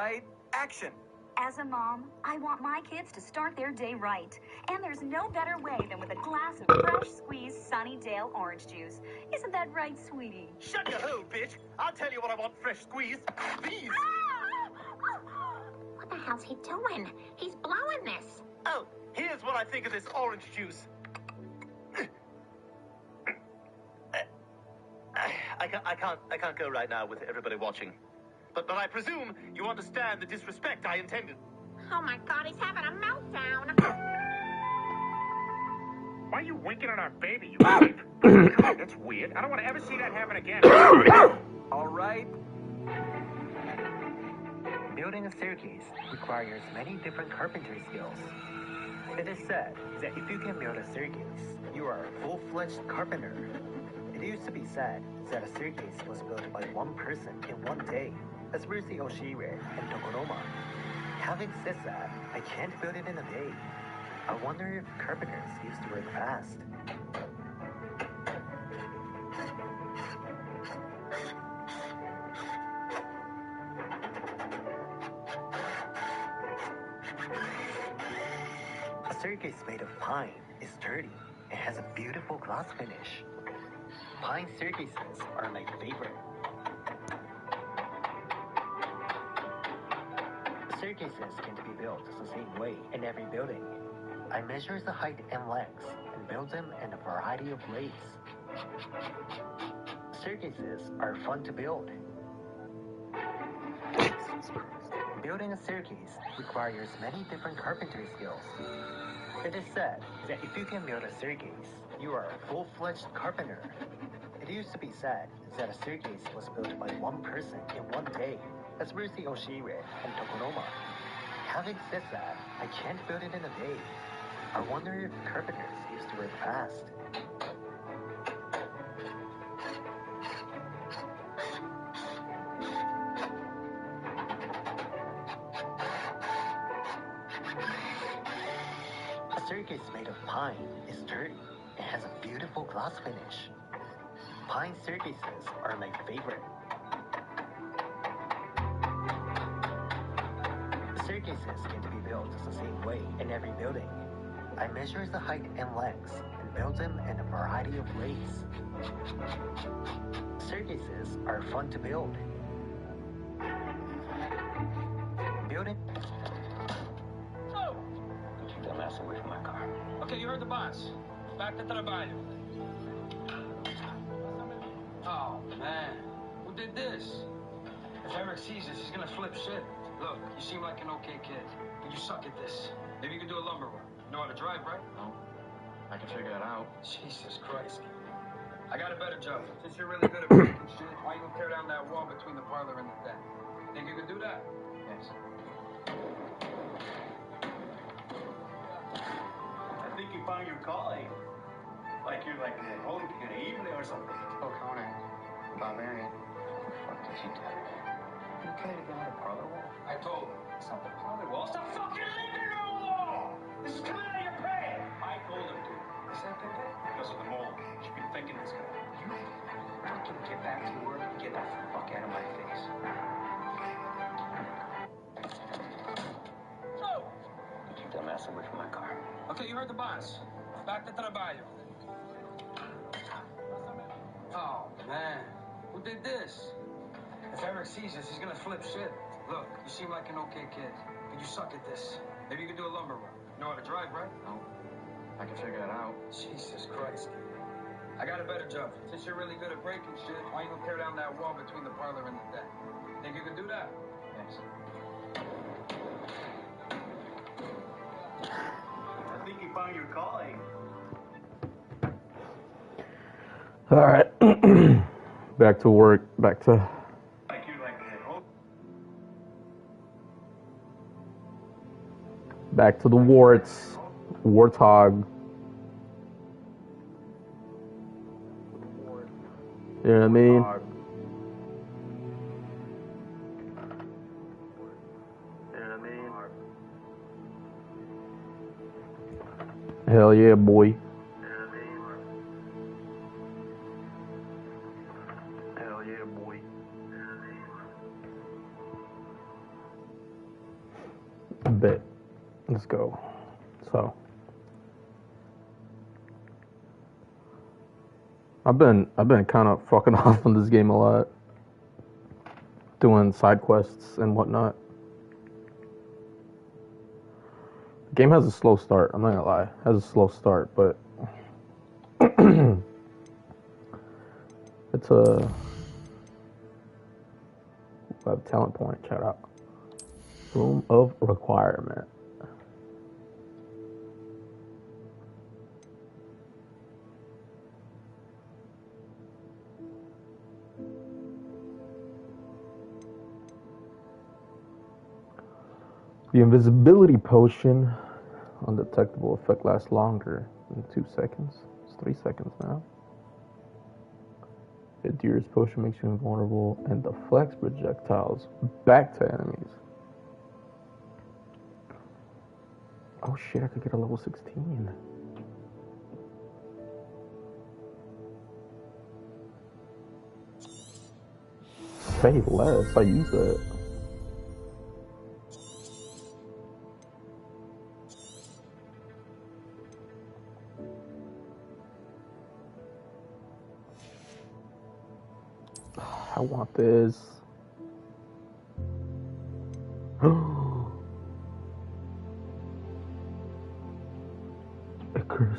right, action. As a mom, I want my kids to start their day right. And there's no better way than with a glass of fresh squeezed Sunnydale orange juice. Isn't that right, sweetie? Shut your hole, bitch. I'll tell you what I want fresh squeezed. Please. What the hell's he doing? He's blowing this. Oh, here's what I think of this orange juice. I can't go right now with everybody watching. But I presume you understand the disrespect I intended. Oh my God, he's having a meltdown. Why are you winking at our baby, you creep? That's weird. I don't want to ever see that happen again. All right. Building a staircase requires many different carpentry skills. It is said that if you can build a staircase, you are a full-fledged carpenter. It used to be said that a staircase was built by one person in one day, as where's the Oshire and Tokonoma. Having said that, I can't build it in a day. I wonder if carpenters used to work fast. A staircase made of pine is sturdy and has a beautiful gloss finish. Pine staircases are my favorite. Staircases can be built the same way in every building. I measure the height and length and build them in a variety of ways. Staircases are fun to build. Building a staircase requires many different carpentry skills. It is said that if you can build a staircase, you are a full-fledged carpenter. It used to be said that a staircase was built by one person in one day, as where's the Oshire and Tokonoma. Having said that, I can't build it in a day. I wonder if carpenters used to work fast. A staircase made of pine is sturdy and has a beautiful gloss finish. Pine staircases are my favorite. Staircases can be built the same way in every building. I measure the height and length and build them in a variety of ways. Staircases are fun to build. Building. Oh! Keep that ass away from my car. Okay, you heard the boss. Back to trabajo. Oh, man. Who did this? If Eric sees this, he's gonna flip shit. Look, you seem like an okay kid, but you suck at this. Maybe you can do a lumber run. You know how to drive, right? No. I can figure it out. Jesus Christ. I got a better job. Since you're really good at breaking shit, why don't you tear down that wall between the parlor and the den? Think you can do that? Yes. I think you found your calling. Like you're like a holy evening or something. Oh, Conan. Barbarian. What the fuck did you do? You can't even have a parlor wall. I told him. It's not the parlor wall. It's the fucking living room wall! This is coming out of your pay! I told him to. Is that big? Because of the mold. You've been thinking this guy. You fucking get back to work and get the fuck out of my face. Oh! Keep that ass away from my car. Okay, you heard the boss. Back to trabajo. Oh, man. Who did this? If Eric sees this, he's gonna flip shit. Look, you seem like an okay kid, but you suck at this. Maybe you can do a lumber run. You know how to drive, right? No. I can figure it out. Jesus Christ. I got a better job. Since you're really good at breaking shit, why don't you tear down that wall between the parlor and the den? Think you can do that? Yes. I think you found your calling. All right. Back to work. Back to. Like you're like a holy. Back to the warts. Warthog. You know what I mean? Hell yeah, boy. Hell yeah, boy. bit. Let's go. So I've been kind of fucking off on this game a lot, doing side quests and whatnot. The game has a slow start. I'm not gonna lie, it has a slow start, but it's a talent point. Shout out. Room of requirement. The invisibility potion, undetectable effect, lasts longer than 2 seconds. It's 3 seconds now. The Deer's potion makes you invulnerable and deflects projectiles back to enemies. Oh shit, I could get a level 16. Say less, I use that. I want this. A curse.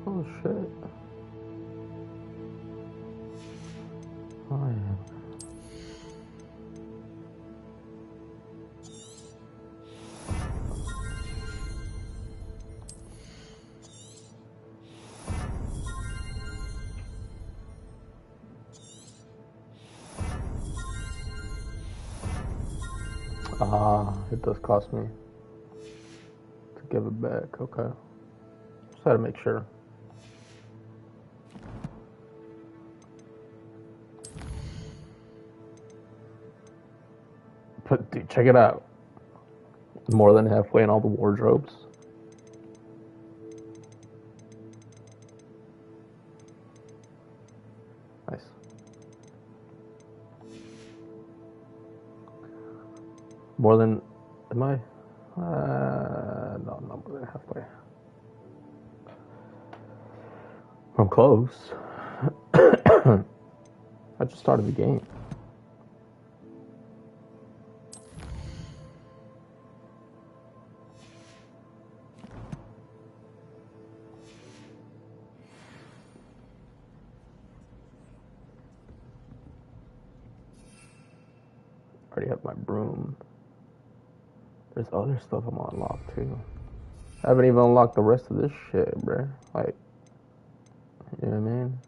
Oh shit. Oh yeah. It does cost me to give it back. Okay. Just had to make sure. But dude, check it out. More than halfway in all the wardrobes. Nice. More than, am I? No, not more than halfway. I'm close. I just started the game. Already have my broom. There's other stuff I'm gonna unlock too. I haven't even unlocked the rest of this shit, bruh. Like, you know what I mean?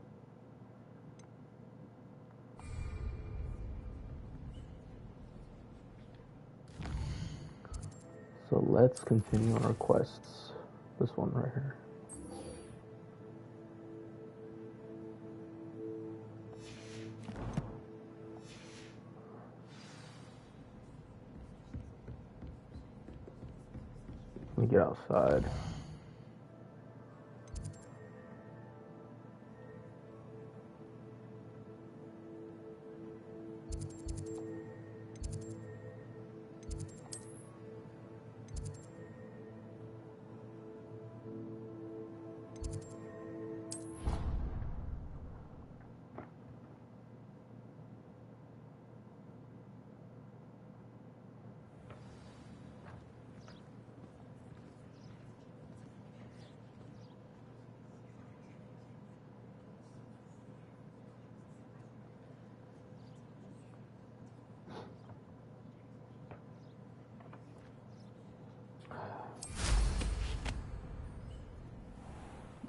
So let's continue on our quests. This one right here. Let me get outside.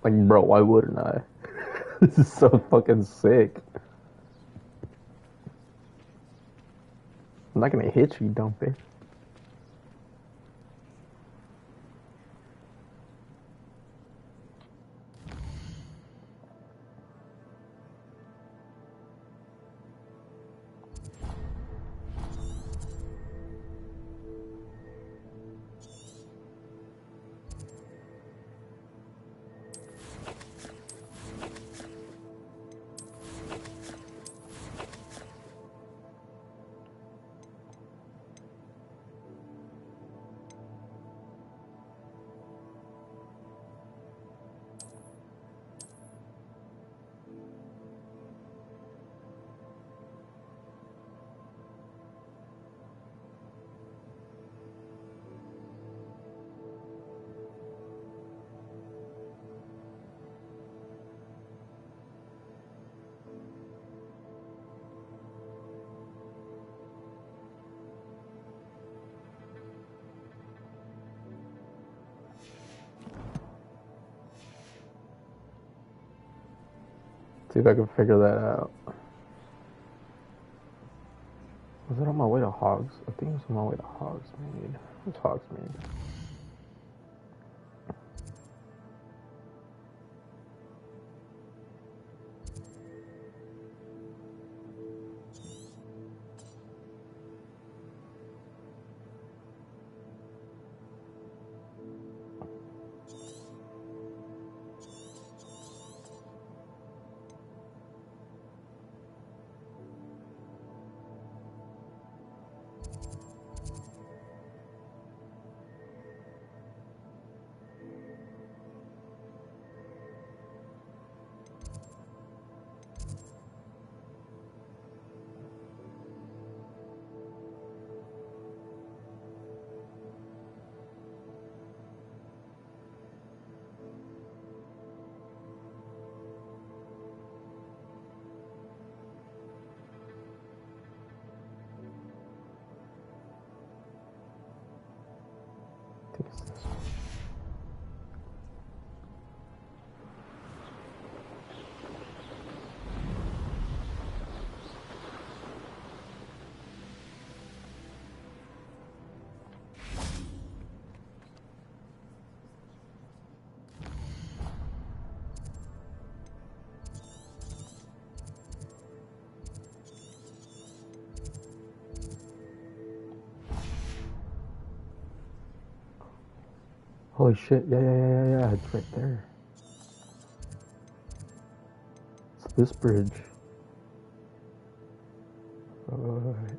Like, bro, why wouldn't I? This is so fucking sick. I'm not gonna hit you, dumb bitch. See if I can figure that out. Was it on my way to Hogs? I think it was on my way to Hogsmeade. What's Hogsmeade? I think it's this one. Holy shit, yeah, it's right there. It's this bridge. Alright.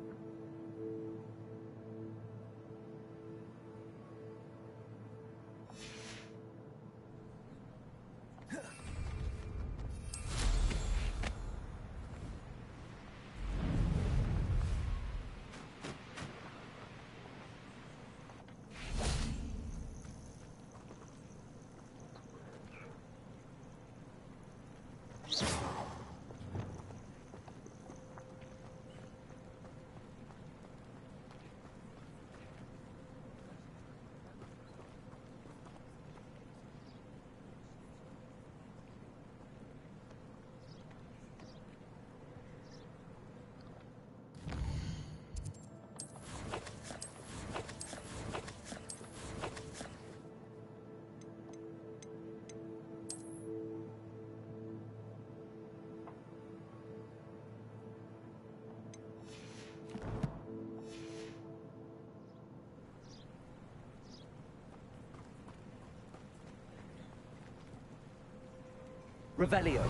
Revelio.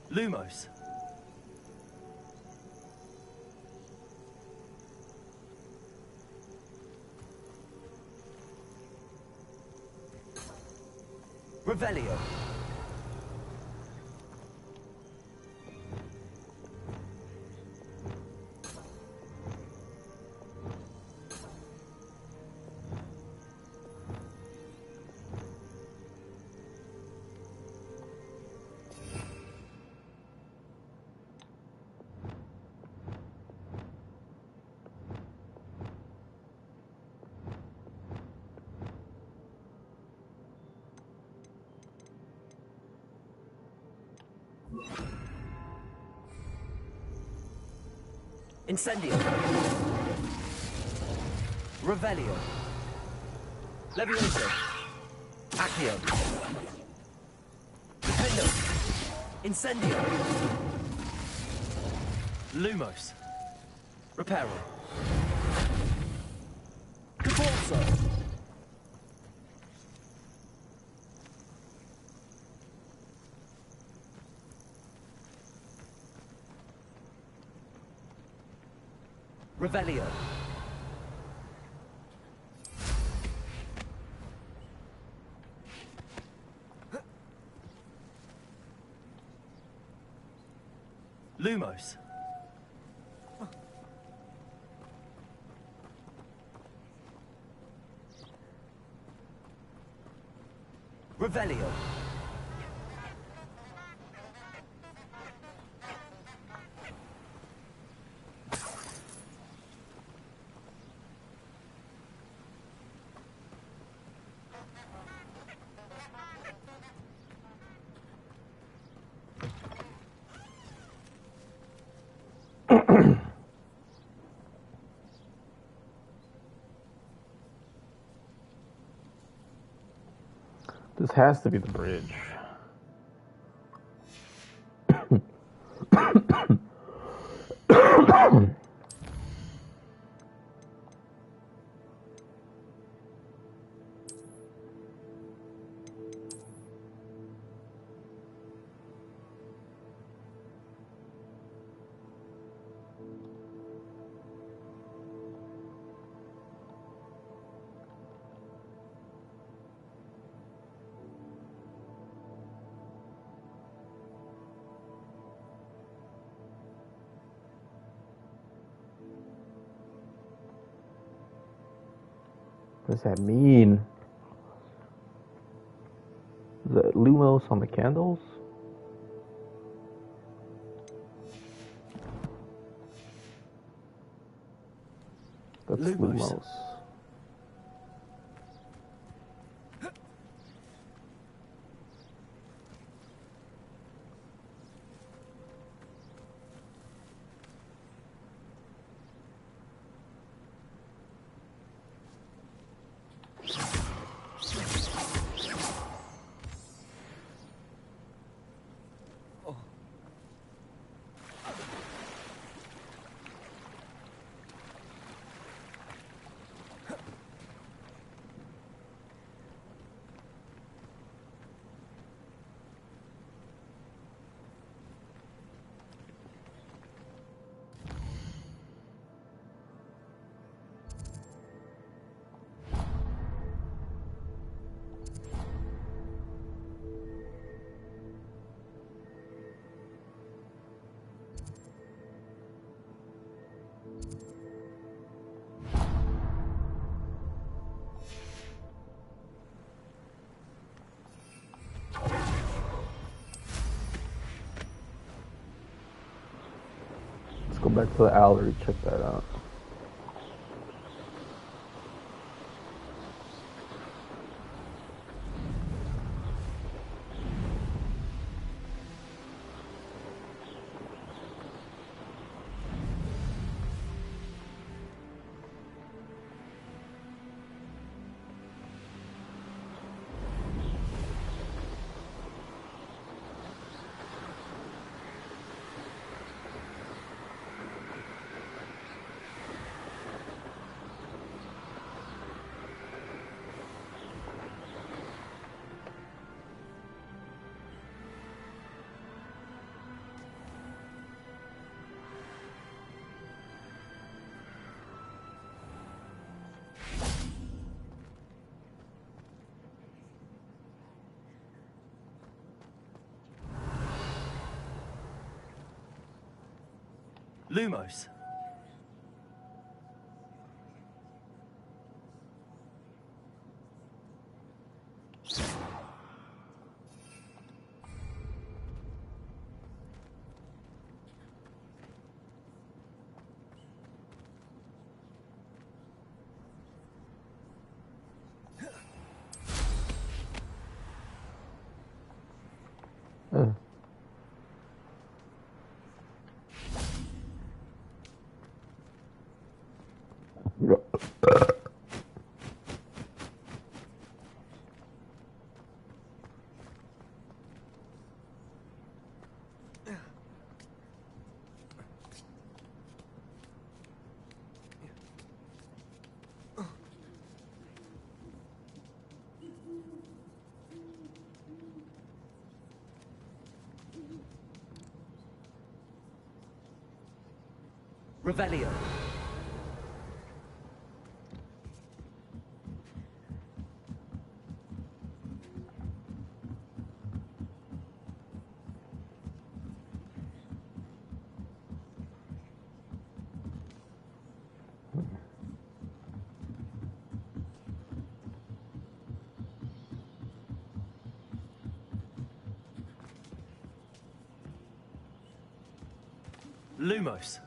Lumos. Revelio. Incendio. Revelio. Levioso. Accio. Defendo. Incendio. Lumos. Reparo. Cabalso. Revelio. Lumos. Revelio. This has to be the bridge. What does that mean? Is that Lumos on the candles? That's Lumos. Go back to the alley, check that out. Lumos. Revelio. Lumos.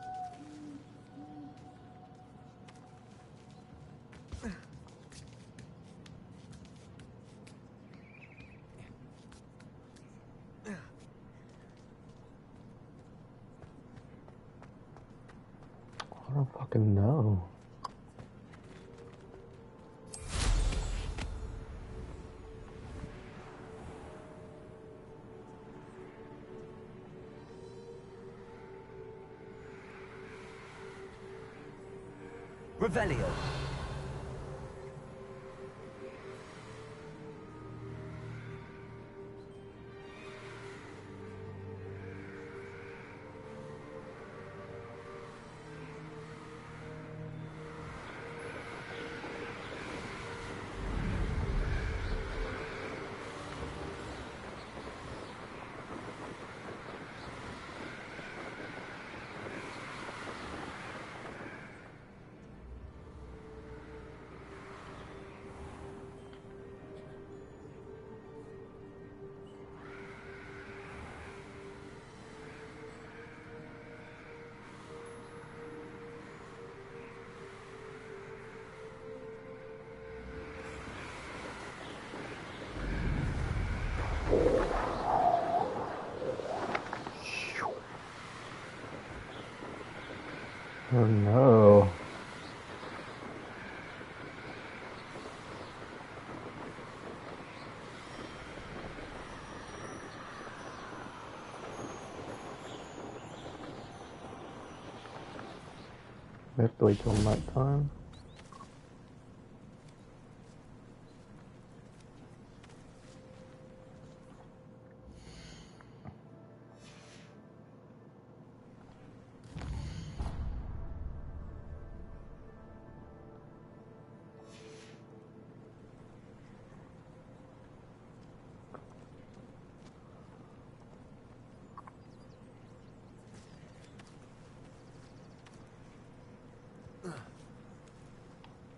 I don't fucking know. Revelio. Oh no. We have to wait till nighttime.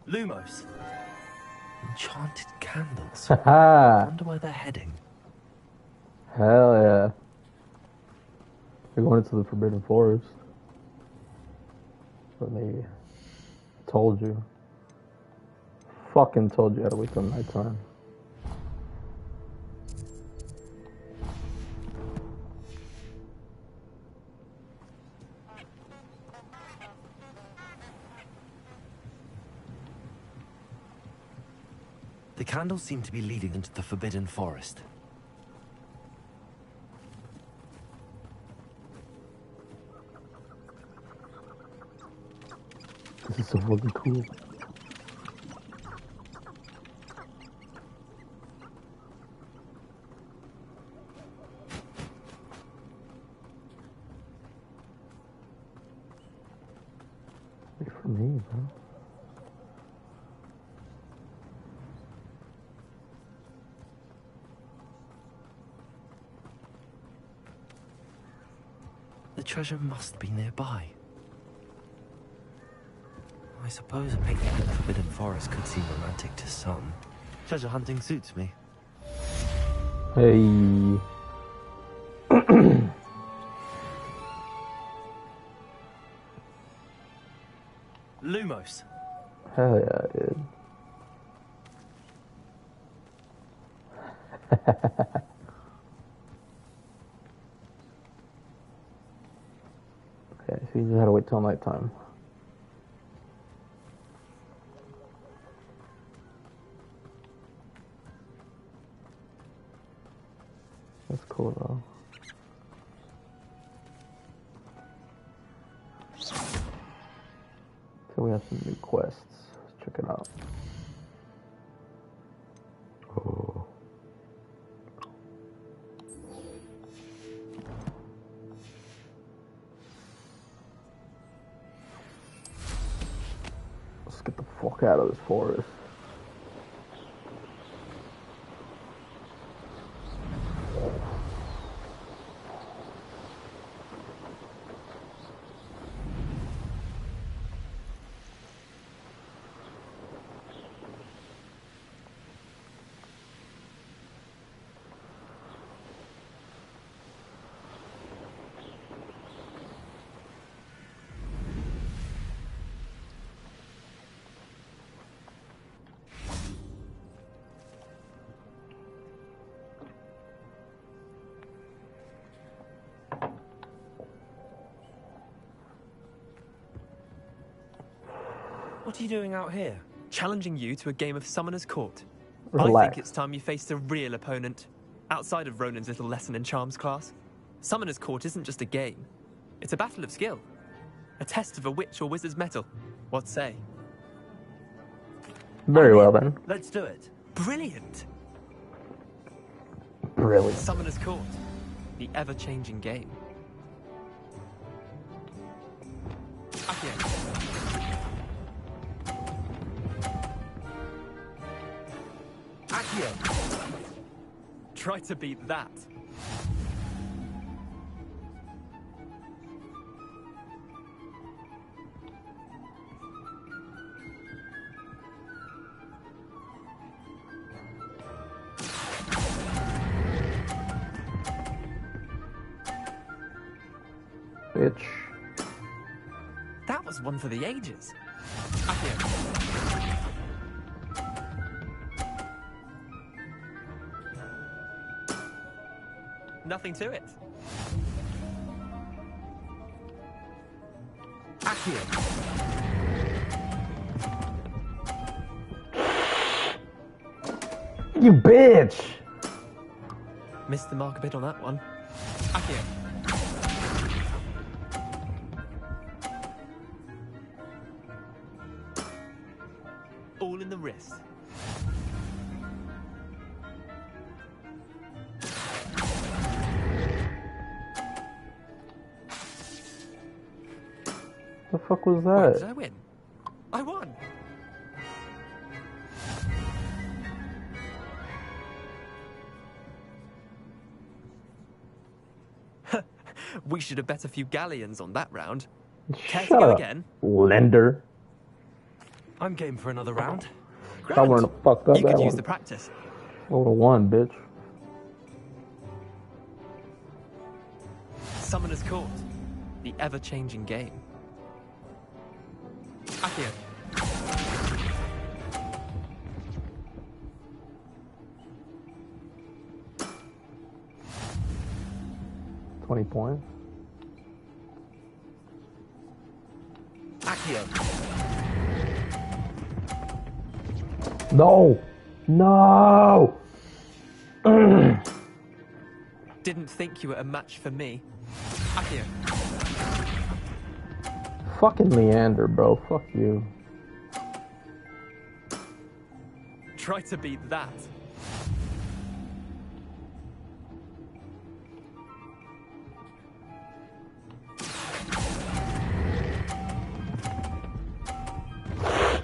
Lumos. Enchanted candles. Haha. Wonder where they're heading. Hell yeah. We're going into the Forbidden Forest. But they told you. Fucking told you how to wait till nighttime. The candles seem to be leading into the Forbidden Forest. This is so fucking cool. Wait for me, bro. The treasure must be nearby. I suppose a picnic in the Forbidden Forest could seem romantic to some. Treasure hunting suits me. Hey. Lumos. Hell yeah, dude. Okay, so you just had to wait till nighttime. That's cool though. So we have some new quests. Let's check it out. Oh. Let's get the fuck out of this forest. What are you doing out here? Challenging you to a game of Summoner's Court. Relax. I think it's time you faced a real opponent. Outside of Ronan's little lesson in charms class, Summoner's Court isn't just a game. It's a battle of skill. A test of a witch or wizard's mettle. What say? Very well then. Let's do it. Brilliant. Brilliant. Summoner's Court. The ever-changing game. Accio. Accio. Try to beat that. Bitch. That was one for the ages. Accio. Nothing to it. Accio. You bitch! Missed the mark a bit on that one. Accio. All in the wrist. The fuck was Wait, did that? I win? I won! We should have bet a few galleons on that round. Care to Shut go up, again? Lender. I'm game for another round. I wanna fuck up You that could use one. the practice. Over one, bitch. Summoner's Court. The ever-changing game. Accio. 20 points. Accio. No! No! Didn't think you were a match for me. Accio. Fucking Leander, bro. Fuck you. Try to beat that.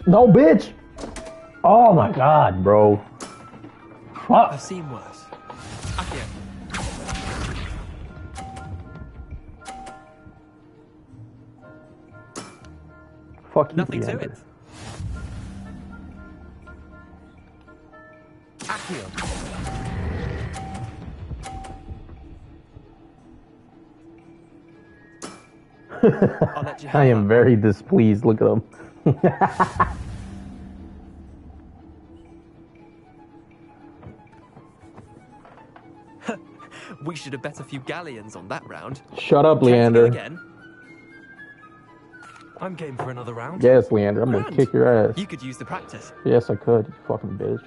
No, bitch! Oh my god, bro. Fuck. I've seen worse. Accio. Fuck you, Nothing to Leander. it. Accio. I'll let you have I am that. very displeased. Look at him. We should have bet a few galleons on that round. Shut up, Care to go Leander. again? I'm game for another round. Yes, Leander. I'm gonna Grand. kick your ass. You could use the practice. Yes, I could. You fucking bitch.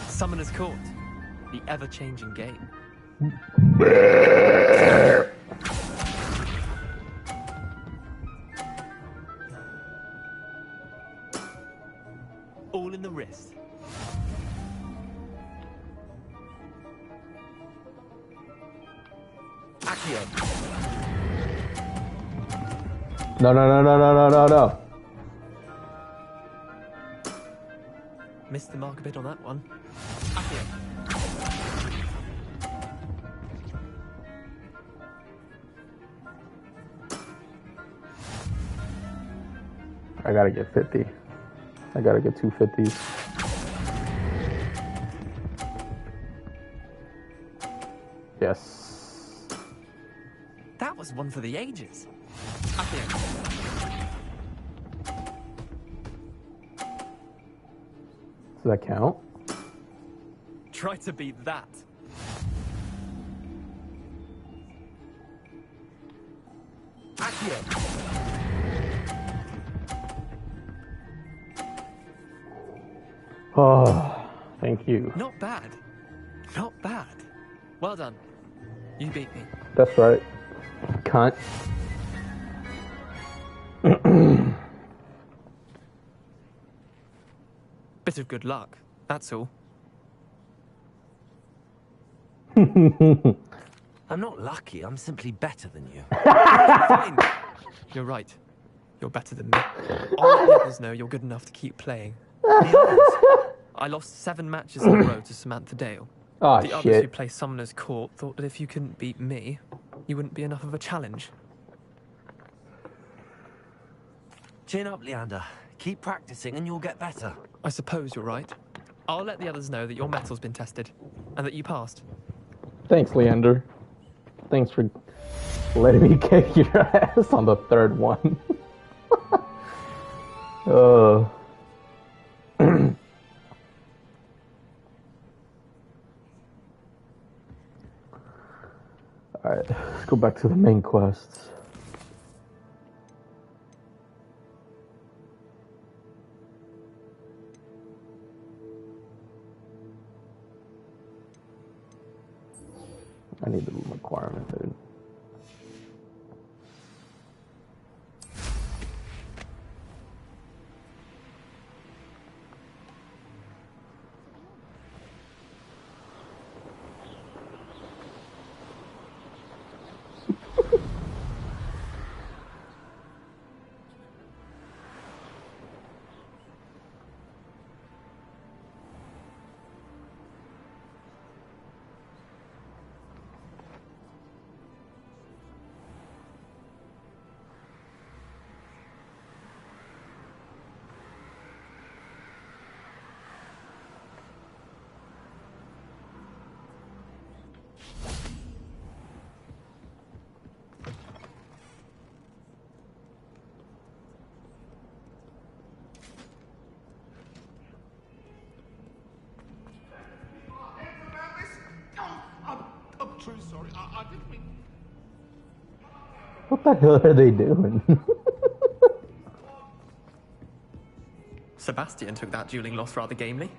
Summoner's Court. The ever-changing game. All in the wrist. Accio. No, no, no, no, no, no, no, no. Missed the mark a bit on that one. Accio. I gotta get 50. I gotta get 2 50s. Yes. That was one for the ages. Accio. Does that count? Try to beat that. Accio. Oh, thank you. Not bad. Not bad. Well done. You beat me. That's right. Cunt. Bit of good luck, that's all. I'm not lucky, I'm simply better than you. Fine. You're right. You're better than me. I'll let the others know you're good enough to keep playing. The others? I lost 7 matches in a row to Samantha Dale. Oh, the others shit. who play Summoner's Court thought that if you couldn't beat me, you wouldn't be enough of a challenge. Chin up, Leander. Keep practicing and you'll get better. I suppose you're right. I'll let the others know that your metal's been tested, and that you passed. Thanks, Leander. Thanks for letting me kick your ass on the 3rd one. Alright, let's go back to the main quests. I need the requirement, dude. I'm truly sorry. I didn't mean... What the hell are they doing? Sebastian took that dueling loss rather gamely.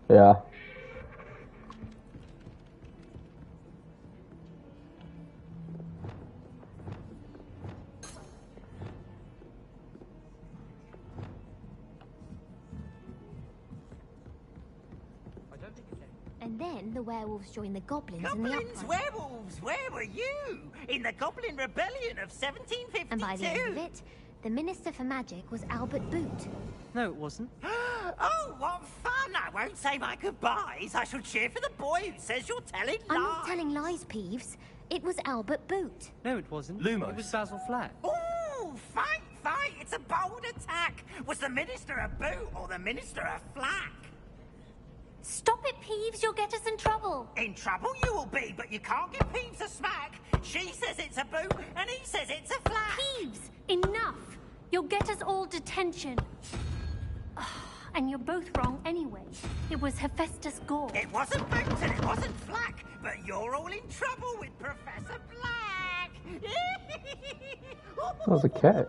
Yeah. And then the werewolves joined the goblins in the Goblins, uprising. werewolves, where were you? In the Goblin Rebellion of 1752? And by the end of it, the Minister for Magic was Albert Boot. No, it wasn't. Oh, what fun! I won't say my goodbyes. I shall cheer for the boy who says you're telling lies. I'm not telling lies, Peeves. It was Albert Boot. No, it wasn't. Lumos. It was Basil Flat. Ooh, fight! It's a bold attack. Was the Minister a boot or the Minister a flack? Stop it, Peeves. You'll get us in trouble. In trouble you will be, but you can't give Peeves a smack. She says it's a boot, and he says it's a flack. Peeves, enough. You'll get us all detention. And you're both wrong anyway. It was Hephaestus Gore. It wasn't boot and it wasn't flack, but you're all in trouble with Professor Black. That was a cat.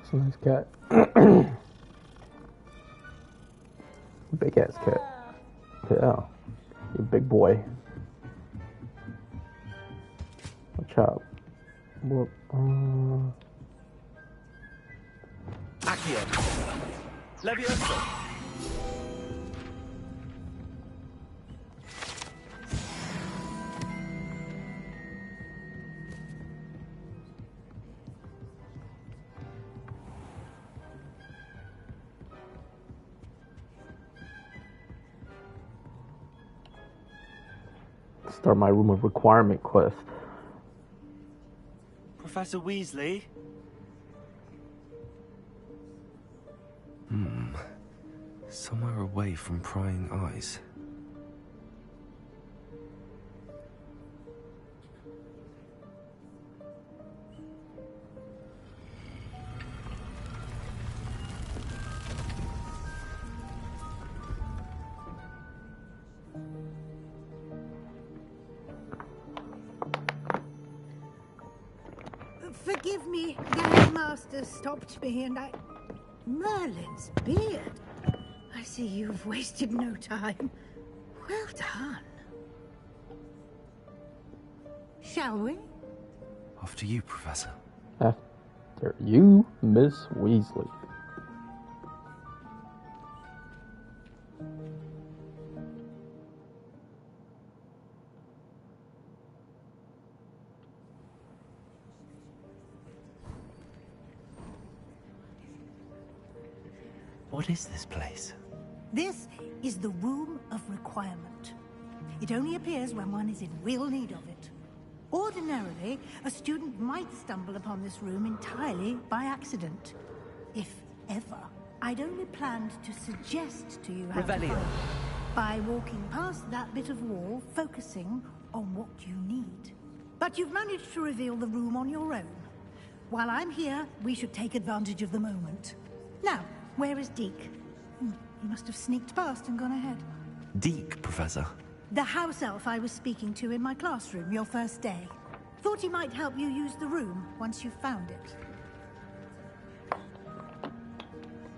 It's a nice cat. Big ass cat. Yeah. You big boy. Watch out. Whoop. Accio. Levioso. Start my room of requirement quest. Professor Weasley? Somewhere away from prying eyes. Forgive me, the headmaster stopped me and I... Merlin's beard. I see you've wasted no time. Well done. Shall we? After you, Professor. After you, Miss Weasley. What is this place? This is the Room of Requirement. It only appears when one is in real need of it. Ordinarily, a student might stumble upon this room entirely by accident. If ever. I'd only planned to suggest to you how to find it by walking past that bit of wall, focusing on what you need. But you've managed to reveal the room on your own. While I'm here, we should take advantage of the moment. Now, where is Deke? He must have sneaked past and gone ahead. Deke, Professor. The house elf I was speaking to in my classroom your first day. Thought he might help you use the room once you found it.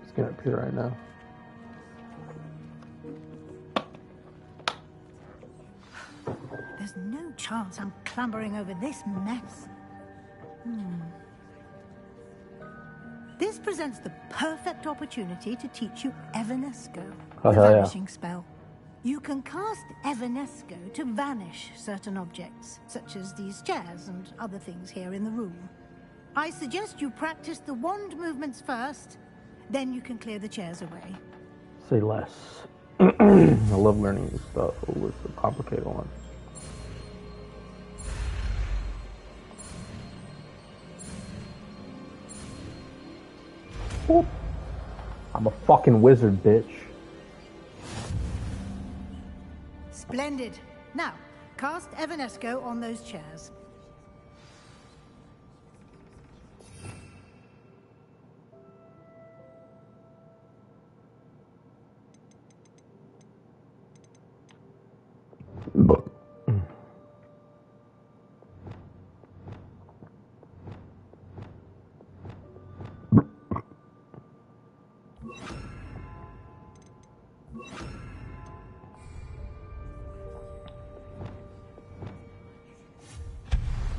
It's gonna appear right now. There's no chance I'm clambering over this mess. This presents the perfect opportunity to teach you Evanesco, the vanishing spell. You can cast Evanesco to vanish certain objects, such as these chairs and other things here in the room. I suggest you practice the wand movements first, then you can clear the chairs away. Say less. I love learning this stuff. Oh, it's a complicated one. Ooh. I'm a fucking wizard, bitch. Splendid. Now, cast Evanesco on those chairs.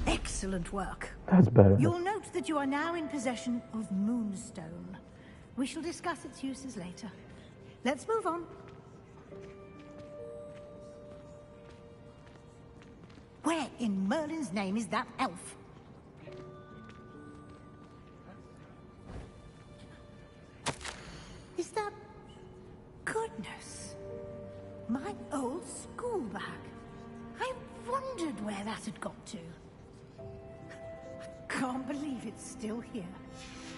Excellent work. That's better. You'll note that you are now in possession of Moonstone. We shall discuss its uses later. Let's move on. Where in Merlin's name is that elf? Is that... Goodness. My old school bag. I wondered where that had got to. Can't believe it's still here.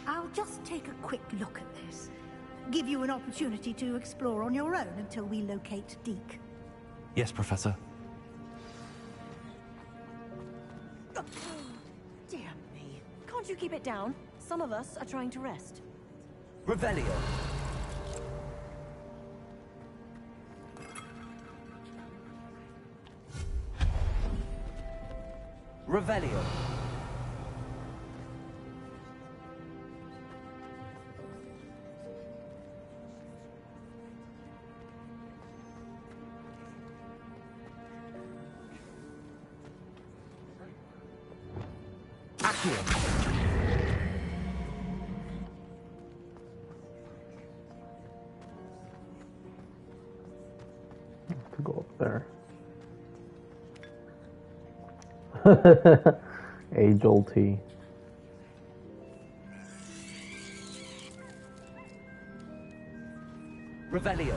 I'll just take a quick look at this. Give you an opportunity to explore on your own until we locate Deke. Yes, Professor. Dear me. Can't you keep it down? Some of us are trying to rest. Revelio. Revelio. To go up there. Age-old tea. Revelio.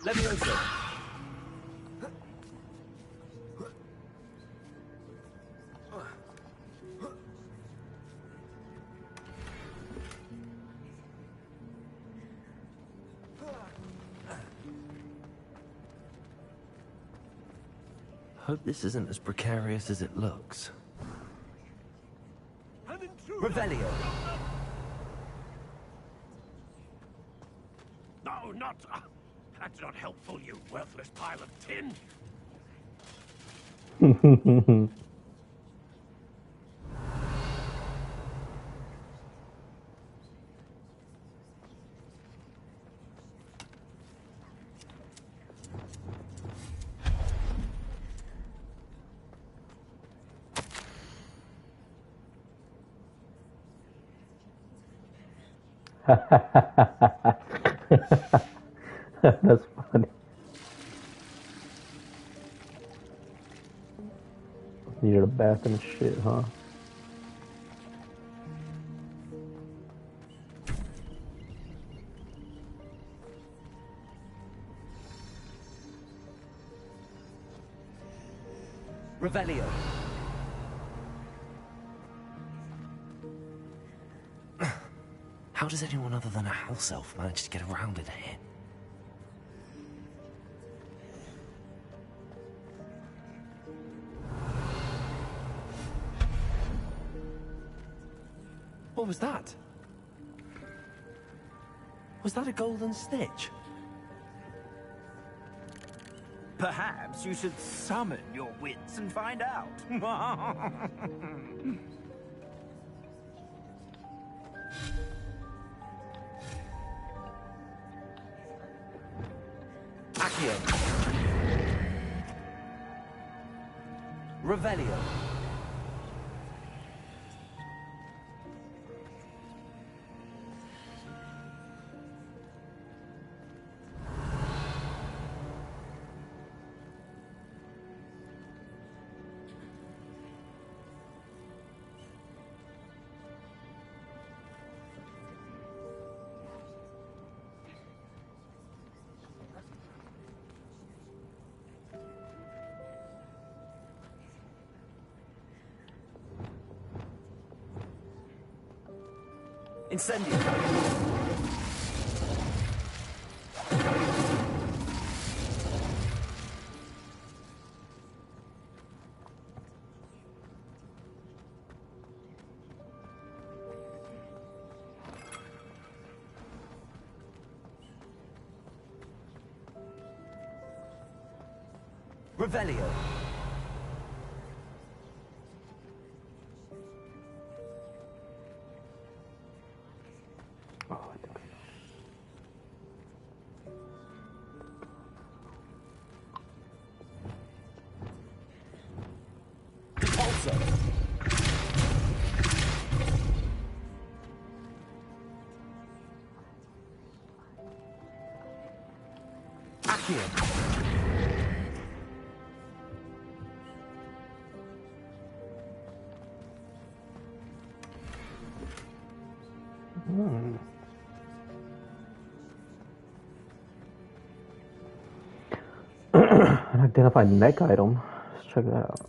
Levioso. Hope this isn't as precarious as it looks. Revelio. No, not... that's not helpful, you worthless pile of tin. That's funny. Needed a bath and shit, huh? Revelio. How does anyone other than a house elf manage to get around in here? What was that? Was that a golden snitch? Perhaps you should summon your wits and find out. Accio. Revelio. Incendio. Revelio. An identified mech item. Let's check that out.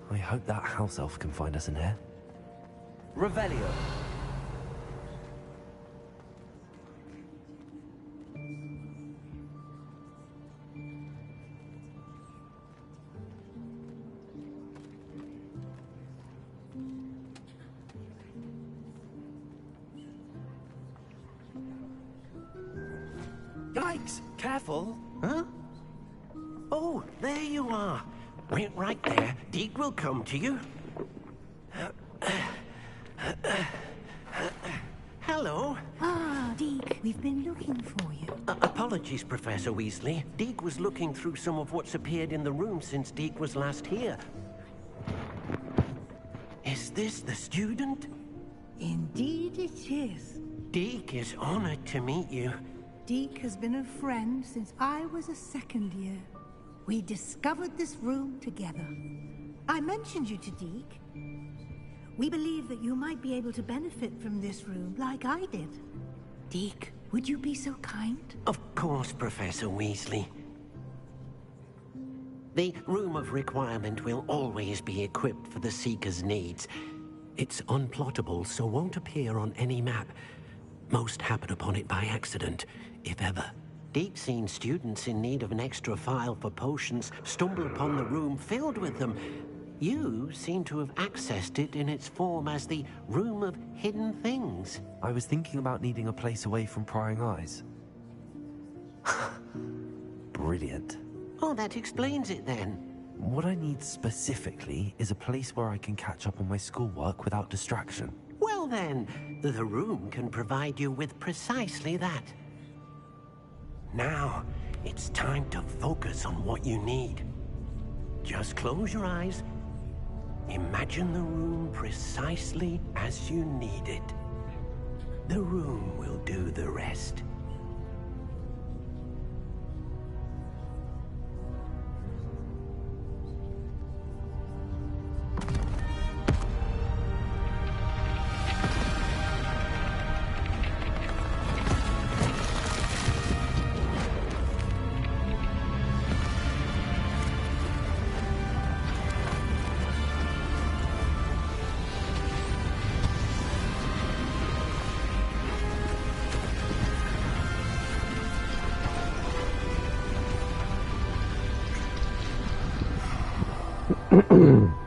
I hope that house elf can find us in here. Revelio. Yikes! Careful! Huh? Oh, there you are. Wait right there. Deke will come to you. Hello. Ah, Deke, we've been looking for you. Apologies, Professor Weasley. Deke was looking through some of what's appeared in the room since Deke was last here. Is this the student? Indeed it is. Deke is honored to meet you. Deke has been a friend since I was a second year. We discovered this room together. I mentioned you to Deke. We believe that you might be able to benefit from this room like I did. Deke, would you be so kind? Of course, Professor Weasley. The Room of Requirement will always be equipped for the Seeker's needs. It's unplottable, so won't appear on any map. Most happen upon it by accident, if ever. Deep-seen students in need of an extra file for potions stumble upon the room filled with them. You seem to have accessed it in its form as the Room of Hidden Things. I was thinking about needing a place away from prying eyes. Brilliant. Oh, that explains it then. What I need specifically is a place where I can catch up on my schoolwork without distraction. Well then, the room can provide you with precisely that. Now, it's time to focus on what you need. Just close your eyes. Imagine the room precisely as you need it. The room will do the rest.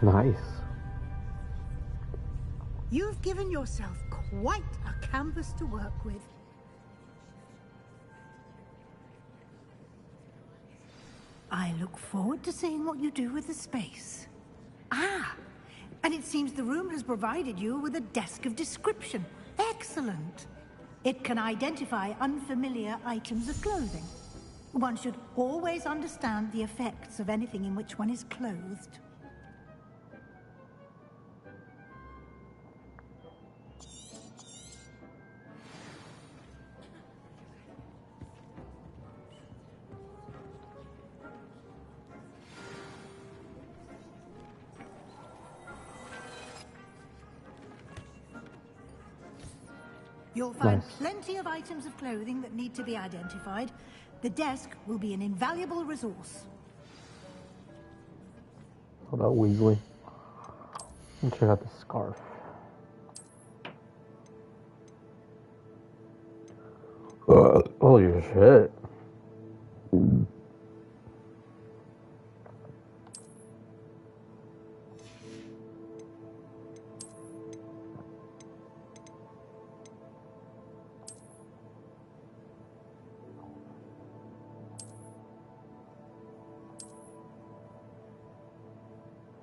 Nice. You've given yourself quite a canvas to work with. I look forward to seeing what you do with the space. Ah, and it seems the room has provided you with a desk of description. Excellent. It can identify unfamiliar items of clothing. One should always understand the effects of anything in which one is clothed. You'll find plenty of items of clothing that need to be identified. The desk will be an invaluable resource. Hold up, Weasley. Let me check out the scarf. Holy shit.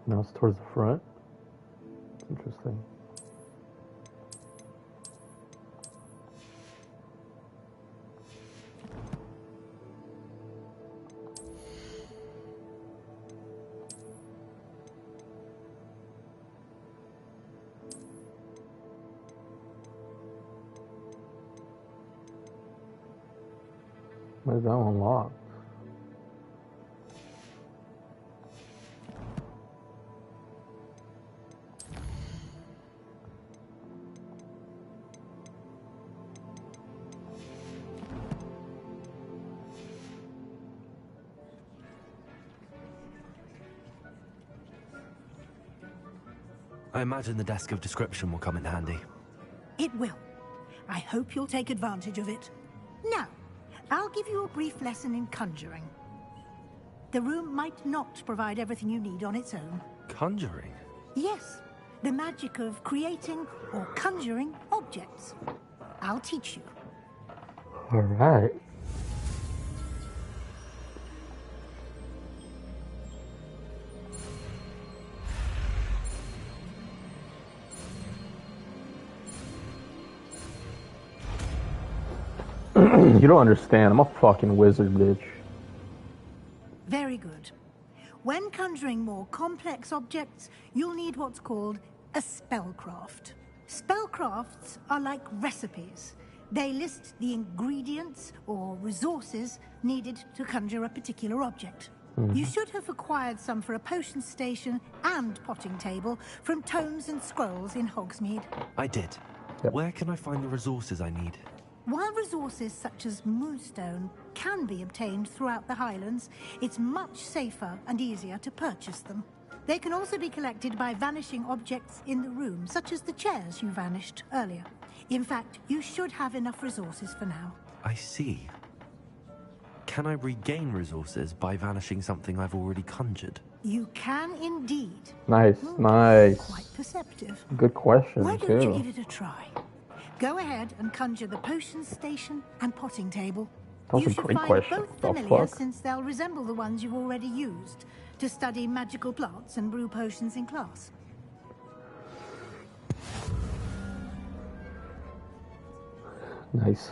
Now it's towards the front. Interesting. Why is that one locked? I imagine the desk of description will come in handy. It will. I hope you'll take advantage of it. Now, I'll give you a brief lesson in conjuring. The room might not provide everything you need on its own. Conjuring? Yes, the magic of creating or conjuring objects. I'll teach you. All right. You don't understand. I'm a fucking wizard, bitch. Very good. When conjuring more complex objects, you'll need what's called a spellcraft. Spellcrafts are like recipes. They list the ingredients or resources needed to conjure a particular object. You should have acquired some for a potion station and potting table from tomes and scrolls in Hogsmeade. I did. Yep. Where can I find the resources I need? While resources such as moonstone can be obtained throughout the Highlands, it's much safer and easier to purchase them. They can also be collected by vanishing objects in the room, such as the chairs you vanished earlier. In fact, you should have enough resources for now. I see. Can I regain resources by vanishing something I've already conjured? You can indeed. Nice, nice. Quite perceptive. Good question, Why don't you too. give it a try? Go ahead and conjure the potions station and potting table. That's You a should great find question. both The familiar, fuck? since they'll resemble the ones you've already used to study magical plants and brew potions in class. Nice.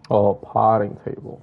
Oh, potting table.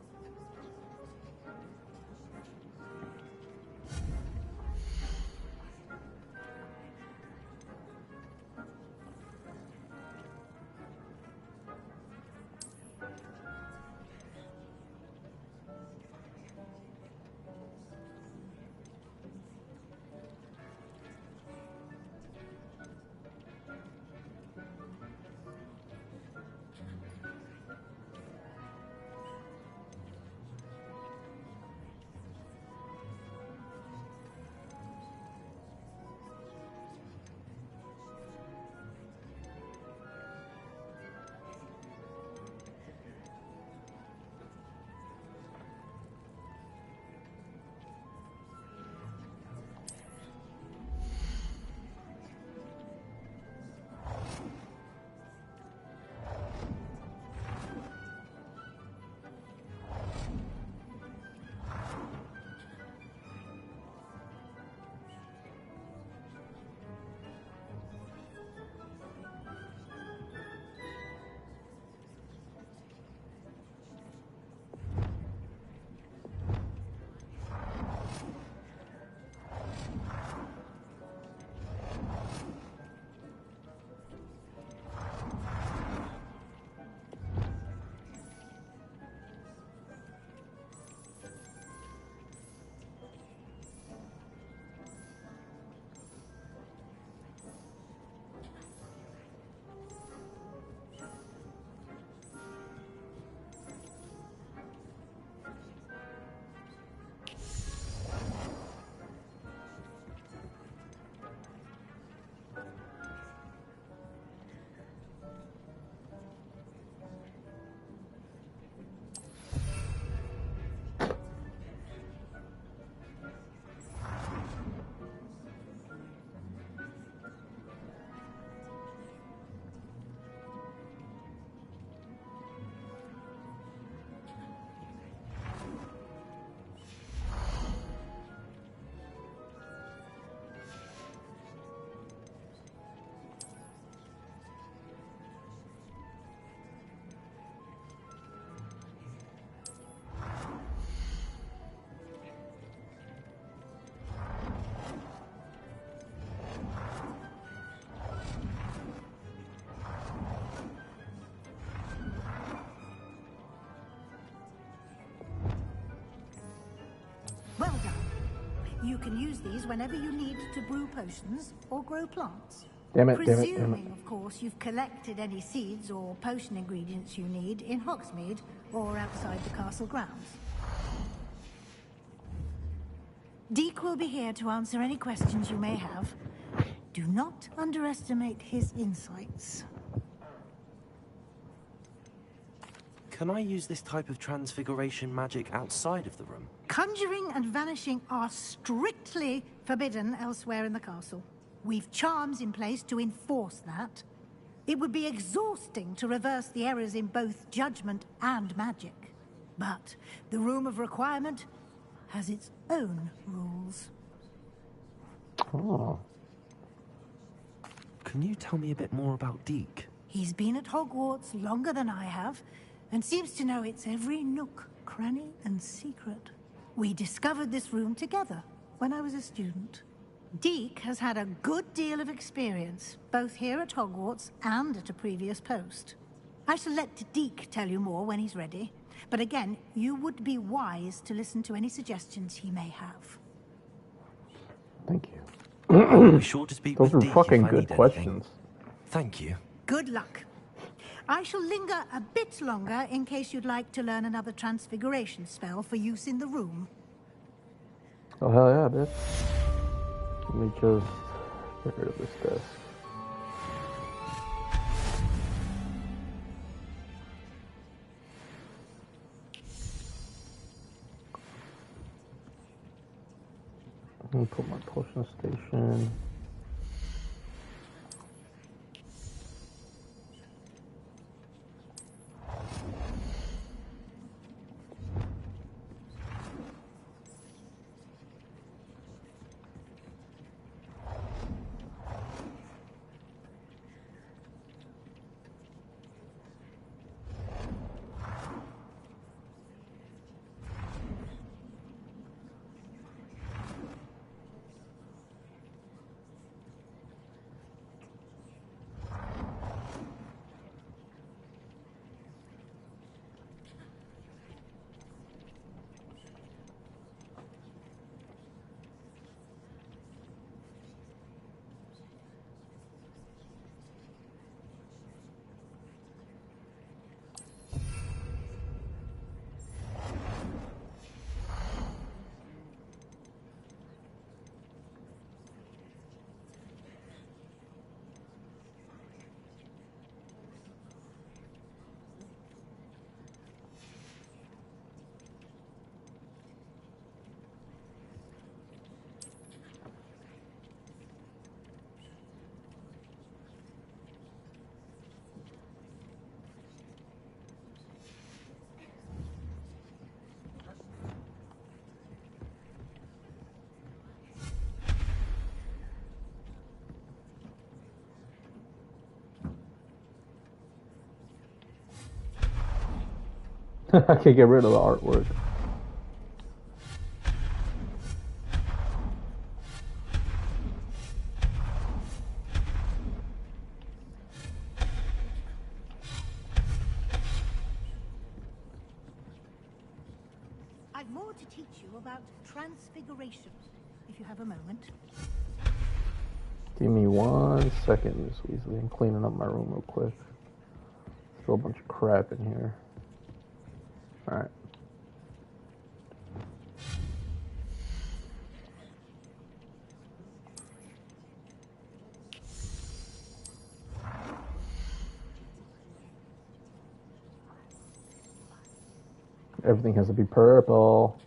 Well done. You can use these whenever you need to brew potions or grow plants. Damn it, damn it, damn it. Presuming, of course, you've collected any seeds or potion ingredients you need in Hogsmeade or outside the castle grounds. Deke will be here to answer any questions you may have. Do not underestimate his insights. Can I use this type of transfiguration magic outside of the room? Conjuring and vanishing are strictly forbidden elsewhere in the castle. We've charms in place to enforce that. It would be exhausting to reverse the errors in both judgment and magic. But the Room of Requirement has its own rules. Oh. Can you tell me a bit more about Deke? He's been at Hogwarts longer than I have, and seems to know its every nook, cranny, and secret. We discovered this room together when I was a student. Deke has had a good deal of experience, both here at Hogwarts and at a previous post. I shall let Deke tell you more when he's ready, but again, you would be wise to listen to any suggestions he may have. Thank you. I'll be sure to speak Those with are Deke fucking if I good need questions. anything. Thank you. Good luck. I shall linger a bit longer in case you'd like to learn another transfiguration spell for use in the room. Oh, hell yeah, bitch. Let me just get rid of this desk. Let me put my potion station. I can't get rid of the artwork. I've more to teach you about transfiguration, if you have a moment. Give me 1 second, Miss Weasley. I'm cleaning up my room real quick. Still a bunch of crap in here. Alright. Everything has to be purple.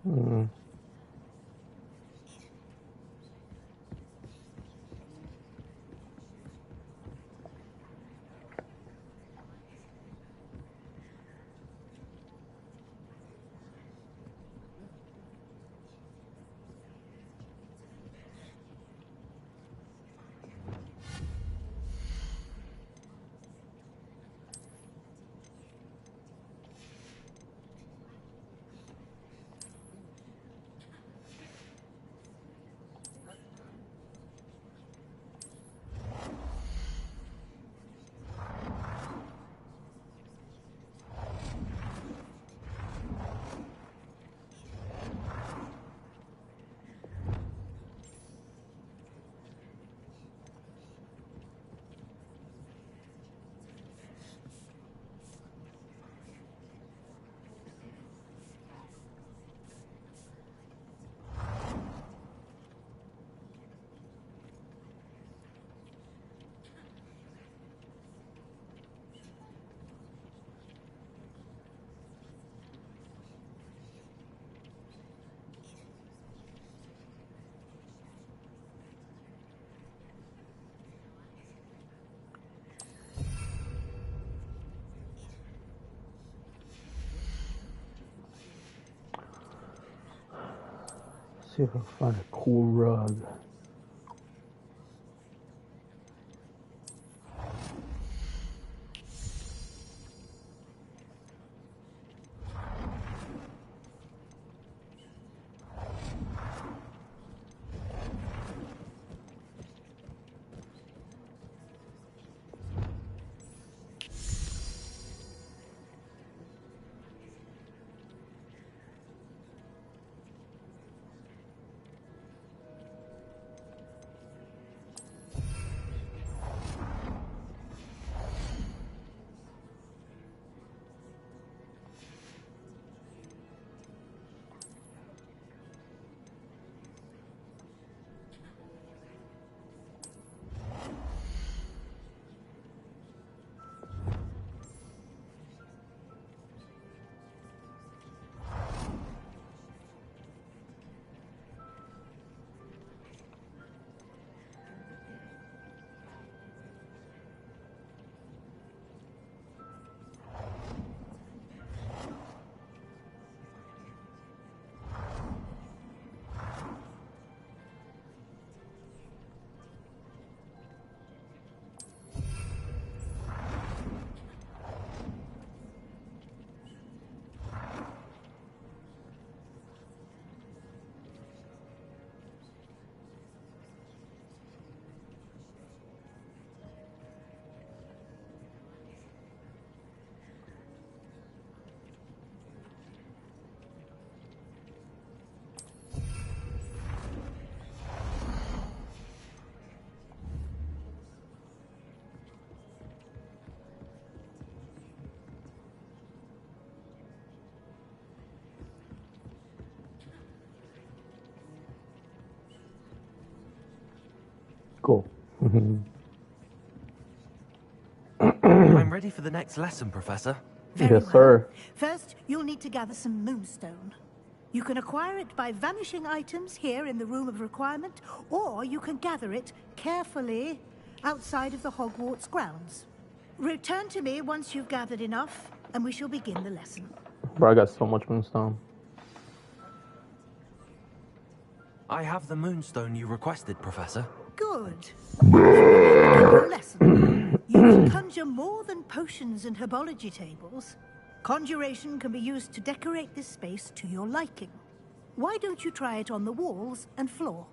Mm. See if I can find a cool rug. Cool. I'm ready for the next lesson, Professor. Very Yes, sir. well. First, you'll need to gather some moonstone. You can acquire it by vanishing items here in the Room of Requirement, or you can gather it carefully outside of the Hogwarts grounds. Return to me once you've gathered enough, and we shall begin the lesson. Bro, I got so much moonstone. I have the moonstone you requested, Professor. Good. Your lesson. You can conjure more than potions and herbology tables. Conjuration can be used to decorate this space to your liking. Why don't you try it on the walls and floor?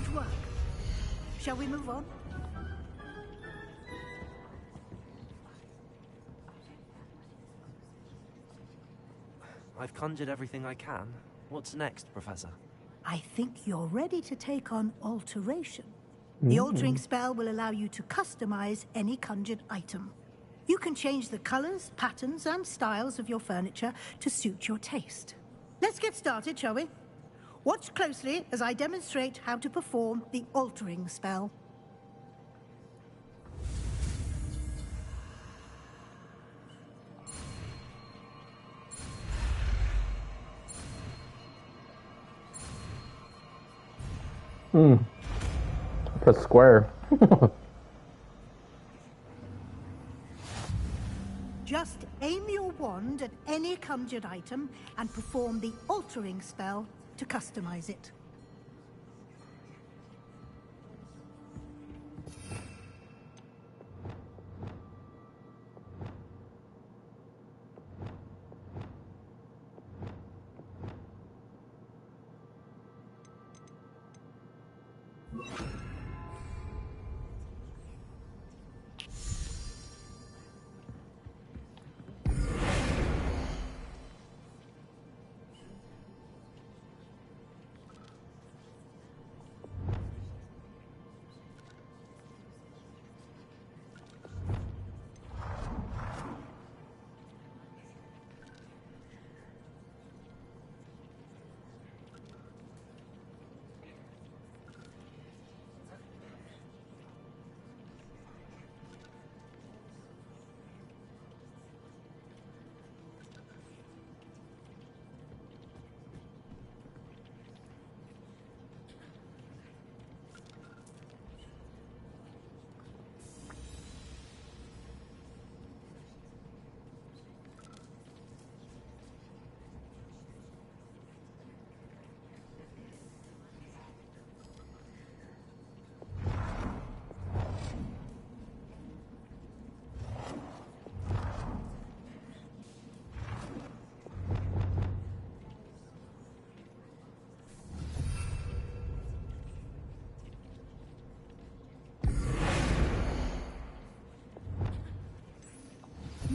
Good work. Shall we move on? I've conjured everything I can. What's next, Professor? I think you're ready to take on alteration. The altering spell will allow you to customize any conjured item. You can change the colors, patterns, and styles of your furniture to suit your taste. Let's get started, shall we? Watch closely as I demonstrate how to perform the altering spell. Press square. Just aim your wand at any conjured item and perform the altering spell to customize it.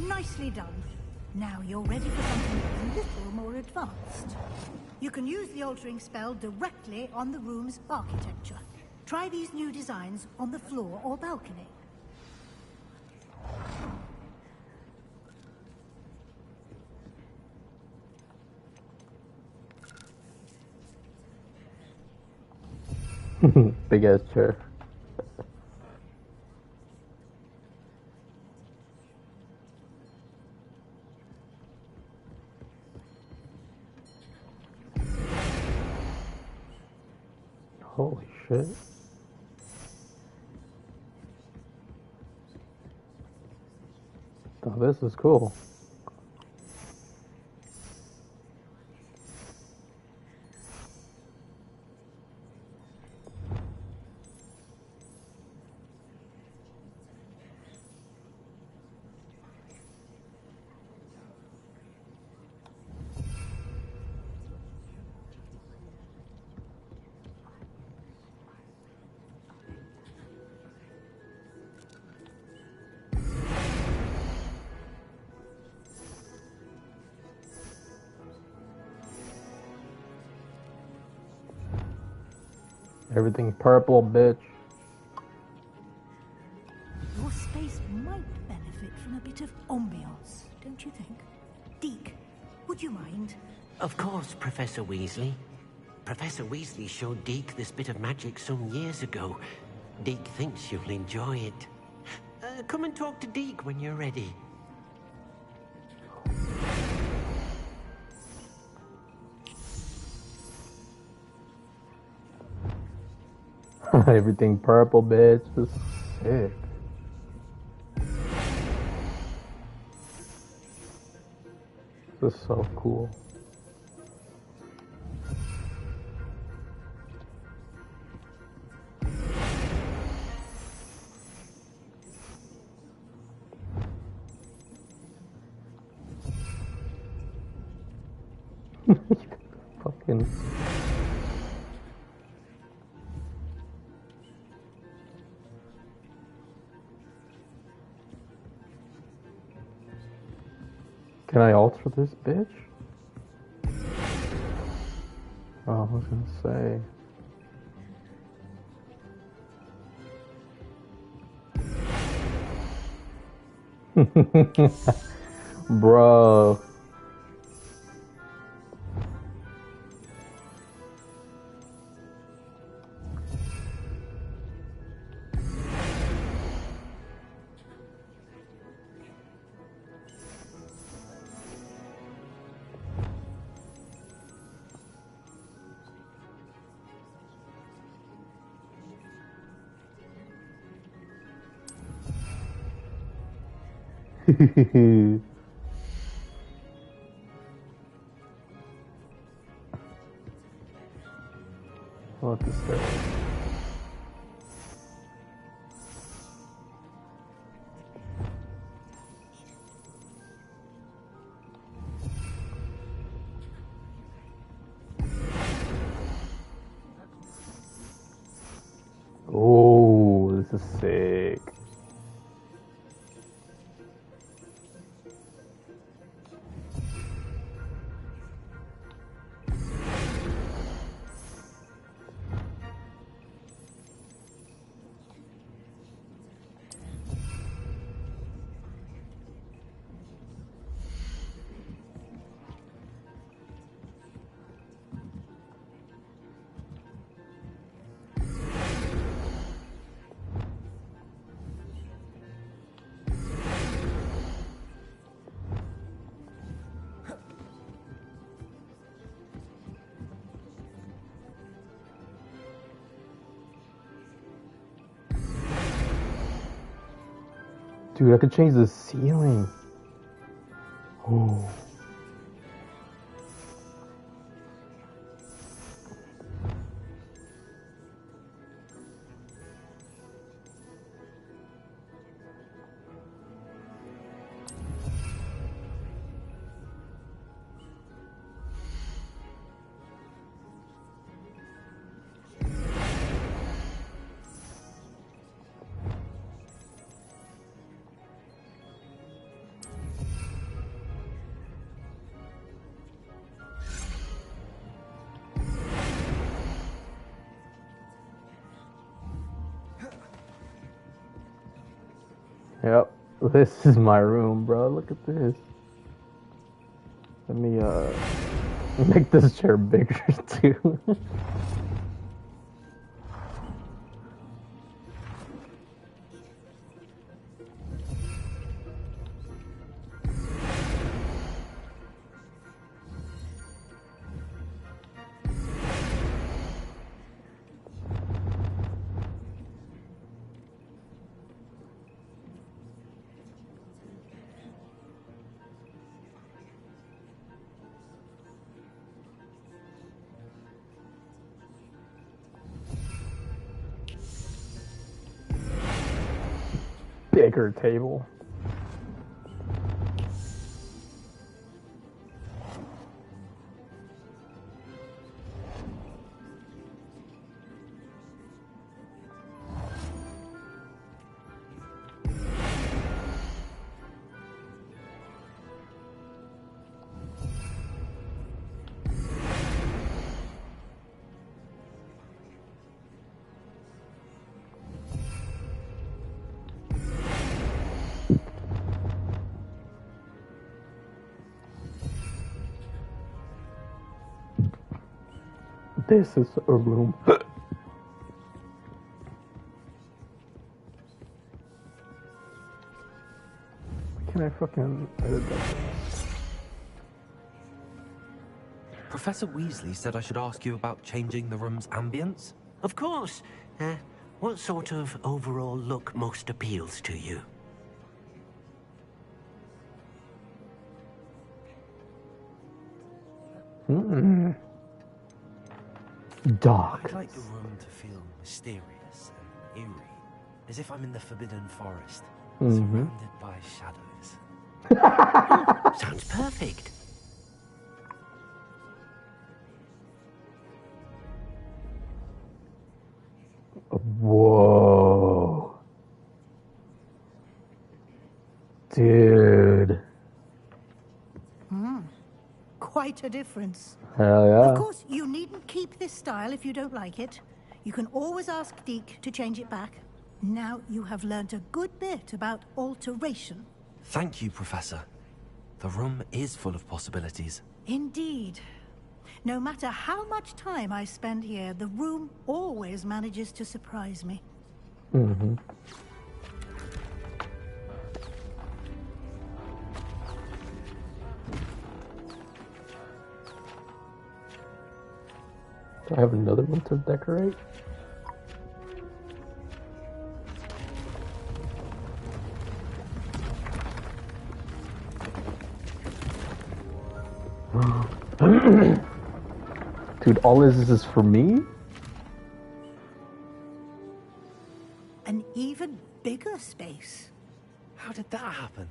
Nicely done. Now you're ready for something a little more advanced. You can use the altering spell directly on the room's architecture. Try these new designs on the floor or balcony. Big ass chair. Holy shit. Oh, this is cool. Everything purple, bitch. Your space might benefit from a bit of ambiance, don't you think? Deke, would you mind? Of course, Professor Weasley. Professor Weasley showed Deke this bit of magic some years ago. Deke thinks you'll enjoy it. Come and talk to Deke when you're ready. Everything purple, bitch. This is sick. This is so cool. Fucking Can I alter this bitch? Oh, I was gonna say. Bro. What the stairs? Oh, this is sick. Dude, I could change the ceiling. Oh. Yep, this is my room, bro. Look at this. Let me make this chair bigger too. Bigger table. This is a room. Can I fucking edit that? Professor Weasley said I should ask you about changing the room's ambience. Of course. What sort of overall look most appeals to you? Dark. I'd like the room to feel mysterious and eerie, as if I'm in the Forbidden Forest, surrounded by shadows. Sounds perfect. Whoa. Dude. quite a difference. Hell yeah. Of course, you needn't keep this style if you don't like it. You can always ask Deke to change it back. Now you have learned a good bit about alteration. Thank you, Professor. The room is full of possibilities. Indeed. No matter how much time I spend here, the room always manages to surprise me. Mm-hmm. Do I have another one to decorate? Dude, all this is for me? An even bigger space. How did that happen?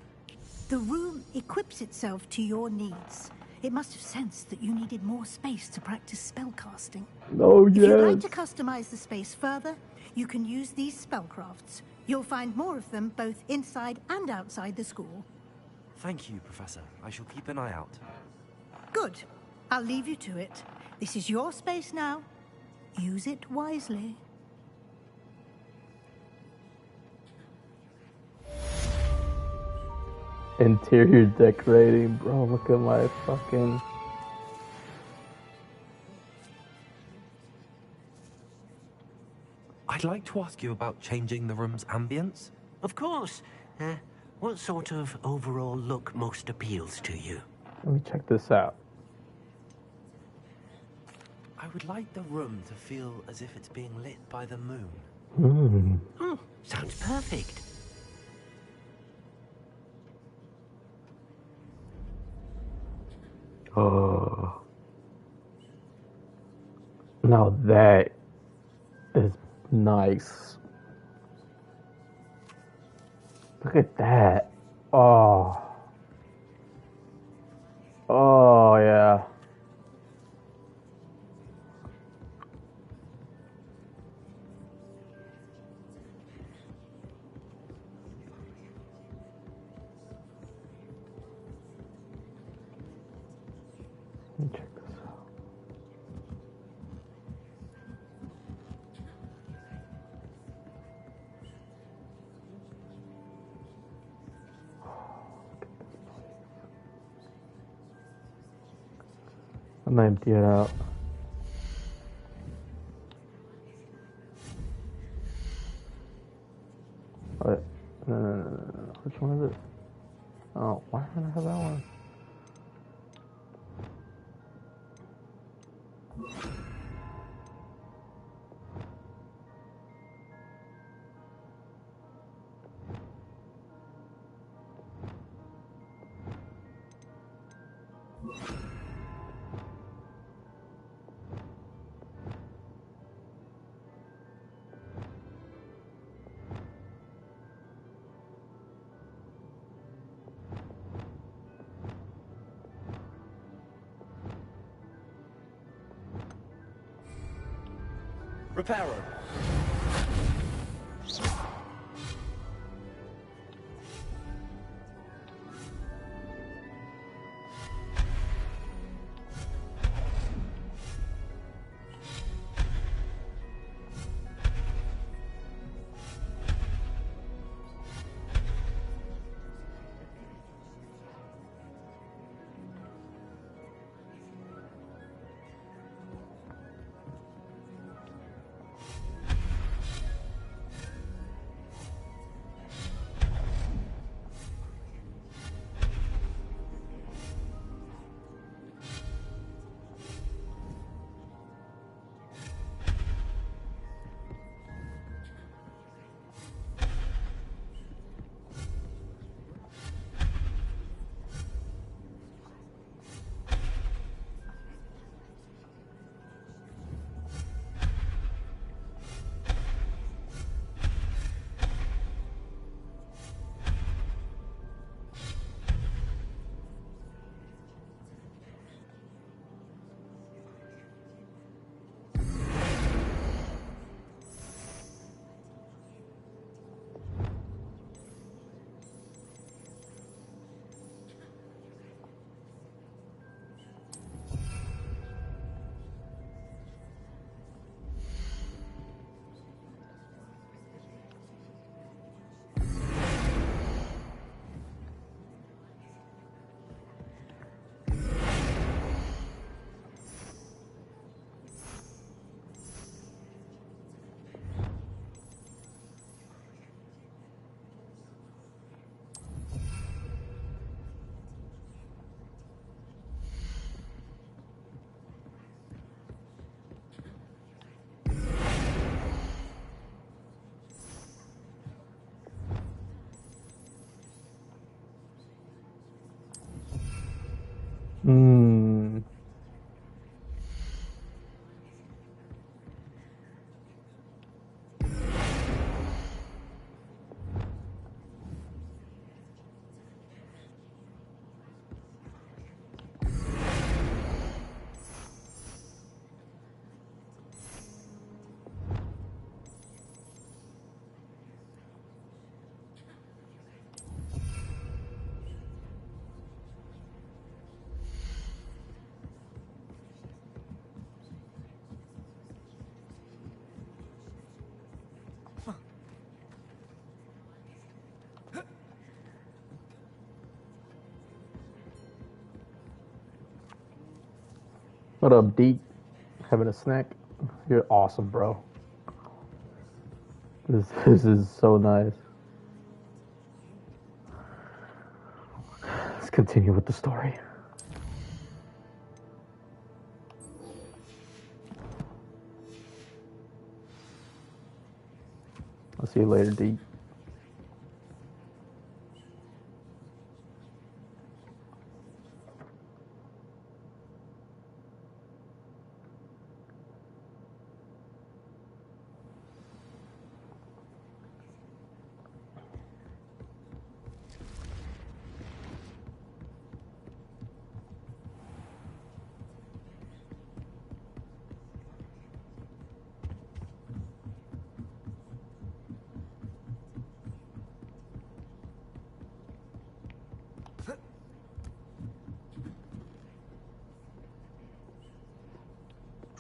The room equips itself to your needs. It must have sensed that you needed more space to practice spellcasting. Oh, If you'd like yes. to customize the space further, you can use these spellcrafts. You'll find more of them both inside and outside the school. Thank you, Professor. I shall keep an eye out. Good. I'll leave you to it. This is your space now. Use it wisely. Interior decorating, bro. Look at my fucking... I'd like to ask you about changing the room's ambience. Of course. What sort of overall look most appeals to you? Let me check this out. I would like the room to feel as if it's being lit by the moon. Hmm. Sounds perfect. Oh. Now that is nice. Look at that. Oh. Oh, yeah. Let me check this out. I'm gonna empty it out. Wait, no. Which one is it? Oh, why don't I have that one? Reparo. What up, Deke? Having a snack? You're awesome, bro. This is so nice. Let's continue with the story. I'll see you later, Deke.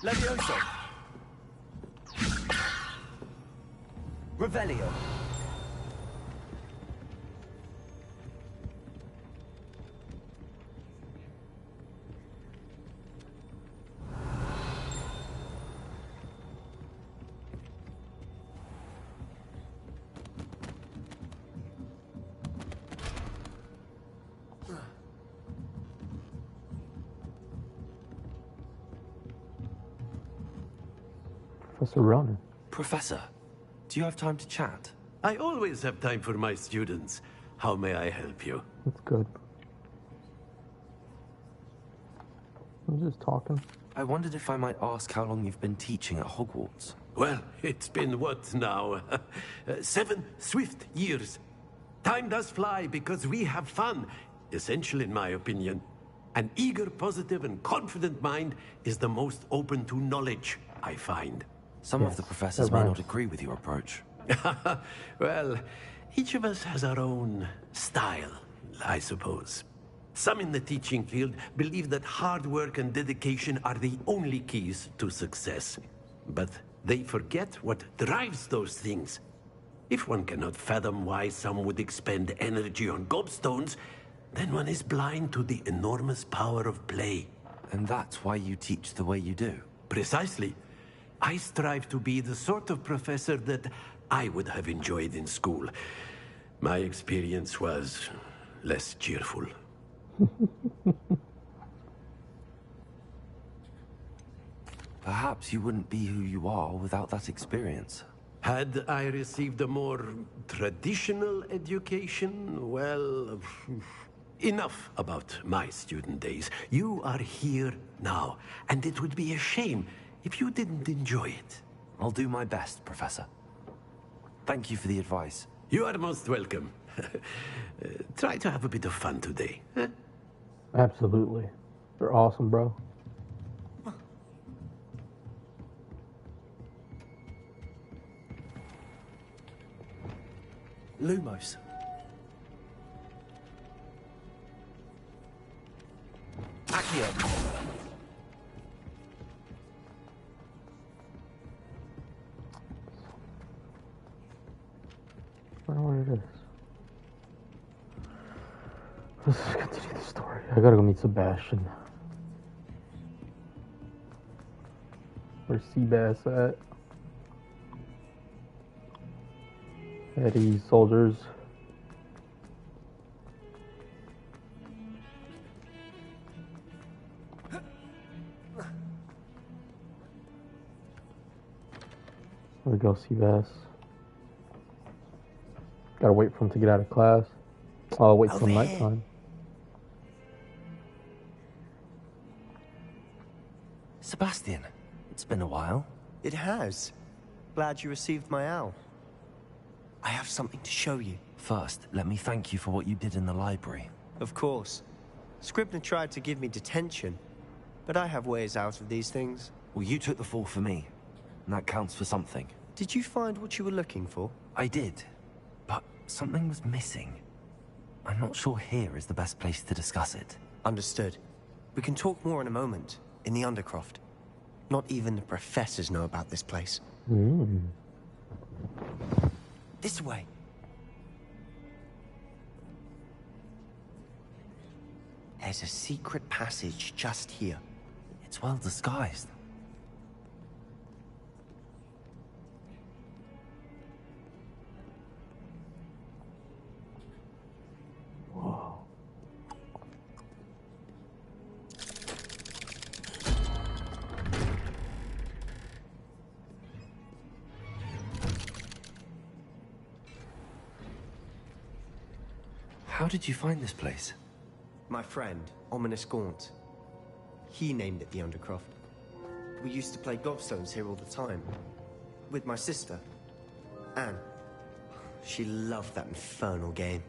Levioso. Revelio. Professor Ronan. Professor, do you have time to chat? I always have time for my students. How may I help you? That's good. I'm just talking. I wondered if I might ask how long you've been teaching at Hogwarts. Well, it's been what now? 7 swift years. Time does fly because we have fun. Essential in my opinion. An eager, positive, and confident mind is the most open to knowledge, I find. Some of the professors may not agree with your approach. Well, each of us has our own style, I suppose. Some in the teaching field believe that hard work and dedication are the only keys to success. But they forget what drives those things. If one cannot fathom why some would expend energy on gobstones, then one is blind to the enormous power of play. And that's why you teach the way you do? Precisely. I strive to be the sort of professor that I would have enjoyed in school. My experience was less cheerful. Perhaps you wouldn't be who you are without that experience. Had I received a more traditional education, well, enough about my student days. You are here now, and it would be a shame if you didn't enjoy it. I'll do my best, Professor. Thank you for the advice. You are most welcome. Try to have a bit of fun today. Huh? Absolutely. You're awesome, bro. Lumos. Accio. I don't know what it is. Let's continue the story. I gotta go meet Sebastian. Where's Seabass at? Eddie, soldiers. There we go, Seabass. Gotta wait for him to get out of class. I'll wait till nighttime. Sebastian, it's been a while. It has. Glad you received my owl. I have something to show you. First, let me thank you for what you did in the library. Of course. Scribner tried to give me detention, but I have ways out of these things. Well, you took the fall for me, and that counts for something. Did you find what you were looking for? I did, but something was missing. I'm not sure here is the best place to discuss it. Understood. We can talk more in a moment, in the Undercroft. Not even the professors know about this place. This way. There's a secret passage just here. It's It's well disguised. Whoa. How did you find this place? My friend, Ominous Gaunt. He named it the Undercroft. We used to play gobstones here all the time. With my sister, Anne. She loved that infernal game.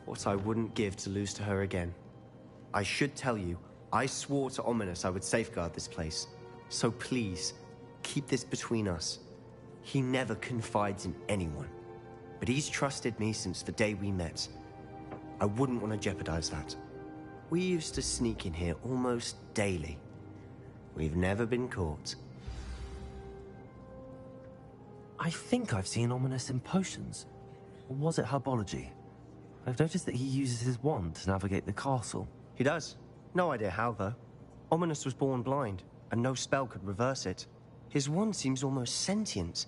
What I wouldn't give to lose to her again. I should tell you, I swore to Ominous I would safeguard this place. So please, keep this between us. He never confides in anyone. But he's trusted me since the day we met. I wouldn't want to jeopardize that. We used to sneak in here almost daily. We've never been caught. I think I've seen Ominous in potions. Or was it herbology? I've noticed that he uses his wand to navigate the castle. He does. No idea how, though. Ominous was born blind, and no spell could reverse it. His wand seems almost sentient.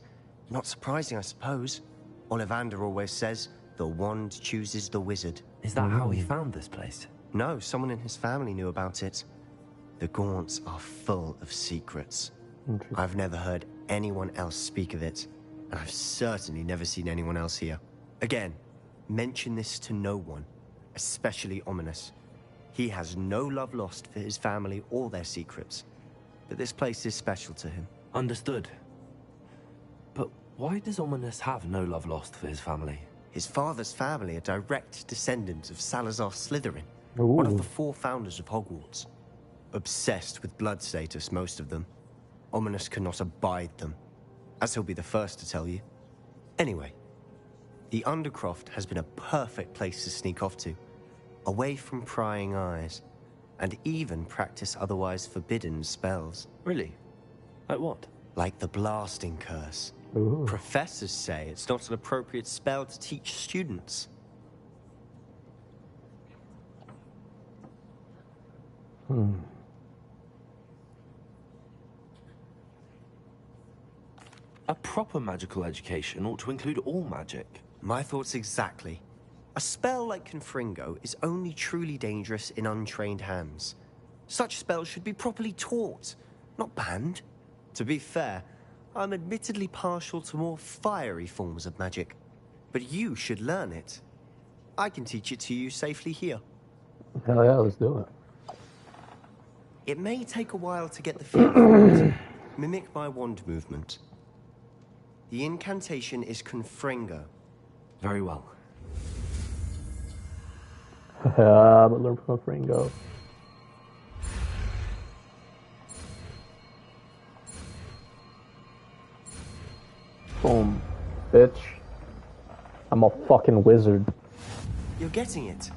Not surprising, I suppose. Ollivander always says, the wand chooses the wizard. Is that how he found this place? No, someone in his family knew about it. The Gaunts are full of secrets. I've never heard anyone else speak of it, and I've certainly never seen anyone else here. Again, mention this to no one, especially Ominous. He has no love lost for his family or their secrets, but this place is special to him. Understood. But why does Ominous have no love lost for his family? His father's family are direct descendants of Salazar Slytherin, Ooh. one of the 4 founders of Hogwarts. Obsessed with blood status, most of them. Ominous cannot abide them, as he'll be the first to tell you. Anyway, the Undercroft has been a perfect place to sneak off to, away from prying eyes, and even practice otherwise forbidden spells. Really? Like what? Like the blasting curse. Ooh. Professors say it's not an appropriate spell to teach students. A proper magical education ought to include all magic. My thoughts exactly. A spell like Confringo is only truly dangerous in untrained hands. Such spells should be properly taught, not banned. To be fair, I'm admittedly partial to more fiery forms of magic. But you should learn it. I can teach it to you safely here. Hell yeah, let's do it. It may take a while to get the feel for it. Mimic my wand movement. The incantation is Confringo. Very well. But learn from Fringo. Boom, bitch. I'm a fucking wizard. You're getting it.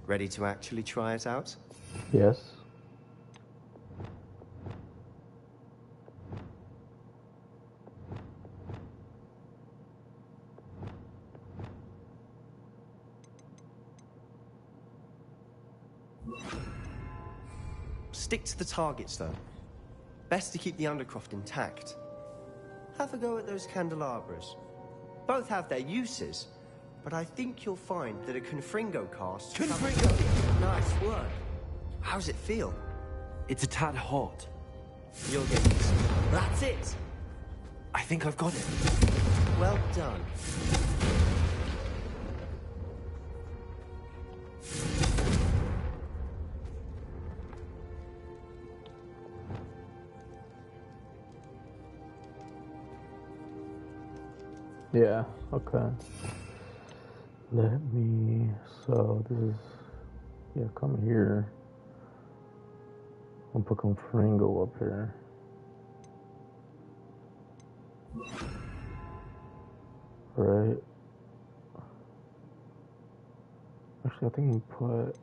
Ready to actually try it out? Yes. Stick to the targets, though. Best to keep the Undercroft intact. Have a go at those candelabras. Both have their uses, but I think you'll find that a Confringo cast... Confringo! Nice work. How's it feel? It's a tad hot. You'll get this. That's it! I think I've got it. Well done. Yeah, okay. Let me, so this is, yeah, come here. I'll put Confringo up here. Right. Actually, I think we put,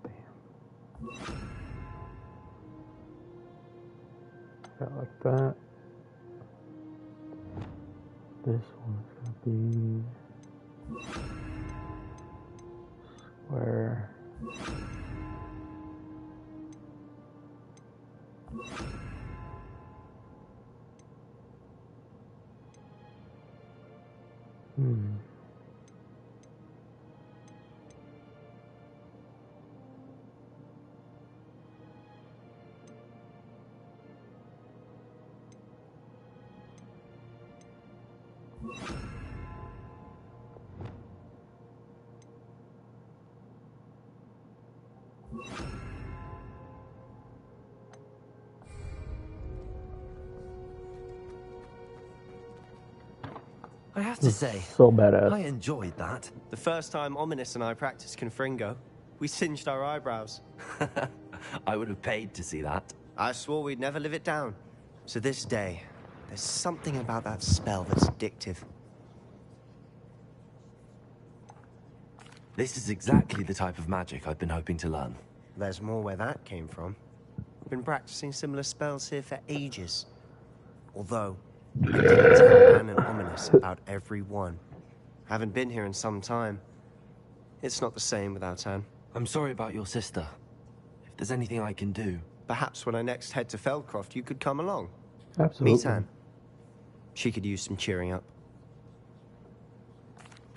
damn. Yeah, like that. This one's gonna be square. I have to say, so badass. I enjoyed that. The first time Ominous and I practiced Confringo, we singed our eyebrows. I would have paid to see that. I swore we'd never live it down. To this day, there's something about that spell that's addictive. This is exactly the type of magic I've been hoping to learn. There's more where that came from. Been practicing similar spells here for ages. Although, I didn't tell Anne and Ominous about every one. Haven't been here in some time. It's not the same without Anne. I'm sorry about your sister. If there's anything I can do... Perhaps when I next head to Feldcroft, you could come along. Absolutely. Meet Anne. She could use some cheering up.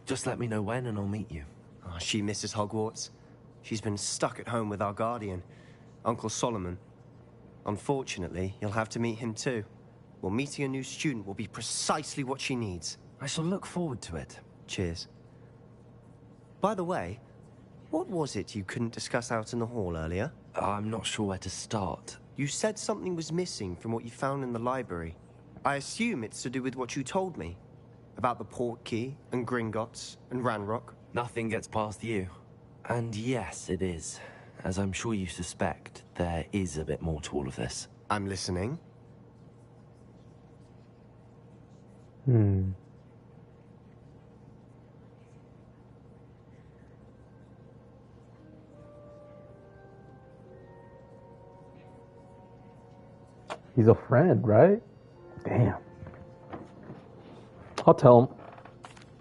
Just let me know when and I'll meet you. Oh, she misses Hogwarts. She's been stuck at home with our guardian, Uncle Solomon. Unfortunately, you'll have to meet him too. Well, meeting a new student will be precisely what she needs. I shall look forward to it. Cheers. By the way, what was it you couldn't discuss out in the hall earlier? I'm not sure where to start. You said something was missing from what you found in the library. I assume it's to do with what you told me. About the port key, and Gringotts, and Ranrock. Nothing gets past you. And yes, it is. As I'm sure you suspect, there is a bit more to all of this. I'm listening. He's a friend, right? Damn. I'll tell him.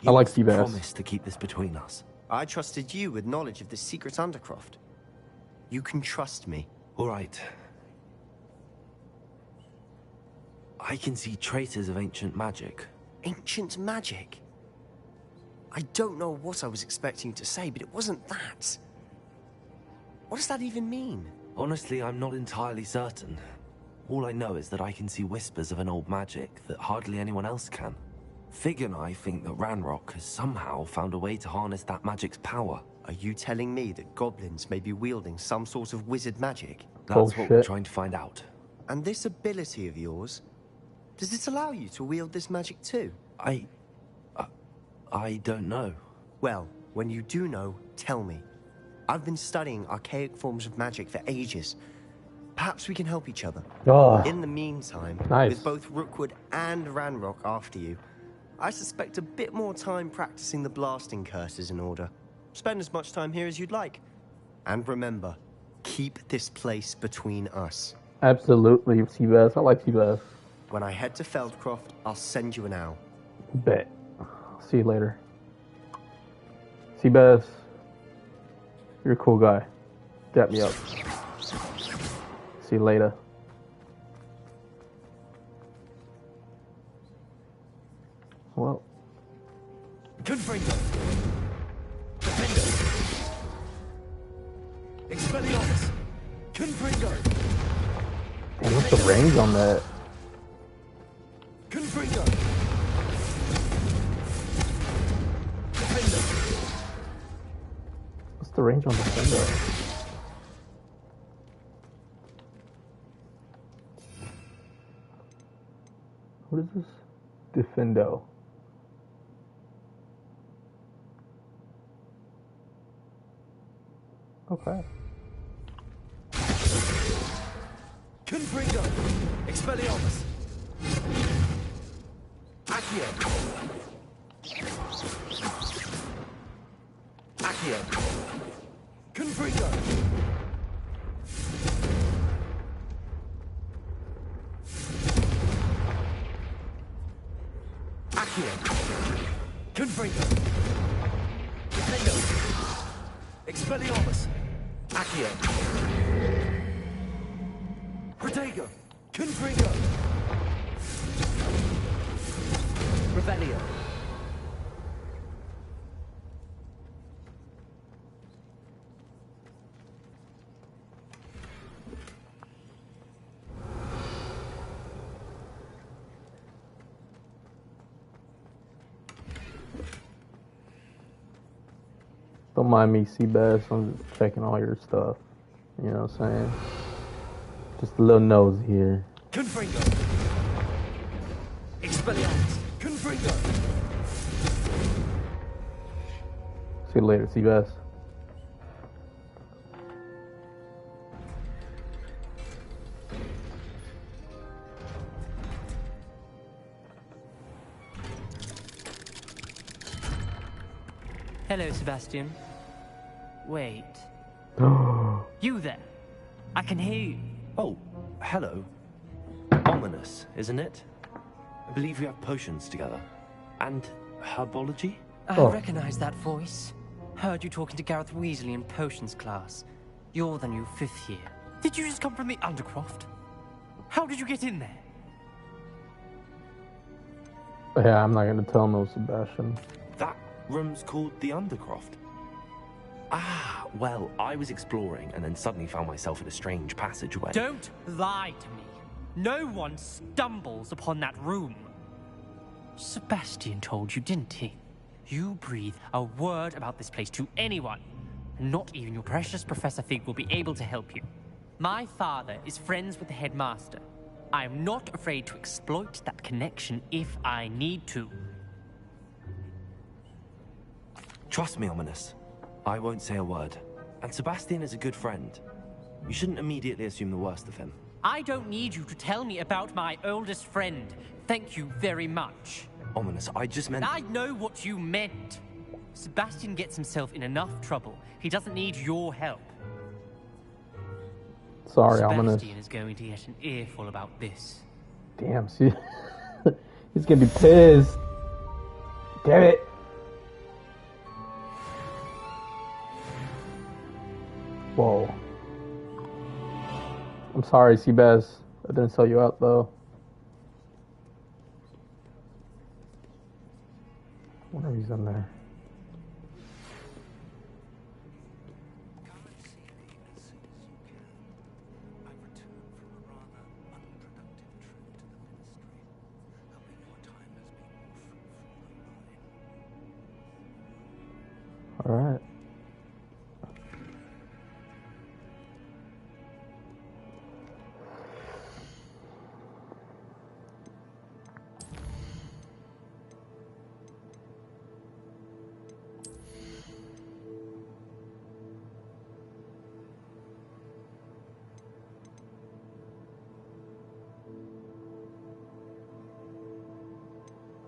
I like Seabass. Promise to keep this between us. I trusted you with knowledge of the secret Undercroft. You can trust me. All right. I can see traces of ancient magic. Ancient magic? I don't know what I was expecting you to say, but it wasn't that. What does that even mean? Honestly, I'm not entirely certain. All I know is that I can see whispers of an old magic that hardly anyone else can. Fig and I think that Ranrock has somehow found a way to harness that magic's power. Are you telling me that goblins may be wielding some sort of wizard magic? That's what we're trying to find out. And this ability of yours, does it allow you to wield this magic too? I don't know. Well, when you do know, tell me. I've been studying archaic forms of magic for ages. Perhaps we can help each other. Oh, in the meantime, nice. with both Rookwood and Ranrock after you, I suspect a bit more time practicing the blasting curses in order. Spend as much time here as you'd like. And remember, keep this place between us. Absolutely, Seabass. I like Seabass. When I head to Feldcroft, I'll send you an owl. Bet. See you later. Seabass. You're a cool guy. Dap me up. See you later. Well. Confringo. Defendo. Expelliarmus. Confringo. Damn, what's the range on that? Confringo. Defendo. What's the range on Defendo? What is this? Defendo. Okay. Confringo. Expelliarmus. Accio. Accio. Confringo. Accio. Confringo. Defendo. Expelliarmus. Accio. Protego! Confringo! Revelio! Don't mind me, Seabass. I'm just checking all your stuff. You know what I'm saying? Just a little nose here. Confringo! Expelliarmus! Confringo! See you later, Seabass. Hello, Sebastian. Wait. You there? I can hear you. Oh, hello. Ominous, isn't it? I believe we have potions together. And herbology? I recognize that voice. Heard you talking to Gareth Weasley in potions class. You're the new 5th year. Did you just come from the Undercroft? How did you get in there? Yeah, I'm not gonna tell no Sebastian. That room's called the Undercroft. Ah, well, I was exploring and then suddenly found myself in a strange passageway. Don't lie to me. No one stumbles upon that room. Sebastian told you, didn't he? You breathe a word about this place to anyone. Not even your precious Professor Fig will be able to help you. My father is friends with the headmaster. I am not afraid to exploit that connection if I need to. Trust me, Ominous. I won't say a word. And Sebastian is a good friend. You shouldn't immediately assume the worst of him. I don't need you to tell me about my oldest friend. Thank you very much. Ominous, I just meant... I know what you meant. Sebastian gets himself in enough trouble. He doesn't need your help. Sorry, Ominous. Sebastian is going to get an earful about this. Damn, see? He's gonna be pissed. Damn it. Whoa. I'm sorry, Seabass. I didn't sell you out, though. I wonder if he's in there. All right.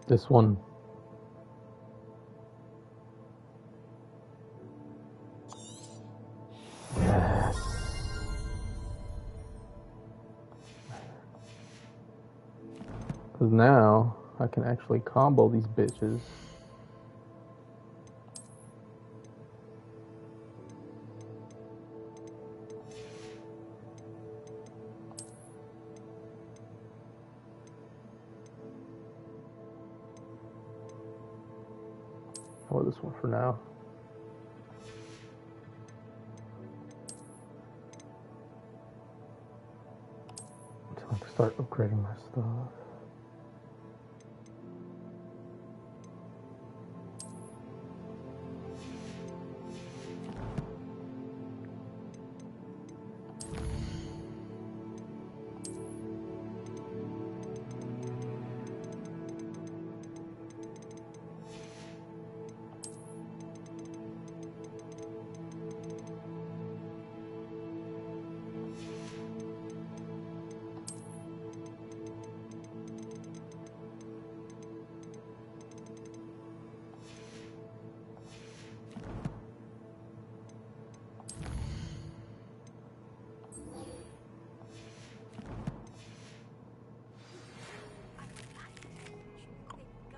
This one. Yes. Because now I can actually combo these bitches. Oh, this one for now. Until I can start upgrading my stuff.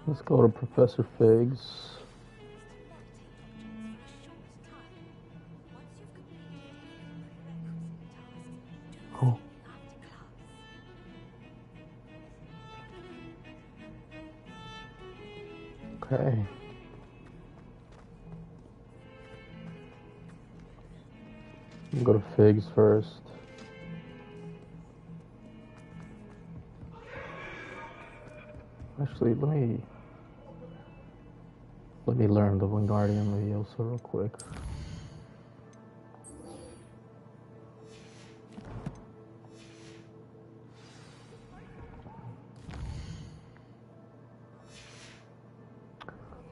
Let's go to Professor Figs. Oh. Okay. Go to Figs first. Actually, let me learn the Wingardium Leviosa real quick.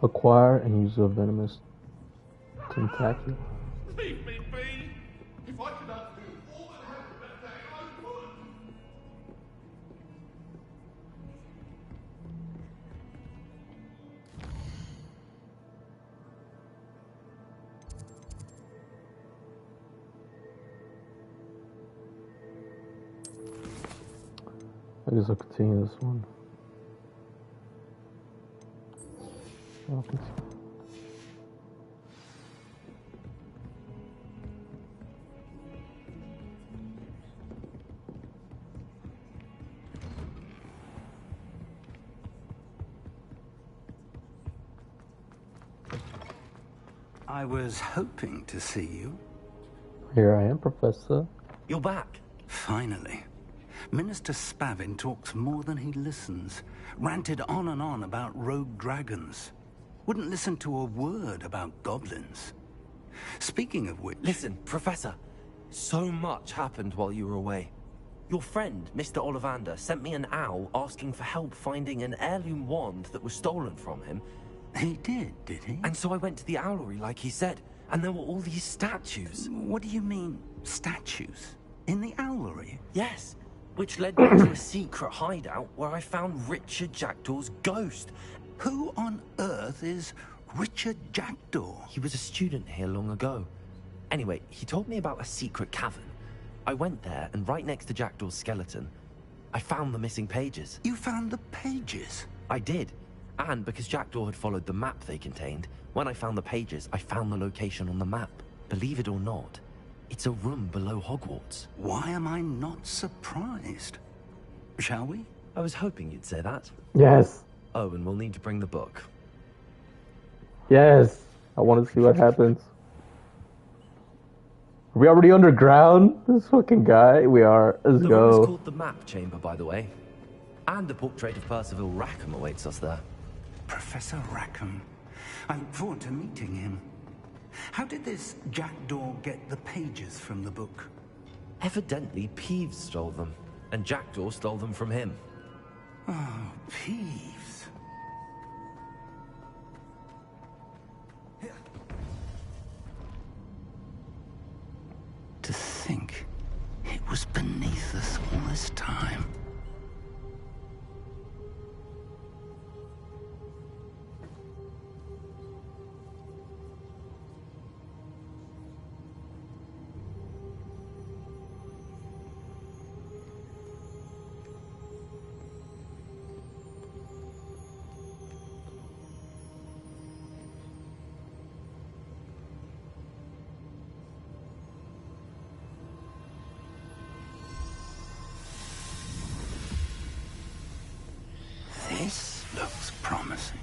Acquire and use a venomous tentacle. Leave me be. If I could undo all that happened that day, I would. I guess I'll continue this one. I'll continue. I was hoping to see you. Here I am, Professor. You're back. Finally. Minister Spavin talks more than he listens. Ranted on and on about rogue dragons. Wouldn't listen to a word about goblins. Speaking of which... Listen, Professor. So much happened while you were away. Your friend, Mr. Ollivander, sent me an owl asking for help finding an heirloom wand that was stolen from him. He did he? And so I went to the owlery like he said, and there were all these statues. What do you mean, statues? In the owlery? Yes, which led me to a secret hideout where I found Richard Jackdaw's ghost. Who on earth is Richard Jackdaw? He was a student here long ago. Anyway, he told me about a secret cavern. I went there, and right next to Jackdaw's skeleton, I found the missing pages. You found the pages? I did. And because Jackdaw had followed the map they contained, when I found the pages, I found the location on the map. Believe it or not, it's a room below Hogwarts. Why am I not surprised? Shall we? I was hoping you'd say that. Yes. Oh, and we'll need to bring the book. Yes. I want to see what happens. Are we already underground? This fucking guy. We are. Let's The go. room is called the Map Chamber, by the way. And a portrait of Percival Rackham awaits us there. Professor Rackham. I look forward to meeting him. How did this Jackdaw get the pages from the book? Evidently, Peeves stole them, and Jackdaw stole them from him. Oh, Peeves. To think it was beneath us all this time. This looks promising.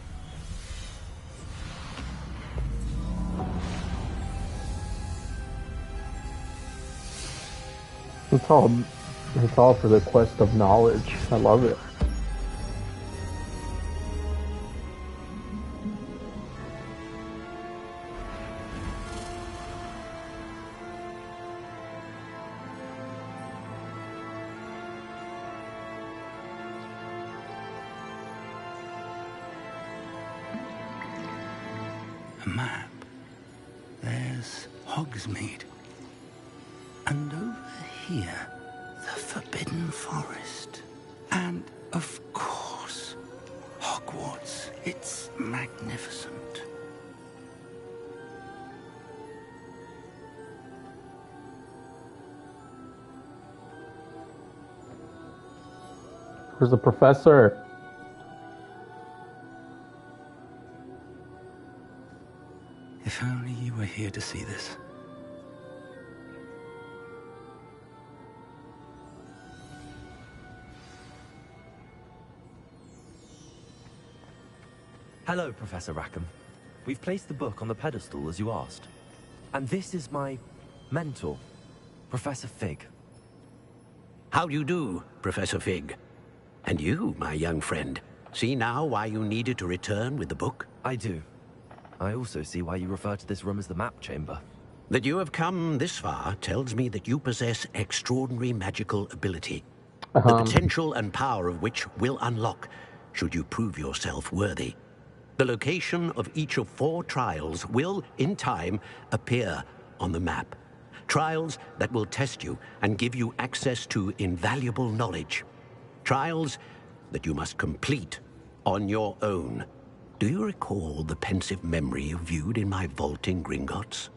It's all for the quest of knowledge. I love it. A map. There's Hogsmeade. And over here, the Forbidden Forest. And, of course, Hogwarts. It's magnificent. Where's the professor? If only you were here to see this. Hello, Professor Rackham. We've placed the book on the pedestal as you asked. And this is my mentor, Professor Fig. How do you do, Professor Fig? And you, my young friend, see now why you needed to return with the book? I do. I also see why you refer to this room as the map chamber. That you have come this far tells me that you possess extraordinary magical ability. The potential and power of which will unlock, should you prove yourself worthy. The location of each of 4 trials will, in time, appear on the map. Trials that will test you and give you access to invaluable knowledge. Trials that you must complete on your own. Do you recall the pensive memory you viewed in my vault in Gringotts?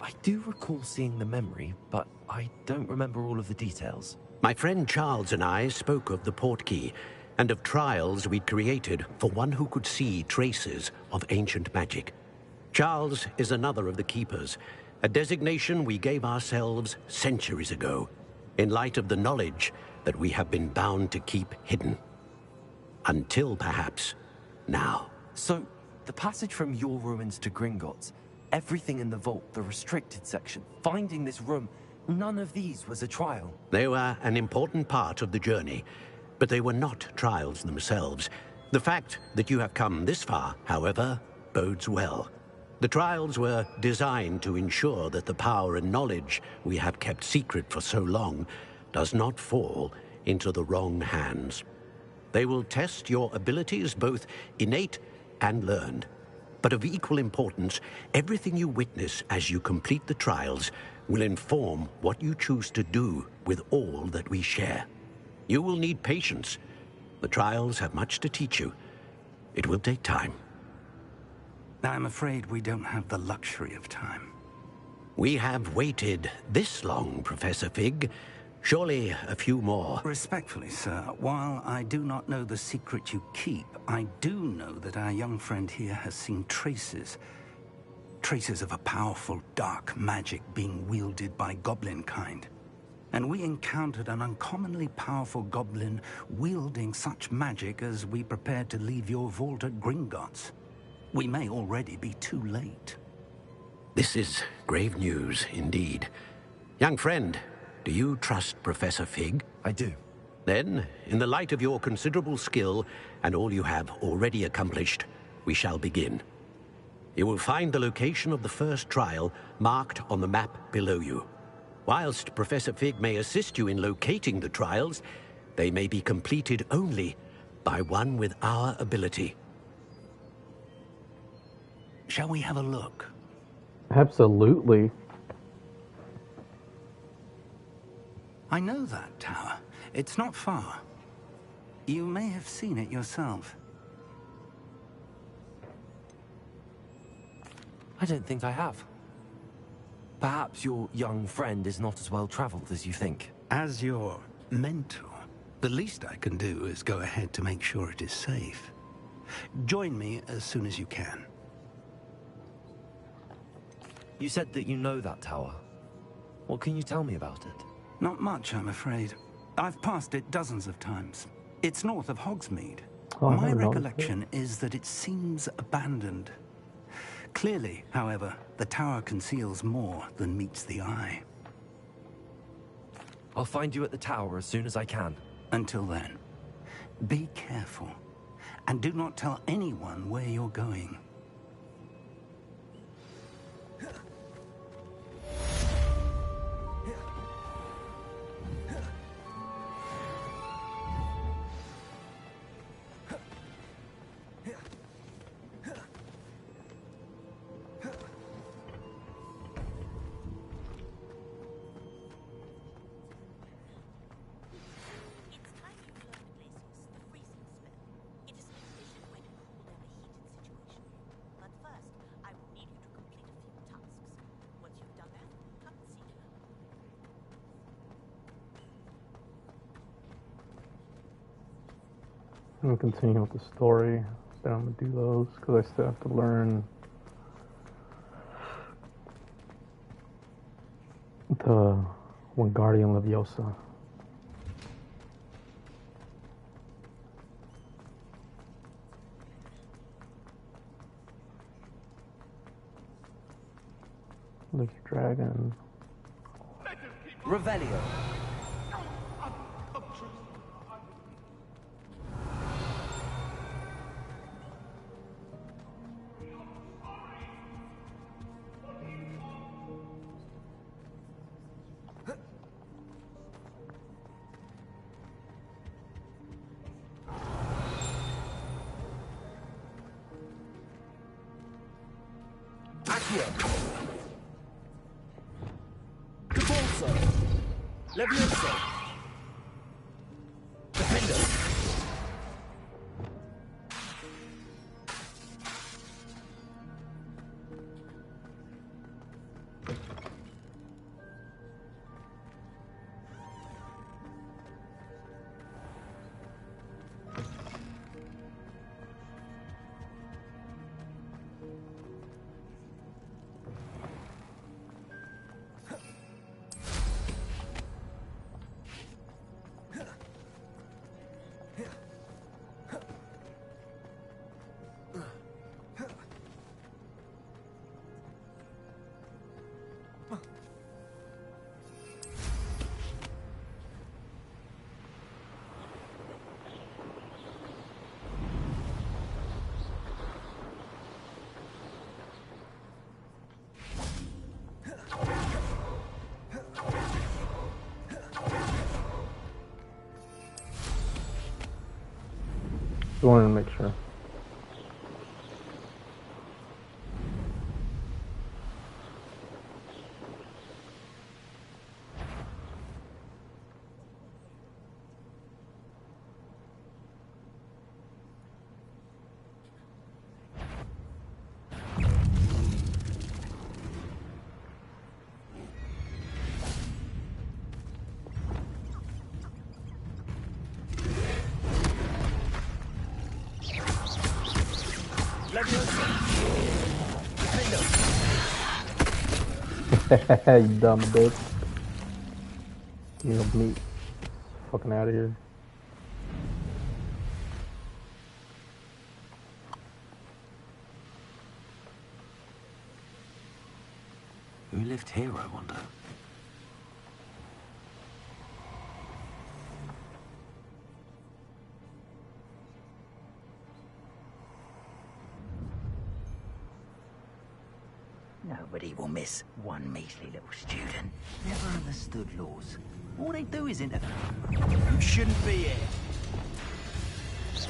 I do recall seeing the memory, but I don't remember all of the details. My friend Charles and I spoke of the portkey and of trials we'd created for one who could see traces of ancient magic. Charles is another of the keepers, a designation we gave ourselves centuries ago, in light of the knowledge that we have been bound to keep hidden. Until perhaps now. So, the passage from your ruins to Gringotts, everything in the vault, the restricted section, finding this room, none of these was a trial. They were an important part of the journey, but they were not trials themselves. The fact that you have come this far, however, bodes well. The trials were designed to ensure that the power and knowledge we have kept secret for so long does not fall into the wrong hands. They will test your abilities, both innate and learned. But of equal importance, everything you witness as you complete the trials will inform what you choose to do with all that we share. You will need patience. The trials have much to teach you. It will take time. I'm afraid we don't have the luxury of time. We have waited this long, Professor Fig. Surely a few more. Respectfully, sir, while I do not know the secret you keep, I do know that our young friend here has seen traces of a powerful dark magic being wielded by goblin kind. And we encountered an uncommonly powerful goblin wielding such magic as we prepared to leave your vault at Gringotts. We may already be too late. This is grave news indeed. Young friend, do you trust Professor Fig? I do. Then, in the light of your considerable skill and all you have already accomplished, we shall begin. You will find the location of the first trial marked on the map below you. Whilst Professor Fig may assist you in locating the trials, they may be completed only by one with our ability. Shall we have a look? Absolutely. I know that tower. It's not far. You may have seen it yourself. I don't think I have. Perhaps your young friend is not as well traveled as you think. As your mentor, the least I can do is go ahead to make sure it is safe. Join me as soon as you can. You said that you know that tower. What can you tell me about it? Not much, I'm afraid. I've passed it dozens of times. It's north of Hogsmeade. My recollection is that it seems abandoned. Clearly, however, the tower conceals more than meets the eye. I'll find you at the tower as soon as I can. Until then, be careful, and do not tell anyone where you're going. I'm gonna continue with the story. Then I'm gonna do those because I still have to learn the Wingardium Leviosa. Look at dragon. Revelio. Leviosa. Defender. Just wanted to make sure. You dumb bitch. You know me. Fucking out of here. Who lived here, I wonder? Nobody will miss one measly little student. Never understood laws. All they do is interfere. You shouldn't be here.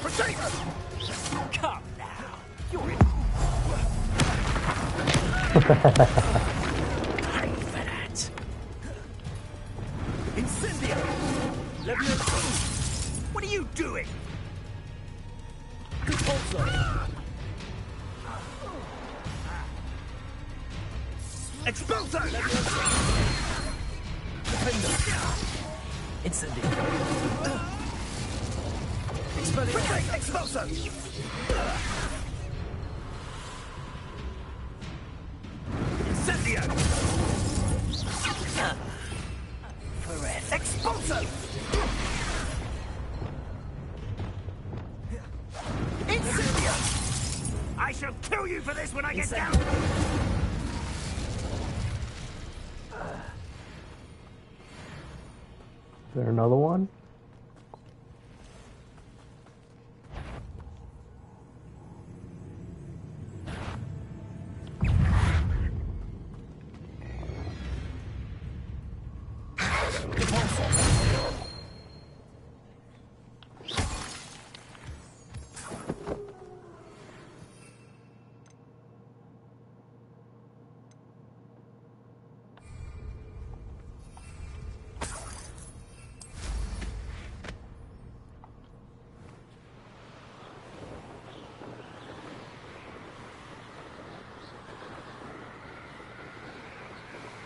Potato! Come now. You're in. Pay for that. Incendio! Leviosa! What are you doing? Compulso! Expulso! Defender! Incendio! Expulso! Incendio! Forever! Expulso! Incendio! I shall kill you for this when I get down! Is there another one?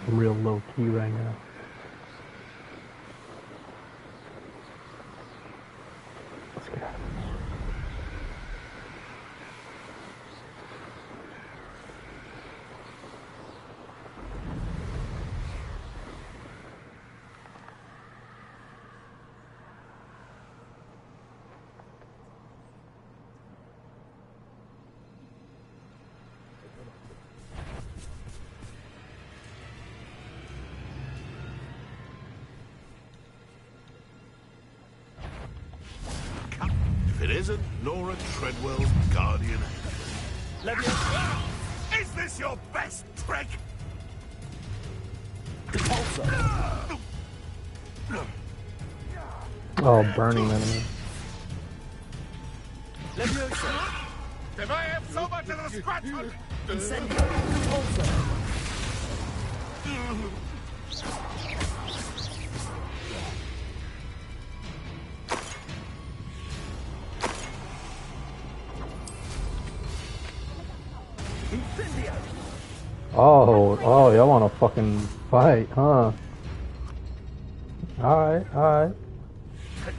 I'm real low key right now. Let's get out of here. isn't Laura Treadwell's guardian angel. Is this your best trick? Oh, burning enemy. If I have so much of a scratch on Oh, y'all wanna fucking fight, huh? Alright.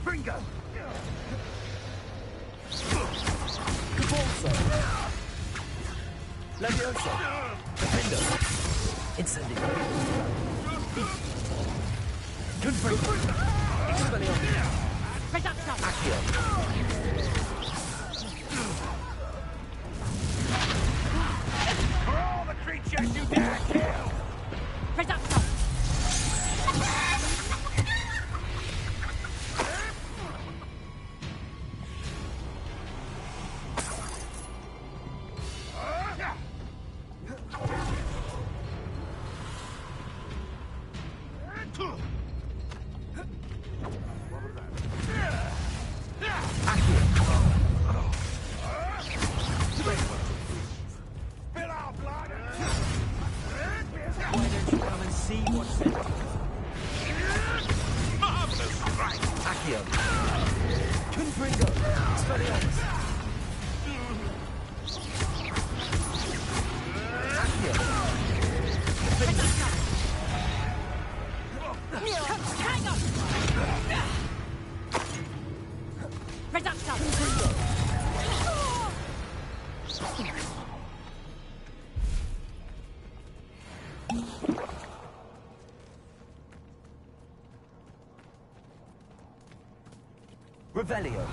Bingo! Leviosa! Defender! Incendio! Confringo! Expelliarmus! Accio! For all the creatures you dare kill! Reducto! Revelio.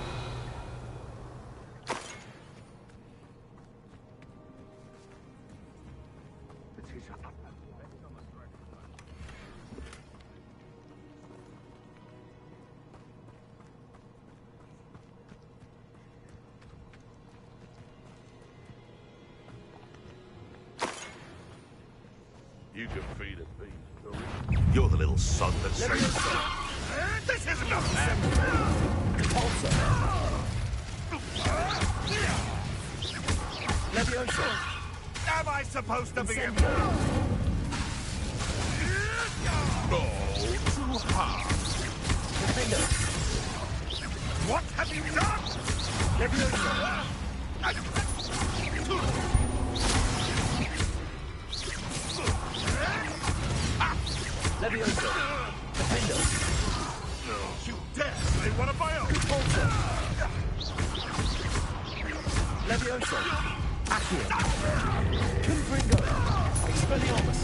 You can feed a beast. You're the little son that saved. This isn't a map. Leviosa. Am I supposed to be a... Oh, too hard. Defender. What have you done? Leviosa. Leviosa. Defender. You dare say one of my own. Repulsor. Leviosa. Accio. Confringo. Expelliarmus.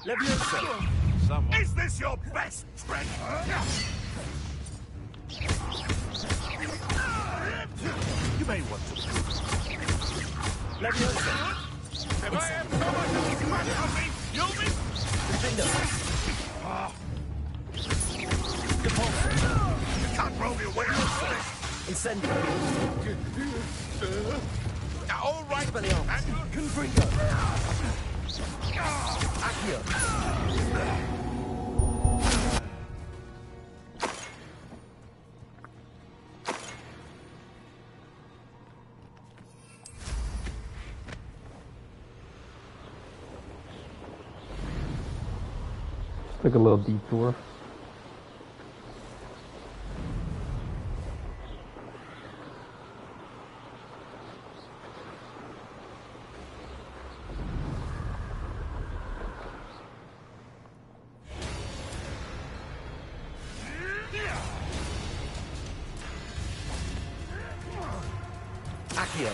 Leviosa. Is this your best trick? You may want to. Leviosa. If I have so much of a scratch on me, you'll be... Defender. Repulsor. You can't roll me away from this. Incendio. All right. Expelliarmus. Confringo. Accio. Took a little detour. Accio.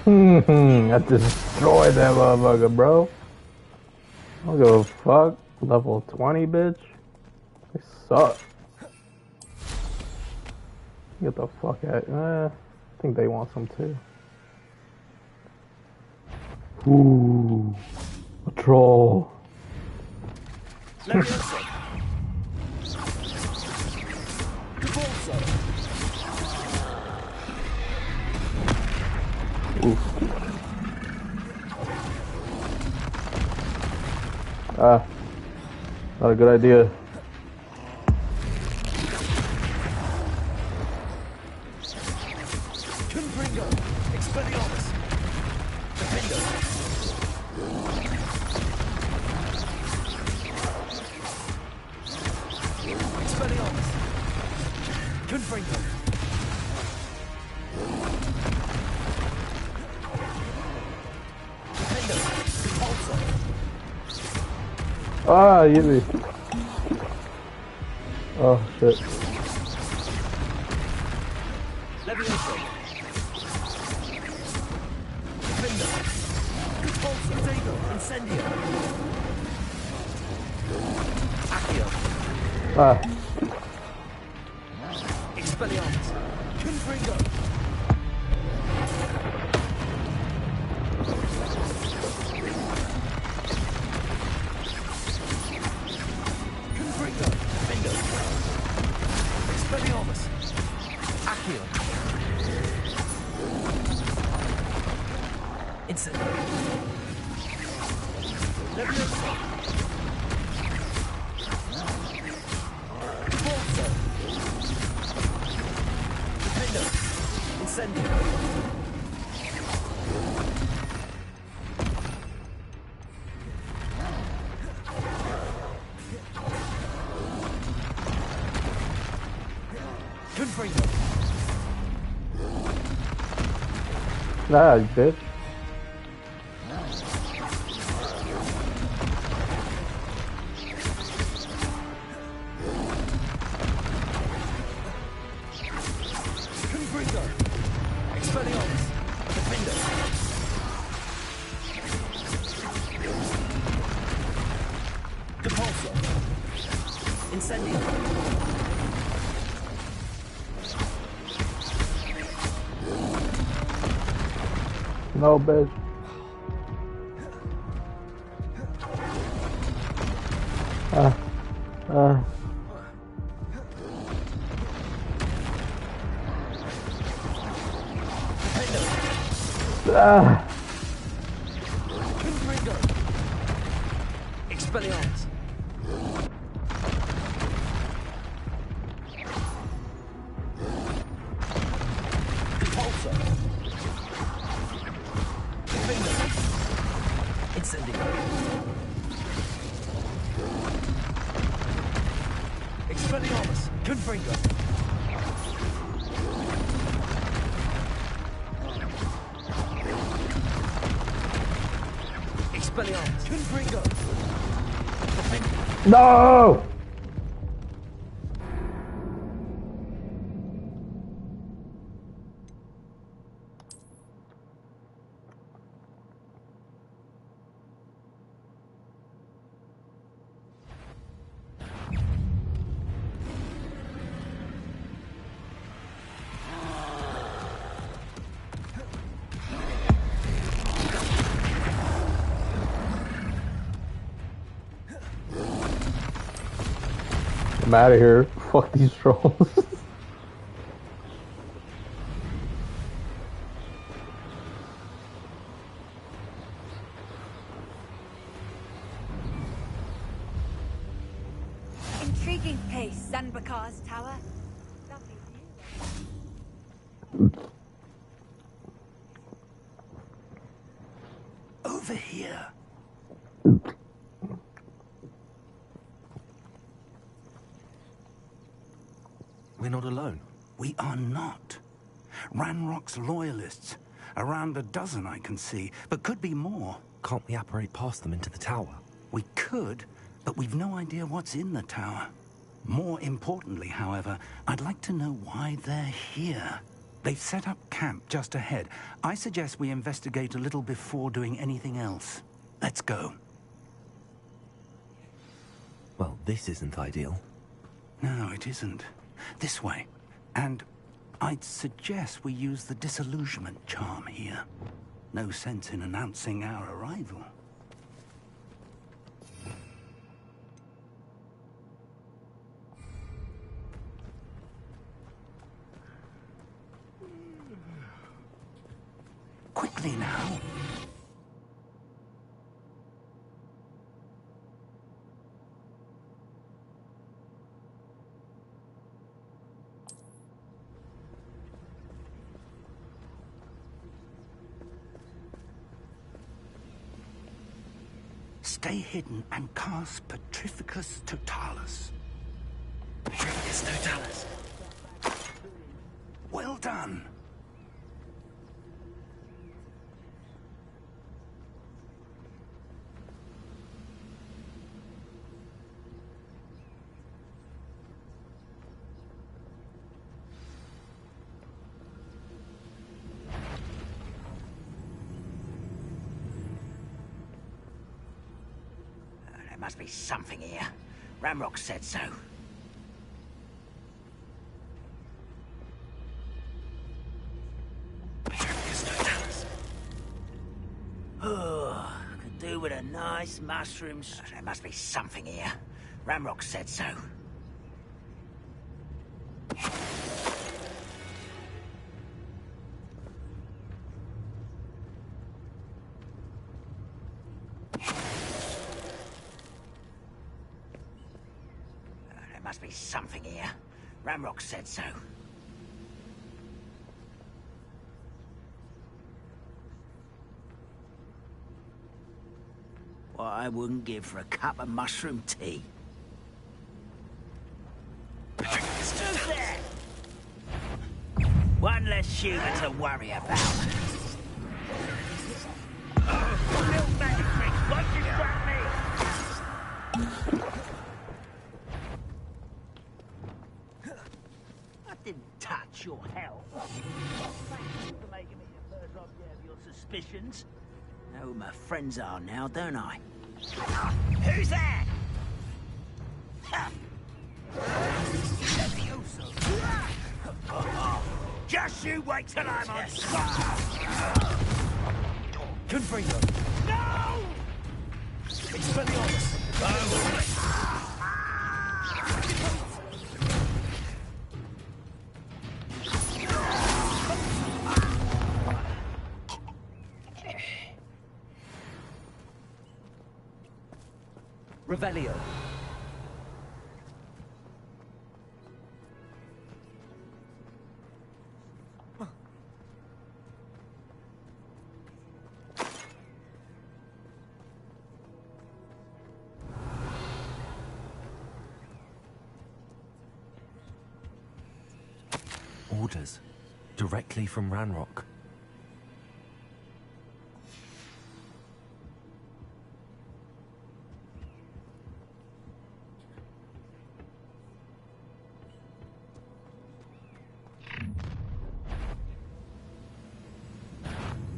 I destroyed that motherfucker, bro. I don't give a fuck. Level 20, bitch. They suck. Get the fuck out. I think they want some too. Ooh, a troll. Not a good idea. Ah, you hit me. Oh, shit. Ah. Nah, you bitch. No, bitch. Expelliarmus. Repulsor. Incendio. Expelliarmus. Confringo. Expelliarmus. Confringo. No! I'm out of here. Fuck these trolls. Intriguing place, Zanbakar's tower. Lovely view. Over here. We're not alone. We are not. Ranrock's loyalists. Around a dozen I can see, but could be more. Can't we apparate past them into the tower? We could, but we've no idea what's in the tower. More importantly, however, I'd like to know why they're here. They've set up camp just ahead. I suggest we investigate a little before doing anything else. Let's go. Well, this isn't ideal. No, it isn't. This way. And I'd suggest we use the disillusionment charm here. No sense in announcing our arrival. Quickly now. Stay hidden and cast Petrificus Totalis. Petrificus Totalis. Well done. There must be something here. Ramrock said so. Oh, could do with a nice mushroom. There must be something here. Ramrock said so. There must be something here. Ramrock said so. What I wouldn't give for a cup of mushroom tea. Who's there? One less human to worry about. Little magic trick, won't distract me! I didn't touch your health. Thank you for making me the first object of your suspicions. I know who my friends are now, don't I? Who's there? Just you wait till I'm on fire! Confringo. No! Expelliarmus. Revelio. Orders. Directly from Ranrock.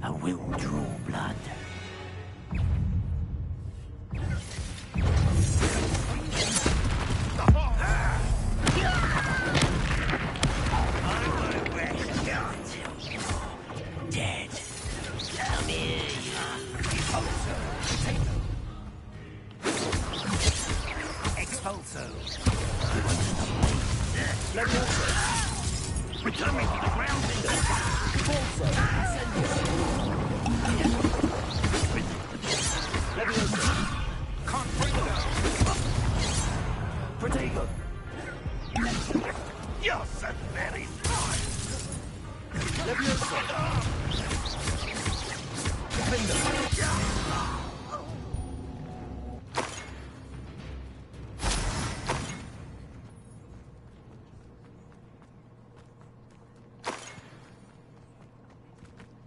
I will draw blood. Dead. Come here, Expulso. Return me to the ground. Can't bring it out. Protego. You're so very fine. Leviosa. Defender.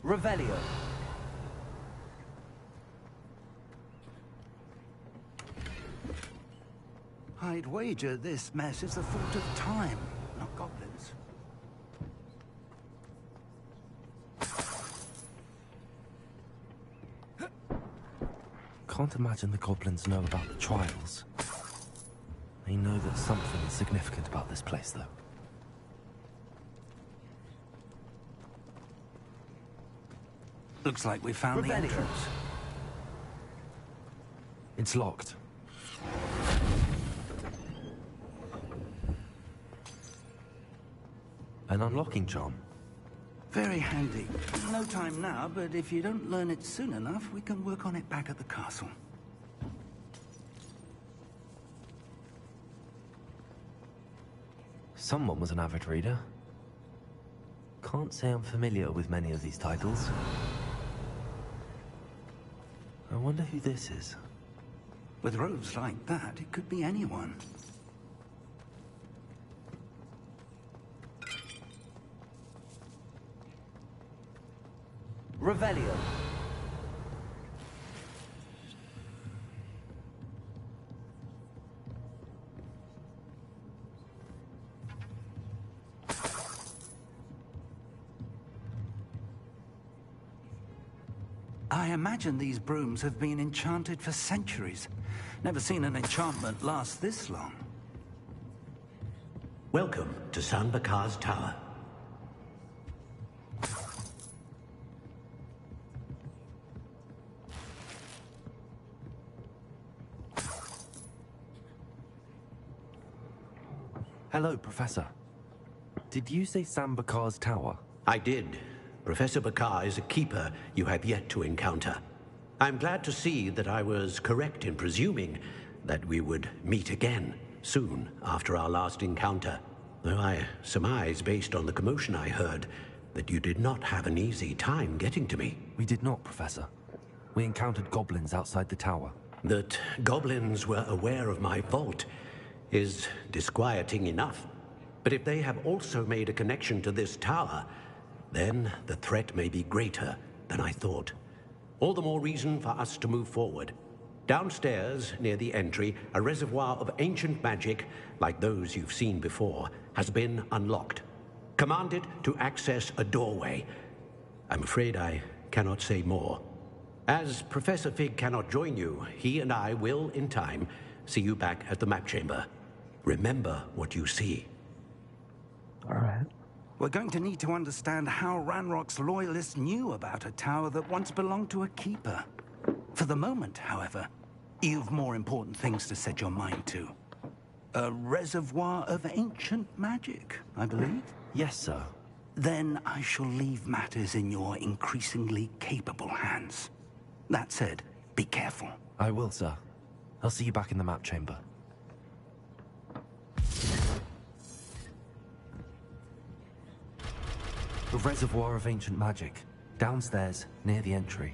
Revelio. I'd wager this mess is the fault of time, not goblins. Can't imagine the goblins know about the trials. They know that something is significant about this place, though. Looks like we found the entrance. It's locked. An unlocking charm. Very handy. No time now, but if you don't learn it soon enough, we can work on it back at the castle. Someone was an avid reader. Can't say I'm familiar with many of these titles. I wonder who this is. With robes like that, it could be anyone. Revelio. I imagine these brooms have been enchanted for centuries. Never seen an enchantment last this long. Welcome to San Bakar's Tower. Hello, Professor. Did you say San Bakar's Tower? I did. Professor Bakar is a keeper you have yet to encounter. I'm glad to see that I was correct in presuming that we would meet again soon after our last encounter. Though I surmise, based on the commotion I heard, that you did not have an easy time getting to me. We did not, Professor. We encountered goblins outside the tower. That goblins were aware of my vault is disquieting enough. But if they have also made a connection to this tower, then the threat may be greater than I thought. All the more reason for us to move forward. Downstairs, near the entry, a reservoir of ancient magic, like those you've seen before, has been unlocked. Command it to access a doorway. I'm afraid I cannot say more. As Professor Fig cannot join you, he and I will, in time, see you back at the map chamber. Remember what you see. All right. We're going to need to understand how Ranrock's loyalists knew about a tower that once belonged to a keeper. For the moment, however, you've more important things to set your mind to. A reservoir of ancient magic, I believe? Yes, sir. Then I shall leave matters in your increasingly capable hands. That said, be careful. I will, sir. I'll see you back in the map chamber. A reservoir of ancient magic. Downstairs, near the entry.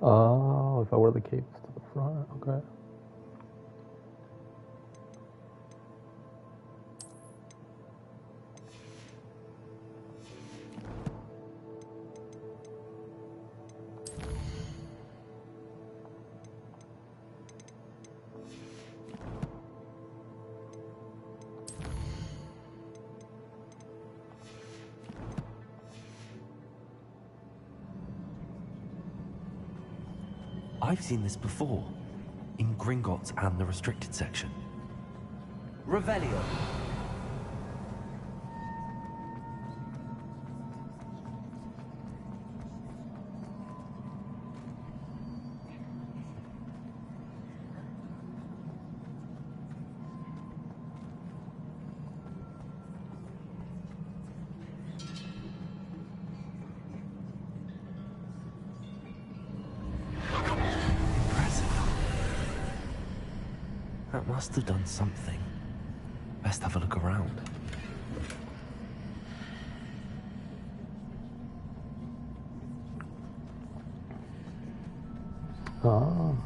Oh, if I wear the capes to the front, okay. I've seen this before, in Gringotts and the restricted section. Revelio. That must have done something. Best have a look around. Oh.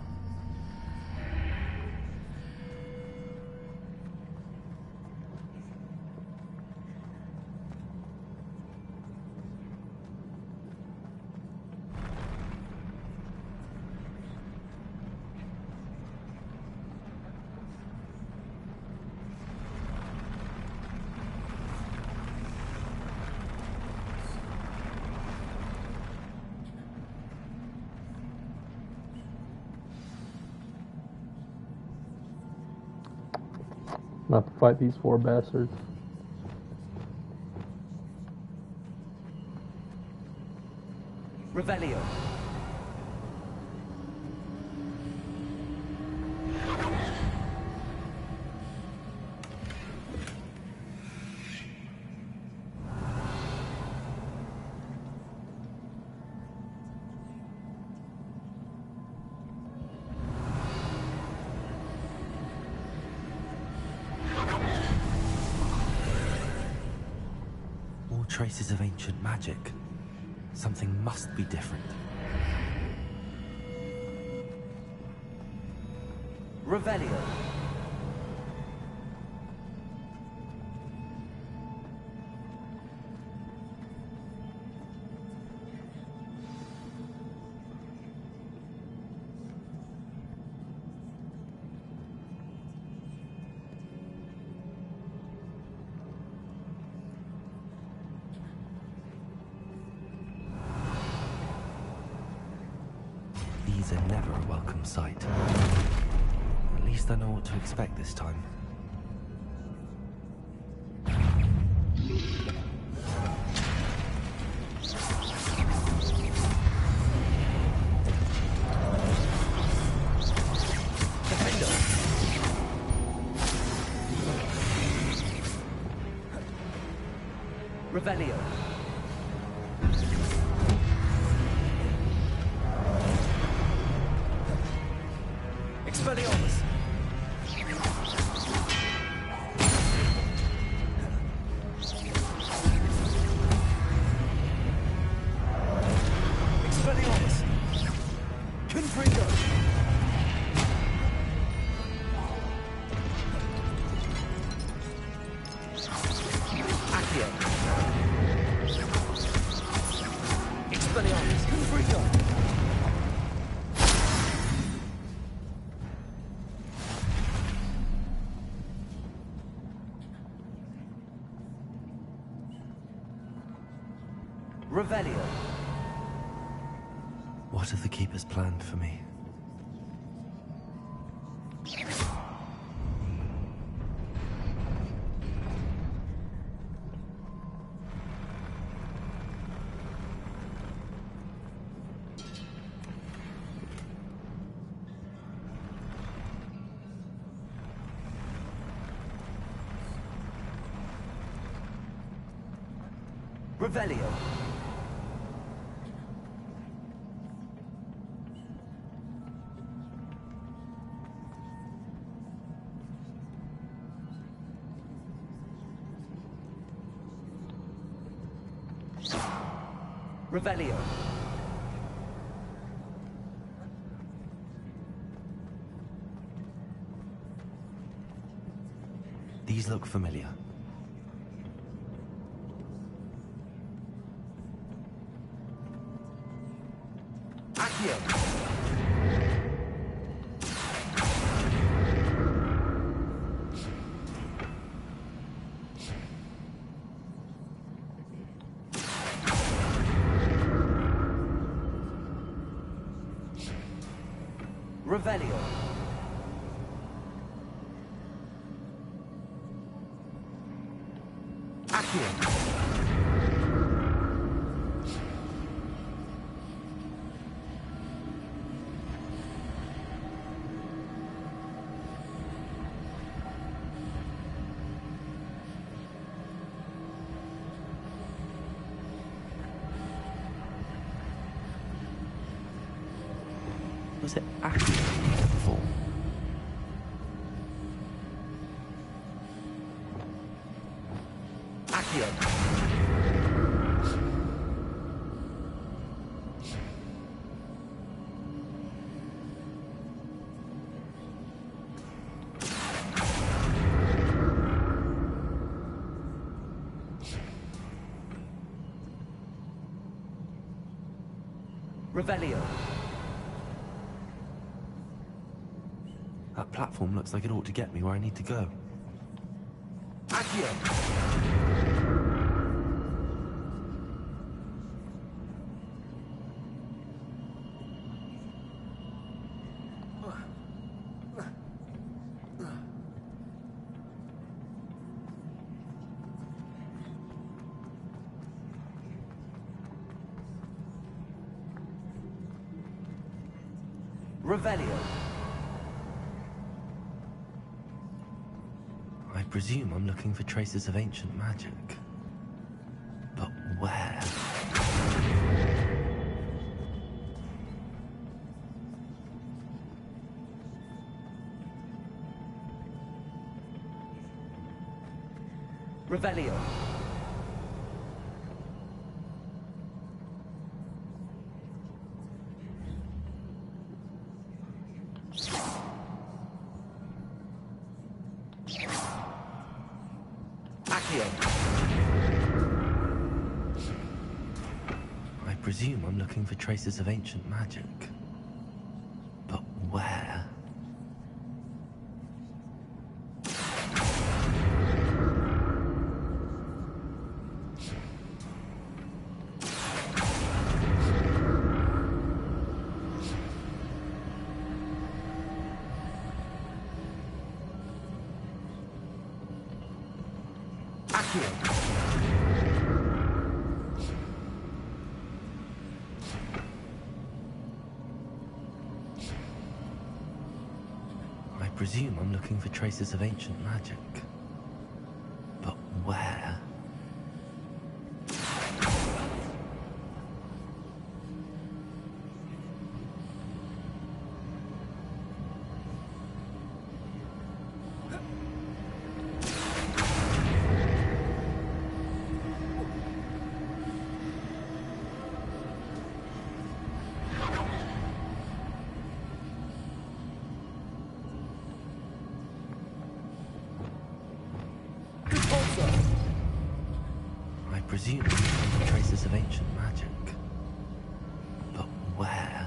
I'm gonna have to fight these 4 bastards. Revelio. More traces of ancient magic. Something must be different. Revelio. These are never a welcome sight. At least I know what to expect this time. Revelio. Expelliarmus. Expelliarmus. Confringo. Accio. Expelliarmus. Confringo. Revelio. What have the Keepers planned for me? Revelio. Revelio. These look familiar. Accio! Revelio. Accio. Was it Accio before? Accio. Revelio. That platform looks like it ought to get me where I need to go. Accio. Revelio. I presume I'm looking for traces of ancient magic. But where? Revelio. Accio. I presume I'm looking for traces of ancient magic. But where? I presume I'm looking for traces of ancient magic. But where? I presume I'm looking for traces of ancient magic. But where?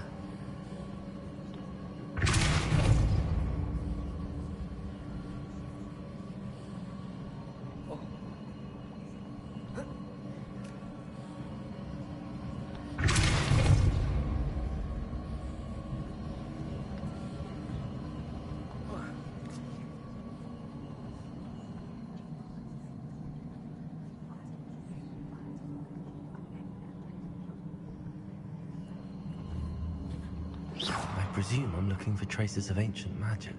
I presume I'm looking for traces of ancient magic.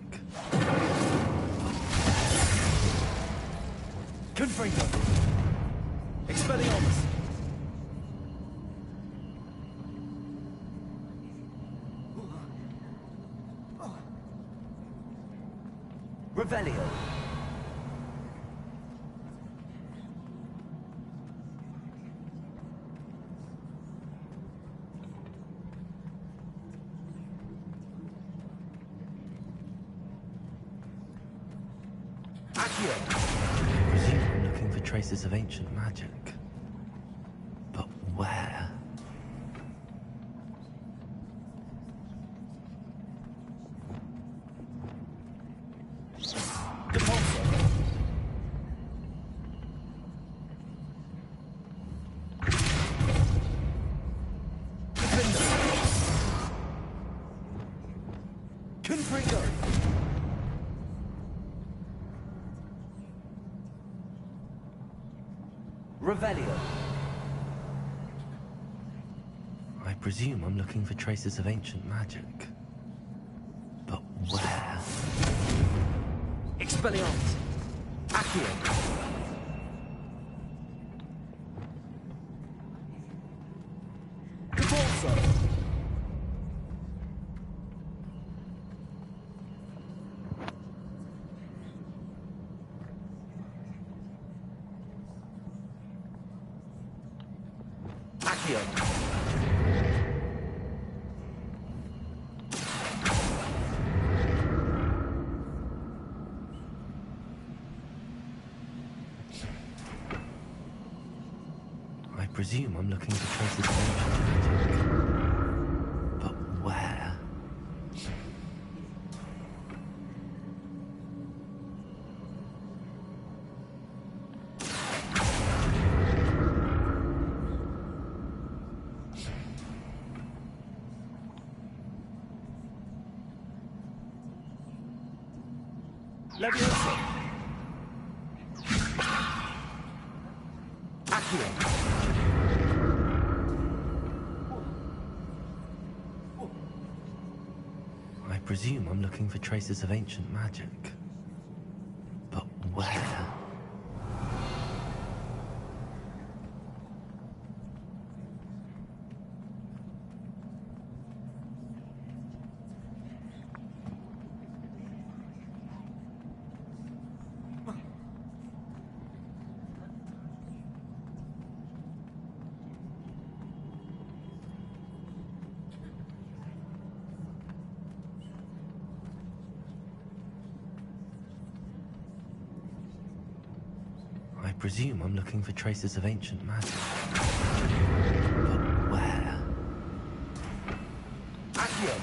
Confringo. Expelliarmus. Revelio. Accio. traces of ancient magic. But where? Revelio. I presume I'm looking for traces of ancient magic. But where? Expelliarmus. Accio. Cabalso. Accio. I presume I'm looking for traces of ancient magic. But where? Leviosa. Accio. I presume I'm looking for traces of ancient magic. But where? I presume I'm looking for traces of ancient magic. But where? Accio.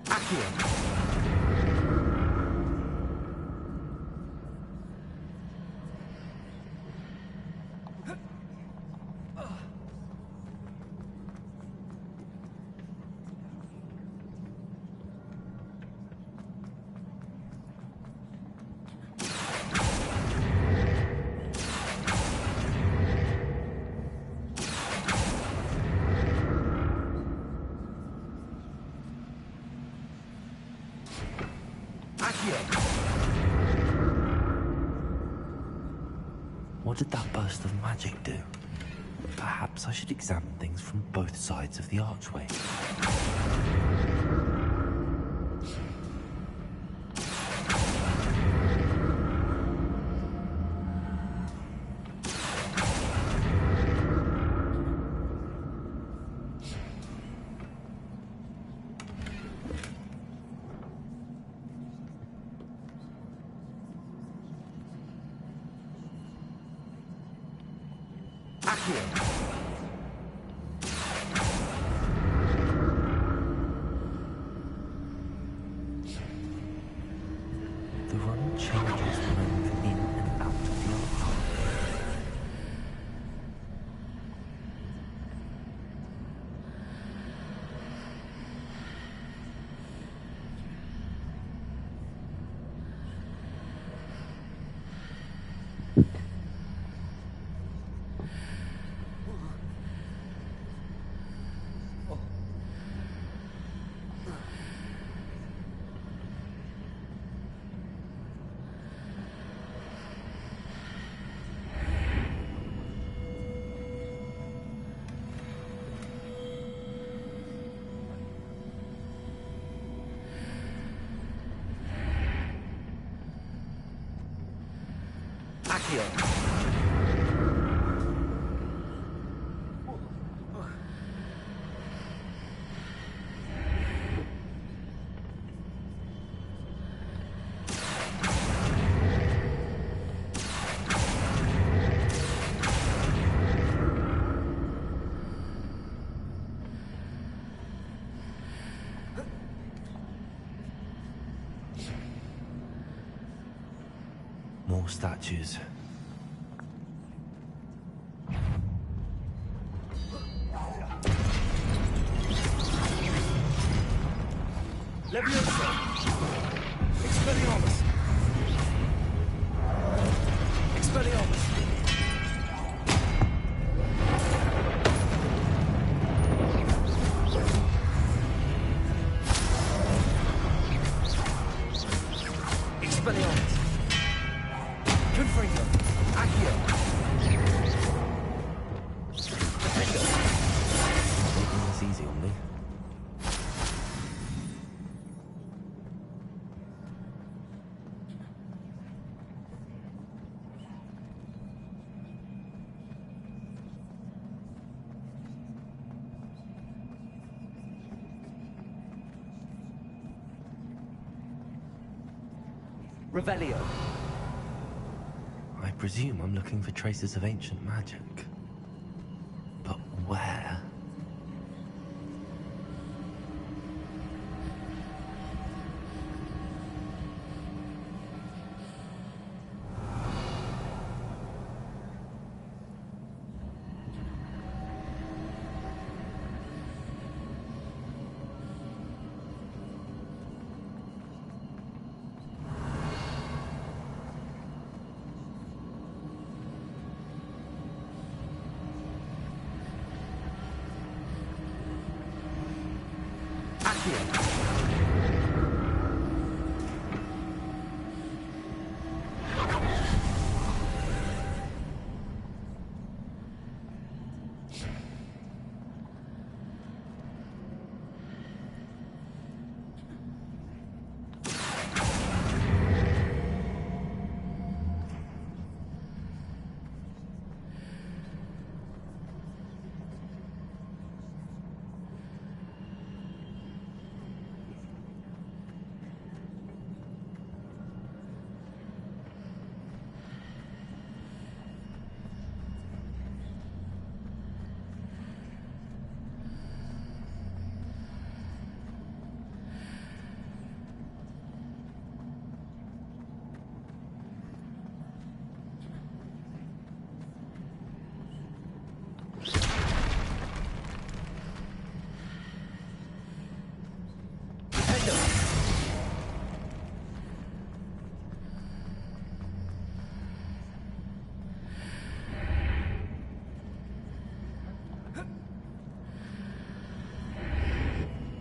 Accio. What did that burst of magic do? Perhaps I should examine things from both sides of the archway. The run changes when I move in and out of the archway. Accio. More statues. Leviosa. Expelliarmus. Expelliarmus. Expelliarmus. Confringo. Accio. Defender. Making this easy on me. Revelio. I presume I'm looking for traces of ancient magic. But where?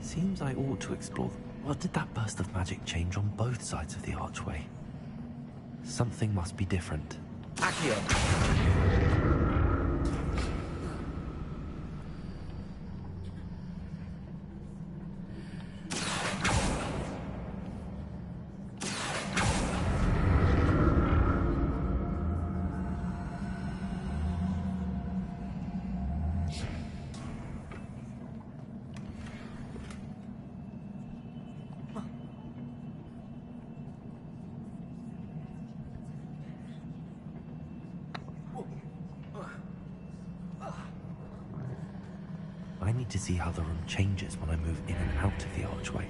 Seems I ought to explore. What did that burst of magic change on both sides of the archway? Something must be different. Accio. I need to see how the room changes when I move in and out of the archway.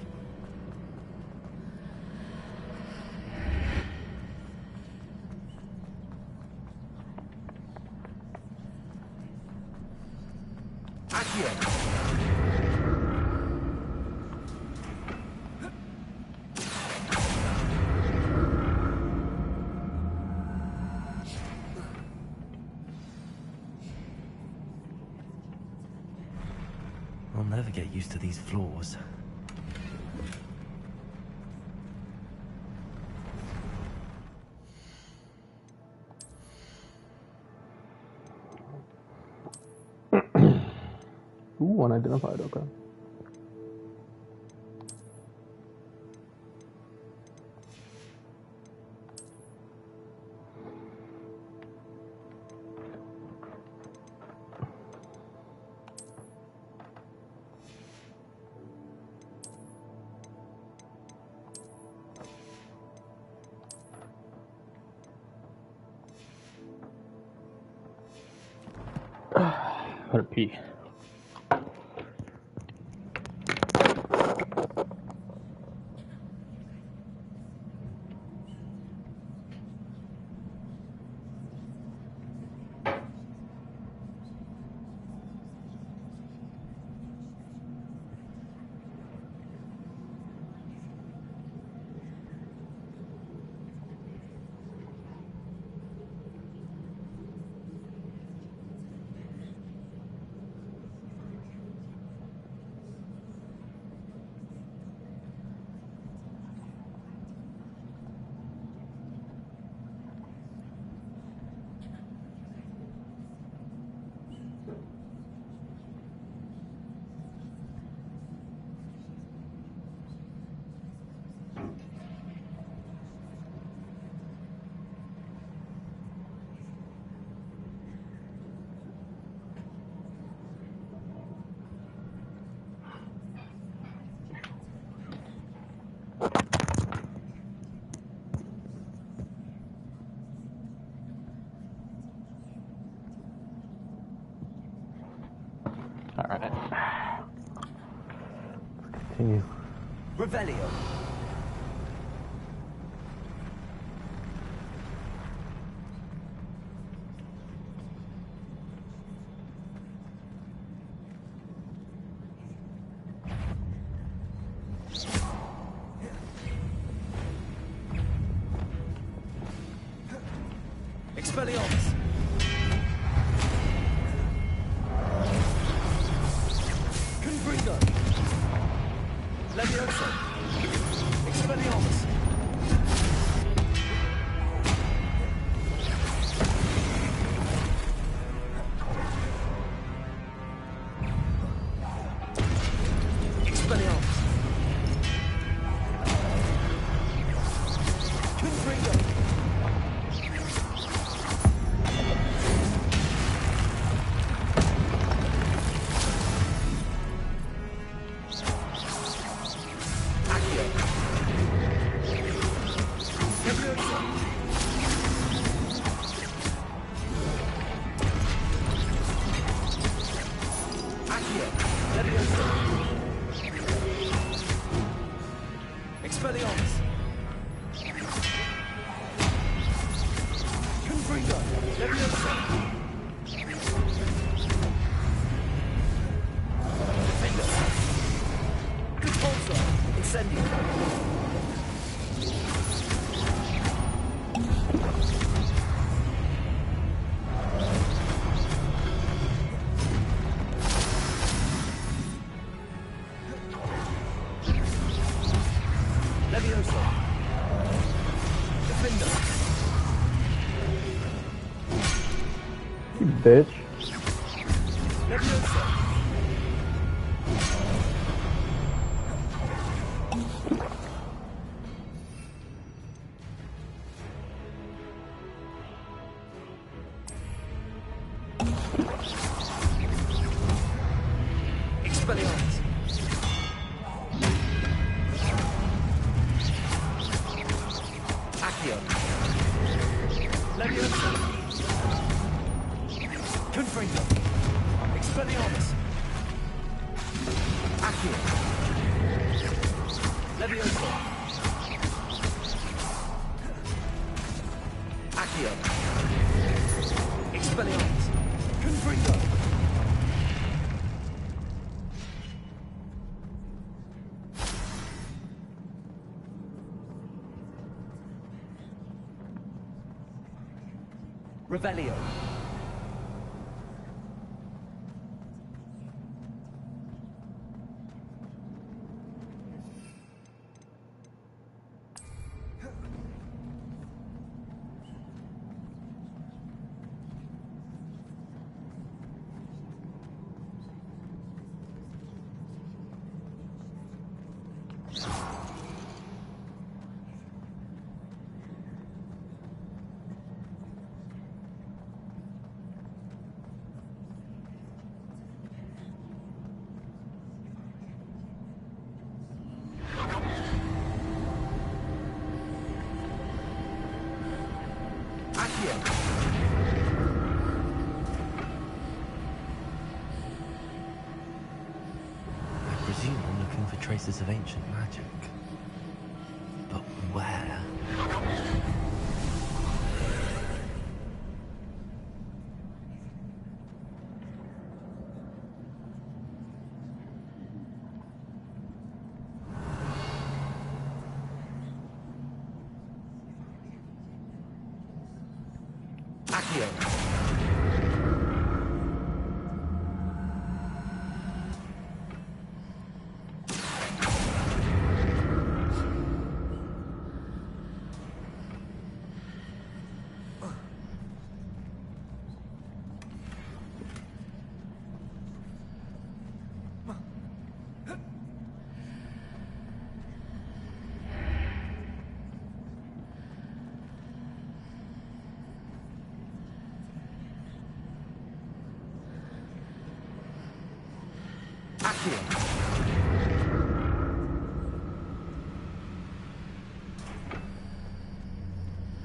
I'll never get used to these floors. Ooh, unidentified, okay. Gotta pee. Alright. Continue. Revelio. Expelliarmus. Confringo. Levioso. Expelliarmus. Expelliarmus. Confringo. Expelliarmus. Confringo. Levioso. Defender. Repulsor. Incendio. Levioso. Defender. You bitch. Levioso. Expelliarmus. Accio. Levioso. Confringo. Expelliarmus. Accio. Levioso. Accio. Expelliarmus. Confringo. Revelio. Accio. traces of ancient magic. But where?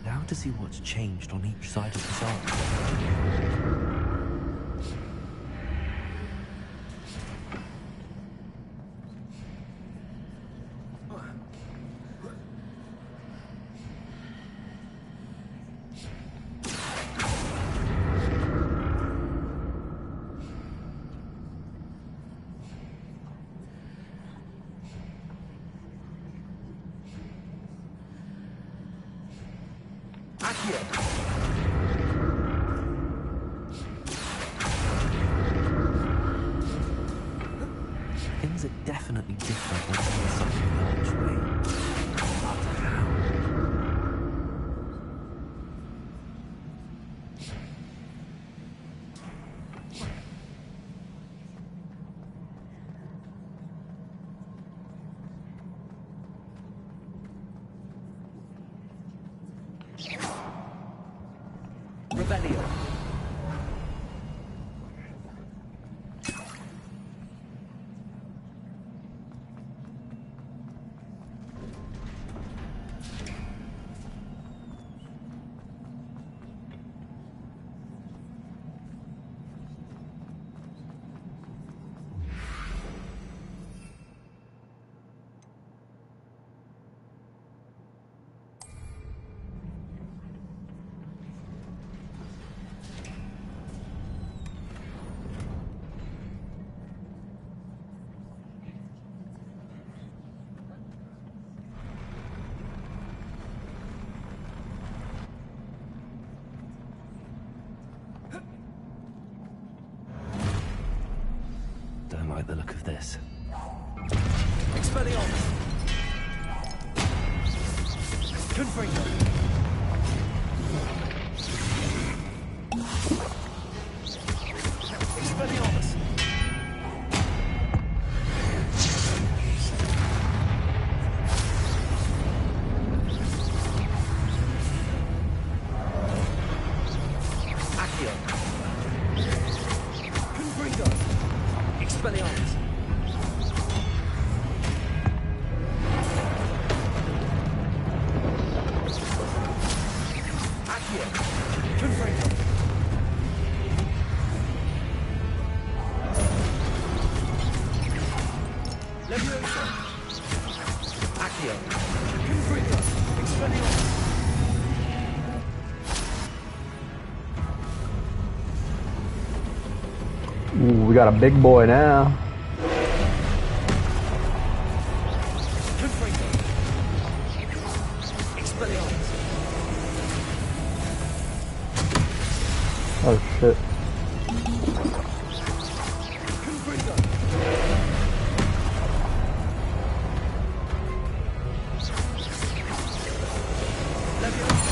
Now to see what's changed on each side of this arc. Things are definitely different once on the side of the archway. But how? Rebellion. Don't like the look of this. Expelliarmus. Confringo. Expelliarmus. Accio. Confringo. Expelliarmus. Accio. Confringo. Levioso. Accio. Confringo. Expelliarmus. Ooh, we got a big boy now. Confringo. Expelliarmus. Oh shit. Confringo. Levioso.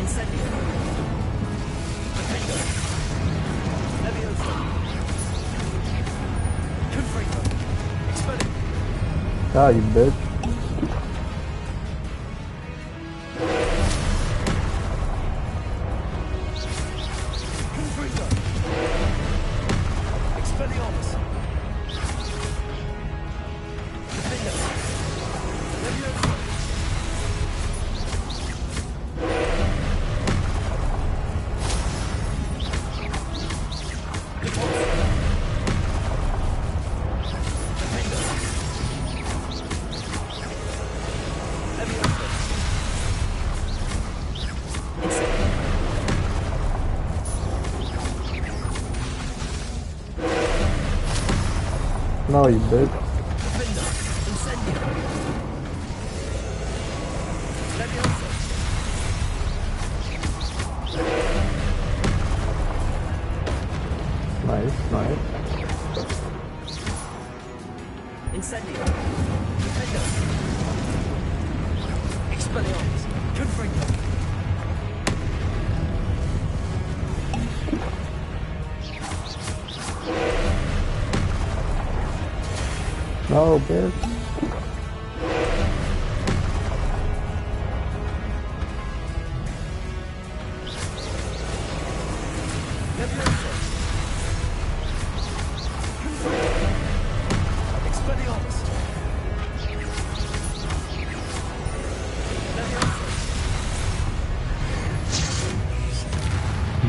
Incendio. Defendo. Levioso. Confringo. Expelliarmus. Ah, you bitch. Confringo. Expelliarmus. Defendo. Levioso. No, you bitch. Defender, incendio. Leviosa. Nice, nice. Incendio. Defender. Expelliarmus. Confringo. No, bitch. Leviosa. Expelliarmus.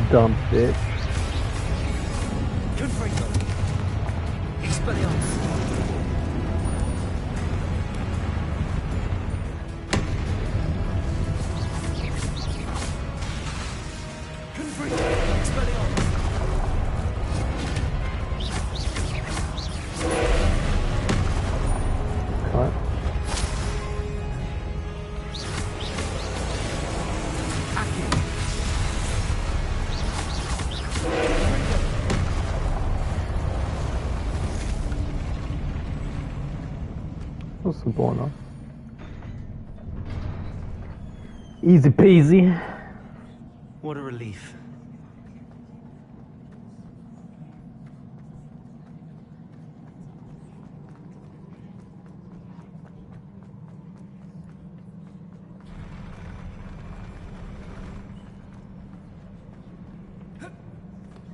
Dumb bitch. Confringo. Expelliarmus. Confringo. Expelliarmus. Cut. What's going on? Easy peasy. What a relief.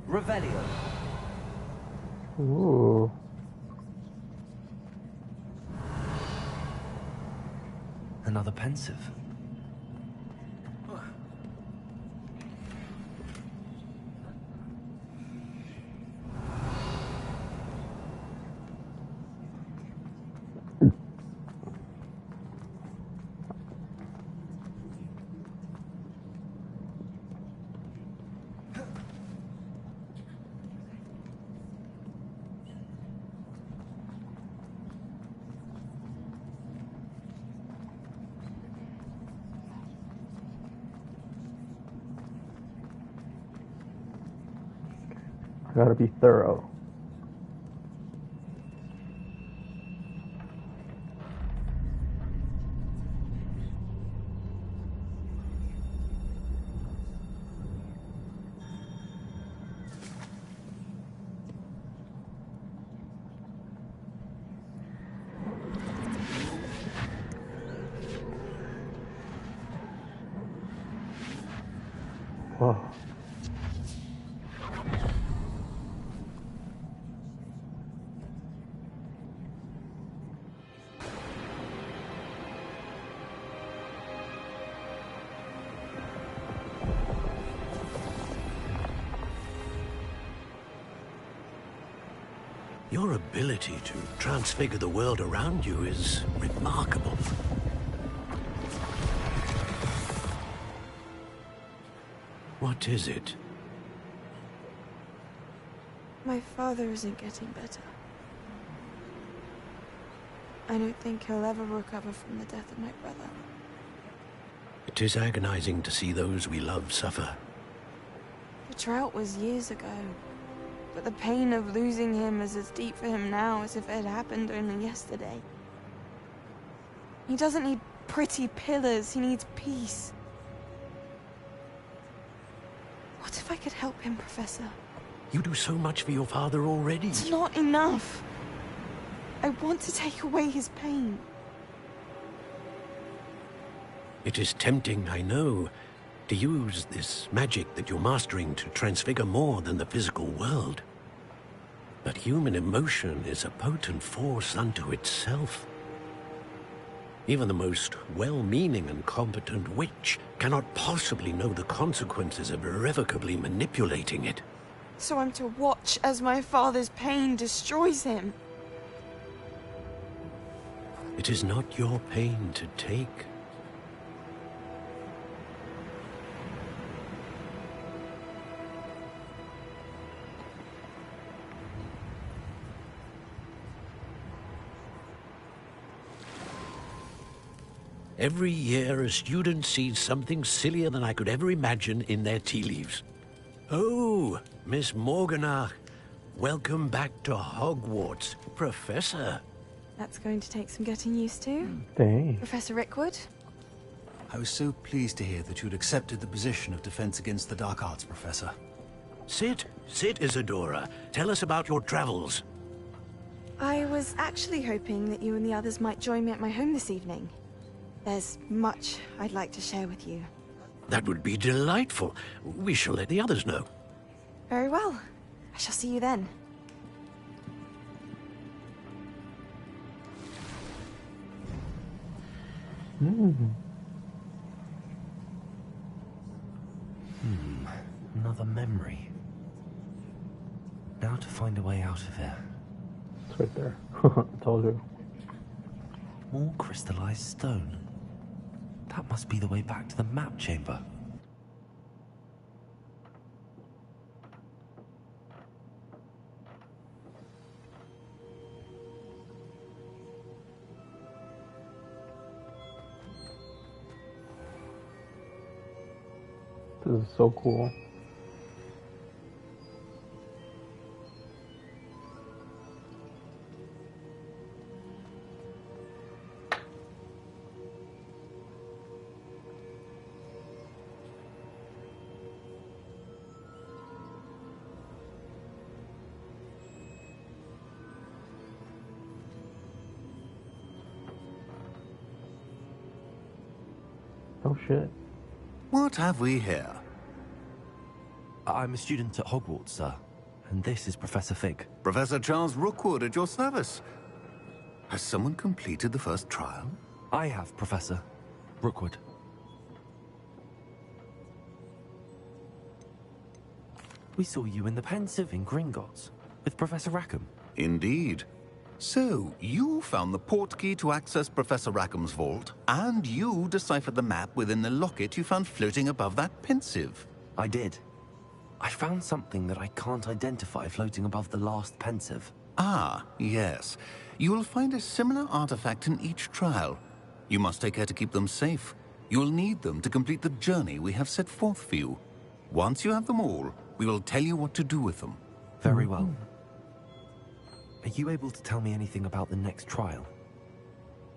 Revelio. Ooh. Another pensive. I gotta be thorough. Whoa. Your ability to transfigure the world around you is remarkable. What is it? My father isn't getting better. I don't think he'll ever recover from the death of my brother. It is agonizing to see those we love suffer. The drought was years ago, but the pain of losing him is as deep for him now as if it had happened only yesterday. He doesn't need pretty pillars, he needs peace. What if I could help him, Professor? You do so much for your father already. It's not enough. I want to take away his pain. It is tempting, I know, to use this magic that you're mastering to transfigure more than the physical world. But human emotion is a potent force unto itself. Even the most well-meaning and competent witch cannot possibly know the consequences of irrevocably manipulating it. So I'm to watch as my father's pain destroys him. It is not your pain to take. Every year, a student sees something sillier than I could ever imagine in their tea leaves. Oh, Miss Morganach, welcome back to Hogwarts, Professor. That's going to take some getting used to. Dang. Professor Rickwood? I was so pleased to hear that you'd accepted the position of Defense Against the Dark Arts, Professor. Sit, Isadora. Tell us about your travels. I was actually hoping that you and the others might join me at my home this evening. There's much I'd like to share with you. That would be delightful. We shall let the others know. Very well. I shall see you then. Another memory. Now to find a way out of here. It's right there. I told you. More crystallized stone. That must be the way back to the map chamber. This is so cool. Oh shit. What have we here? I'm a student at Hogwarts, sir. And this is Professor Fig. Professor Charles Rookwood at your service. Has someone completed the first trial? I have, Professor Rookwood. We saw you in the Pensive in Gringotts with Professor Rackham. Indeed. So, you found the portkey to access Professor Rackham's vault, and you deciphered the map within the locket you found floating above that Pensive. I did. I found something that I can't identify floating above the last Pensive. Ah, yes. You will find a similar artifact in each trial. You must take care to keep them safe. You will need them to complete the journey we have set forth for you. Once you have them all, we will tell you what to do with them. Very well. Are you able to tell me anything about the next trial?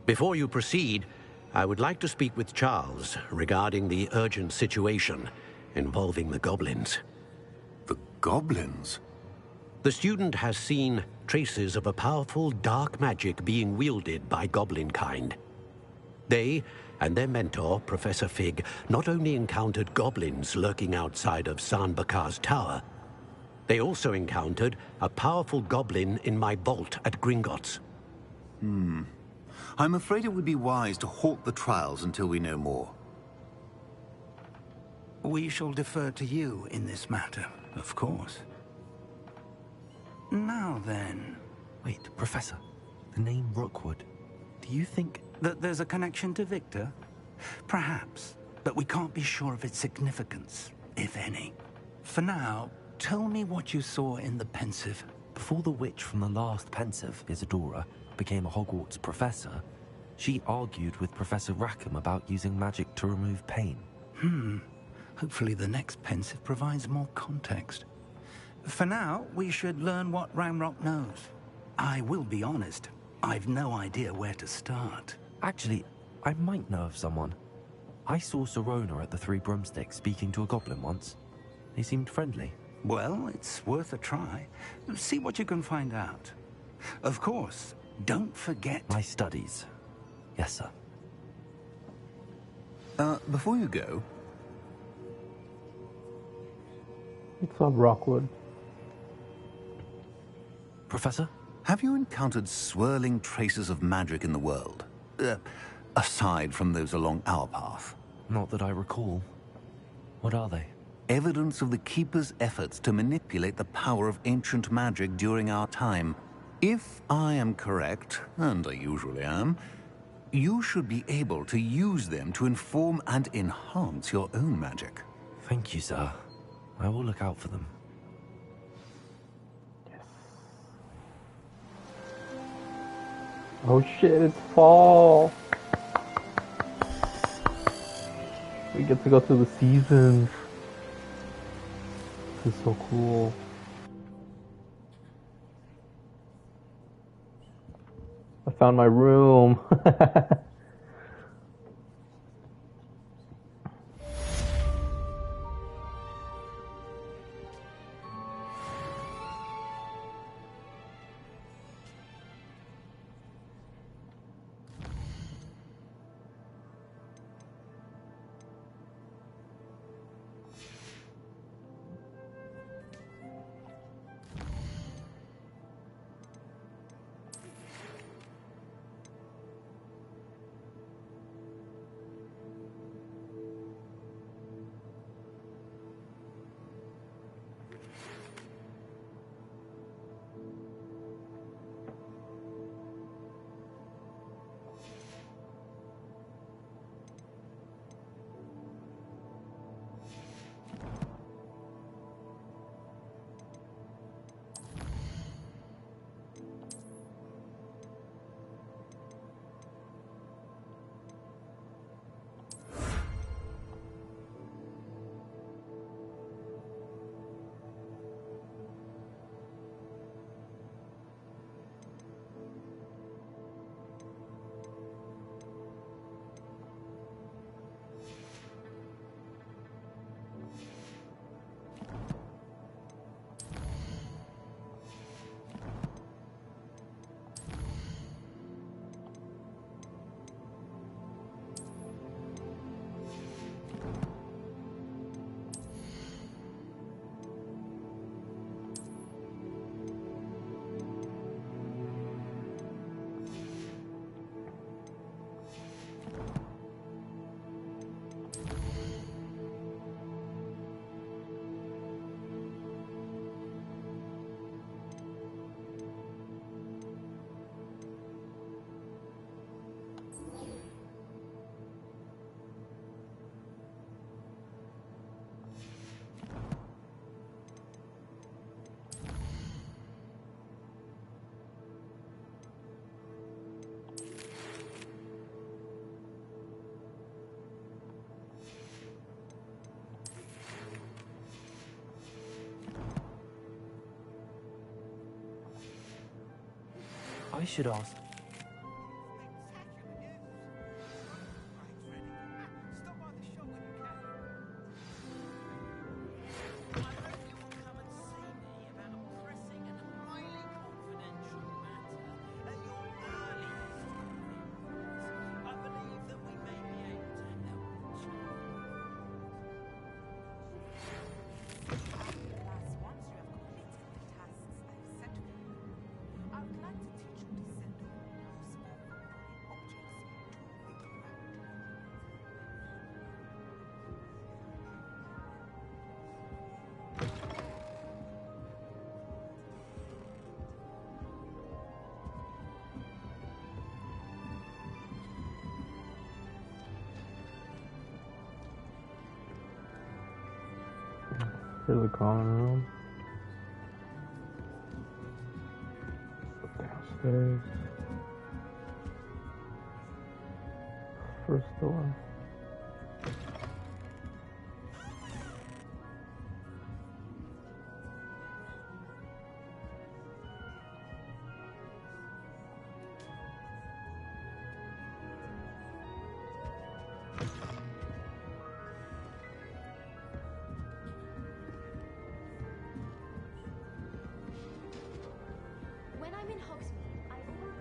Before you proceed, I would like to speak with Charles regarding the urgent situation involving the goblins. The goblins? The student has seen traces of a powerful dark magic being wielded by goblin kind. They and their mentor, Professor Fig, not only encountered goblins lurking outside of San Bakar's tower, they also encountered a powerful goblin in my vault at Gringotts. I'm afraid it would be wise to halt the trials until we know more. We shall defer to you in this matter, of course. Now then... Wait, Professor. The name Rookwood. Do you think... that there's a connection to Victor? Perhaps, but we can't be sure of its significance, if any. For now, tell me what you saw in the Pensive. Before the witch from the last Pensive, Isadora, became a Hogwarts professor, she argued with Professor Rackham about using magic to remove pain. Hopefully the next Pensive provides more context. For now, we should learn what Ranrock knows. I will be honest, I've no idea where to start. Actually, I might know of someone. I saw Serona at the Three Broomsticks speaking to a goblin once. He seemed friendly. Well, it's worth a try. See what you can find out. Of course, don't forget... my studies. Yes, sir. Before you go... What's up, Rockwood? Professor? Have you encountered swirling traces of magic in the world? Aside from those along our path? Not that I recall. What are they? Evidence of the Keeper's efforts to manipulate the power of ancient magic during our time. If I am correct, and I usually am, you should be able to use them to inform and enhance your own magic. Thank you, sir. I will look out for them. Oh shit, it's fall. We get to go through the seasons. This is so cool. I found my room. I should ask. Here's the common room. Downstairs. First door. When I'm in Hogsmeade, I always...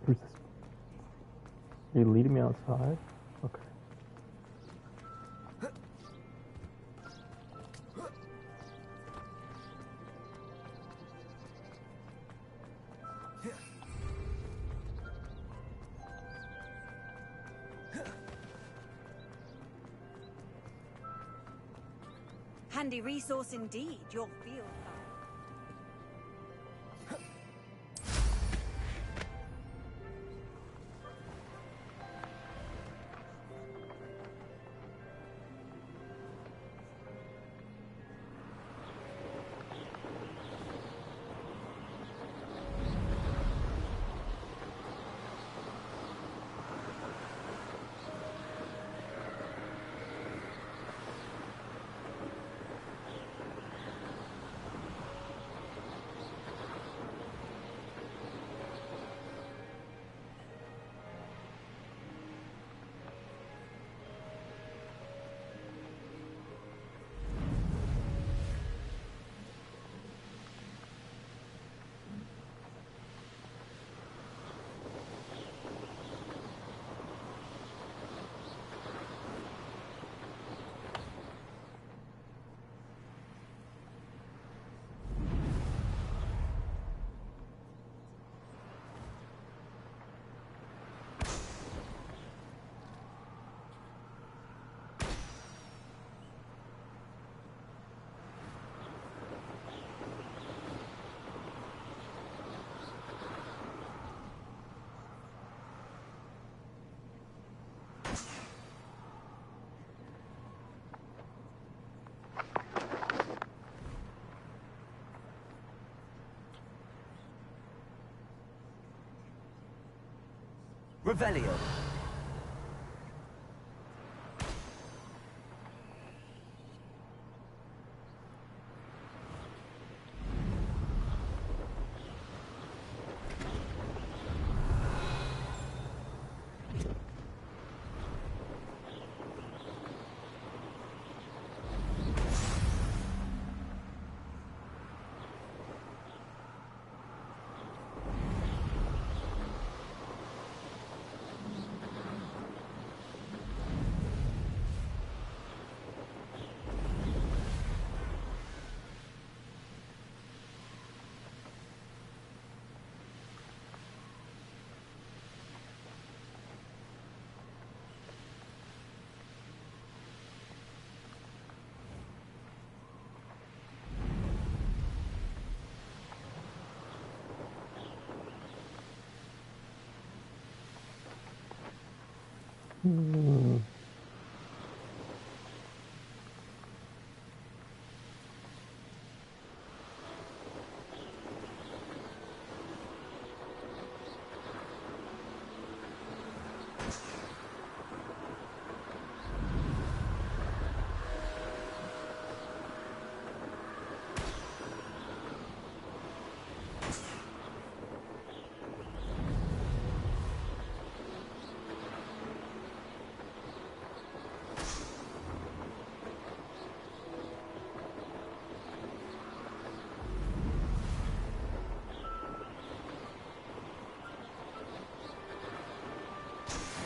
Who's this? Are you leading me outside? Okay. Handy resource indeed, your field guide. Revelio.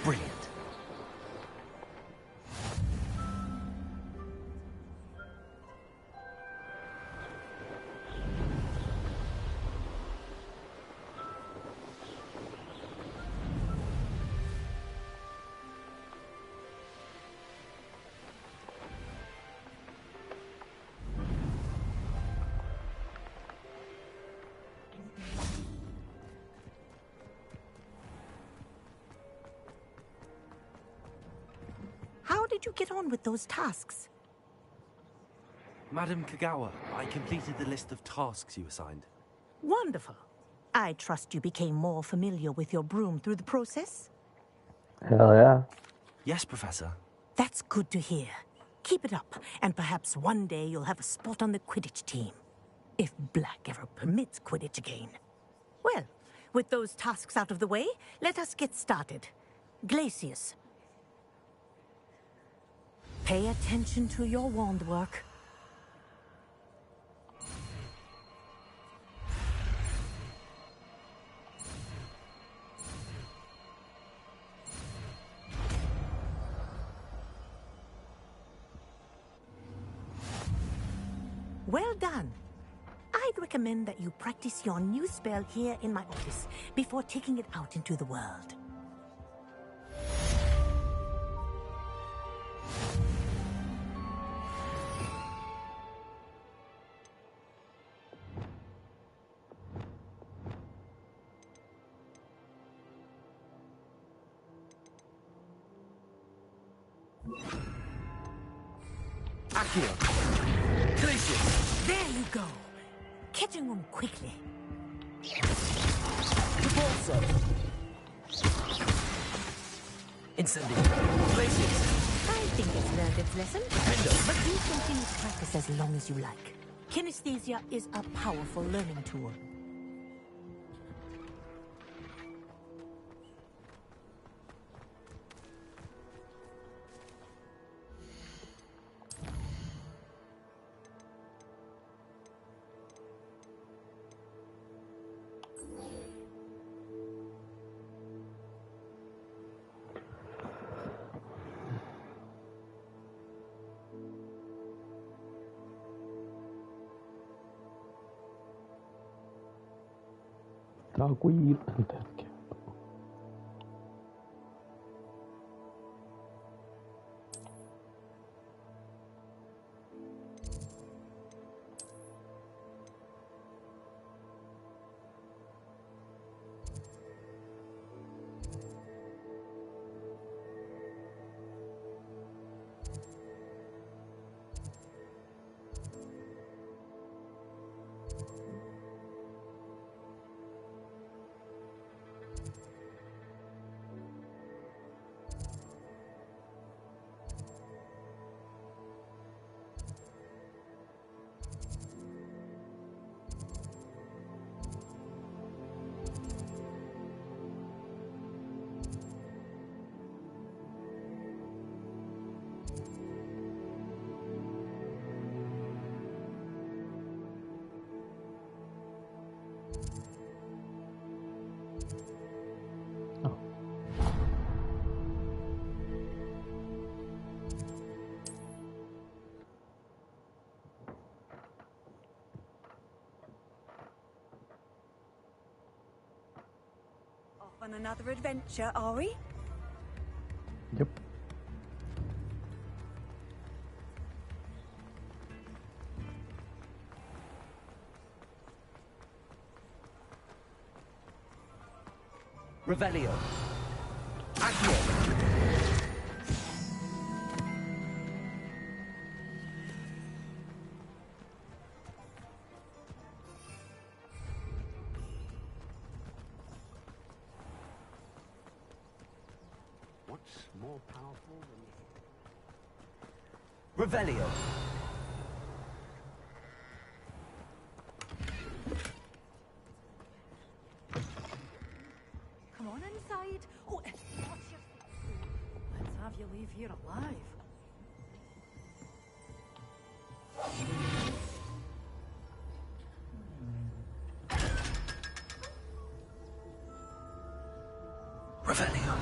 Brilliant. How did you get on with those tasks? Madam Kagawa, I completed the list of tasks you assigned. Wonderful. I trust you became more familiar with your broom through the process? Hell yeah. Yes, Professor. That's good to hear. Keep it up, and perhaps one day you'll have a spot on the Quidditch team. If Black ever permits Quidditch again. Well, with those tasks out of the way, let us get started. Glacius. Pay attention to your wand work. Well done. I'd recommend that you practice your new spell here in my office before taking it out into the world. Accio! Glacius! There you go. Catching them quickly. Repulsor! Incendio! Glacius! I think it's learned its lesson. Defender! But you continue to practice as long as you like. Kinesthesia is a powerful learning tool. Dogweed and death cap. On another adventure, are we? Yep. Revelio! Accio! More powerful than Revelio! Come on inside. Oh, watch your... Let's have you leave here alive. Revelio!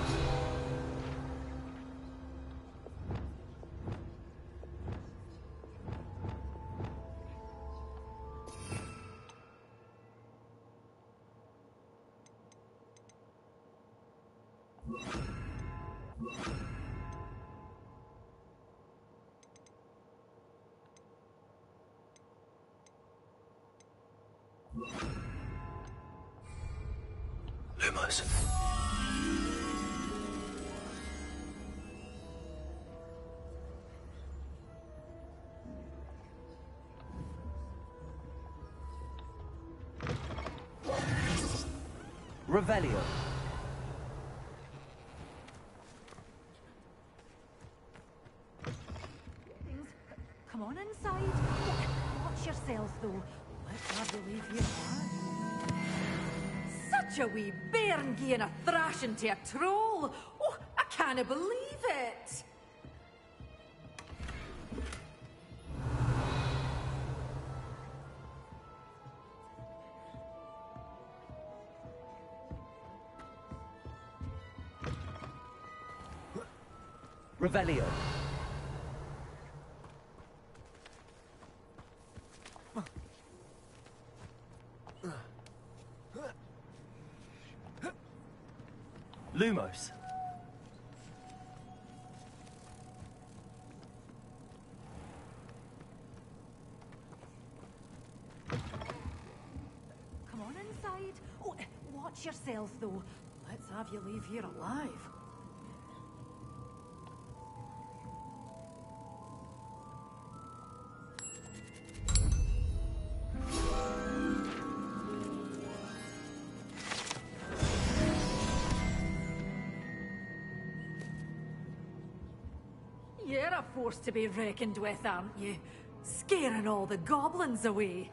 Lumos. Revelio. Come on inside. Watch yourselves, though. Let's have you leave here alive. Such a wee bairn gieing a thrashing to a troll. Oh, I can't believe it. Revelio. Lumos. Come on inside. Oh, watch yourself, though. Let's have you leave here alive. You're a force to be reckoned with, aren't you? Scaring all the goblins away.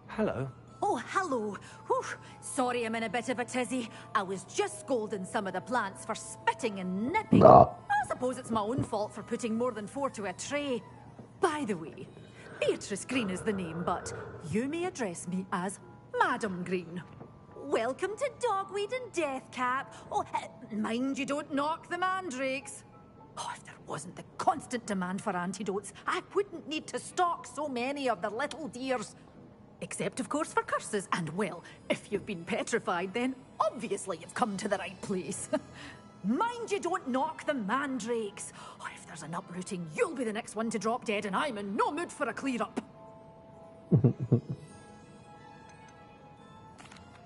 Hello. Oh, hello. Whew. Sorry I'm in a bit of a tizzy. I was just scolding some of the plants for spitting and nipping. Nah. I suppose it's my own fault for putting more than 4 to a tray. By the way, Beatrice Green is the name, but you may address me as Madam Green. Welcome to Dogweed and Deathcap. Oh, mind you don't knock the mandrakes. Oh, if there wasn't the constant demand for antidotes, I wouldn't need to stock so many of the little dears. Except, of course, for curses. And, well, if you've been petrified, then obviously you've come to the right place. Mind you don't knock the mandrakes. Oh, if there's an uprooting, you'll be the next one to drop dead, and I'm in no mood for a clear-up.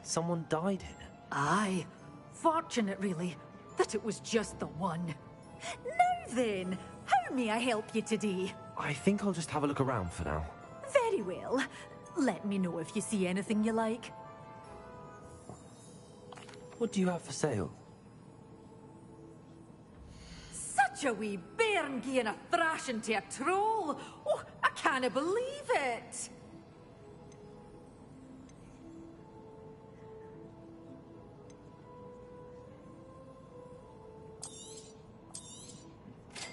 Someone died here. Aye. Fortunate, really, that it was just the one. Now then, how may I help you today? I think I'll just have a look around for now. Very well. Let me know if you see anything you like. What do you have for sale? Such a wee bairn gieing a thrashing to a troll. Oh, I can't believe it.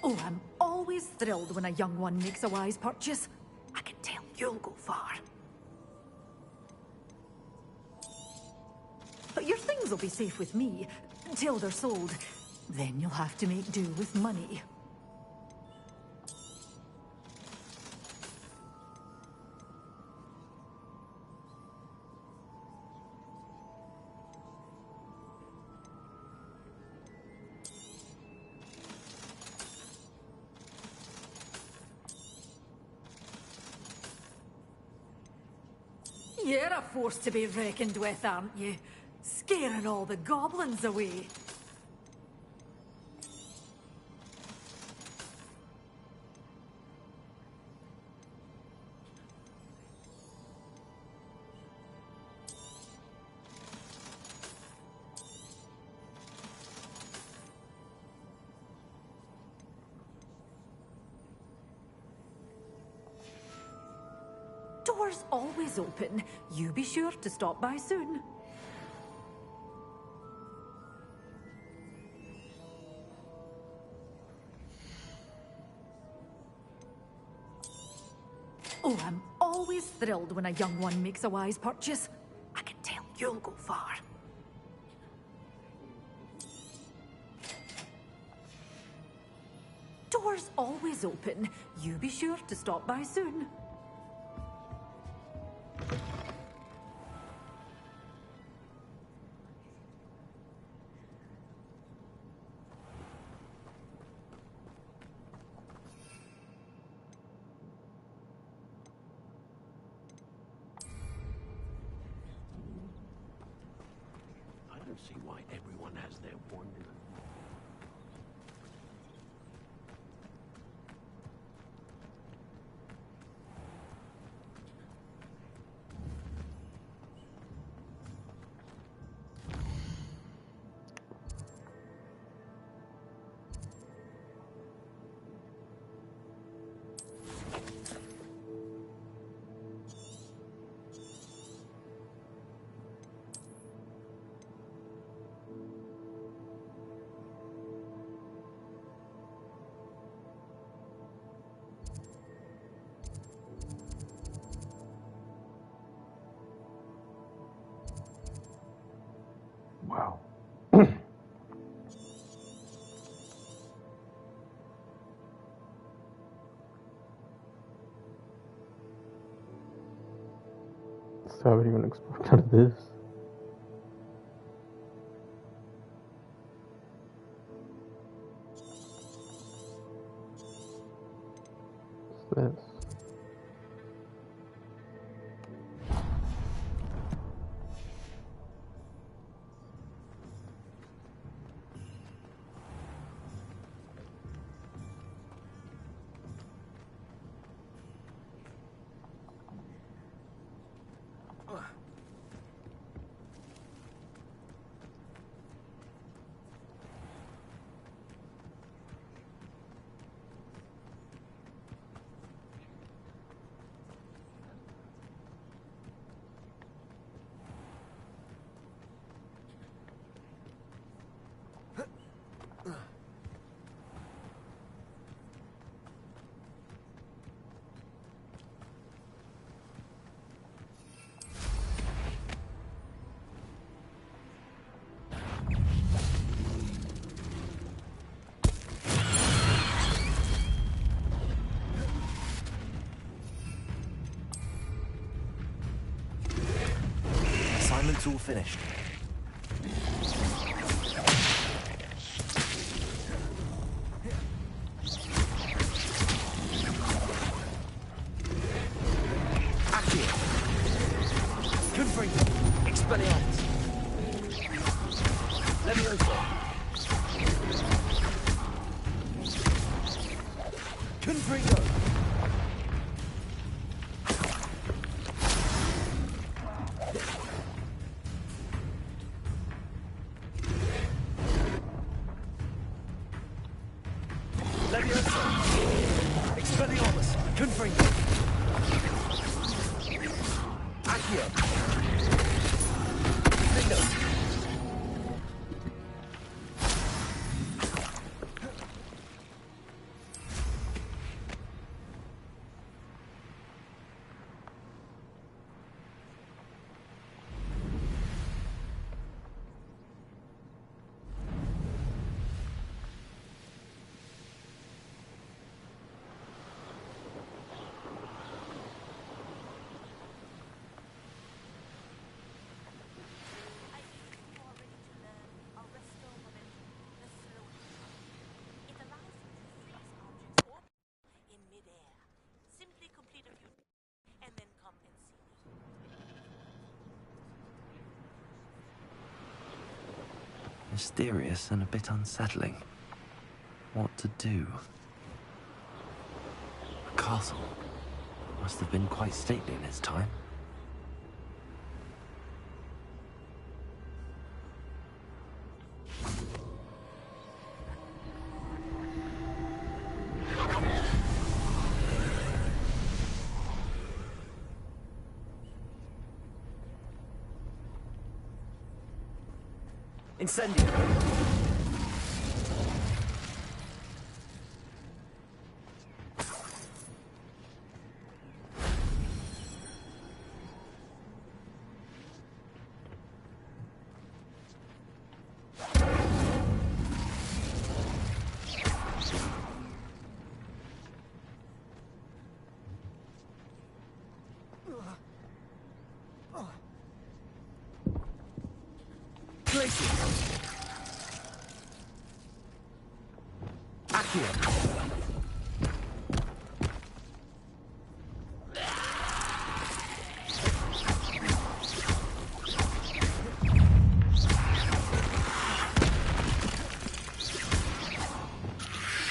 Oh, I'm always thrilled when a young one makes a wise purchase. I can tell you'll go far. But your things will be safe with me until they're sold. Then you'll have to make do with money. You're a force to be reckoned with, aren't you? Scaring all the goblins away. Doors always open. You be sure to stop by soon. Oh, I'm always thrilled when a young one makes a wise purchase. I can tell you'll go far. Doors always open. You be sure to stop by soon. I don't see why everyone has their wand. Wow. So I would even expect out of this. this? Assignment's all finished. Accio. Confringo. Expelliarmus. Levioso. Confringo. Levioso. Expelliarmus. Confringo. Accio. Bingo. Mysterious and a bit unsettling. What to do? A castle. Must have been quite stately in its time. Incendio. Glacier. Accio.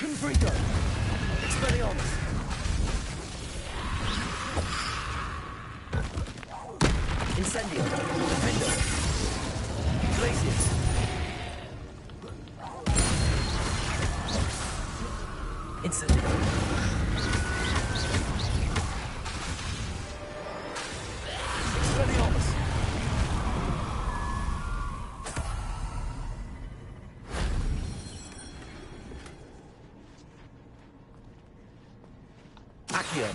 Confringo. Expelliarmus. Incendio. Defendo. Glaciers. Incendio. Expelliarmus. Accio.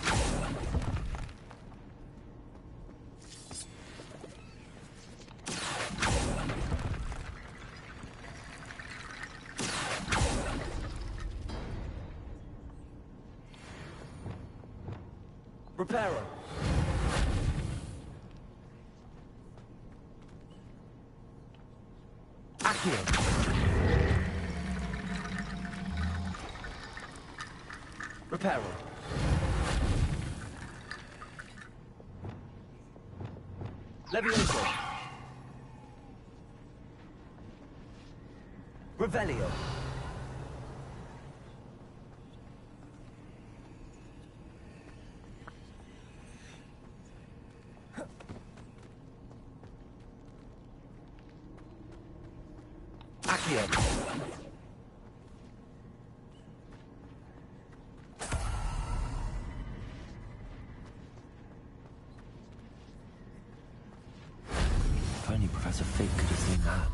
Reparo. Accio. Reparo. Levioso. Revelio. Accio. If only Professor Fig could have seen that.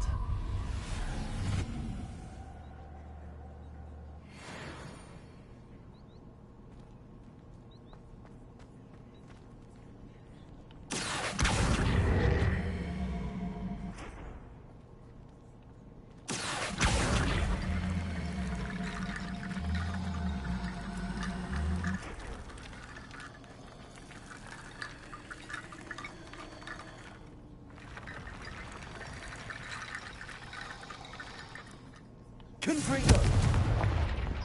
Confringo.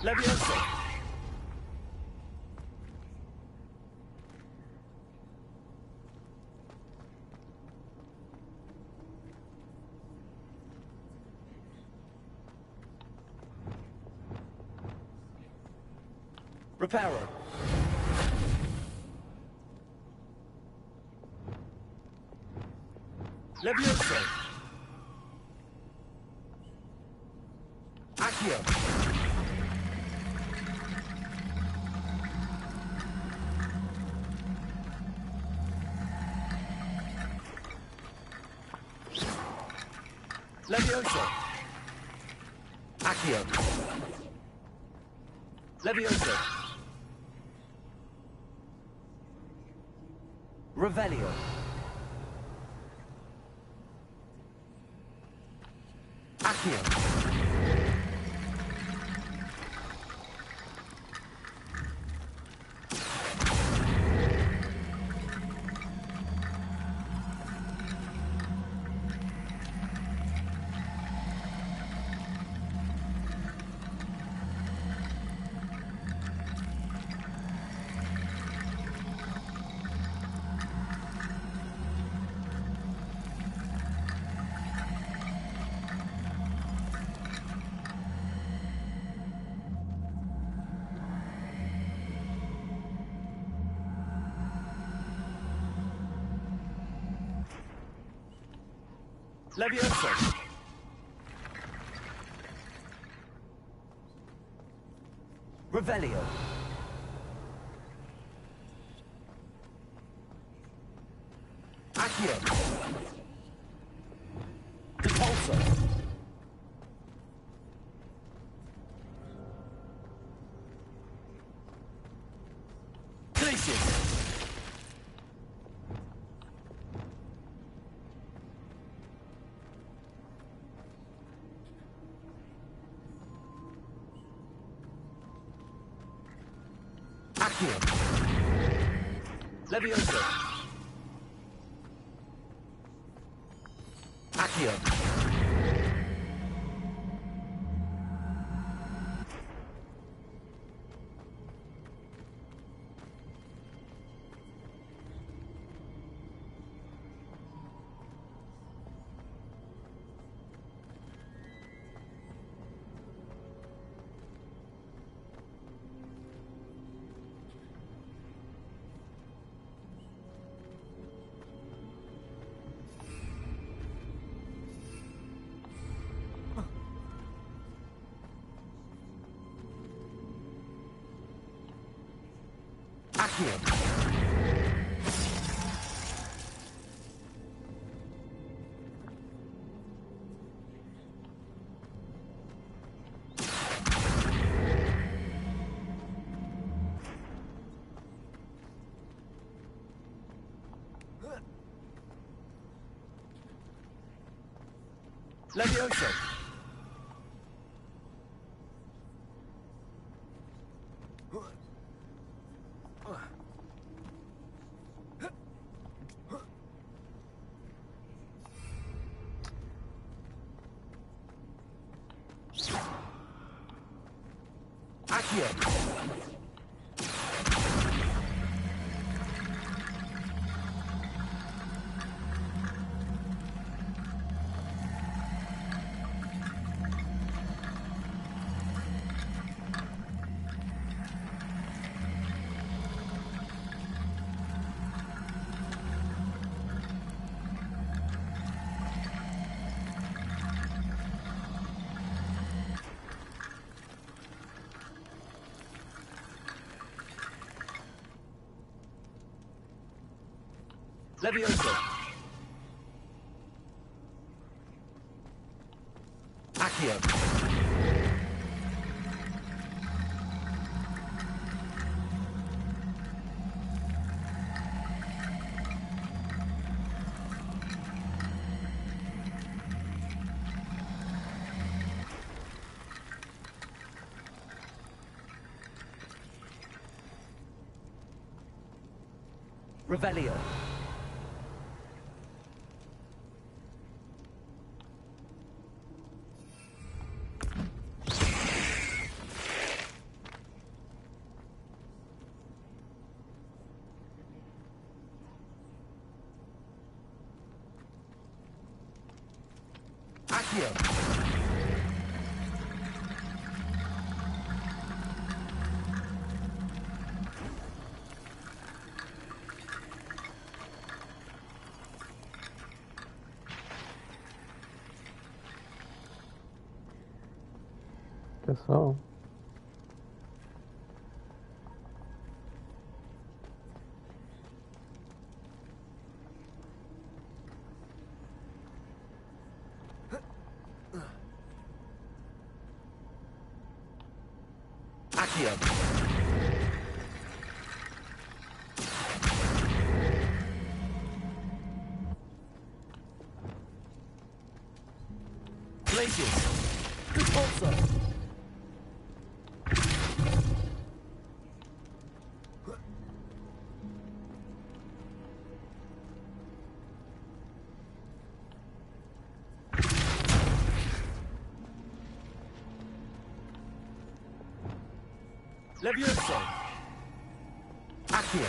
Levioso. Reparo. Levioso. Accio. Levioso. Accio. Levioso. Revelio. Accio. Levioso. Revelio. Accio. Repulsor. Glacius. Accio. Levioso. Accio. Accio. Levioso. Accio. Levioso. Accio. Revelio. Accio. Guess so. Accio. Glacius. Repulsor. Levioso. Accio.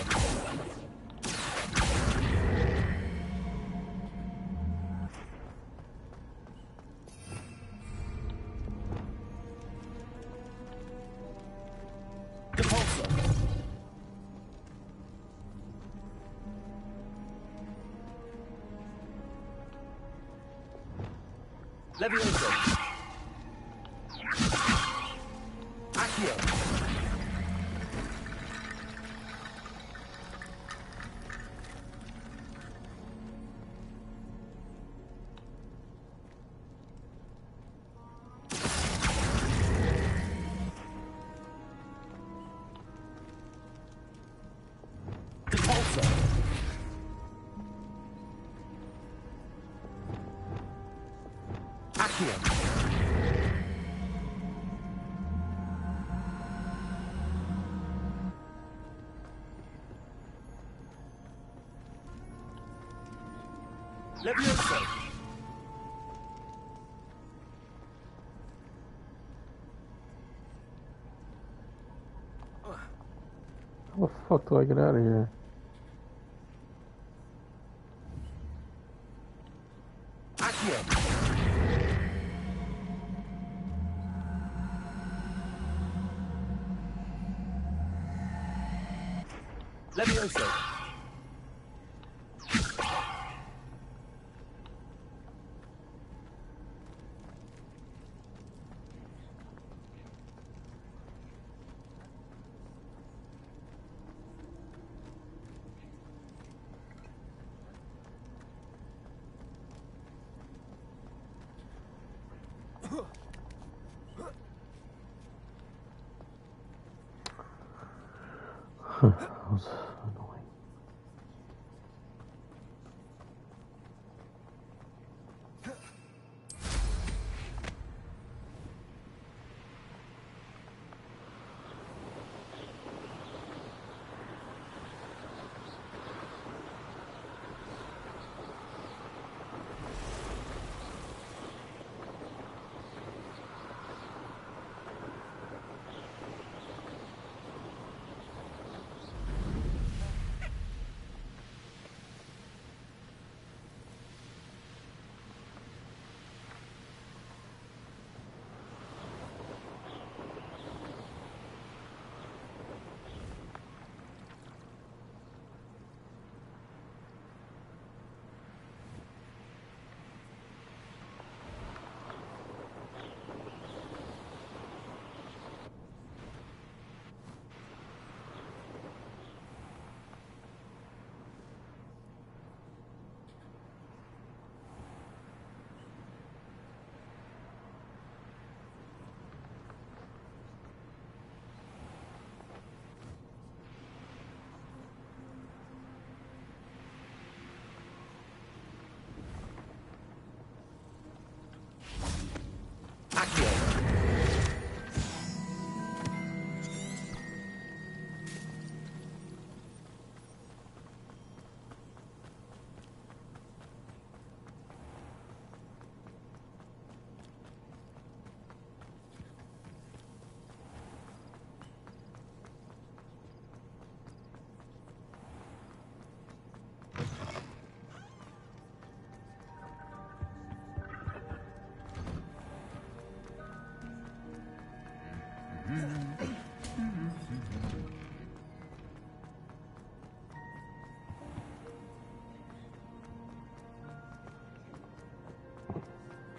Repulsor. Levioso. Accio. Repulsor. Accio. Levioso. How the fuck do I get out of here? Accio. Levioso. That was annoying.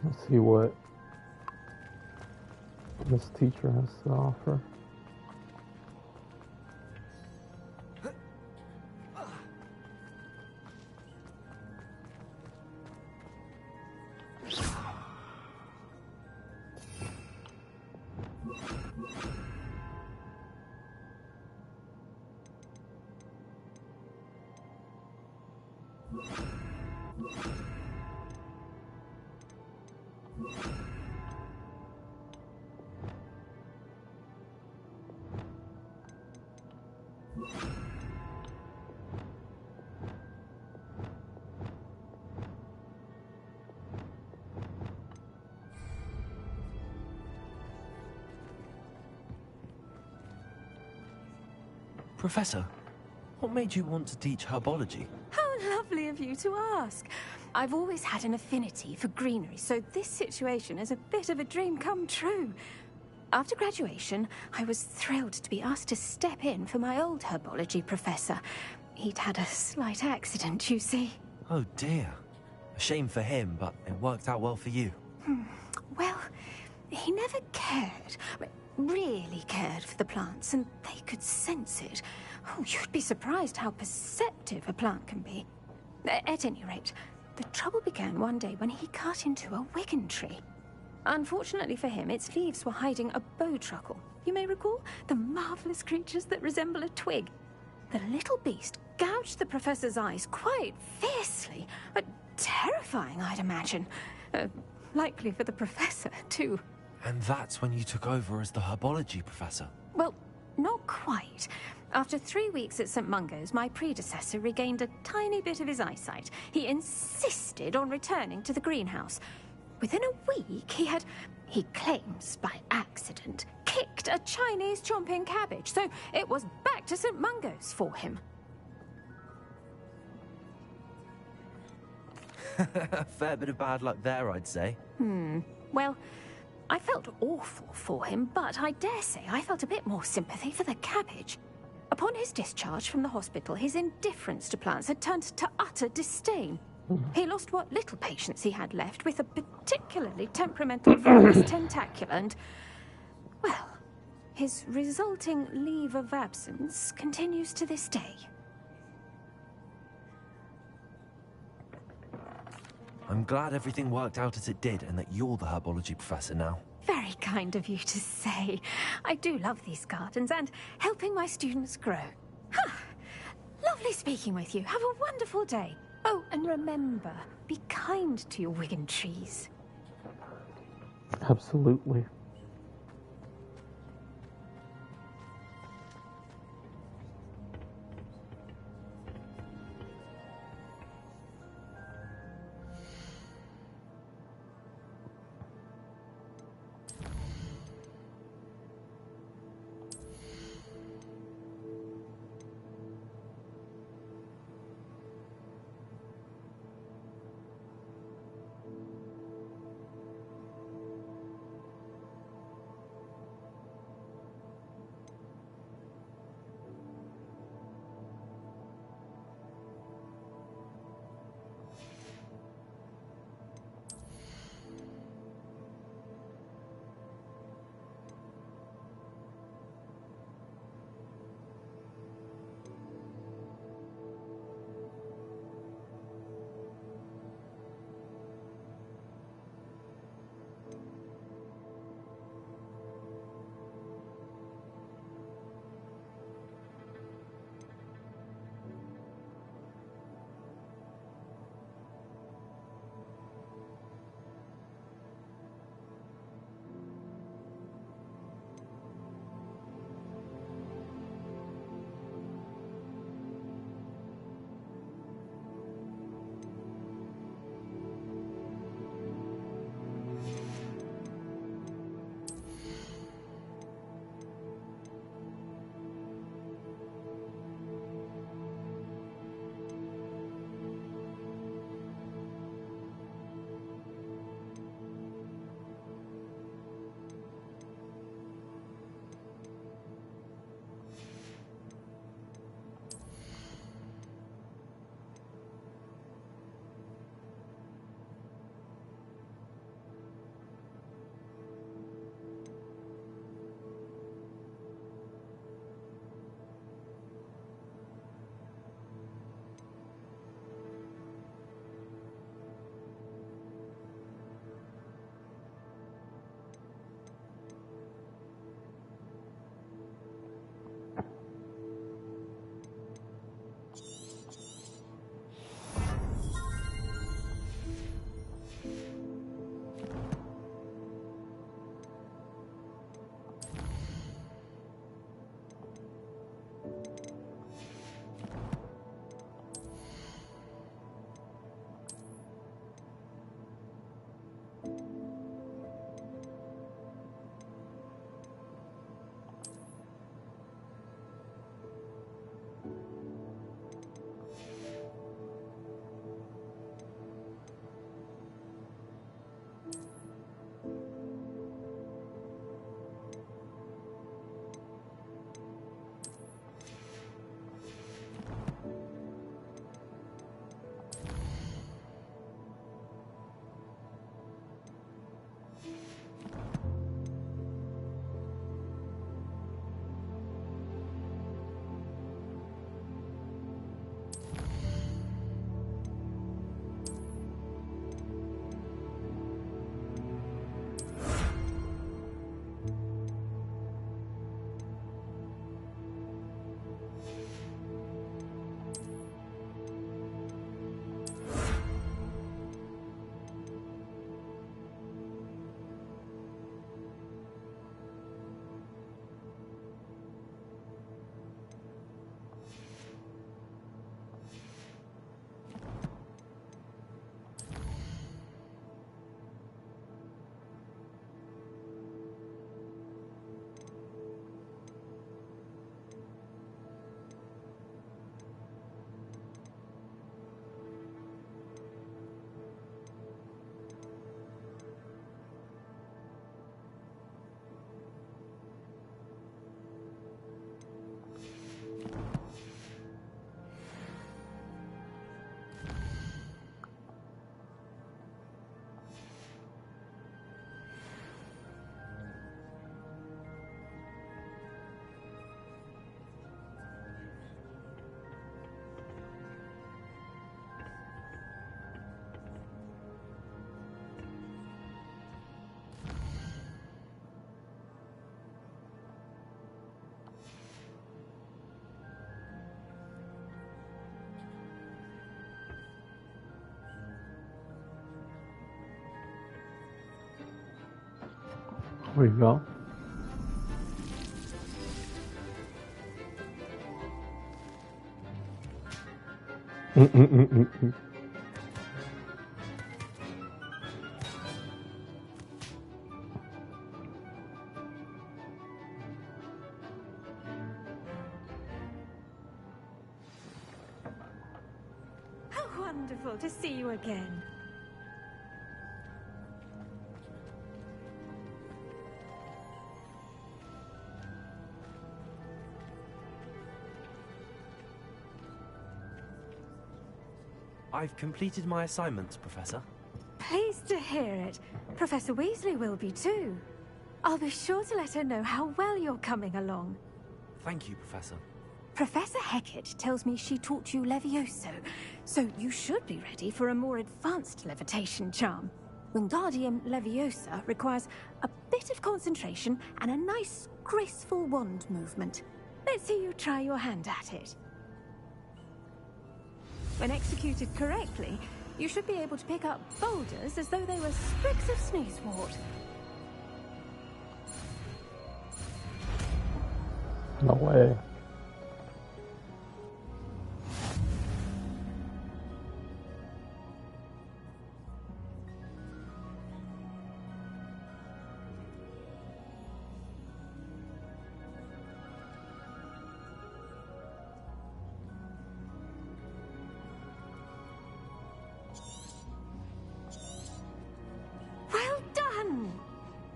Let's see what this teacher has to offer. Professor, what made you want to teach herbology? How lovely of you to ask. I've always had an affinity for greenery, so this situation is a bit of a dream come true. After graduation, I was thrilled to be asked to step in for my old herbology professor. He'd had a slight accident, you see. Oh dear. A shame for him, but it worked out well for you. Well, he never cared, really cared for the plants, and they could sense it. Oh, you'd be surprised how perceptive a plant can be. At any rate, the trouble began one day when he cut into a wigan tree. Unfortunately for him, its leaves were hiding a bowtruckle. You may recall the marvelous creatures that resemble a twig. The little beast gouged the professor's eyes quite fiercely. Terrifying, I'd imagine. Likely for the professor, too. And that's when you took over as the herbology professor? Well, not quite. After 3 weeks at St. Mungo's, my predecessor regained a tiny bit of his eyesight. He insisted on returning to the greenhouse. Within a week, he claims by accident, kicked a Chinese chomping cabbage, so it was back to St. Mungo's for him. A fair bit of bad luck there, I'd say. Well, I felt awful for him, but I dare say I felt a bit more sympathy for the cabbage. Upon his discharge from the hospital, his indifference to plants had turned to utter disdain. He lost what little patience he had left with a particularly temperamental Virus tentacula, and, well, his resulting leave of absence continues to this day. I'm glad everything worked out as it did and that you're the herbology professor now. Very kind of you to say. I do love these gardens and helping my students grow. Lovely speaking with you. Have a wonderful day. Oh, and remember, be kind to your wigan trees. Absolutely. There we go. How wonderful to see you again. I've completed my assignments, Professor. Pleased to hear it. Professor Weasley will be too. I'll be sure to let her know how well you're coming along. Thank you, Professor. Professor Hecat tells me she taught you Levioso, so you should be ready for a more advanced levitation charm. Wingardium Leviosa requires a bit of concentration and a nice, graceful wand movement. Let's see you try your hand at it. When executed correctly, you should be able to pick up boulders as though they were sprigs of sneezewort. No way. Well done!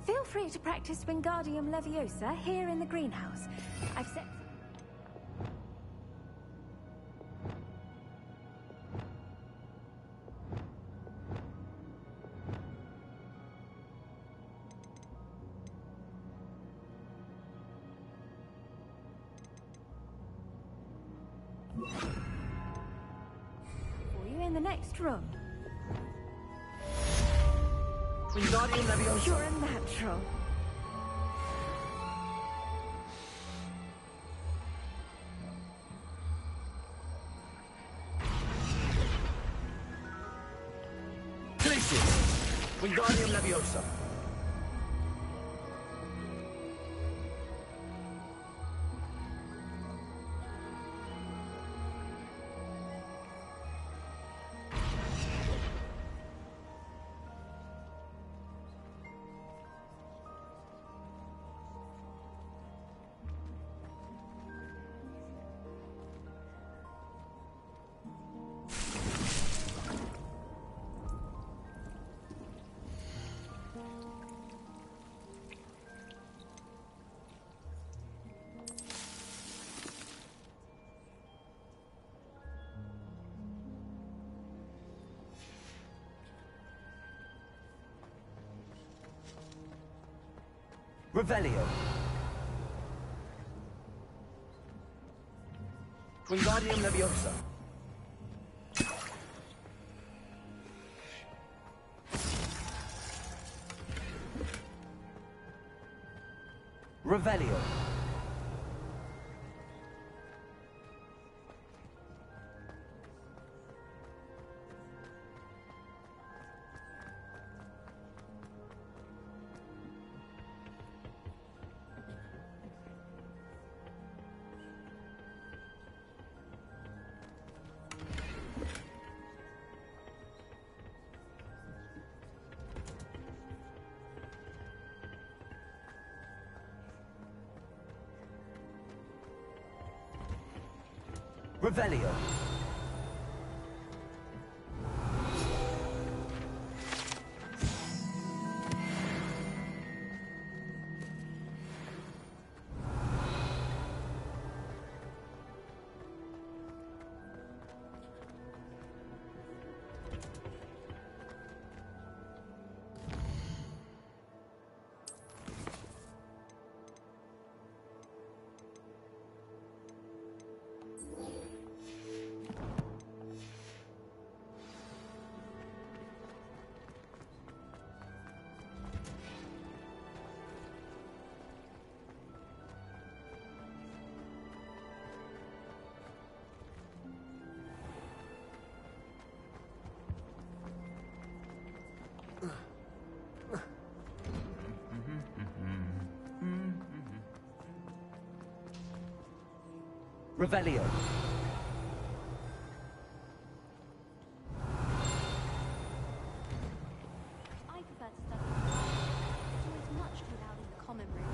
Feel free to practice Wingardium Leviosa here in the greenhouse. I've set... for you in the next room. Wingardium Leviosa. You're a natural. Places. Wingardium Leviosa. Revelio. Wingardium Leviosa. Revelio. Revelio. Revelio. I prefer to study. It's always much too loud in the common room.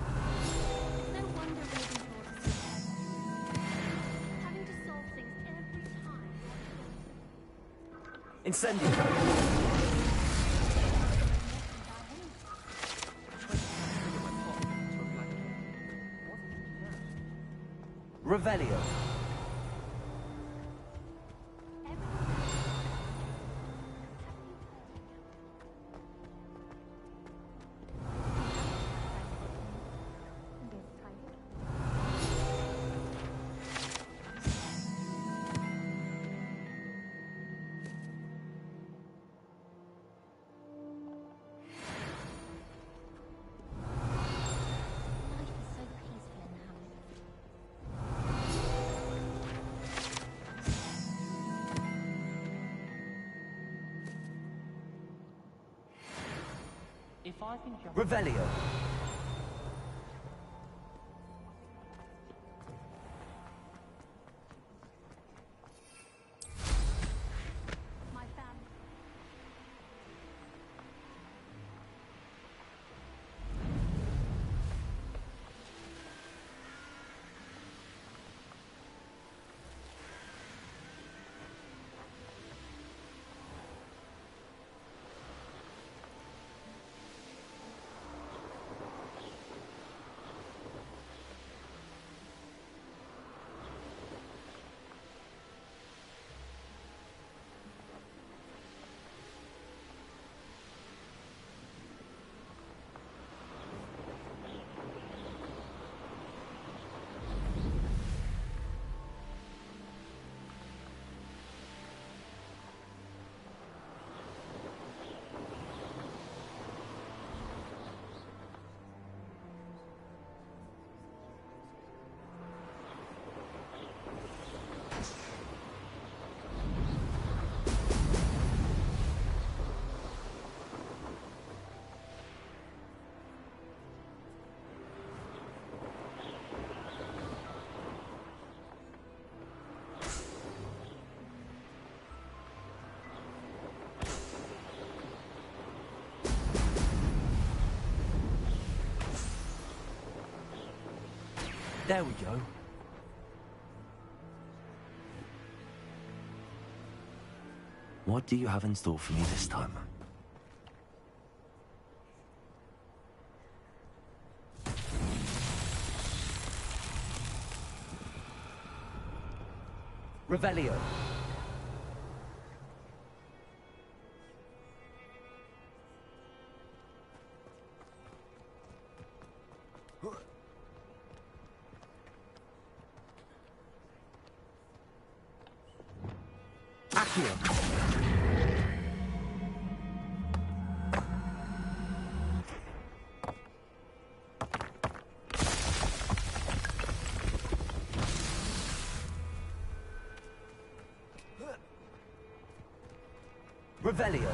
It's no wonder Ravenclaw is so bad. Having to solve things every time. Incendio. Revelio. If I can jump... Revelio. My family. There we go. What do you have in store for me this time? Revelio. Accio. Revelio.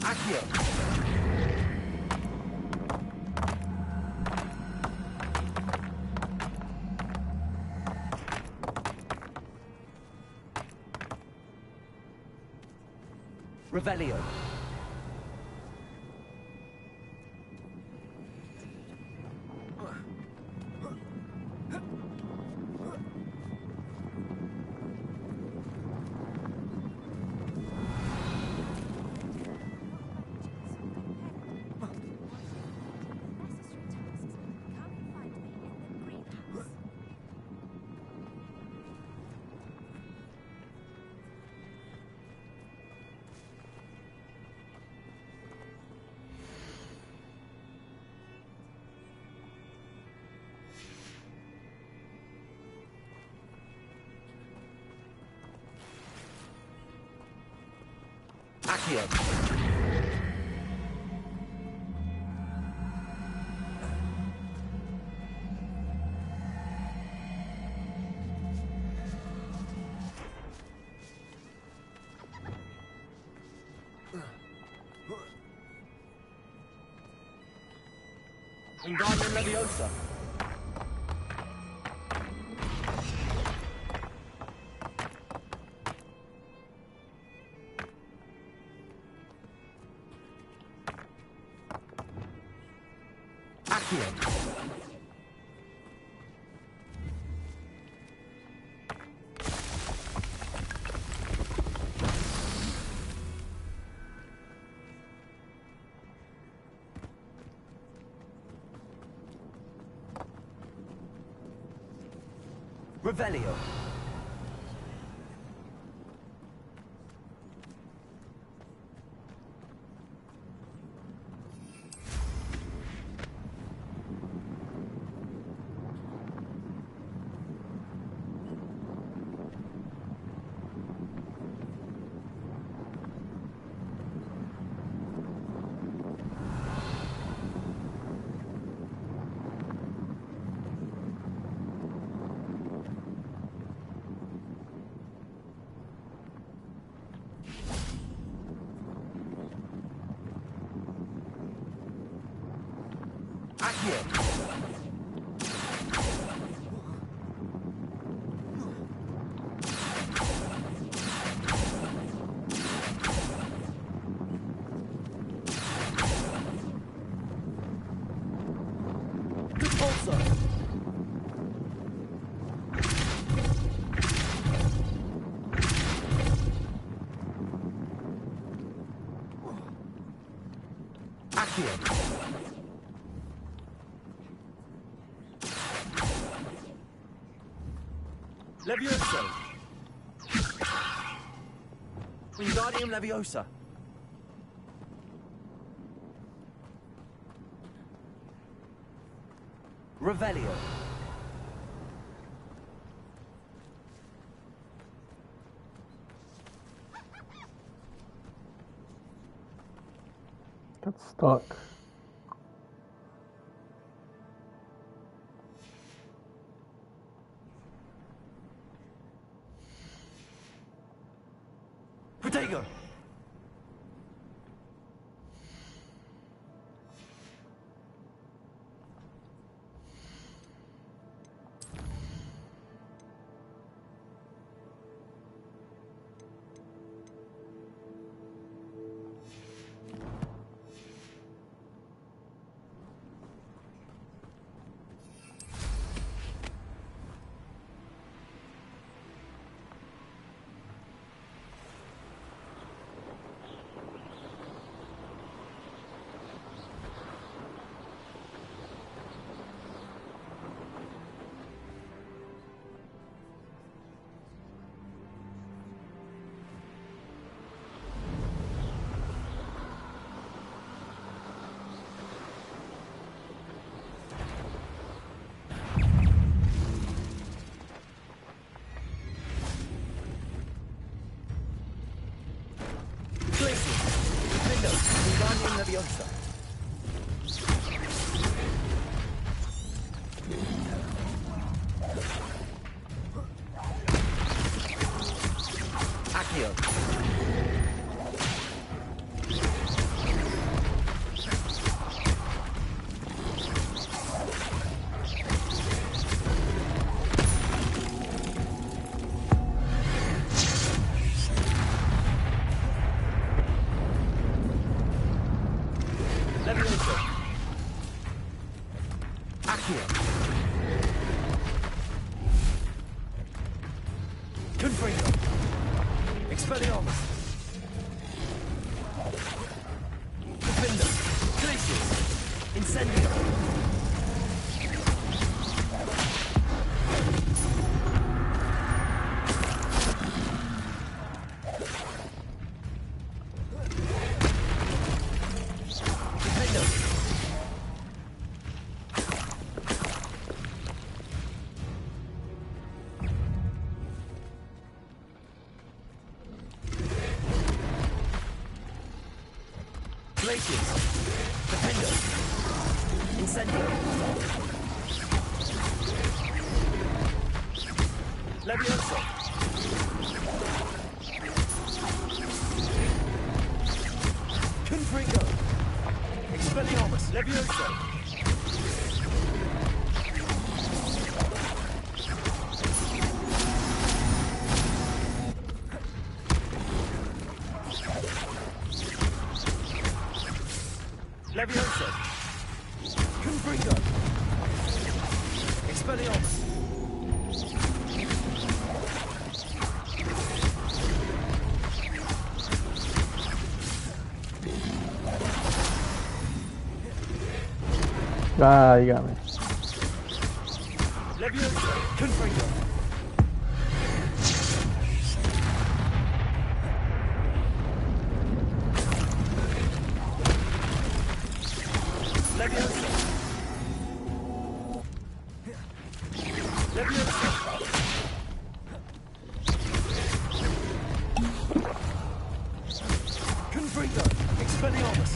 Accio. Revelio. Accio. Wingardium Leviosa. Accio. Revelio. Levioso. Wingardium Leviosa. Revelio. Got stuck. Protego. Wingardium Leviosa. Accio. Levioso. Accio. Confringo. Expelliarmus. Defender. Glacius. Incendio. Radiance. Defender. Incendio. Levioso. Confringo. Expelliarmus. Levioso. Levioso. Confringo. Expelliarmus. Ah, you got me. Levioso. Confringo. Levioso. Levioso. Confringo. Expelliarmus.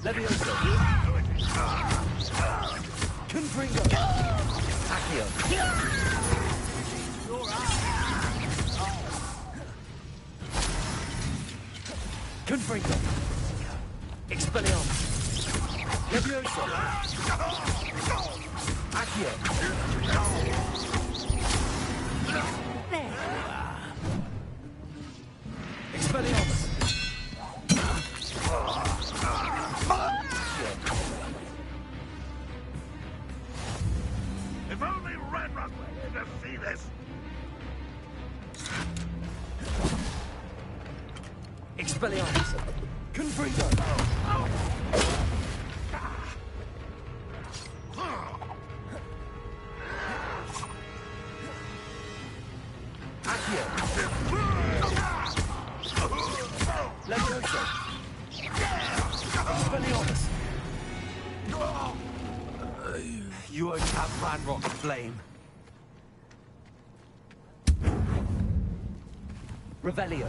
Levioso. Confringo. Accio. Confringo. Expelliarmus. Levioso. Accio. Expelliarmus. If only Ranrock were here to see this! Expelliarmus. Confringo. Accio. Levioso. Expelliarmus. You only have Ranrock to blame. Revelio.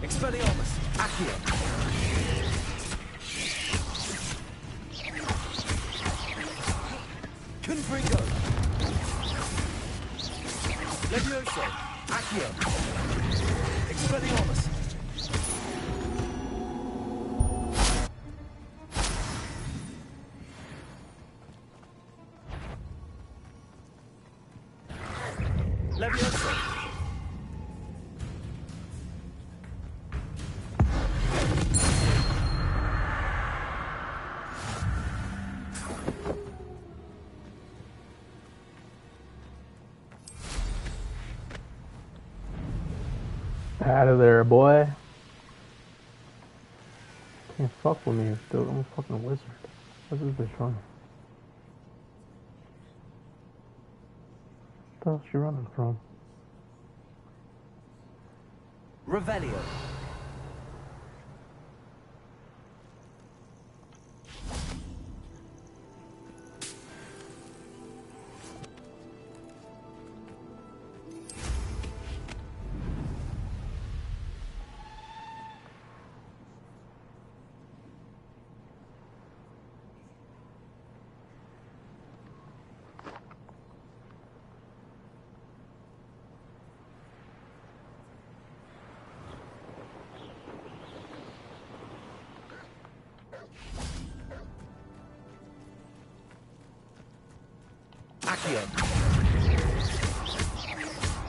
Expelliarmus. Accio. Confringo. Levioso. Accio. Expelliarmus. Levioso. out of there, boy. Can't fuck with me, dude. I'm a fucking wizard. What's this bitch running? What the hell is she running from? Revelio. Accio.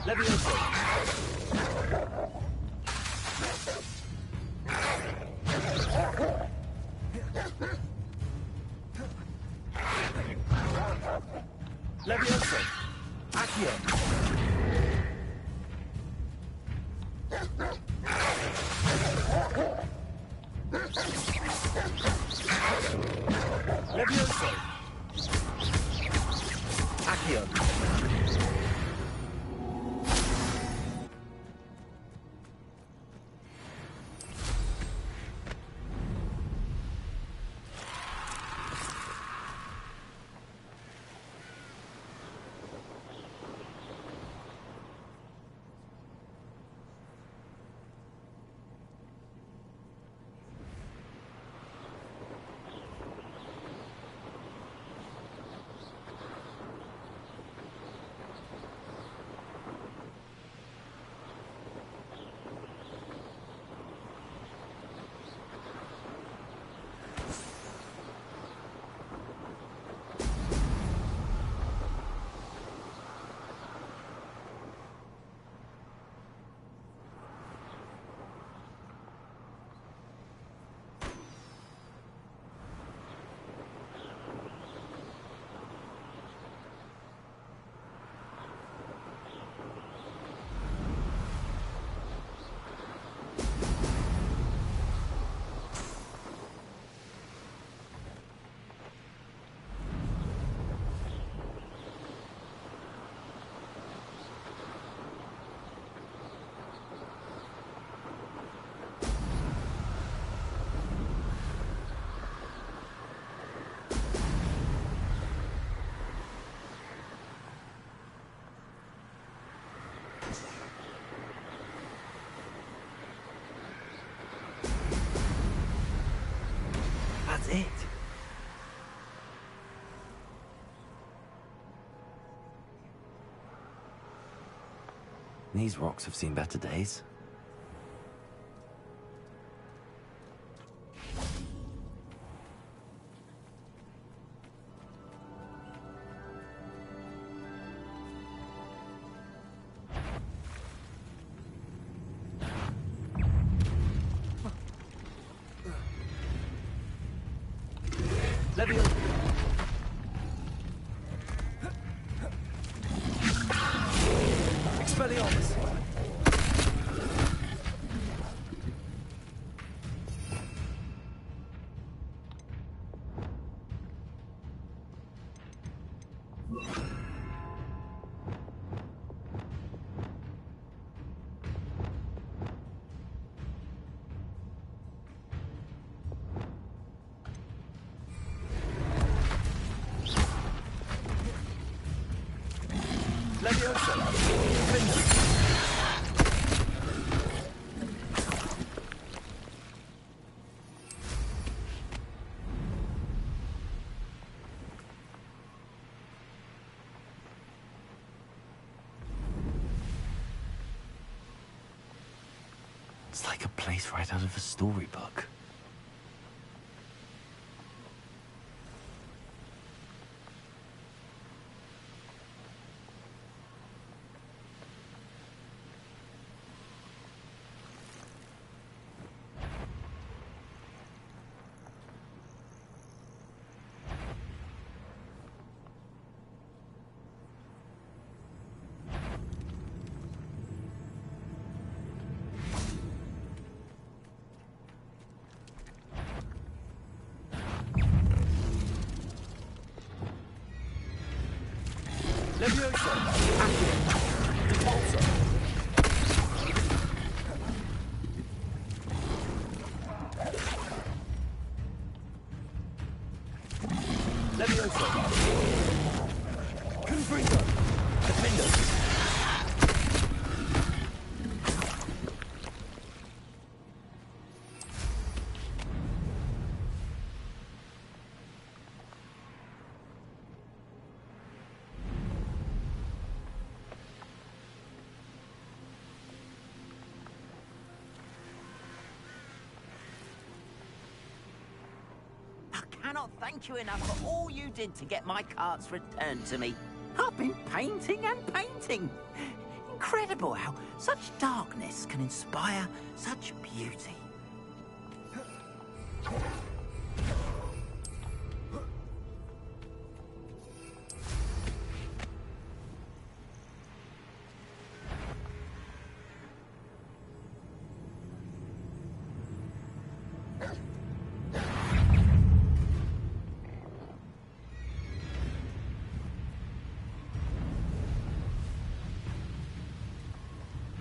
Levioso. Levioso. Accio. Levioso. Accio. That's it. These rocks have seen better days. Levioso. Expelliarmus. Levioso. It's like a place right out of a storybook. I cannot thank you enough for all you did to get my carts returned to me. I've been painting and painting. Incredible how such darkness can inspire such beauty.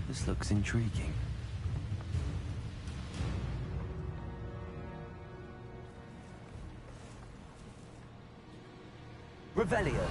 This looks intriguing. Revelio.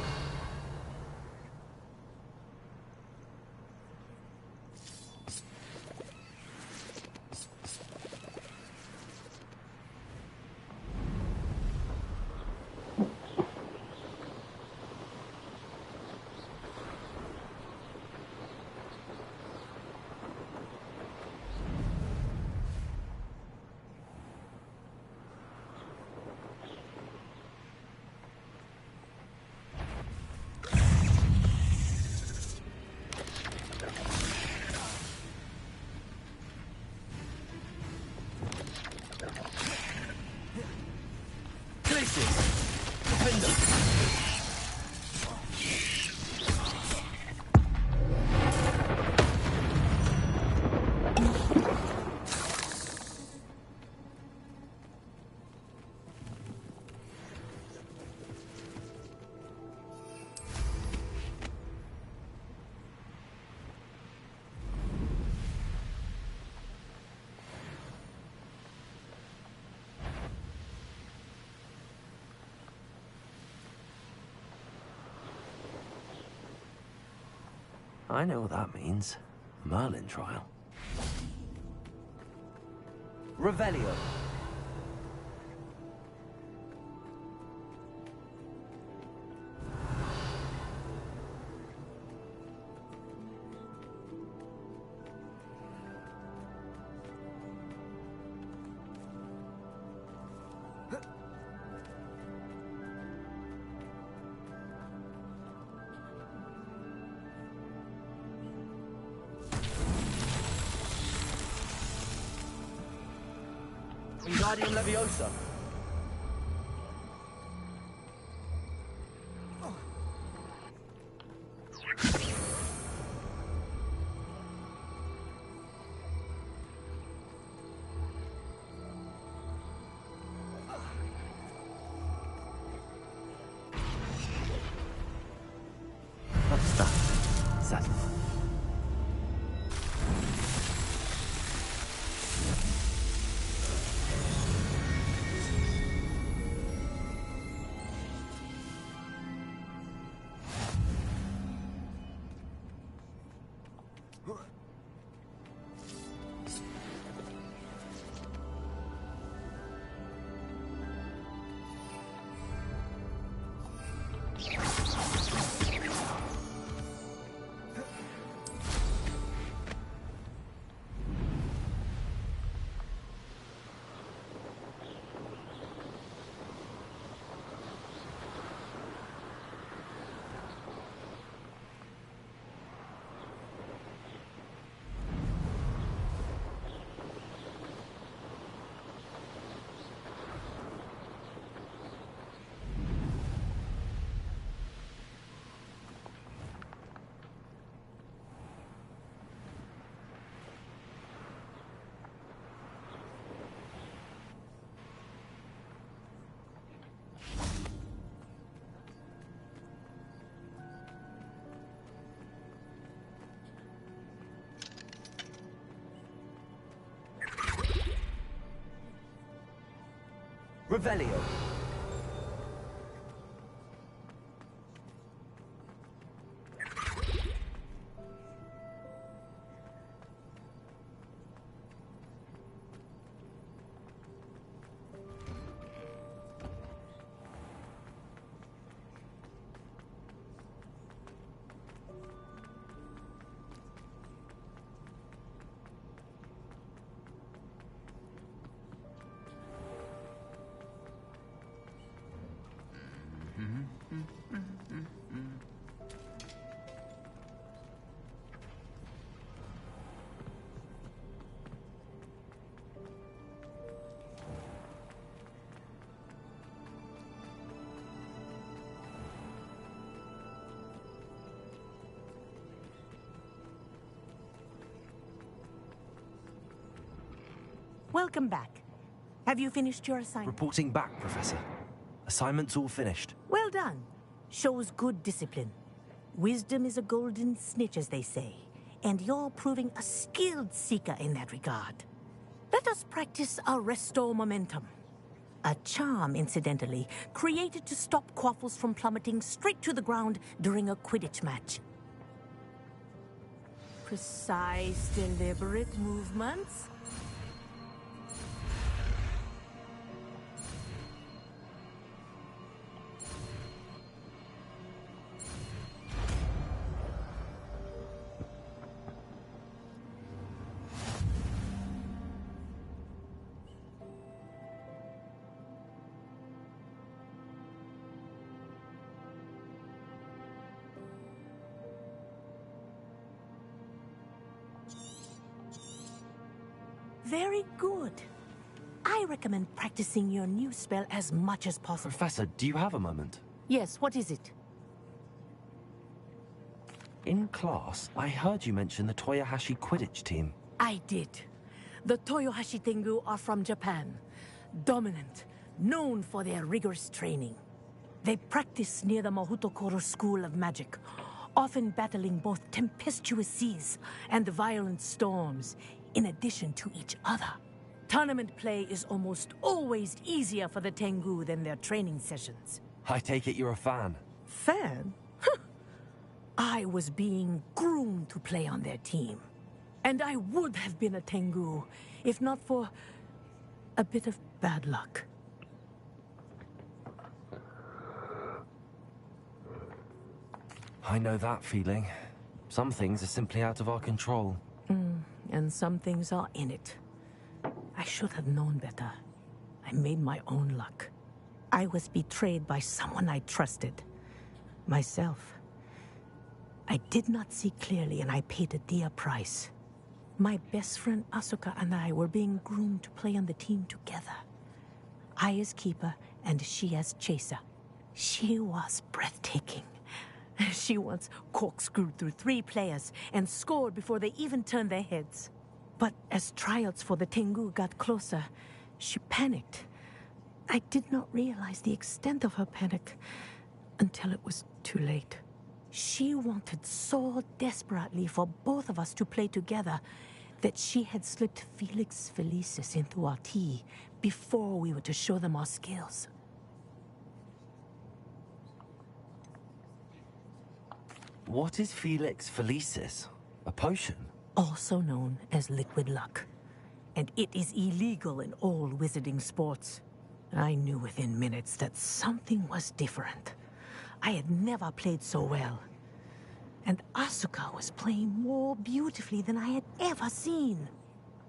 I know what that means. Merlin trial. Revelio. Wingardium Leviosa. What's that? Settle. Revelio. Welcome back. Have you finished your assignment? Reporting back, Professor. Assignment's all finished. Well done. Shows good discipline. Wisdom is a golden snitch, as they say, and you're proving a skilled seeker in that regard. Let us practice our restore momentum. A charm, incidentally, created to stop Quaffles from plummeting straight to the ground during a Quidditch match. Precise, deliberate movements. Very good. I recommend practicing your new spell as much as possible. Professor, do you have a moment? Yes, what is it? In class, I heard you mention the Toyohashi Quidditch team. I did. The Toyohashi Tengu are from Japan. Dominant, known for their rigorous training. They practice near the Mahutokoro School of Magic, often battling both tempestuous seas and violent storms, in addition to each other. Tournament play is almost always easier for the Tengu than their training sessions. I take it you're a fan. Fan? I was being groomed to play on their team. And I would have been a Tengu, if not for a bit of bad luck. I know that feeling. Some things are simply out of our control. And some things are in it. I should have known better. I made my own luck. I was betrayed by someone I trusted. Myself. I did not see clearly, and I paid a dear price. My best friend Asuka and I were being groomed to play on the team together. I as keeper, and she as chaser. She was breathtaking. She once corkscrewed through 3 players and scored before they even turned their heads. But as tryouts for the Tengu got closer, she panicked. I did not realize the extent of her panic until it was too late. She wanted so desperately for both of us to play together that she had slipped Felix Felicis into our tea before we were to show them our skills. What is Felix Felicis? A potion? Also known as liquid luck. And it is illegal in all wizarding sports. I knew within minutes that something was different. I had never played so well. And Asuka was playing more beautifully than I had ever seen.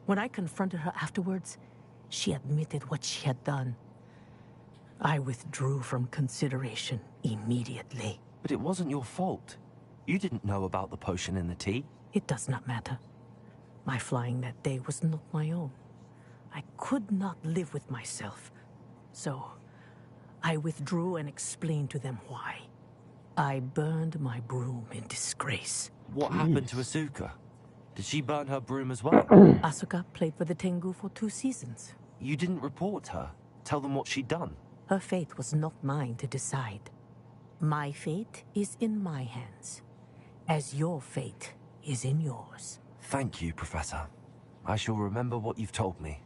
When I confronted her afterwards, she admitted what she had done. I withdrew from consideration immediately. But it wasn't your fault. You didn't know about the potion in the tea. It does not matter. My flying that day was not my own. I could not live with myself. So, I withdrew and explained to them why. I burned my broom in disgrace. What happened to Asuka? Did she burn her broom as well? Asuka played for the Tengu for 2 seasons. You didn't report her? Tell them what she'd done? Her fate was not mine to decide. My fate is in my hands, as your fate is in yours. Thank you, Professor. I shall remember what you've told me.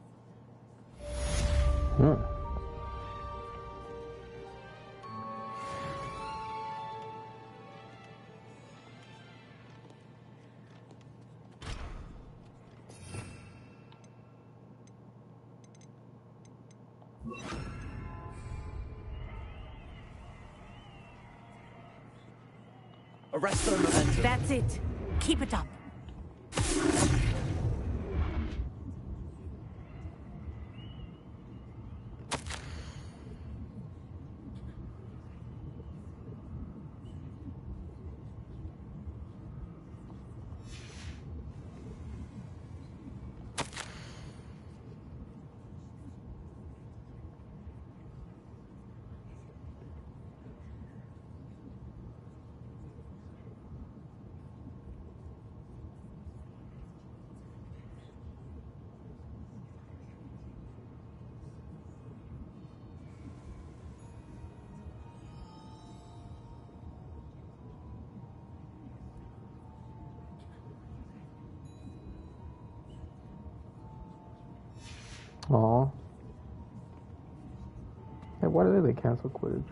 Arrest the momentum. That's it. Keep it up. Aw. Hey, why did they cancel Quidditch?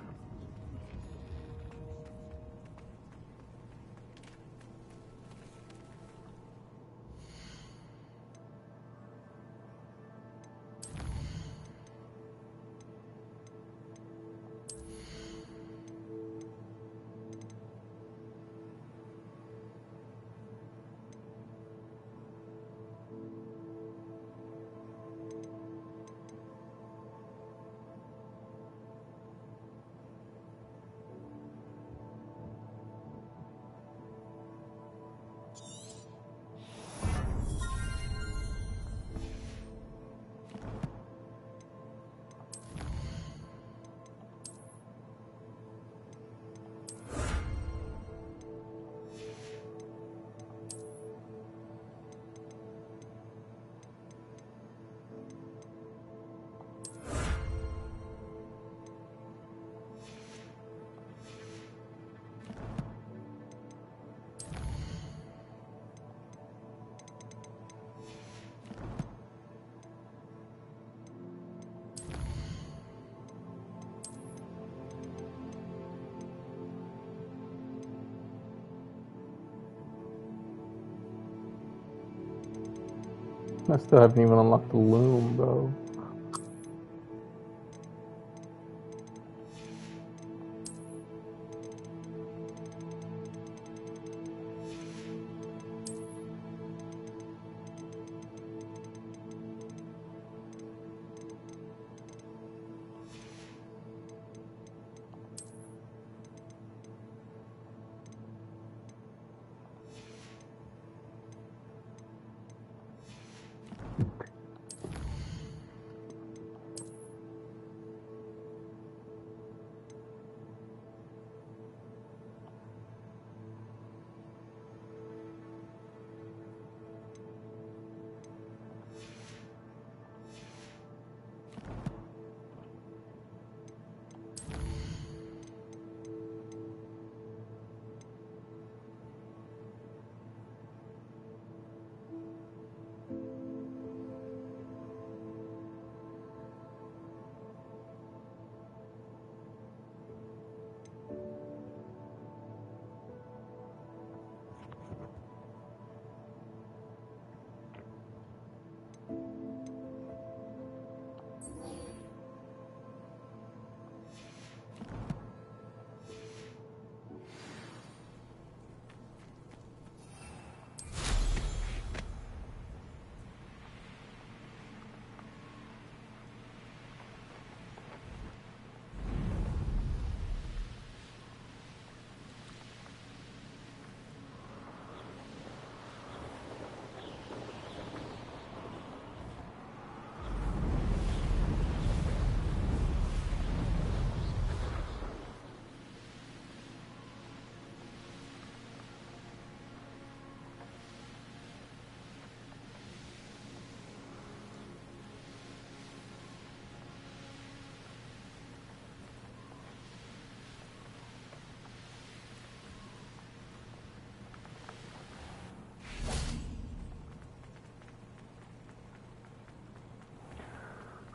I still haven't even unlocked the loom, bro.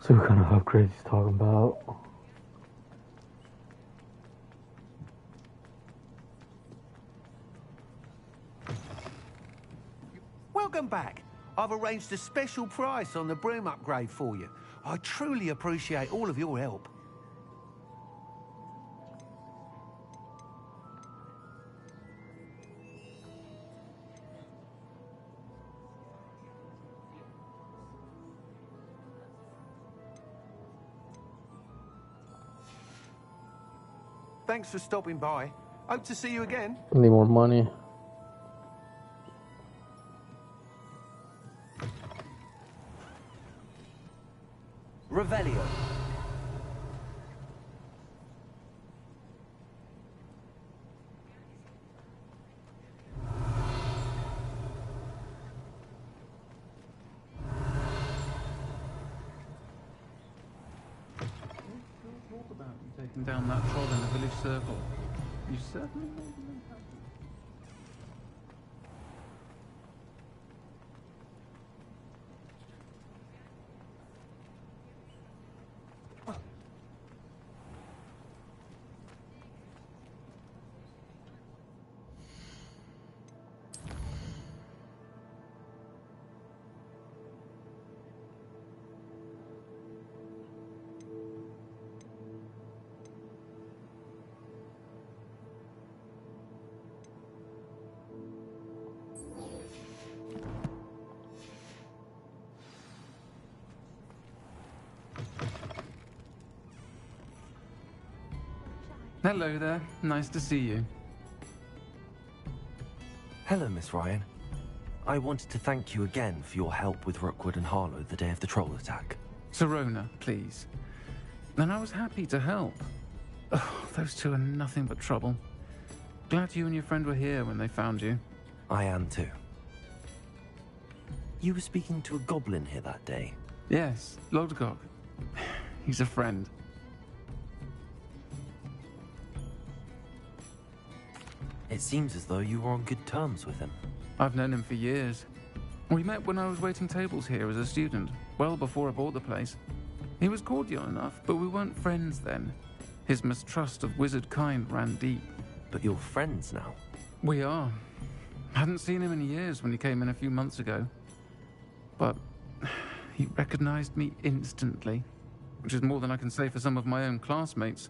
So what kind of upgrades he's talking about? Welcome back. I've arranged a special price on the broom upgrade for you. I truly appreciate all of your help. Thanks for stopping by. Hope to see you again. Need more money. Revelio. Talk about you taking down that troll in the village circle. You certainly made them happy. Hello there. Nice to see you. Hello, Miss Ryan. I wanted to thank you again for your help with Rookwood and Harlow the day of the troll attack. Sirona, please. And I was happy to help. Oh, those two are nothing but trouble. Glad you and your friend were here when they found you. I am too. You were speaking to a goblin here that day. Yes, Lodgok. He's a friend. It seems as though you were on good terms with him. I've known him for years. We met when I was waiting tables here as a student, well before I bought the place. He was cordial enough, but we weren't friends then. His mistrust of wizard kind ran deep. But you're friends now? We are. Hadn't seen him in years when he came in a few months ago. But he recognized me instantly, which is more than I can say for some of my own classmates.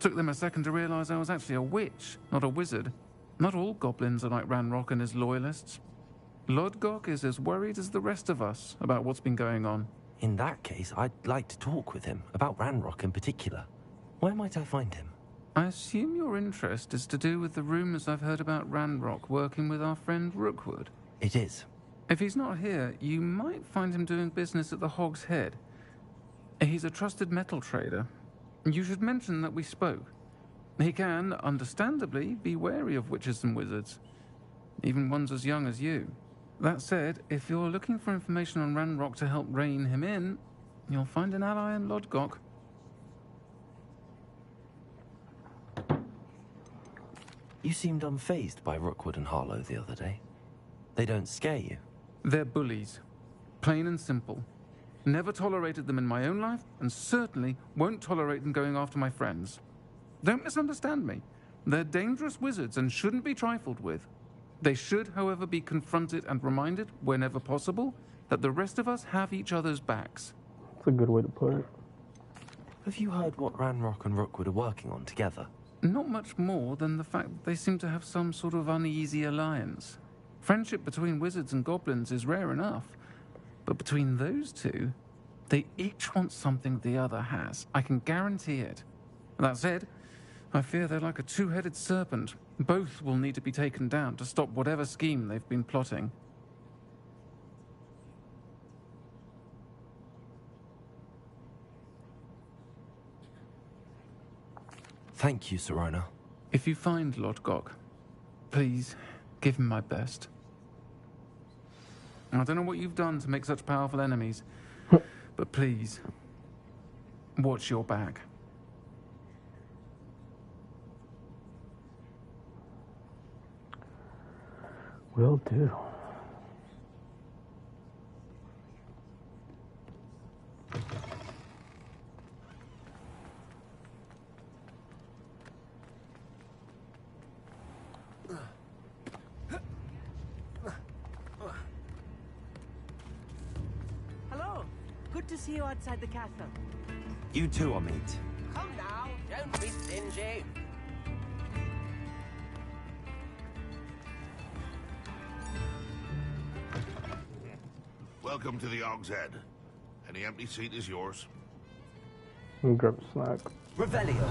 Took them a second to realize I was actually a witch, not a wizard. Not all goblins are like Ranrock and his loyalists. Lodgok is as worried as the rest of us about what's been going on. In that case, I'd like to talk with him, about Ranrock in particular. Where might I find him? I assume your interest is to do with the rumors I've heard about Ranrock working with our friend Rookwood. It is. If he's not here, you might find him doing business at the Hog's Head. He's a trusted metal trader. You should mention that we spoke. He can, understandably, be wary of witches and wizards, even ones as young as you. That said, if you're looking for information on Ranrock to help rein him in, you'll find an ally in Lodgok. You seemed unfazed by Rookwood and Harlow the other day. They don't scare you? They're bullies. Plain and simple. Never tolerated them in my own life, and certainly won't tolerate them going after my friends. Don't misunderstand me. They're dangerous wizards and shouldn't be trifled with. They should, however, be confronted and reminded, whenever possible, that the rest of us have each other's backs. That's a good way to put it. Have you heard what Ranrock and Rookwood are working on together? Not much more than the fact that they seem to have some sort of uneasy alliance. Friendship between wizards and goblins is rare enough. But between those two, they each want something the other has. I can guarantee it. That said, I fear they're like a two-headed serpent. Both will need to be taken down to stop whatever scheme they've been plotting. Thank you, Sirona. If you find Lodgok, please give him my best. I don't know what you've done to make such powerful enemies, but please, watch your back. Will do. to see you outside the castle. You too, Amit. Come now, don't be stingy. Welcome to the Og's Head. Any empty seat is yours. Grab a snack. Revelio.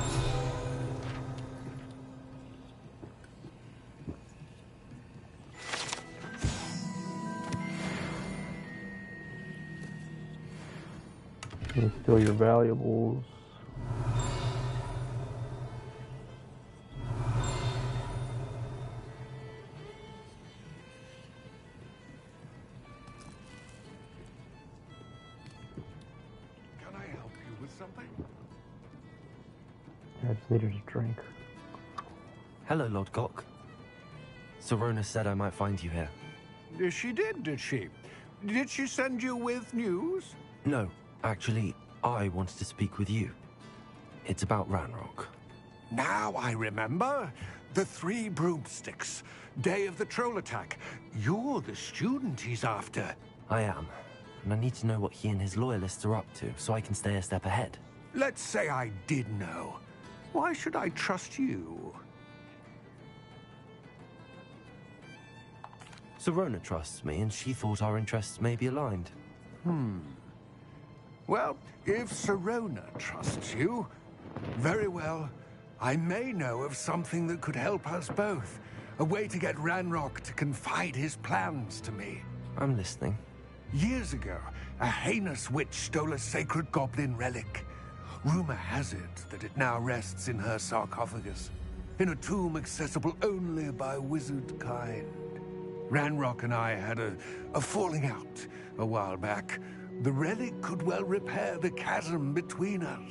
And steal your valuables. Can I help you with something? I just needed a drink. Hello, Lord Gok. Sorona said I might find you here. She did she? Did she send you with news? No, actually, I wanted to speak with you. It's about Ranrock. Now I remember. The 3 broomsticks. Day of the troll attack. You're the student he's after. I am, and I need to know what he and his loyalists are up to so I can stay a step ahead. Let's say I did know. Why should I trust you? Sorona trusts me, and she thought our interests may be aligned. Well, if Sorona trusts you, very well. I may know of something that could help us both. A way to get Ranrock to confide his plans to me. I'm listening. Years ago, a heinous witch stole a sacred goblin relic. Rumor has it that it now rests in her sarcophagus, in a tomb accessible only by wizard kind. Ranrock and I had a falling out a while back. The relic could well repair the chasm between us.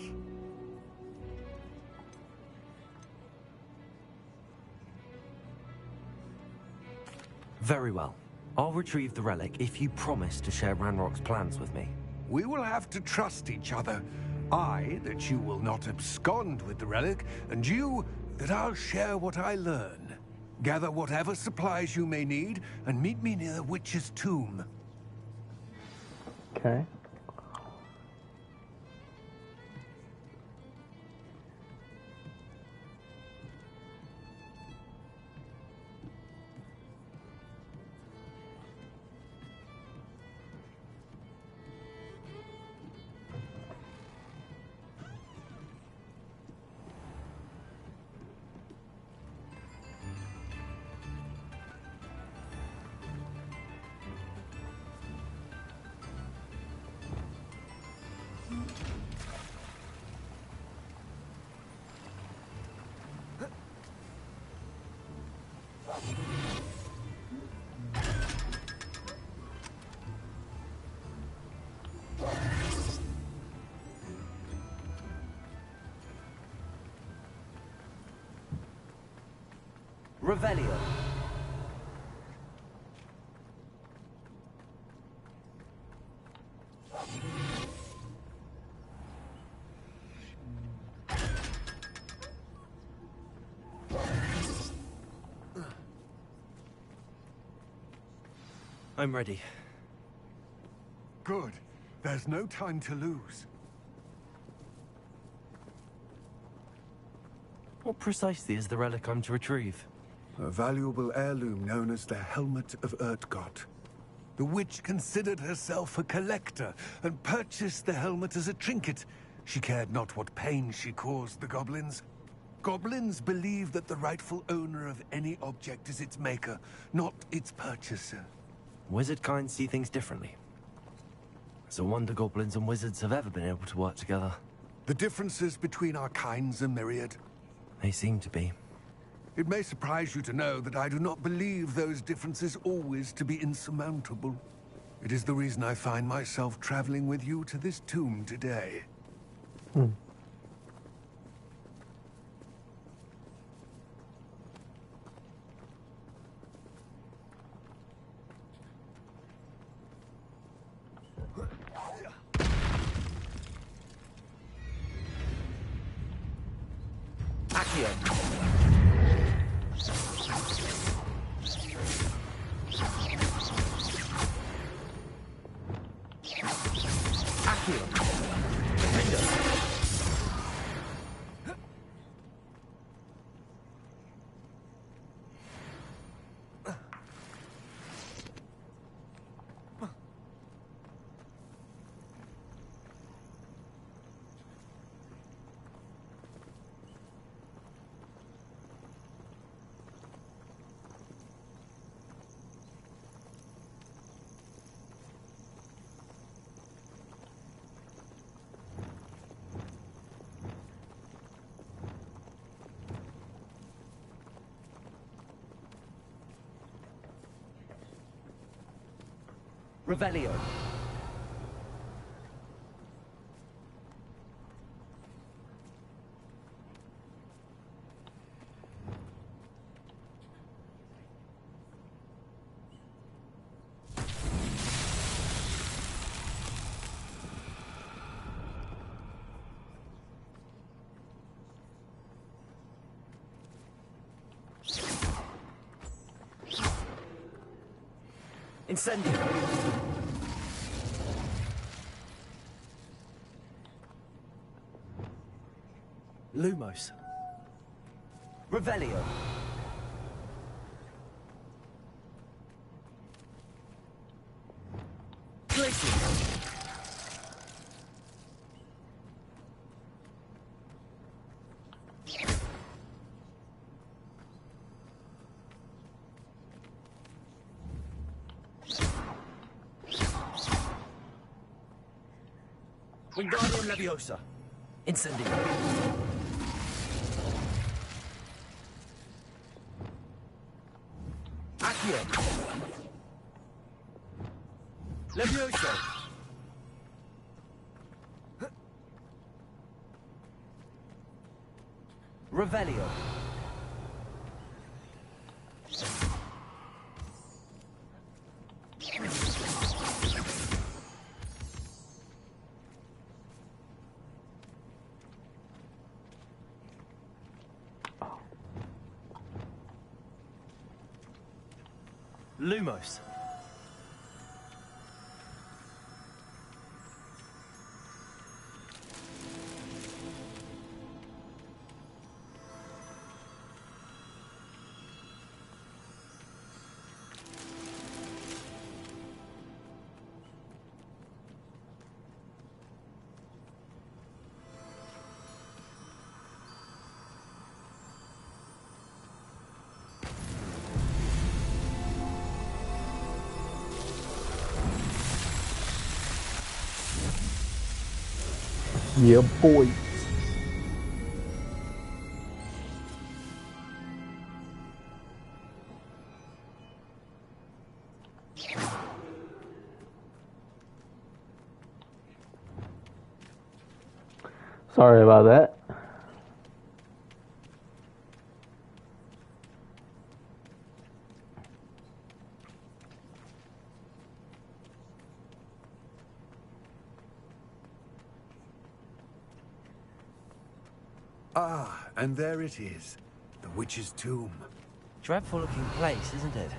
Very well. I'll retrieve the relic if you promise to share Ranrock's plans with me. We will have to trust each other. I, that you will not abscond with the relic, and you, that I'll share what I learn. Gather whatever supplies you may need, and meet me near the witch's tomb. Okay. Revelio. I'm ready. Good. There's no time to lose. What precisely is the relic I'm to retrieve? A valuable heirloom known as the Helmet of Urtgott. The witch considered herself a collector and purchased the helmet as a trinket. She cared not what pain she caused the goblins. Goblins believe that the rightful owner of any object is its maker, not its purchaser. Wizard kind see things differently. It's a wonder goblins and wizards have ever been able to work together. The differences between our kinds are myriad. They seem to be. It may surprise you to know that I do not believe those differences always to be insurmountable. It is the reason I find myself traveling with you to this tomb today. Accio. Revelio. Incendio. Lumos. Revelio. Glacius. Wingardium Leviosa. Incendio. Accio. Levioso. Revelio. Lumos. Yeah, boy. Sorry about that. Ah, and there it is. The witch's tomb. Dreadful looking place, isn't it?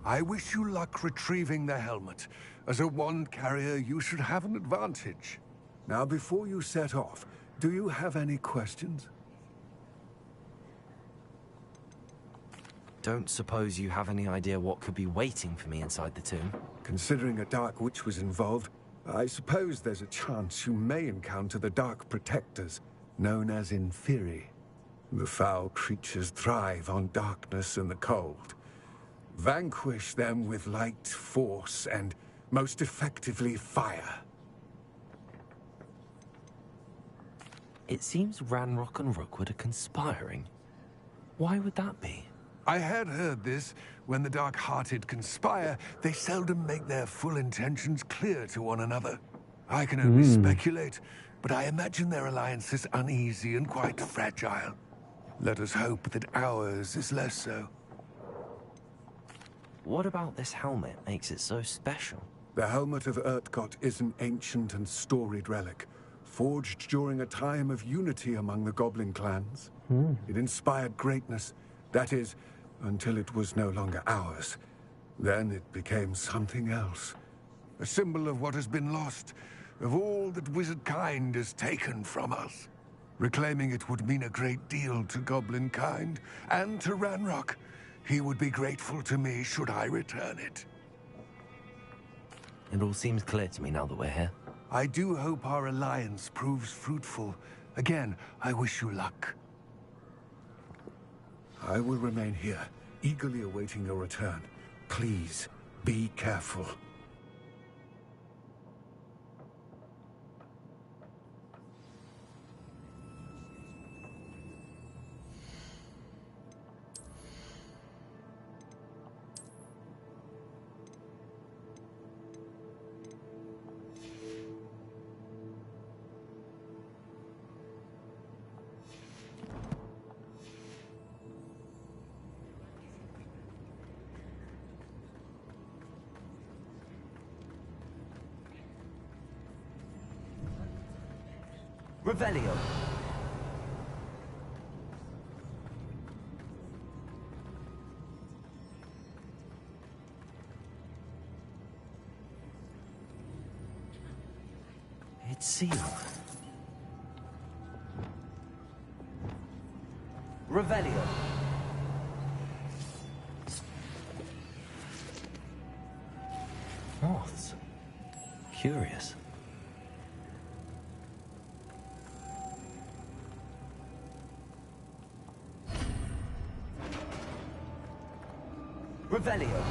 I wish you luck retrieving the helmet. As a wand carrier, you should have an advantage. Now, before you set off, do you have any questions? Don't suppose you have any idea what could be waiting for me inside the tomb? Considering a Dark Witch was involved, I suppose there's a chance you may encounter the Dark Protectors, known as Inferi. The foul creatures thrive on darkness and the cold. Vanquish them with light, force, and most effectively fire. It seems Ranrock and Rookwood are conspiring. Why would that be? I had heard this. When the dark-hearted conspire, they seldom make their full intentions clear to one another. I can only speculate, but I imagine their alliance is uneasy and quite fragile. Let us hope that ours is less so. What about this helmet makes it so special? The Helmet of Urtkot is an ancient and storied relic, forged during a time of unity among the goblin clans. It inspired greatness, that is, until it was no longer ours. Then it became something else. A symbol of what has been lost, of all that wizard kind has taken from us. Reclaiming it would mean a great deal to goblin kind, and to Ranrock. He would be grateful to me should I return it. It all seems clear to me now that we're here. I do hope our alliance proves fruitful. Again, I wish you luck. I will remain here, eagerly awaiting your return. Please, be careful. Revelio. It's sealed. Revelio. Moths. Curious. Revelio.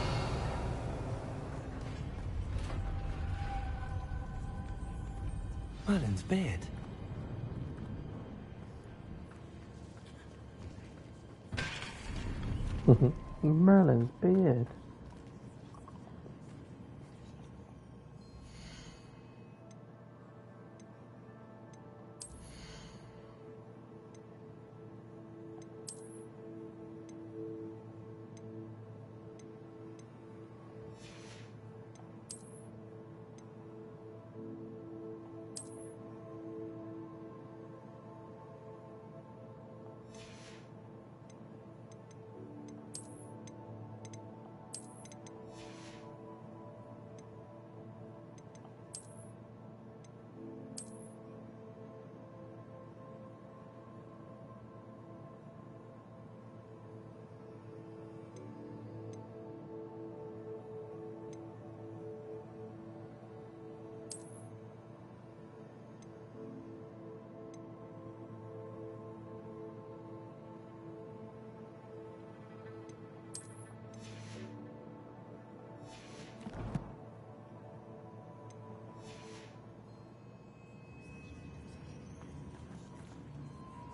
Merlin's beard. Merlin's beard.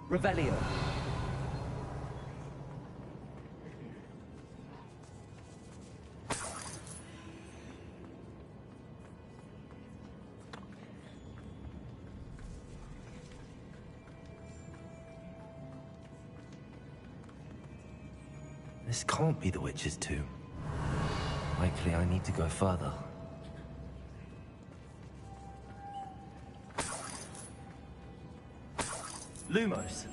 Revelio. This can't be the witch's tomb. Likely I need to go further. Lumos.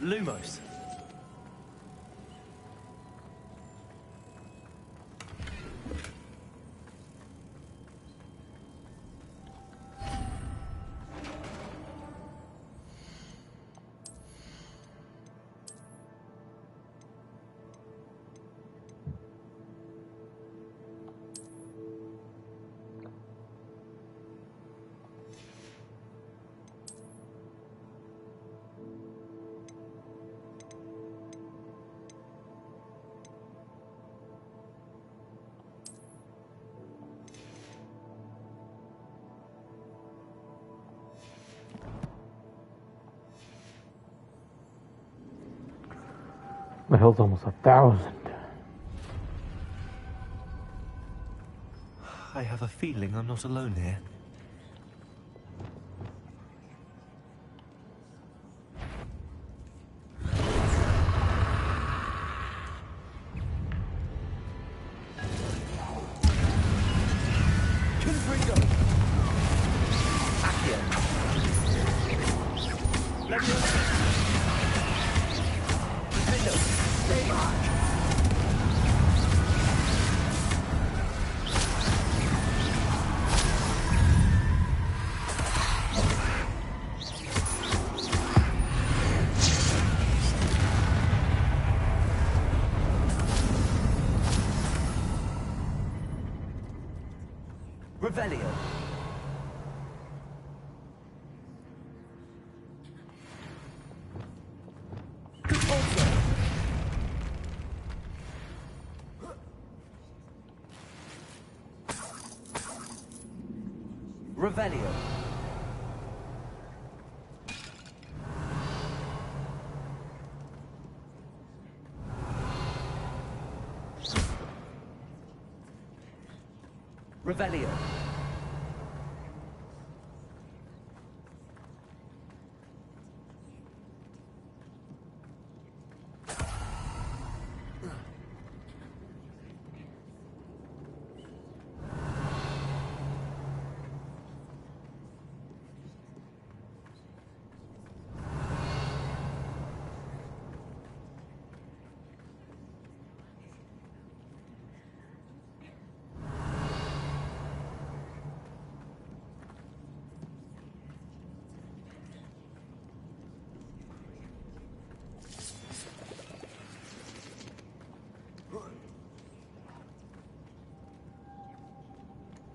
Lumos. The hell's almost 1,000. I have a feeling I'm not alone here. Revelio. Revelio. Revelio.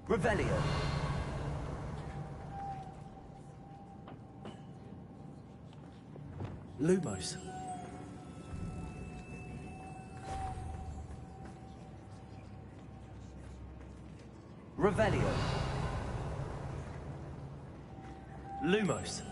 Revelio. Lumos. Revelio. Lumos.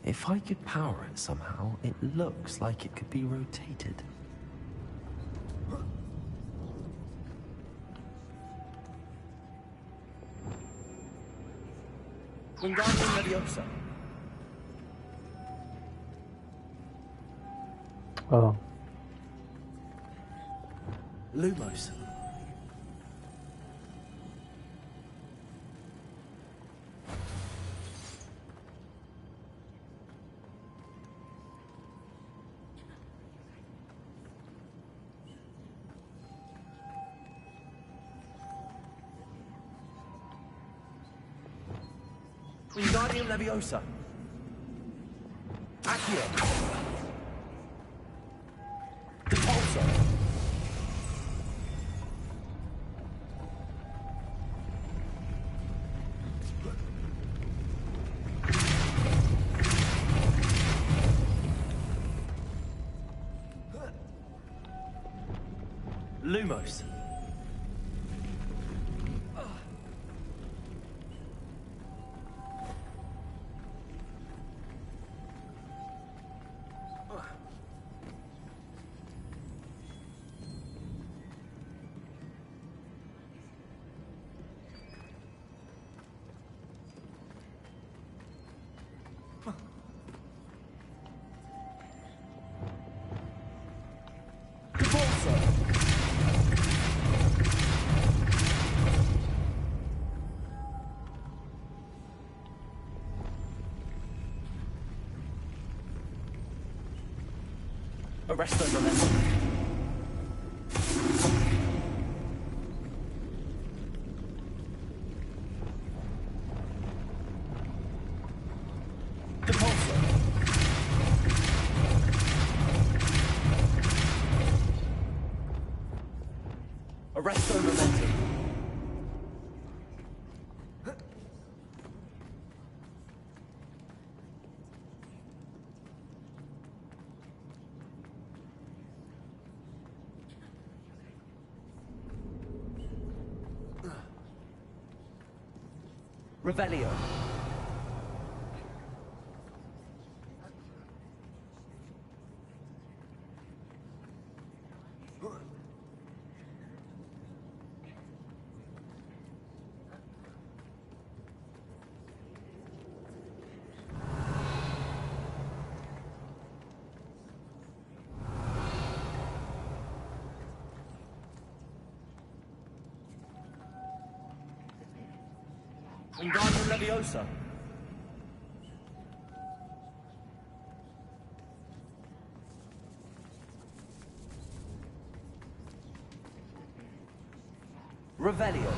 If I could power it somehow, it looks like it could be rotated. Wingardium Leviosa. Oh. Lumos. Wingardium Leviosa. Accio. Depulso. Lumos. Arresto Momentum. Depulso. Arresto Momentum. Revelio. Wingardium Leviosa. Revelio.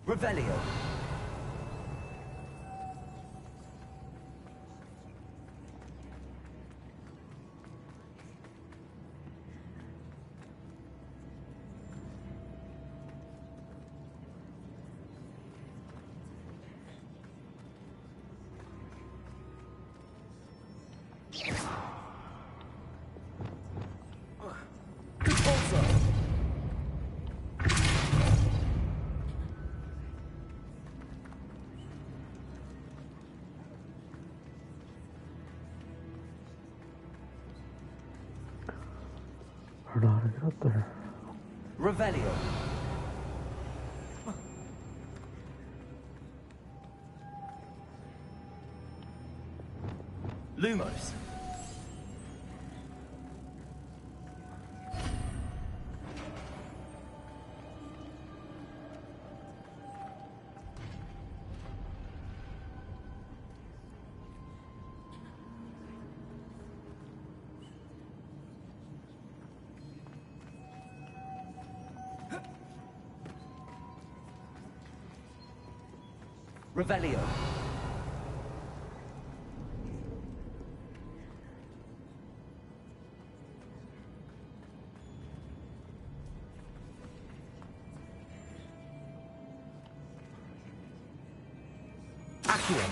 Revelio. I don't know how to get up there. Revelio. Lumos. Revelio. Accio.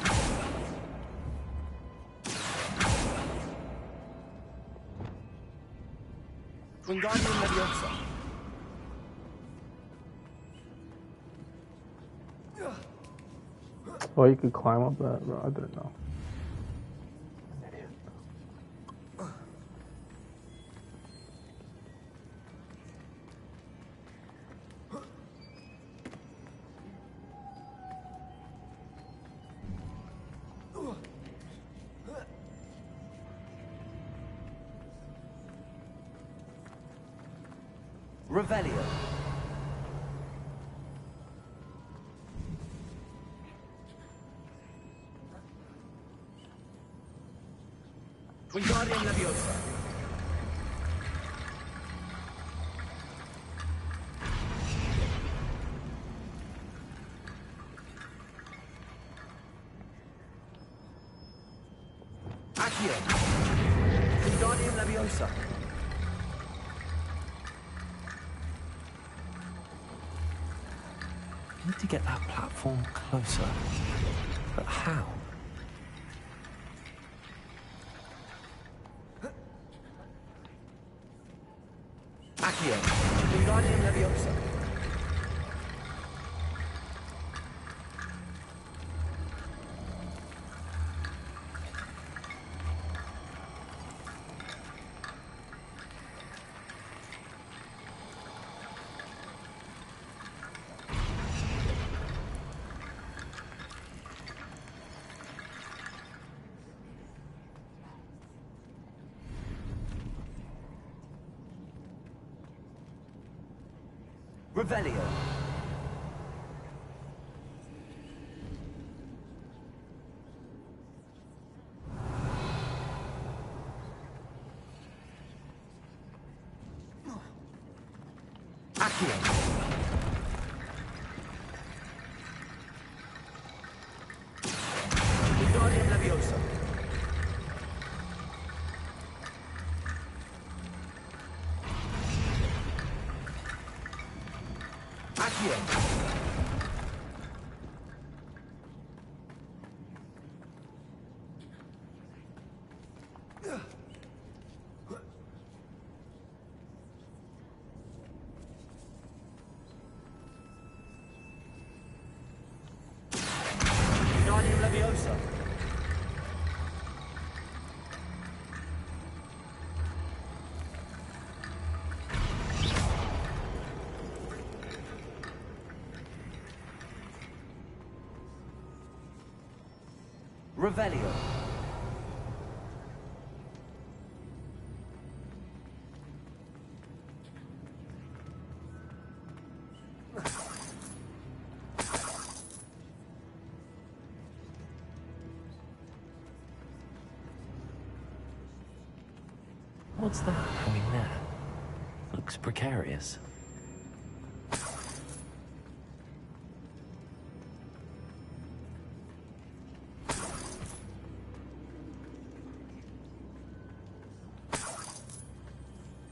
Wingardium Leviosa. Oh, you could climb up that, bro. I didn't know. Revelio. Wingardium Leviosa. Accio. Wingardium Leviosa. I need to get that platform closer. But how? Accio. Wingardium Leviosa. Revelio. Accio. Leviosa. Revelio. What's that coming there? Looks precarious.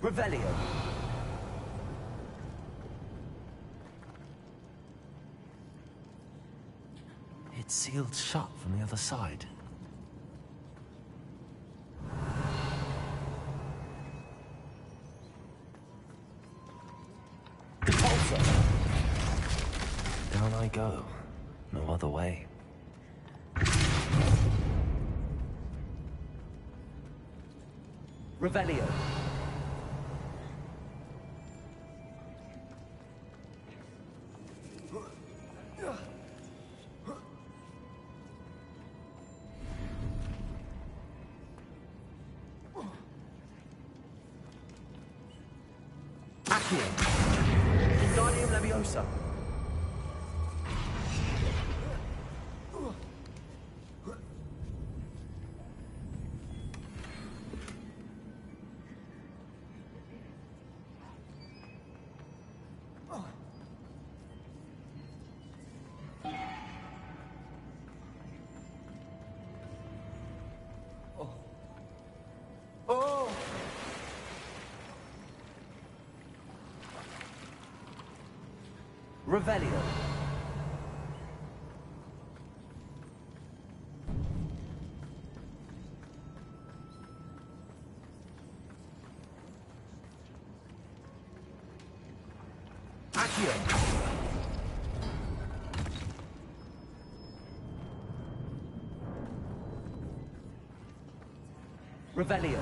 Revelio. It's sealed shut from the other side. Down I go. No other way. Revelio. Accio. Wingardium Leviosa. Revelio. Accio. Revelio.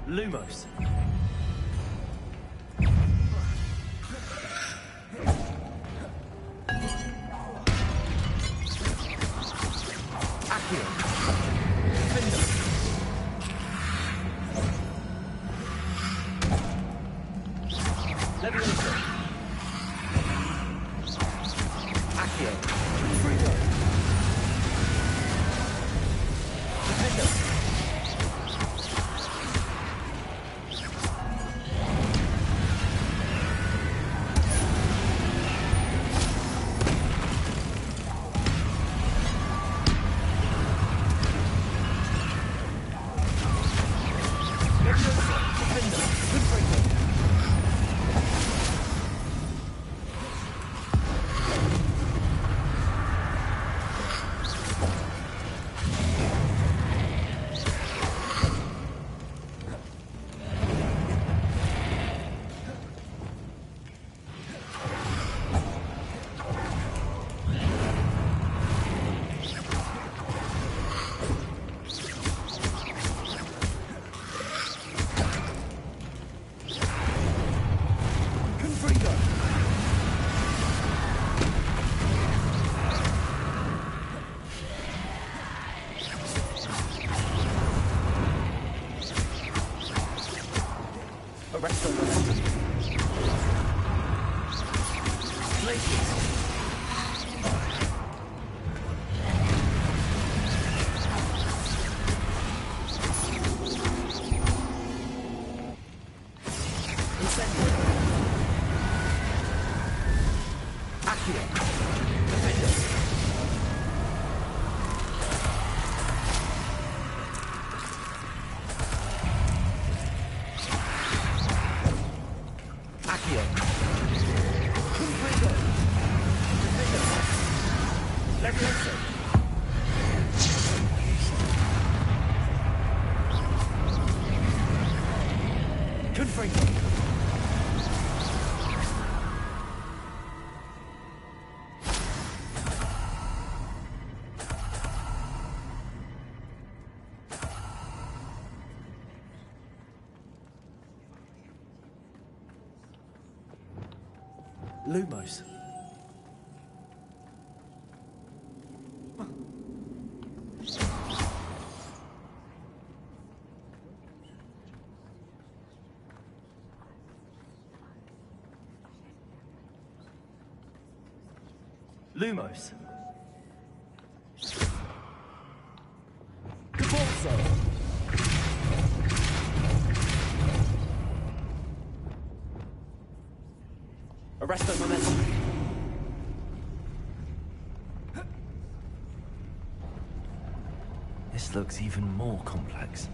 Lumos. Accio. Defender. Leviosa. Accio. Frigo. Defender. Leviosa. Confringo. Lumos. Lumos. Cabalso. Arresto momentum. This looks even more complex.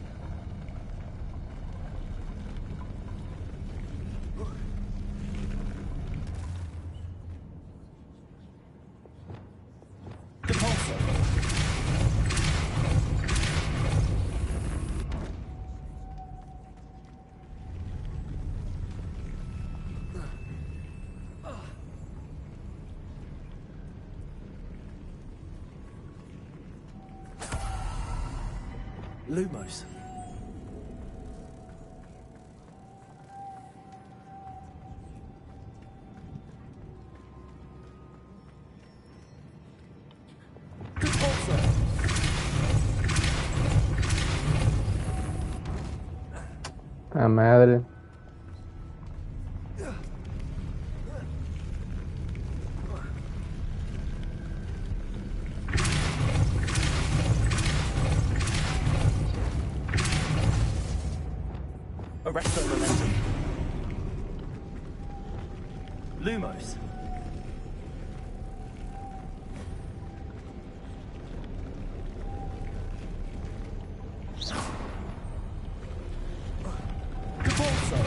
Lumos. La madre. Arresto momentum. Lumos. Cabalso.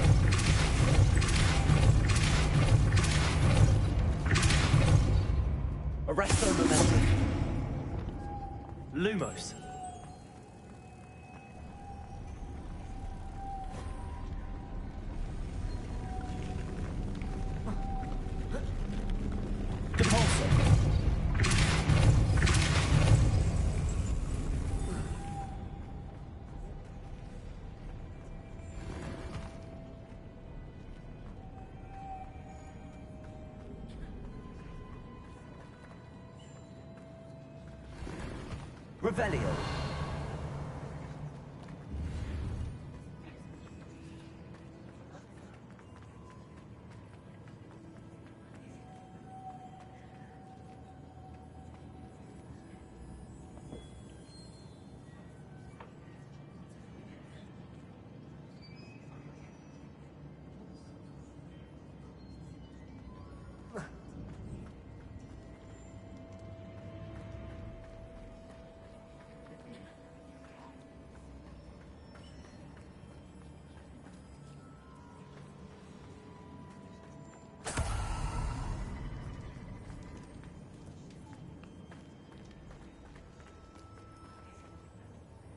Arresto momentum. Lumos. Revelio.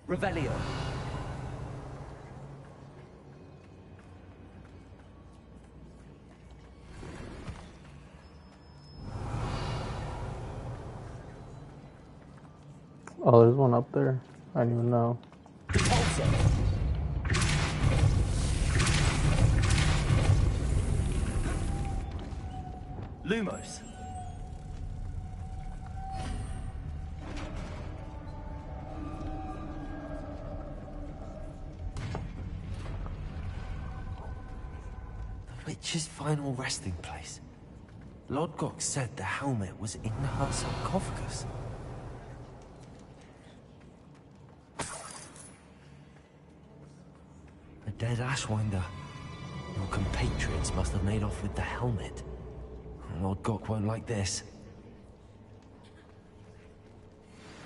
Revelio. Oh, there's one up there. I didn't even know. Lumos. The witch's final resting place. Lodgok said the helmet was in her sarcophagus. A dead Ashwinder. Your compatriots must have made off with the helmet. Lodgok won't like this.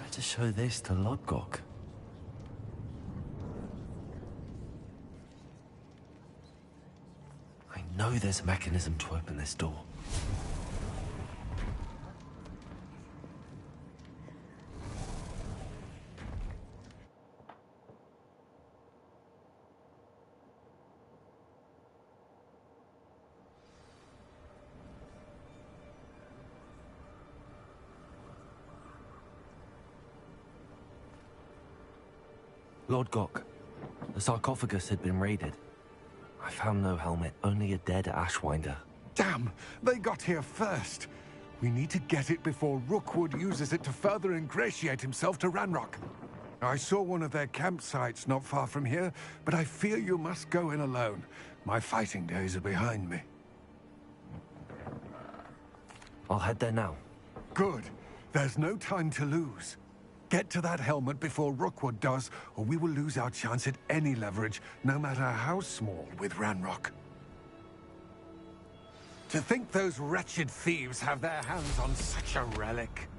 Better show this to Lodgok. I know there's a mechanism to open this door. Lord Gok, the sarcophagus had been raided. I found no helmet, only a dead Ashwinder. Damn! They got here first. We need to get it before Rookwood uses it to further ingratiate himself to Ranrock. I saw one of their campsites not far from here, but I fear you must go in alone. My fighting days are behind me. I'll head there now. Good. There's no time to lose. Get to that helmet before Rookwood does, or we will lose our chance at any leverage, no matter how small, with Ranrock. To think those wretched thieves have their hands on such a relic.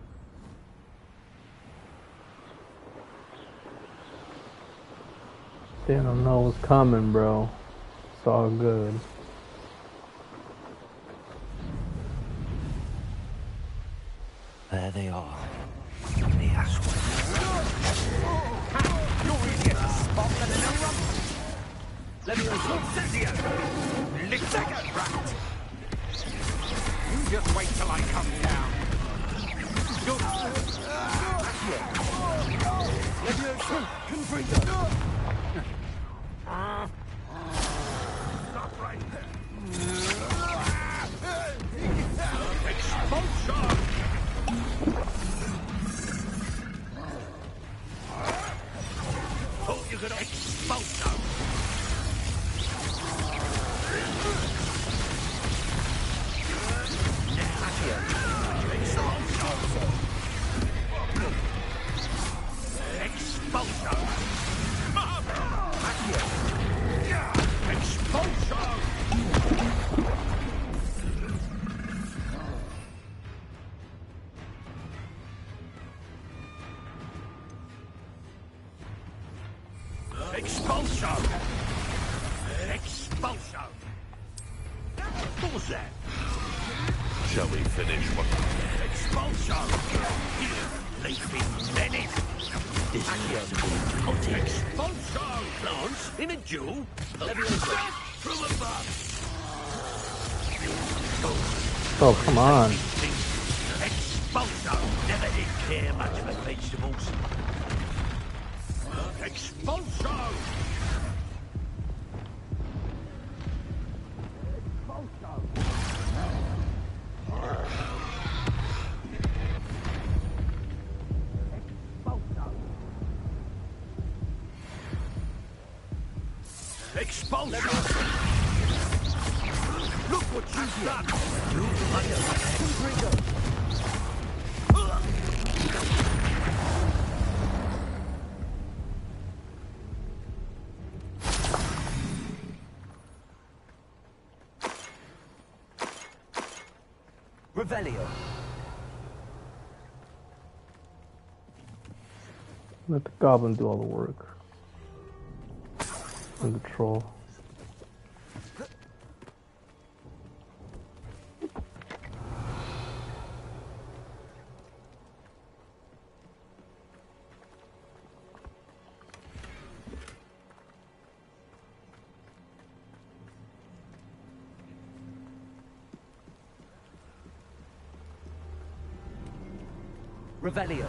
They don't know what's coming, bro. It's all good. There they are. The Ashwinder. You're easier to spot than an rump. Let me Lick rat. You just wait till I come down. Expulsion! Thought you could expulsion! Expulsion! Expulsion! What was that? Shall we finish what? Expulsion! Here, leafy menace! This is expulsion! Lance, in a duel? From above! Oh, come on. Expulsion! Never did care much for vegetables. Expulsion! Expulsion! Look what you've done! You've under Revelio. Let the goblin do all the work. And the troll. Revelio.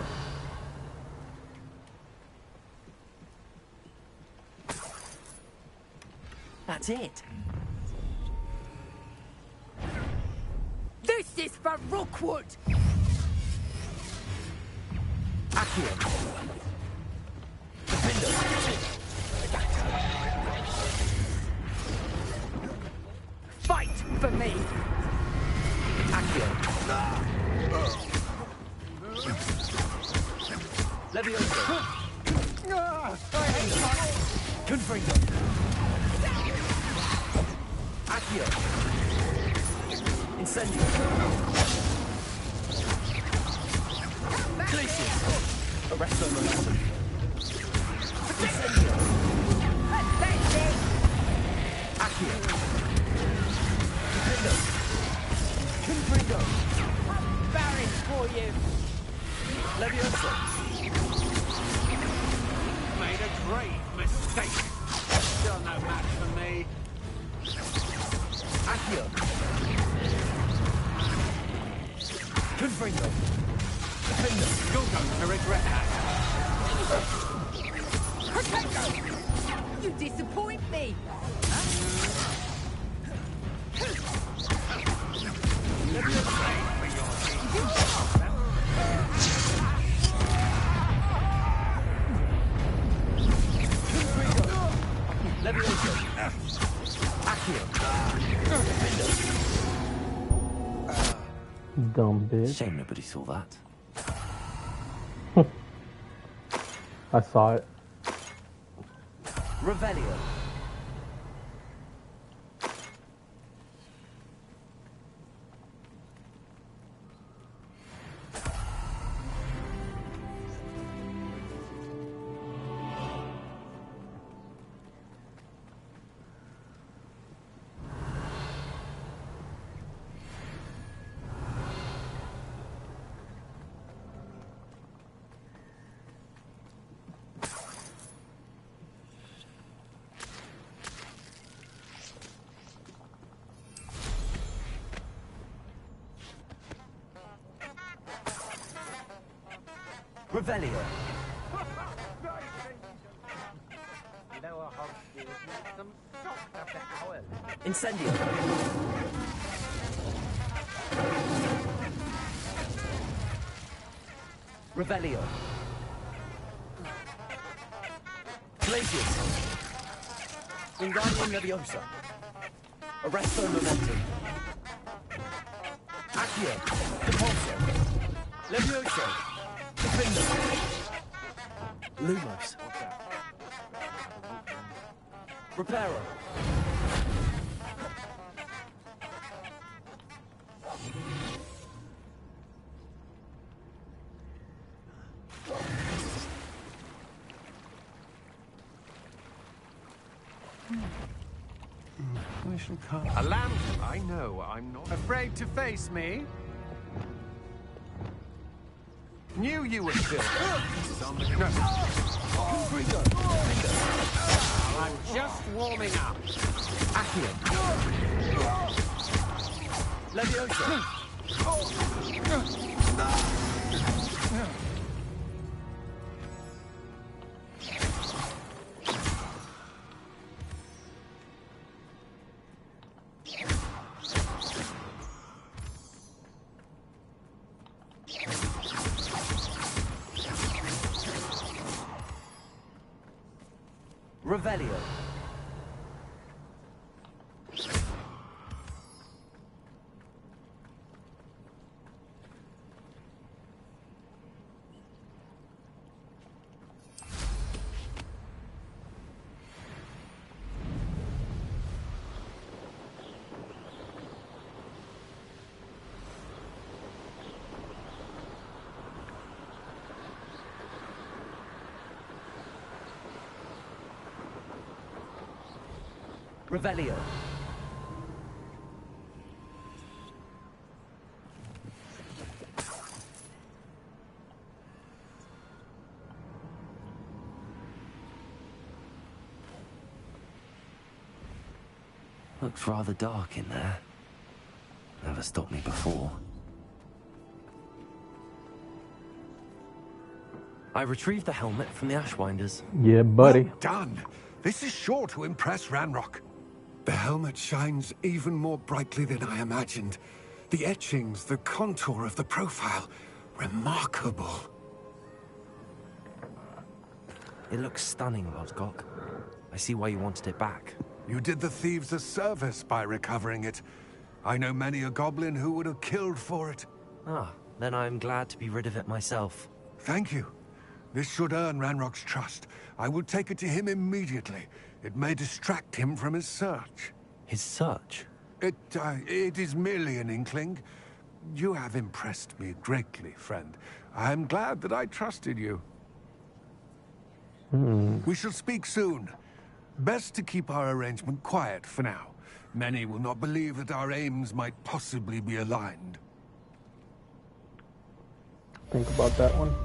That's it. This is for Rookwood! Accio. Fight for me! Accio. Levioso. Confringo. Accio. Incendio. Glacius. Arresto momentum. Incendio. Accio. Confringo. I'm barren for you! Levioso. Made a grave mistake. Still no match for me. Accio. Confringo. Defender. You're going to regret that. You disappoint me. Dumb bitch. Shame nobody saw that. I saw it. Revelio. Revelio. Incendio. Revelio. Glacius. Wingardium Leviosa. Arresto Momentum. Accio. Depulso. Levioso. Lumos. Reparo. I shall come. A lamp. I know. I'm not afraid to face me. Knew you were still. On the I'm just warming up. Accio. Leviosa. Revelio. Revelio. Looks rather dark in there. Never stopped me before. I retrieved the helmet from the Ashwinders. Yeah, buddy. Well done. This is sure to impress Ranrock. The helmet shines even more brightly than I imagined. The etchings, the contour of the profile, remarkable. It looks stunning, Lodgok. I see why you wanted it back. You did the thieves a service by recovering it. I know many a goblin who would have killed for it. Ah, then I'm glad to be rid of it myself. Thank you. This should earn Ranrock's trust. I will take it to him immediately. It may distract him from his search. His search? It is merely an inkling. You have impressed me greatly, friend. I am glad that I trusted you. We shall speak soon. Best to keep our arrangement quiet for now. Many will not believe that our aims might possibly be aligned. Think about that one.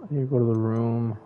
You go to the room.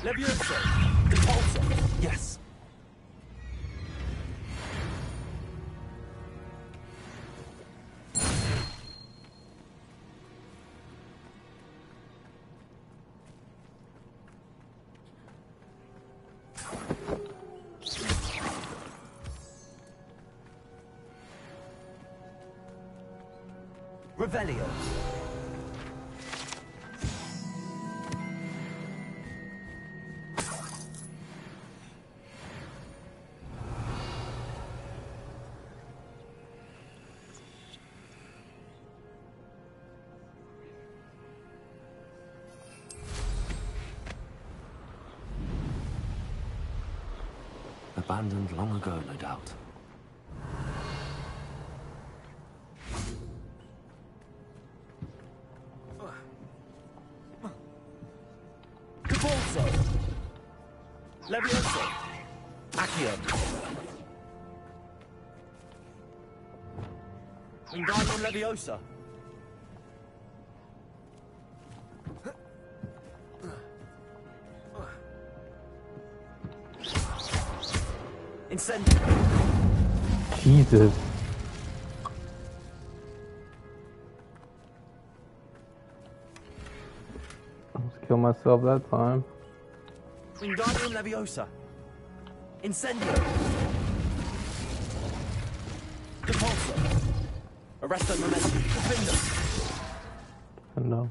Levioso! Repulsor! Yes! Revelio! Abandoned long ago, no doubt. Repulsor! Levioso! Accio! Wingardium Leviosa! Incendio! Jesus. Almost killed myself that time. Wingardium Leviosa! Incendio! Repulsor! Arresto Momentum! Defender! No.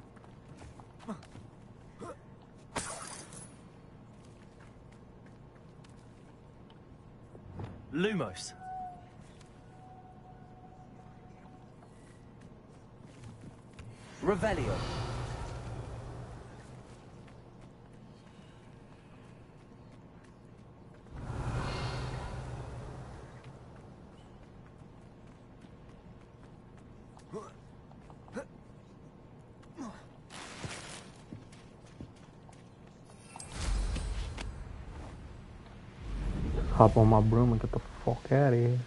Lumos! Revelio! Hop on my broom and get the fuck out of here.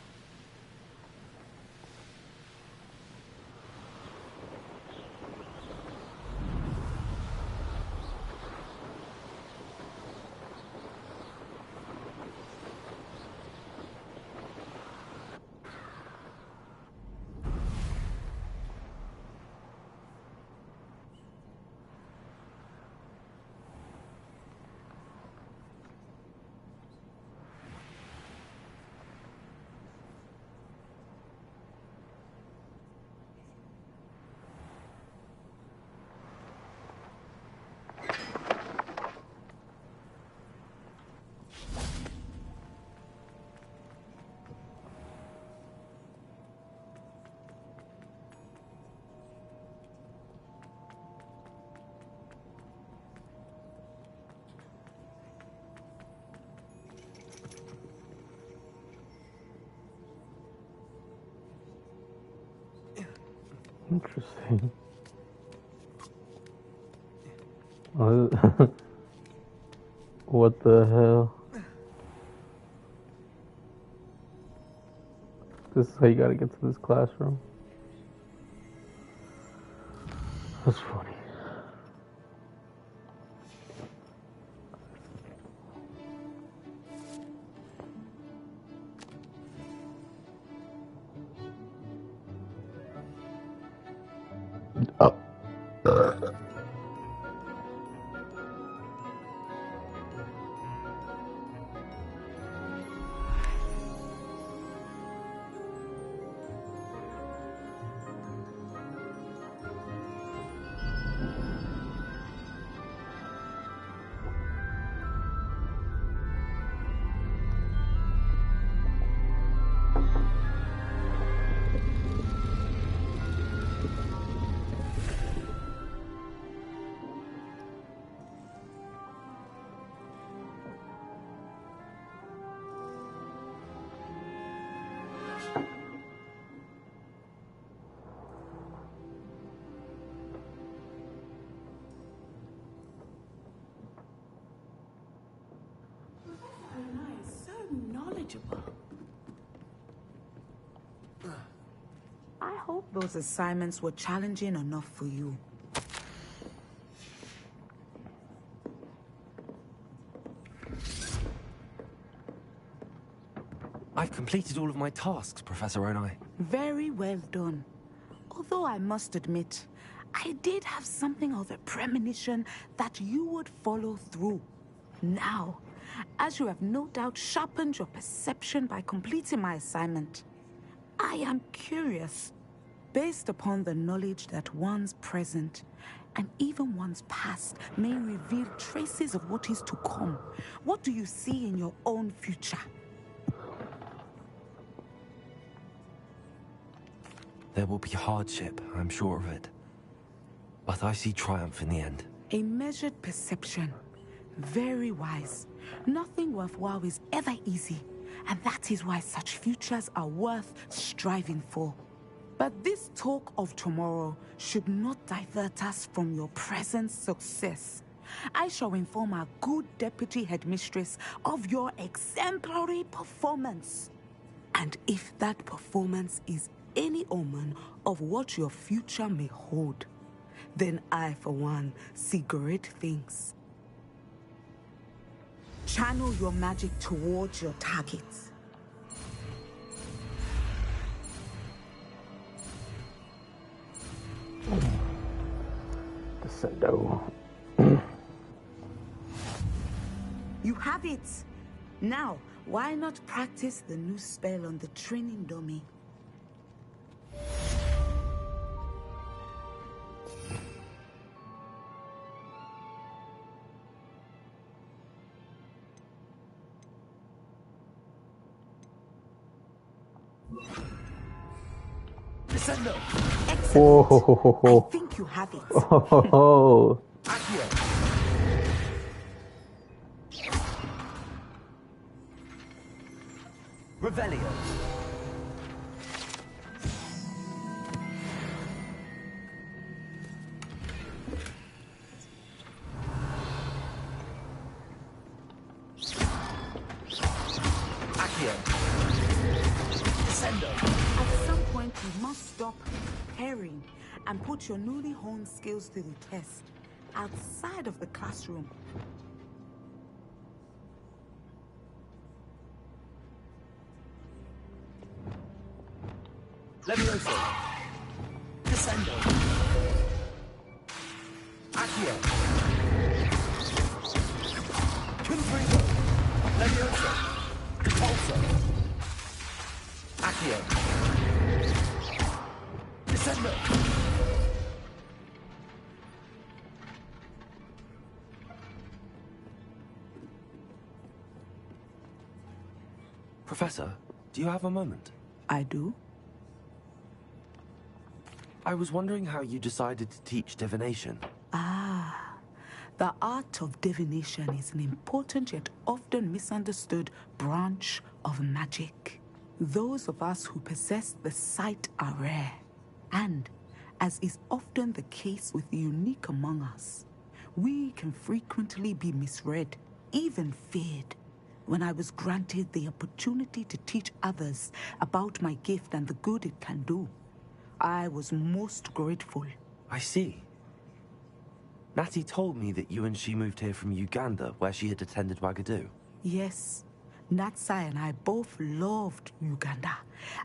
Interesting. Oh, what the hell? This is how you gotta get to this classroom. That's funny. Oh. I hope those assignments were challenging enough for you. I've completed all of my tasks, Professor Onai. Very well done. Although I must admit, I did have something of a premonition that you would follow through. Now, as you have no doubt sharpened your perception by completing my assignment, I am curious, based upon the knowledge that one's present and even one's past may reveal traces of what is to come. What do you see in your own future? There will be hardship, I'm sure of it. But I see triumph in the end. A measured perception. Very wise. Nothing worthwhile is ever easy, and that is why such futures are worth striving for. But this talk of tomorrow should not divert us from your present success. I shall inform our good deputy headmistress of your exemplary performance. And if that performance is any omen of what your future may hold, then I, for one, see great things. Channel your magic towards your targets. Descendo. You have it! Now, why not practice the new spell on the training dummy? Descendo. Whoa. I think you have it. Oh. Revelio. Accio. Descendo. At some point, you must stop preparing and put your newly honed skills to the test outside of the classroom. Levioso. Descendo. Accio. Confringo. Levioso. Pulso. Accio. Descendo. Professor, do you have a moment? I do. I was wondering how you decided to teach divination. Ah, the art of divination is an important yet often misunderstood branch of magic. Those of us who possess the sight are rare, and as is often the case with the unique among us, we can frequently be misread, even feared. When I was granted the opportunity to teach others about my gift and the good it can do, I was most grateful. I see. Natty told me that you and she moved here from Uganda, where she had attended Wagadu. Yes, Natsai and I both loved Uganda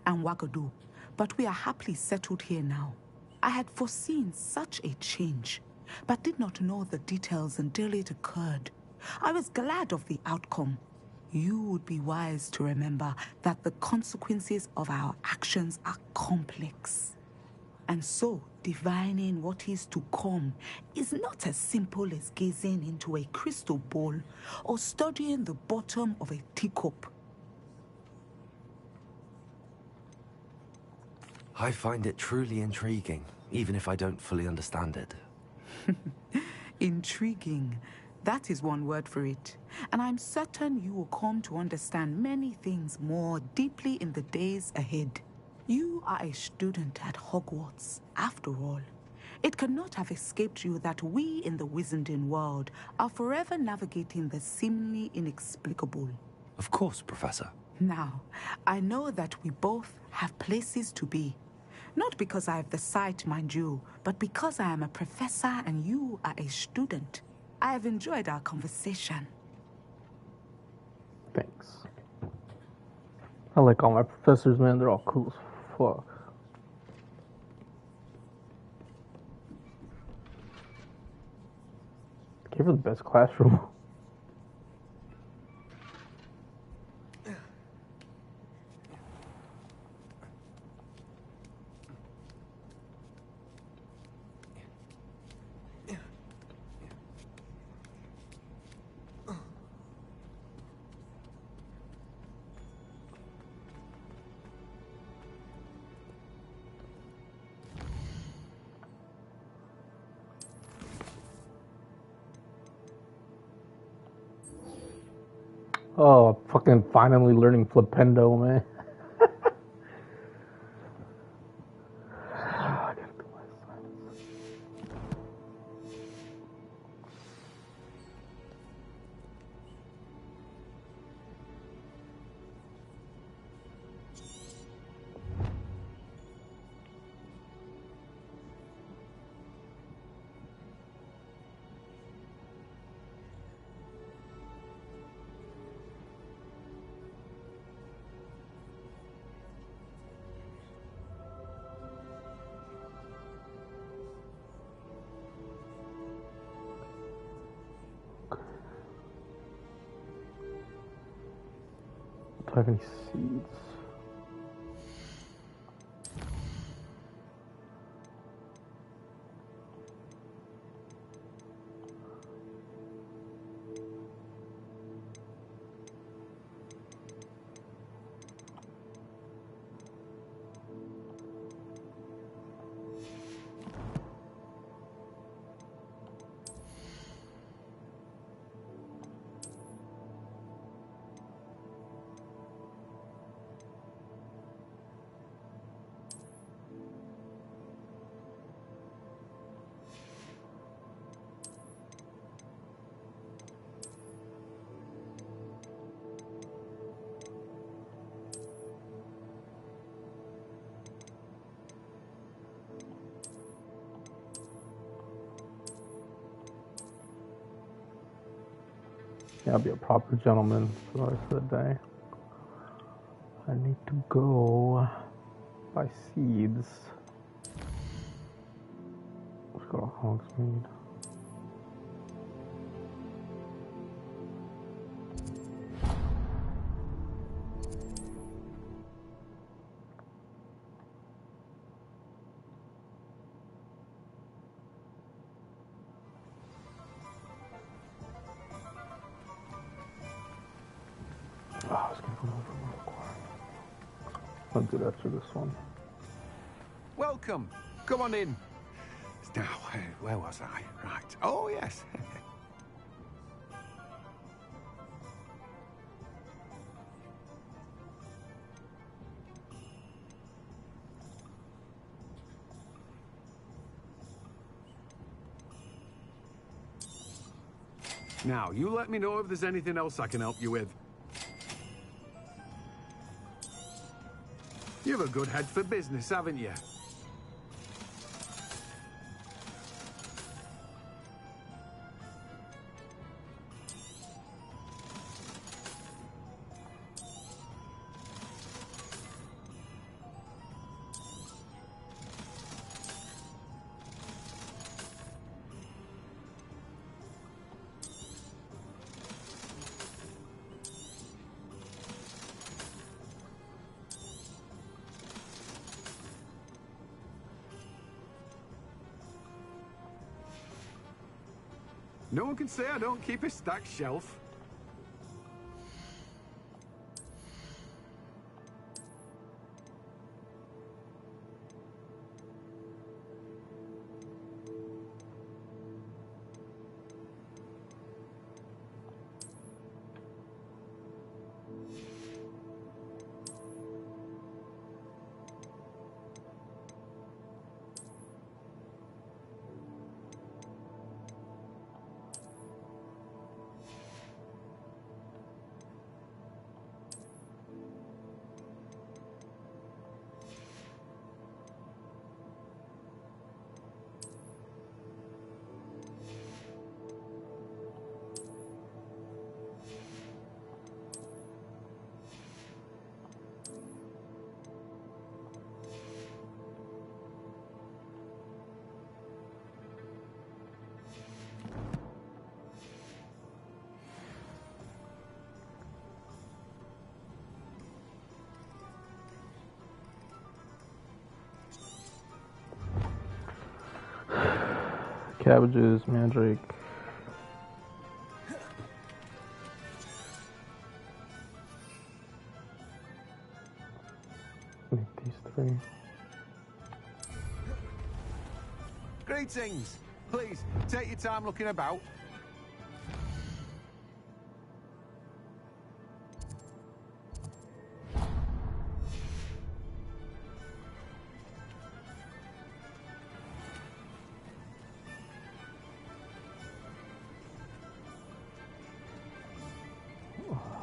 and Wagadu, but we are happily settled here now. I had foreseen such a change, but did not know the details until it occurred. I was glad of the outcome. You would be wise to remember that the consequences of our actions are complex. And so, divining what is to come is not as simple as gazing into a crystal ball or studying the bottom of a teacup. I find it truly intriguing, even if I don't fully understand it. Intriguing. That is one word for it. And I'm certain you will come to understand many things more deeply in the days ahead. You are a student at Hogwarts, after all. It cannot have escaped you that we in the Wizarding world are forever navigating the seemingly inexplicable. Of course, Professor. Now, I know that we both have places to be. Not because I have the sight, mind you, but because I am a professor and you are a student. I have enjoyed our conversation. Thanks. I like all my professors, man. They're all cool as fuck. Gave her the best classroom. Oh, fucking finally learning Flipendo, man. Do I have any seeds? Yeah, I'll be a proper gentleman for the rest of the day. I need to go buy seeds. Let's go to Hogsmeade. Oh, I was gonna go over real quick. I'll do that for this one. Welcome. Come on in. Now, where was I? Right. Oh, yes. Now, you let me know if there's anything else I can help you with. You have a good head for business, haven't you? No one can say I don't keep a stacked shelf. Cabbages, mandrake. Make these 3. Greetings. Please, take your time looking about.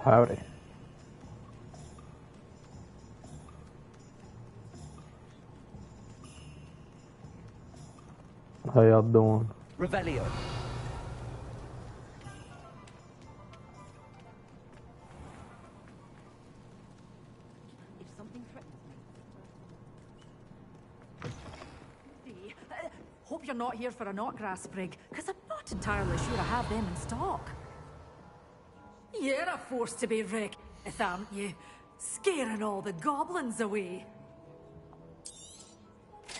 Howdy. How y'all doing? Revelio. If something threatens me. Hope you're not here for a knotgrass sprig, because I'm not entirely sure I have them in stock. You're a force to be reckoned with, aren't you? Scaring all the goblins away.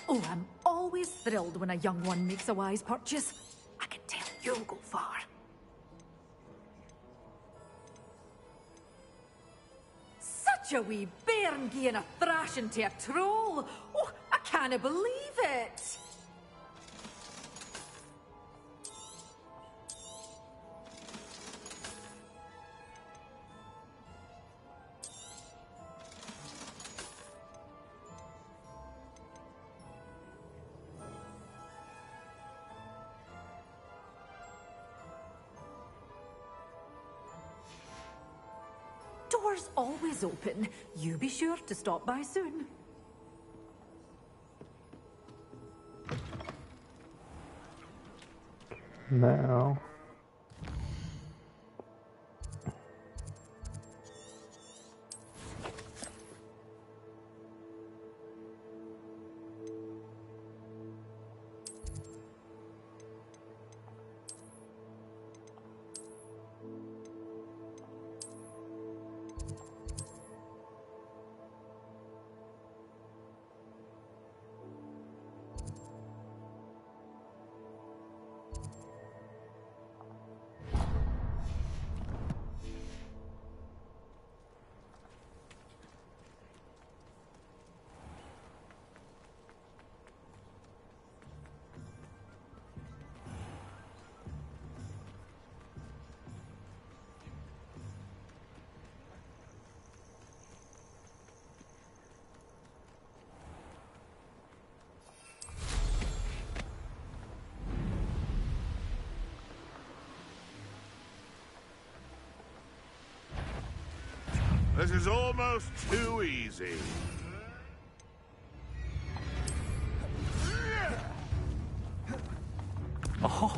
Oh, I'm always thrilled when a young one makes a wise purchase. I can tell you'll go far. Such a wee bairn giving a thrashing to a troll. Oh, I can't believe it. Doors always open. You be sure to stop by soon. Now. This is almost too easy. Oh.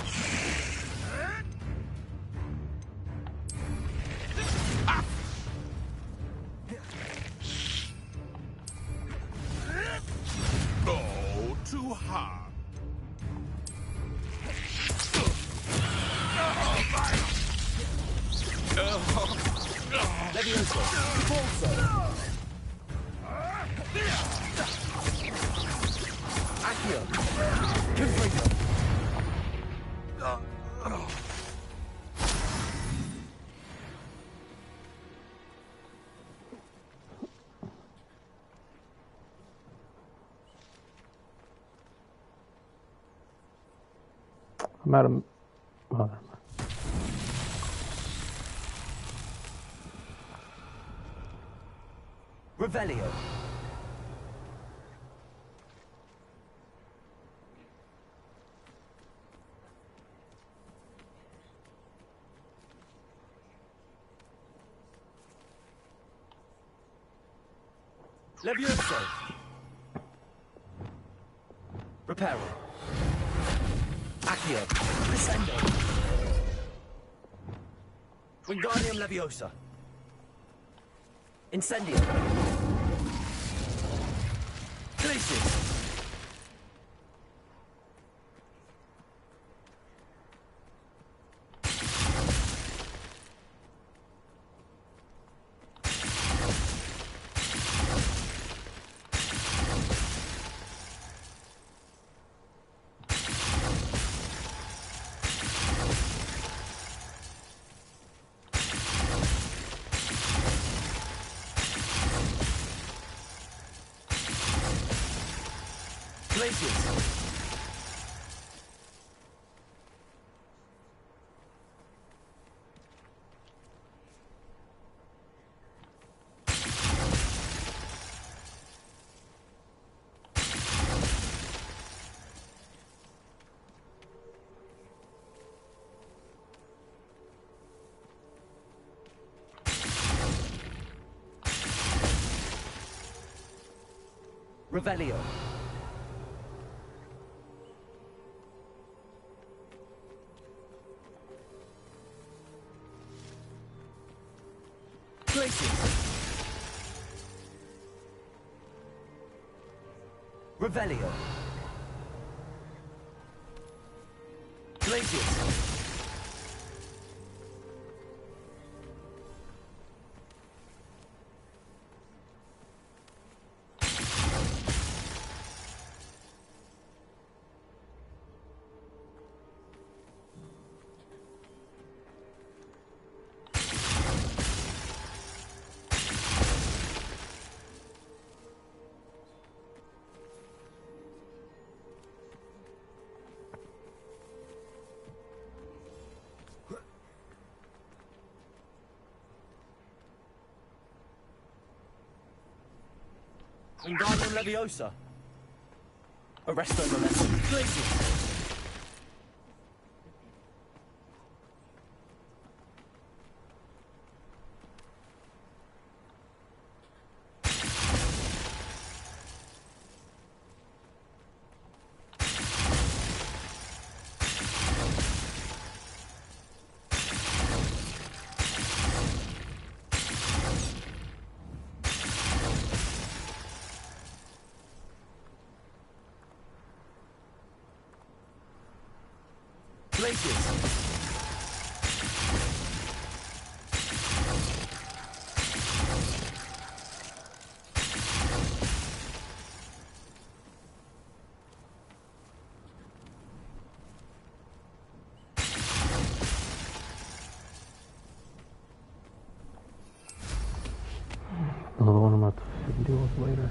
Oh, too hard. Levioso. Falso. Accio. Confringo. Madam. Revelio. Levioso. Reparo. Accio. Descendo. Wingardium Leviosa. Incendio. Glacius. Revelio. Glacius. Revelio. Glacius. Wingardium Leviosa. Arresto Momentum. Glacius. Another one I'm about to deal with later.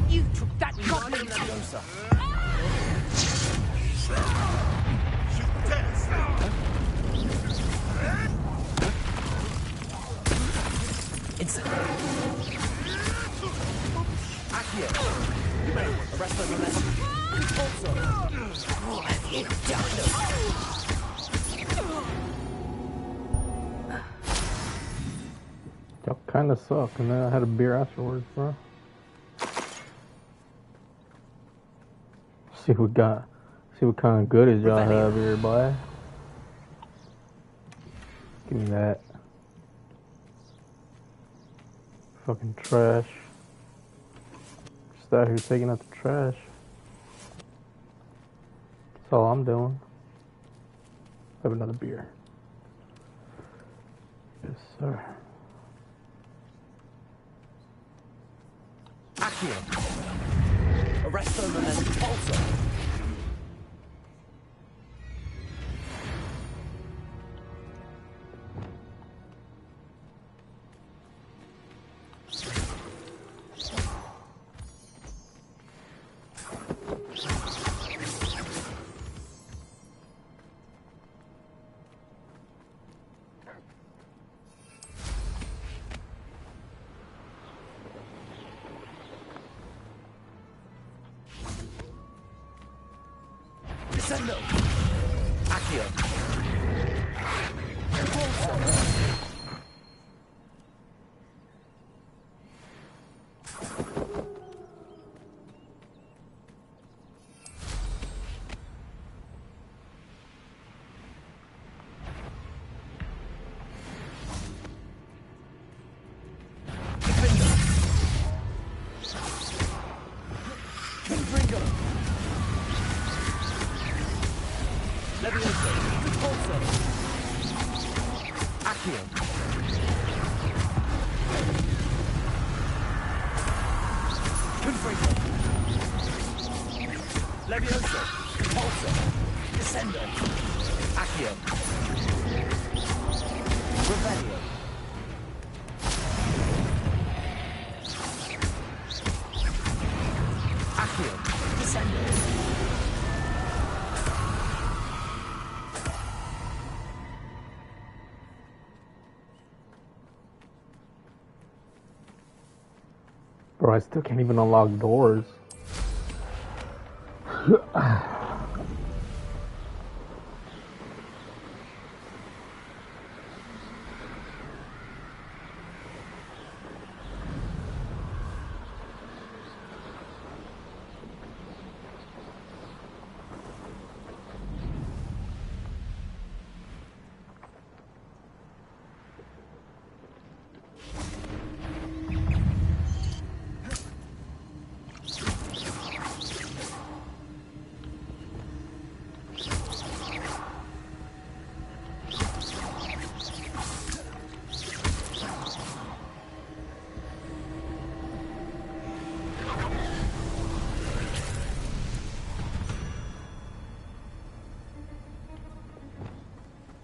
You took that goblin Leviosa. Accio. Arrest the momentum. Also. What have you done? Y'all kind of suck, and then I had a beer afterwards, bro. See what got. See what kind of goodies y'all have here, boy. Give me that. Fucking trash. Just out here taking out the trash. That's all I'm doing. Have another beer. Yes, sir. Accio. Arrest the momentum. Also. Descendo. Accio. Levioso, Pulsar, Descendo, Accio, Revelio, Accio, Descendo. Bro, I still can't even unlock doors.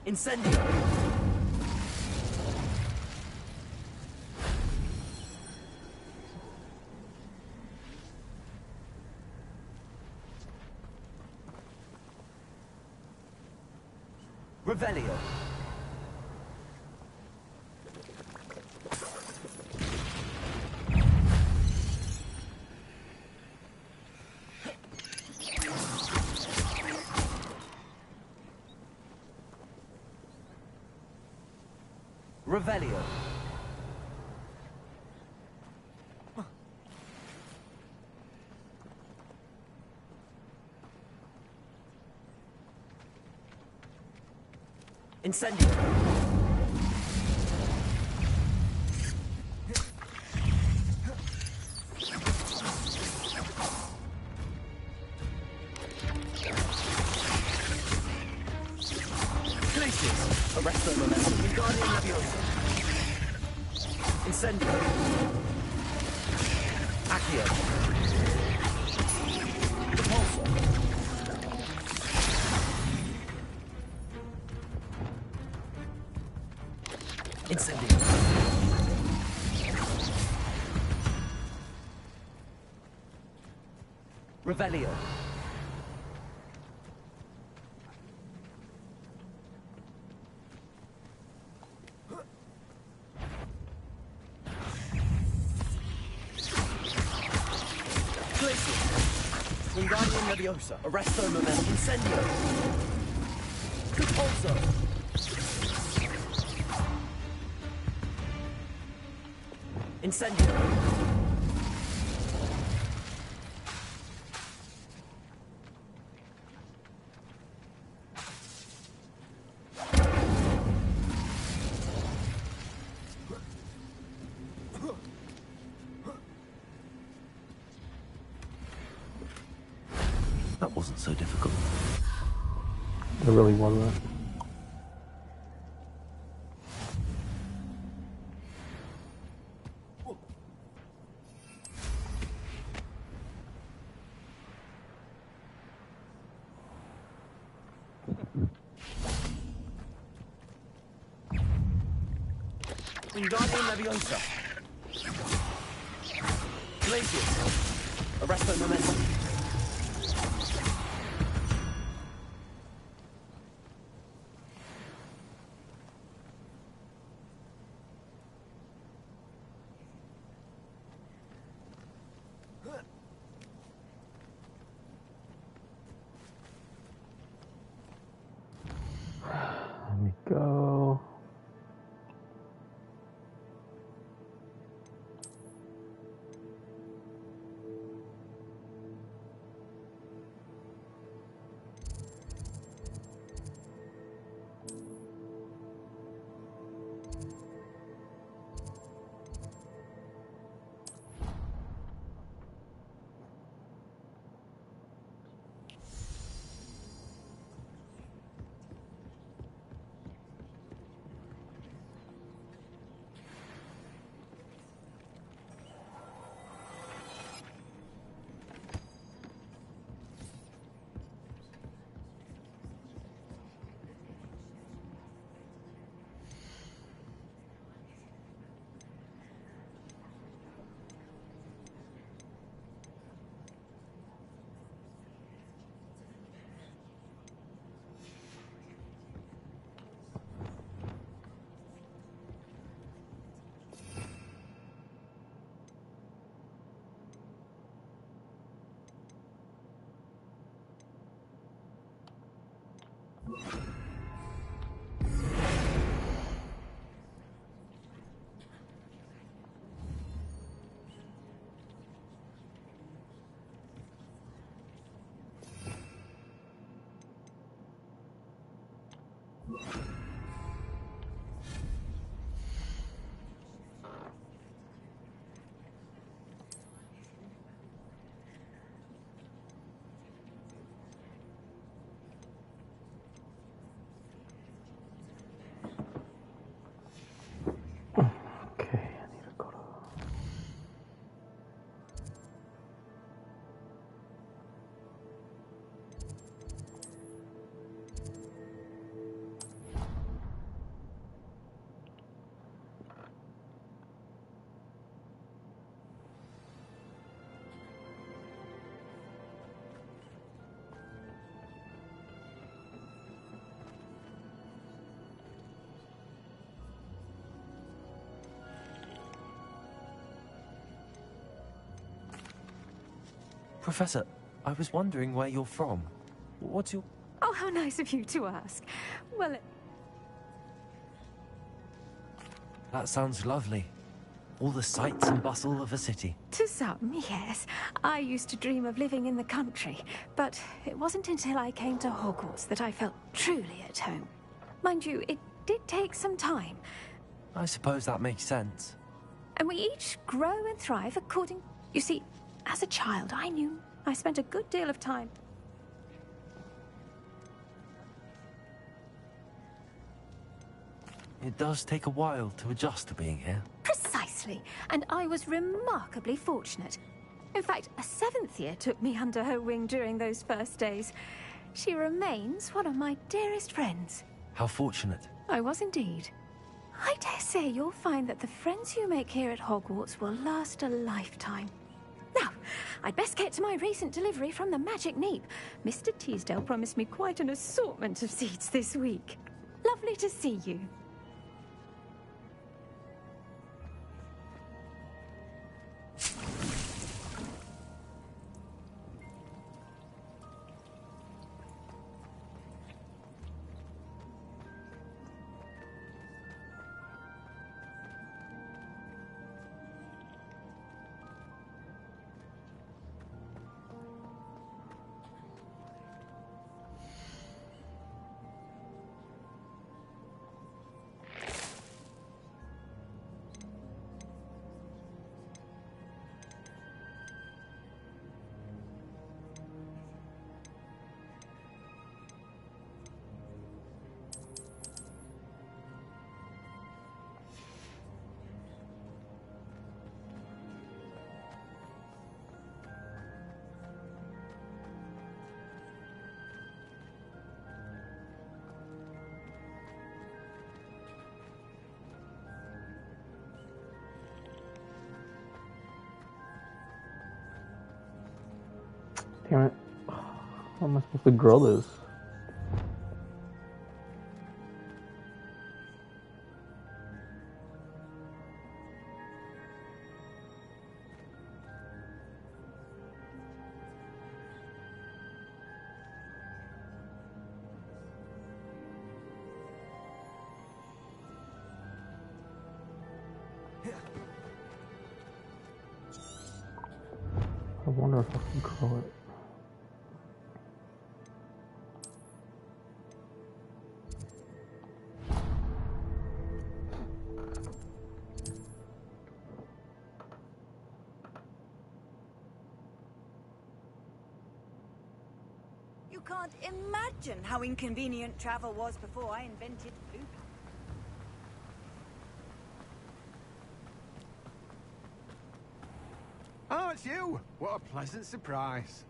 Incendio. Revelio. Revelio. Incendio. Glacius. Arrest the momentum. Wingardium Leviosa. Incendio. Accio. Repulsor. Incendio. Revelio. Glacius. Wingardium Leviosa, Arresto Momentum, Incendio! Repulso! Incendio! That wasn't so difficult. It really wasn't. Wingardium Leviosa! Glacius! Arresto Momentum! Let me go. Professor, I was wondering where you're from. What's your... Oh, how nice of you to ask. Well, That sounds lovely. All the sights and bustle of a city. to some, yes. I used to dream of living in the country, but it wasn't until I came to Hogwarts that I felt truly at home. Mind you, it did take some time, I suppose that makes sense. and we each grow and thrive according... You see, as a child, I spent a good deal of time... It does take a while to adjust to being here. Precisely, and I was remarkably fortunate. In fact, a 7th year took me under her wing during those first days. She remains one of my dearest friends. How fortunate. I was indeed. I dare say you'll find that the friends you make here at Hogwarts will last a lifetime. Now, I'd best get to my recent delivery from the Magic Neep. Mr. Teasdale promised me quite an assortment of seeds this week. Lovely to see you. Can't. How am I supposed to grow this? I wonder if I can grow it. You can't imagine how inconvenient travel was before I invented blue. Oh, it's you! What a pleasant surprise.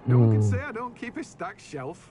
No one can say I don't keep a stacked shelf.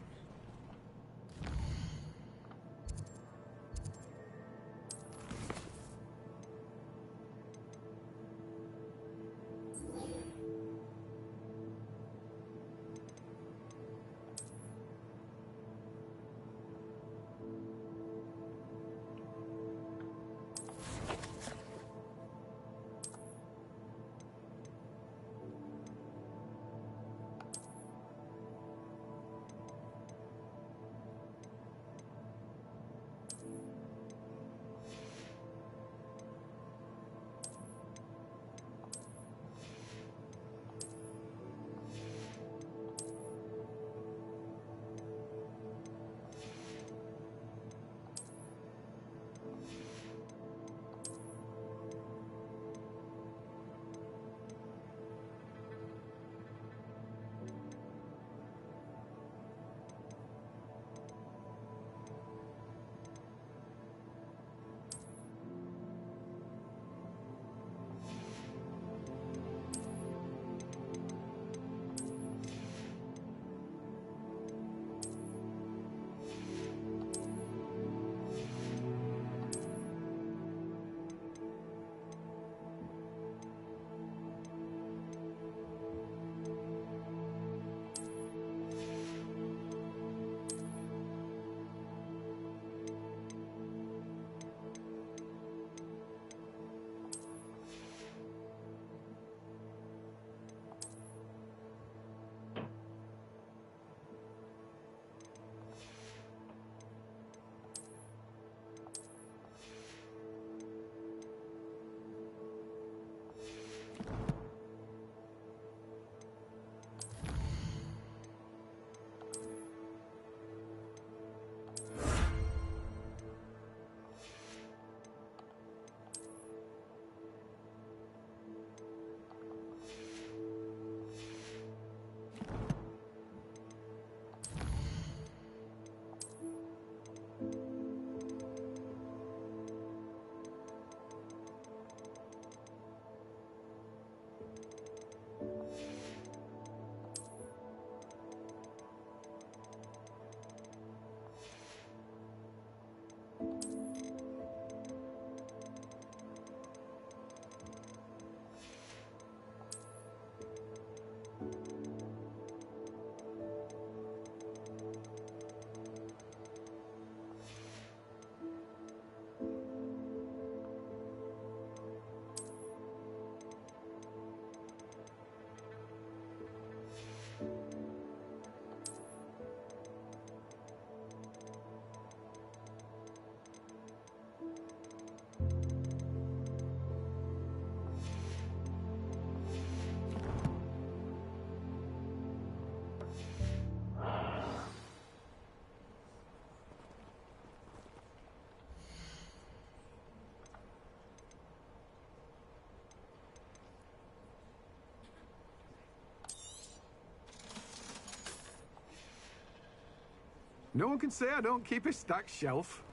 No one can say I don't keep a stacked shelf.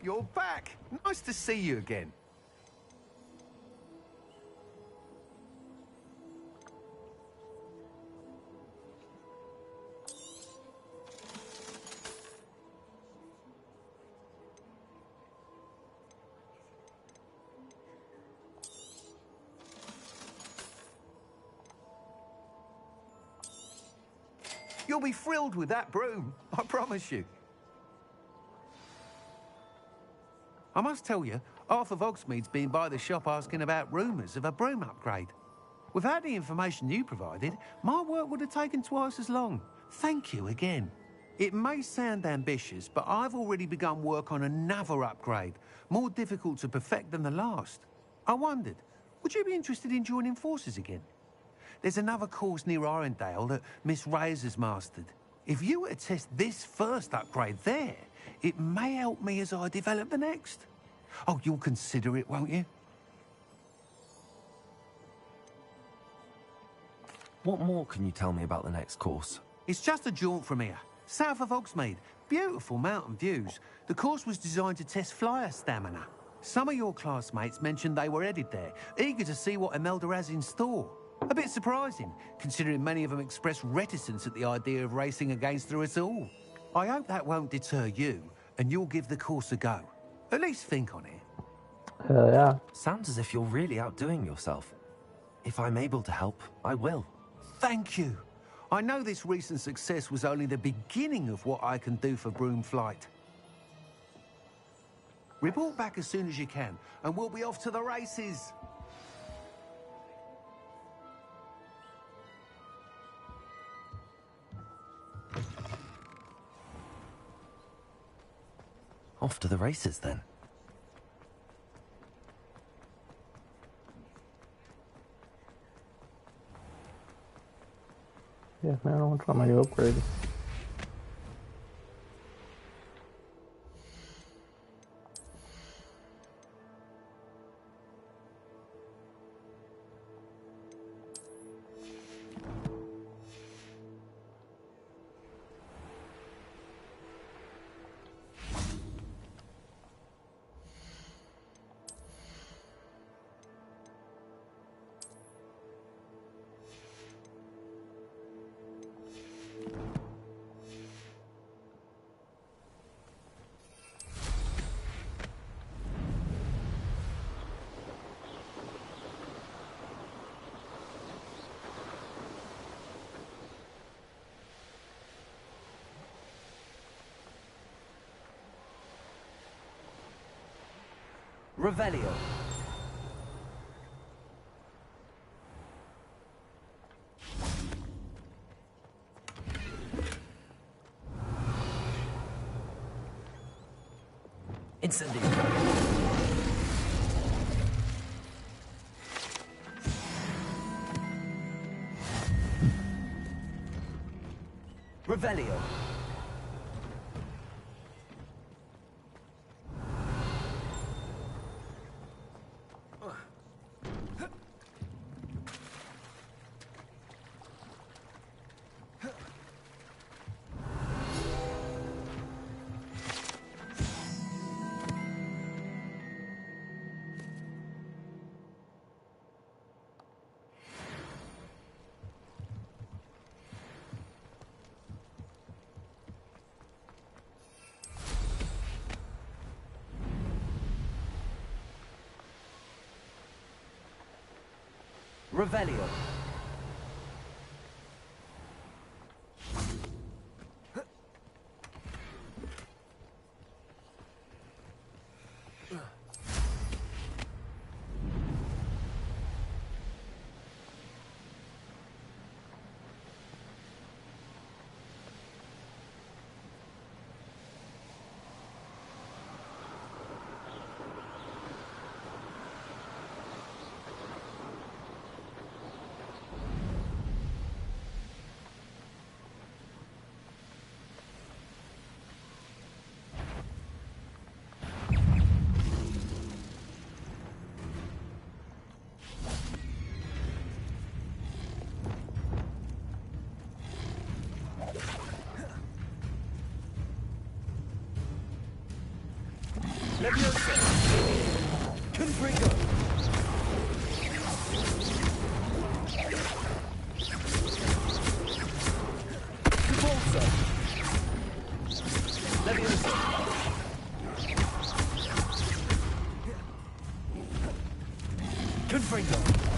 You're back. Nice to see you again. You'll be thrilled with that broom, I promise you. I must tell you, Arthur Vogsmeade's been by the shop asking about rumours of a broom upgrade. Without the information you provided, my work would have taken twice as long. Thank you again. It may sound ambitious, but I've already begun work on another upgrade, more difficult to perfect than the last. I wondered, would you be interested in joining forces again? There's another course near Arendale that Miss Reyes has mastered. If you were to test this first upgrade there, it may help me as I develop the next. Oh, you'll consider it, won't you? What more can you tell me about the next course? It's just a jaunt from here, south of Hogsmeade. Beautiful mountain views. The course was designed to test flyer stamina. Some of your classmates mentioned they were headed there, eager to see what Imelda has in store. A bit surprising, considering many of them expressed reticence at the idea of racing against her at all. I hope that won't deter you, and you'll give the course a go. At least think on it. Hell yeah. Sounds as if you're really outdoing yourself. If I'm able to help, I will. Thank you. I know this recent success was only the beginning of what I can do for Broom Flight. Report back as soon as you can, and we'll be off to the races. Off to the races, then. Yeah, man, I want to try my new upgrade. Revelio. Incendio. Revelio. Revelio. Leviosa! Confringo! Repulsor! Leviosa! Confringo!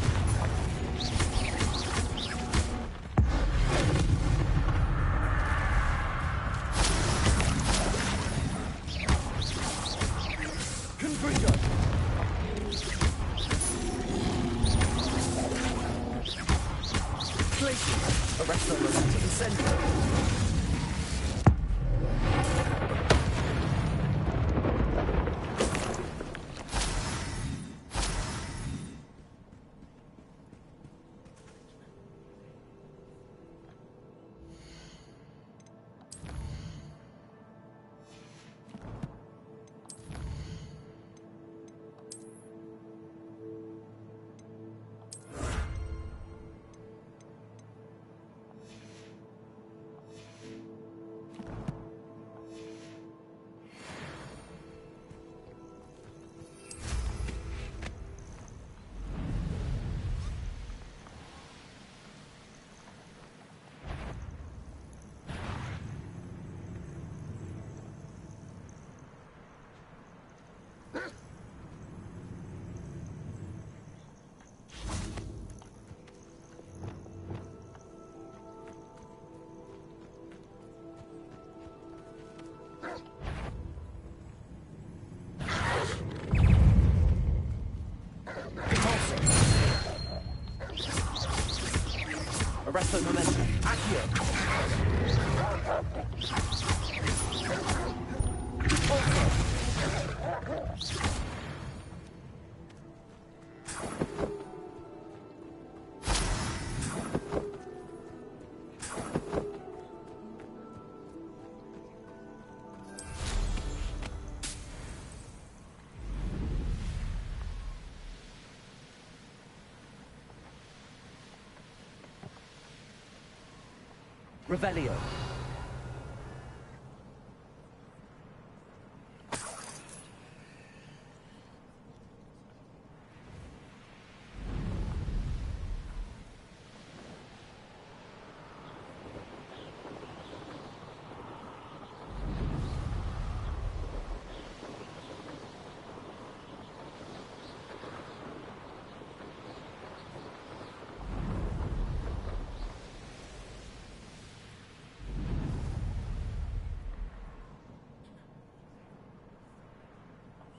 Arresto momentum. Accio. Revelio.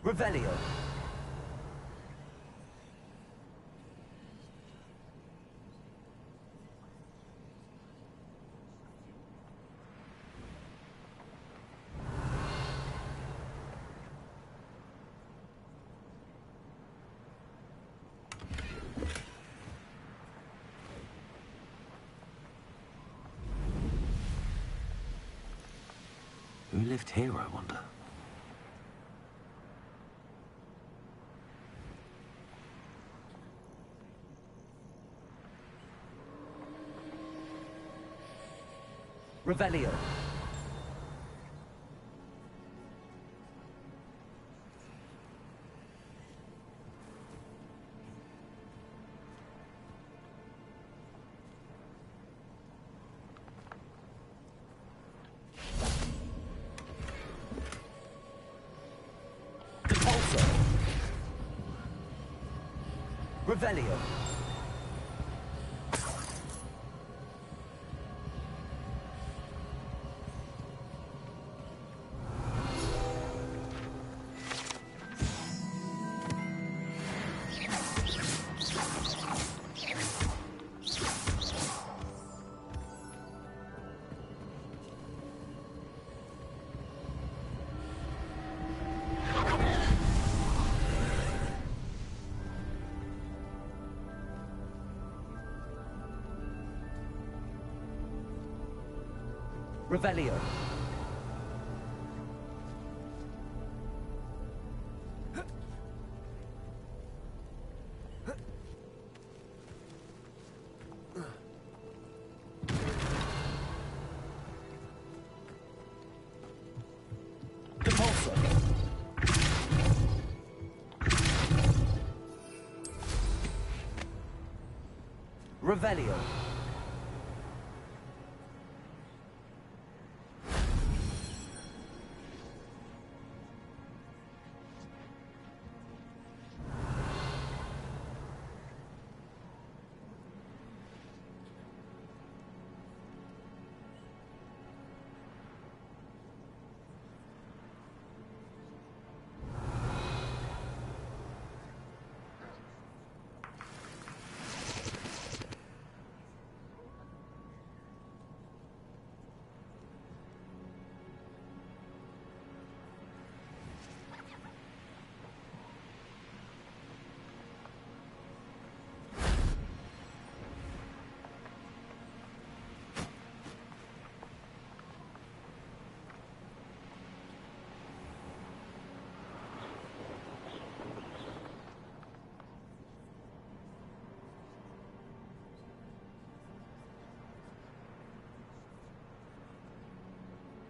Revelio. Who lived here, I wonder? Revelio. Repulsor. Revelio. Revelio. Repulsor. Revelio.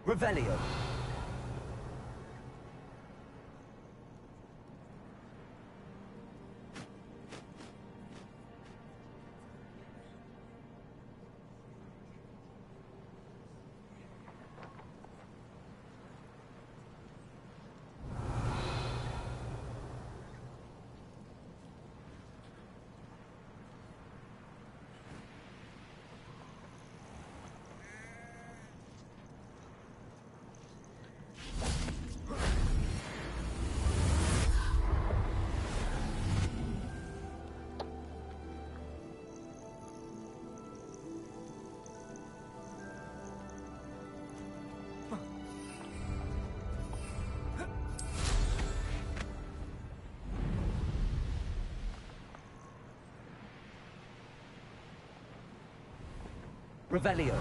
Revelio. Revelio.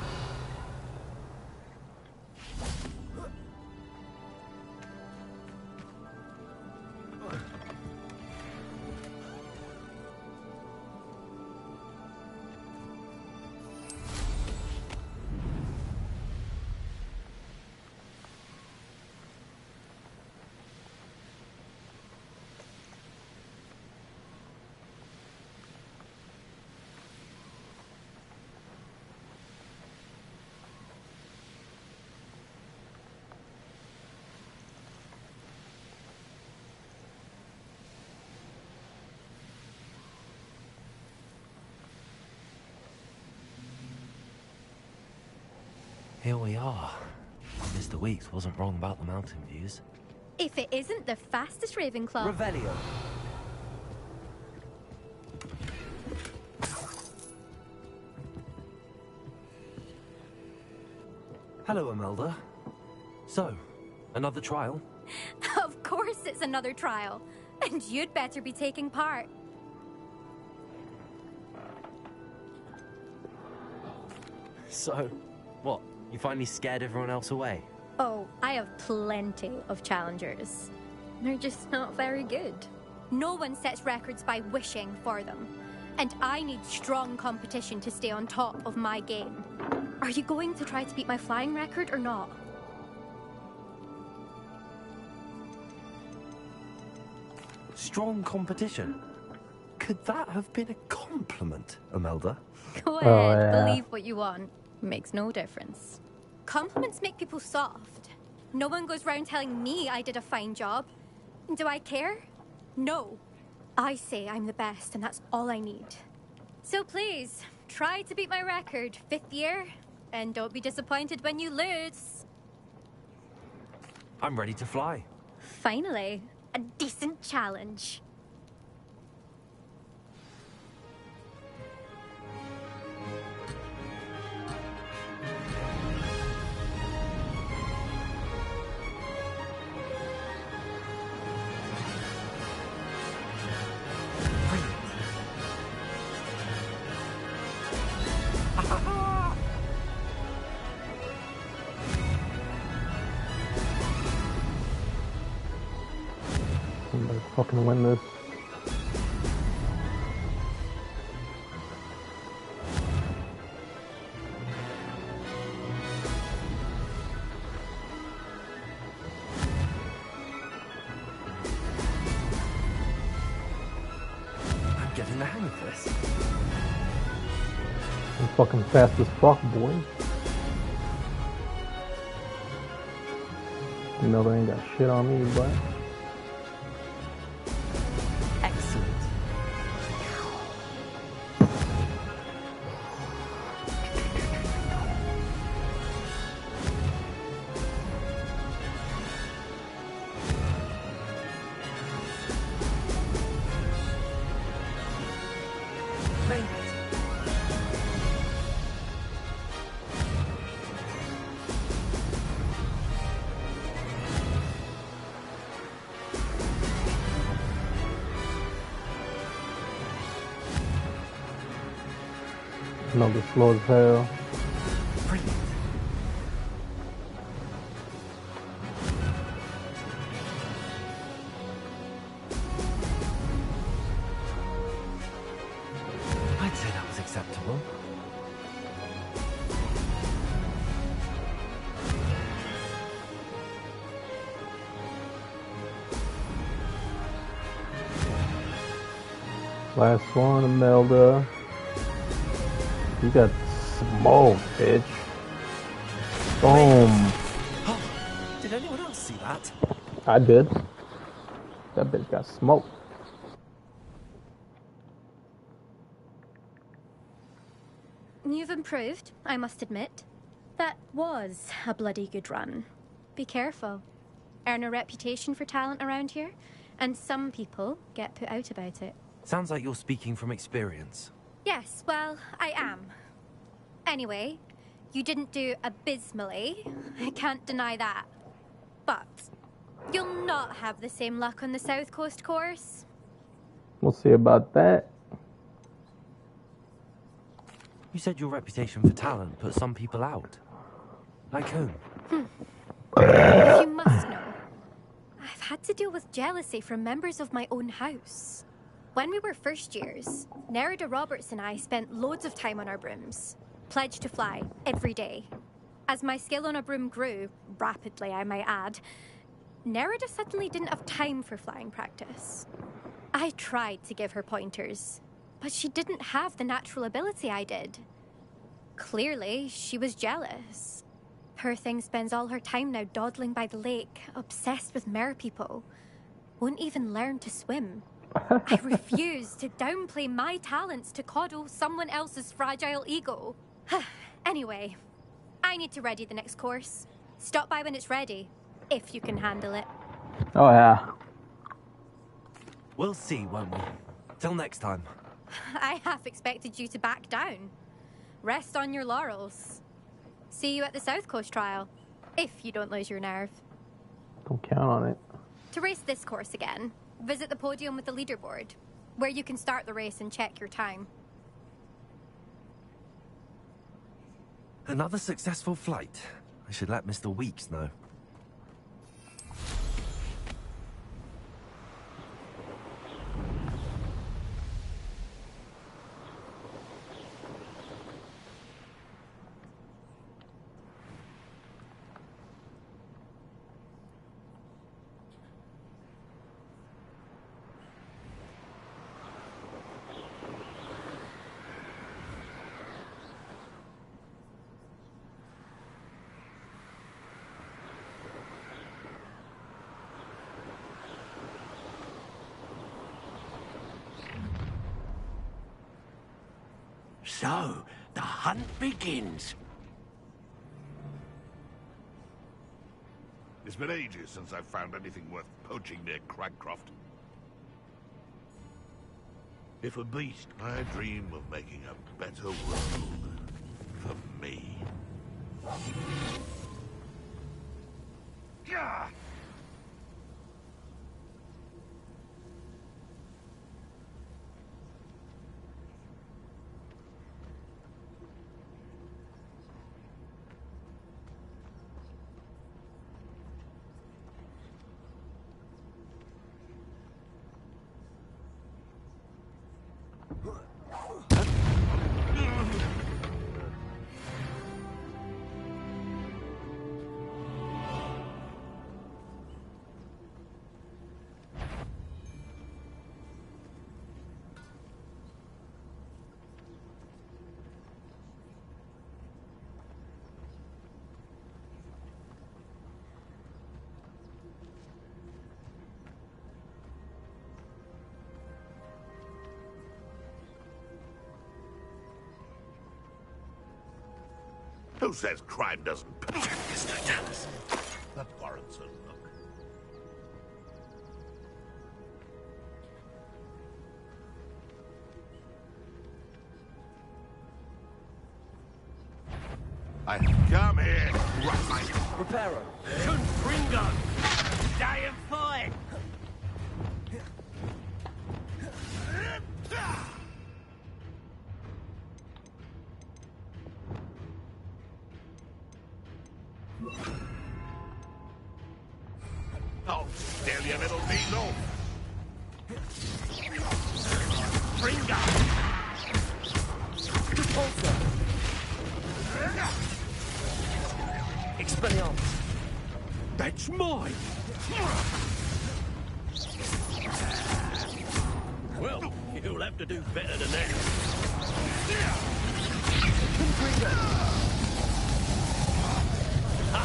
Here we are. Mr. Weeks wasn't wrong about the mountain views. If it isn't the fastest Ravenclaw. Revelio. Hello, Imelda. So, another trial? Of course it's another trial. And you'd better be taking part. So, what? You finally scared everyone else away? Oh, I have plenty of challengers. They're just not very good. No one sets records by wishing for them. And I need strong competition to stay on top of my game. Are you going to try to beat my flying record or not? Strong competition? Could that have been a compliment, Imelda? Go ahead, believe what you want. Makes no difference. Compliments make people soft. No one goes round telling me I did a fine job. Do I care? No. I say I'm the best, and that's all I need. So please, try to beat my record, 5th year, and don't be disappointed when you lose. I'm ready to fly. Finally, a decent challenge. Somebody fucking win this. I'm getting the hang of this. I'm fucking fast as fuck, boy. You know they ain't got shit on me, but. Excellent. Another slow as hell. I'd say that was acceptable. Last one, Imelda. You got smoked, bitch. Boom. Did anyone else see that? I did. That bitch got smoked. You've improved, I must admit. That was a bloody good run. Be careful. Earn a reputation for talent around here, and some people get put out about it. Sounds like you're speaking from experience. Yes, well, I am. Anyway, you didn't do abysmally. I can't deny that. But you'll not have the same luck on the South Coast course. We'll see about that. You said your reputation for talent put some people out. Like whom? You must know. I've had to deal with jealousy from members of my own house. When we were first years, Nerida Roberts and I spent loads of time on our brooms. Pledged to fly every day. As my skill on a broom grew, rapidly I might add, Nerida suddenly didn't have time for flying practice. I tried to give her pointers, but she didn't have the natural ability I did. Clearly, she was jealous. Poor thing spends all her time now dawdling by the lake, obsessed with merpeople. Won't even learn to swim. I refuse to downplay my talents to coddle someone else's fragile ego. Anyway, I need to ready the next course. Stop by when it's ready, if you can handle it. Oh, yeah. We'll see, won't we? Till next time. I half expected you to back down. Rest on your laurels. See you at the South Coast trial, if you don't lose your nerve. Don't count on it. To race this course again, visit the podium with the leaderboard, where you can start the race and check your time. Another successful flight. I should let Mr. Weeks know. So, the hunt begins. It's been ages since I've found anything worth poaching near Cragcroft. If a beast, I dream of making a better world for me. Gah! Who says crime doesn't pay? Mr. Dallas. That warrants a look. I come here, right? Reparo. Confringo! Die and fight! Oh, still, you little weasel! Fringo! Repulsor. Expelliarmus. That's mine! Well, you'll have to do better than that. Ha!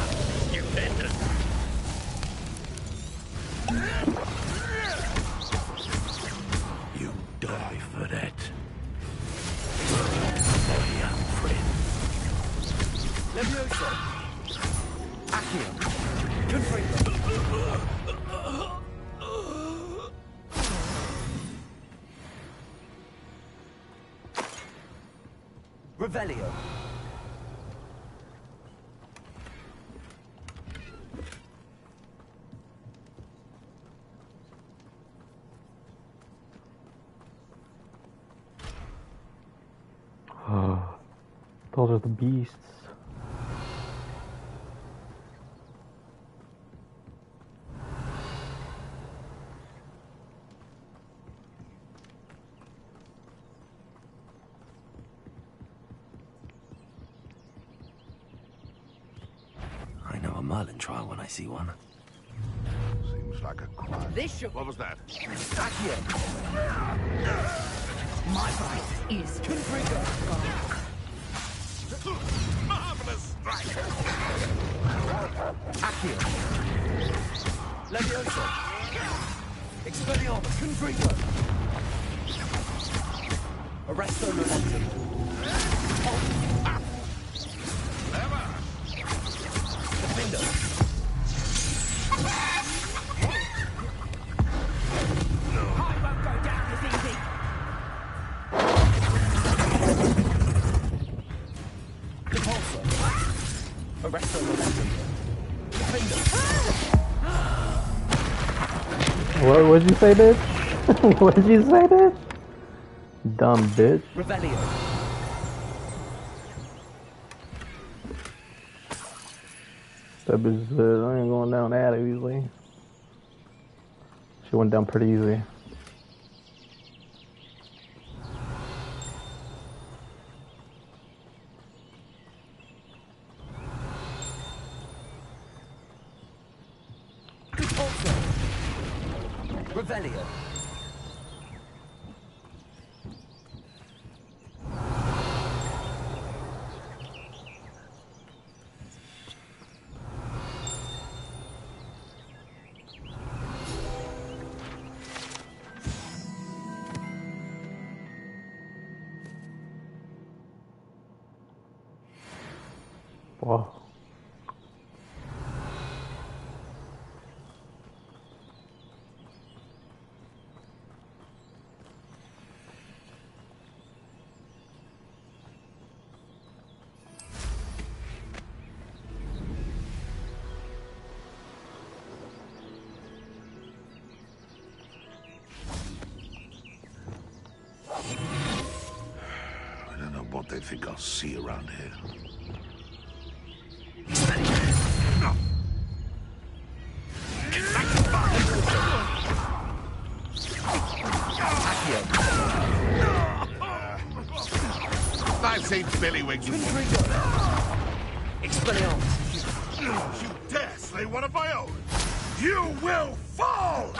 You benders! You die for that. My young friend. Levioso. Accio. Confringo. Revelio. Those are the beasts. I know a Merlin trial when I see one. Seems like a quiet. This should... What was that? Accio. My price is Confringo. Marvelous strike! Accio. Levioso. Expelliarmus. Confringo. Arresto momentum. Defender. I won't go down as easy. Repulsor. Arresto momentum. Defender. What'd you say, bitch? What'd you say, bitch? Dumb bitch. Revelio. That bitch said, I ain't going down that easily. She went down pretty easy. Revelio. Wow. I don't know what they think I'll see around here. I've seen Billywigs before. Expelliarmus. You dare slay one of my own! You will fall!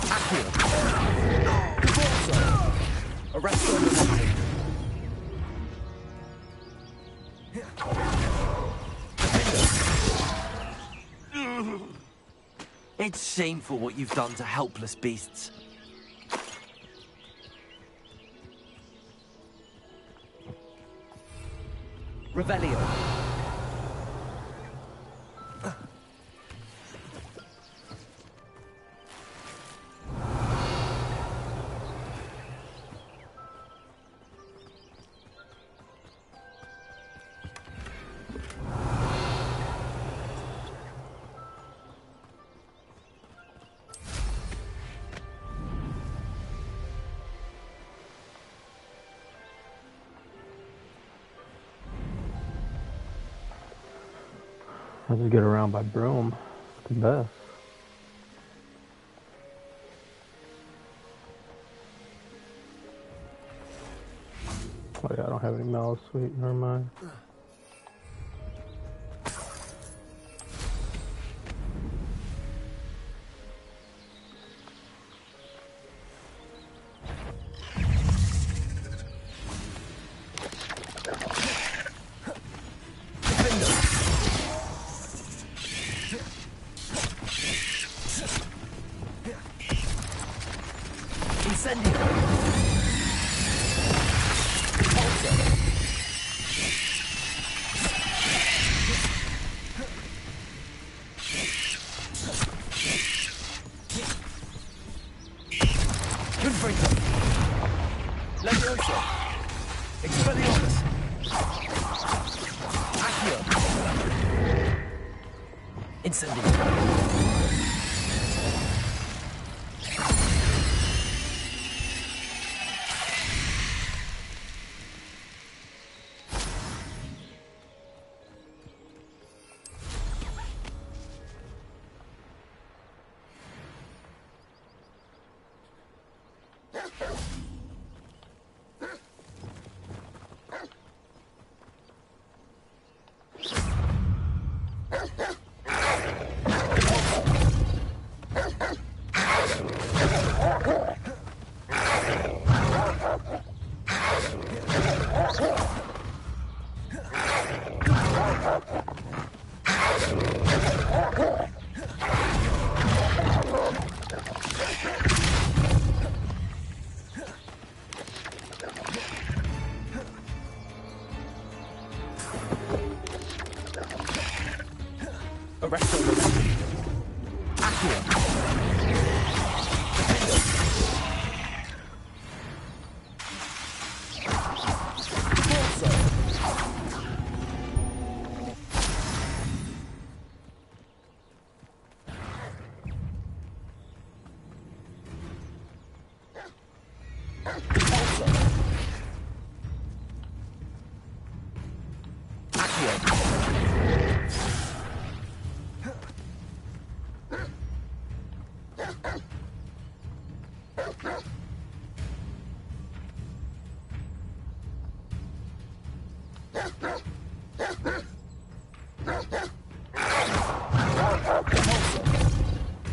Accio. Repulsor. Arresto momentum. It's shameful what you've done to helpless beasts. Revelio. I'll just get around by broom. It's the best. Oh yeah, I don't have any mallow sweet, never mind.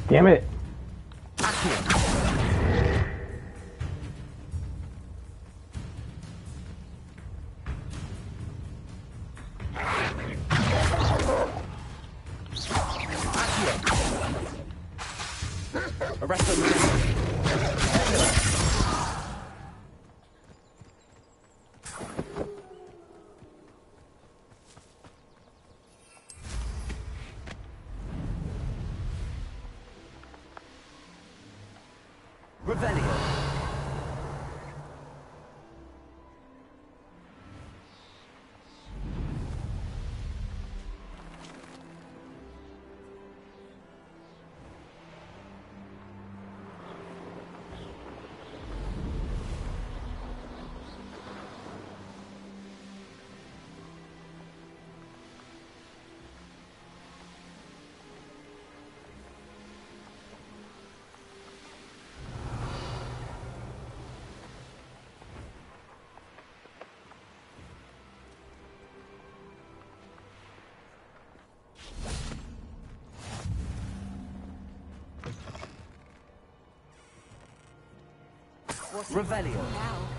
Damn it! Revelio. Now.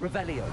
Revelio.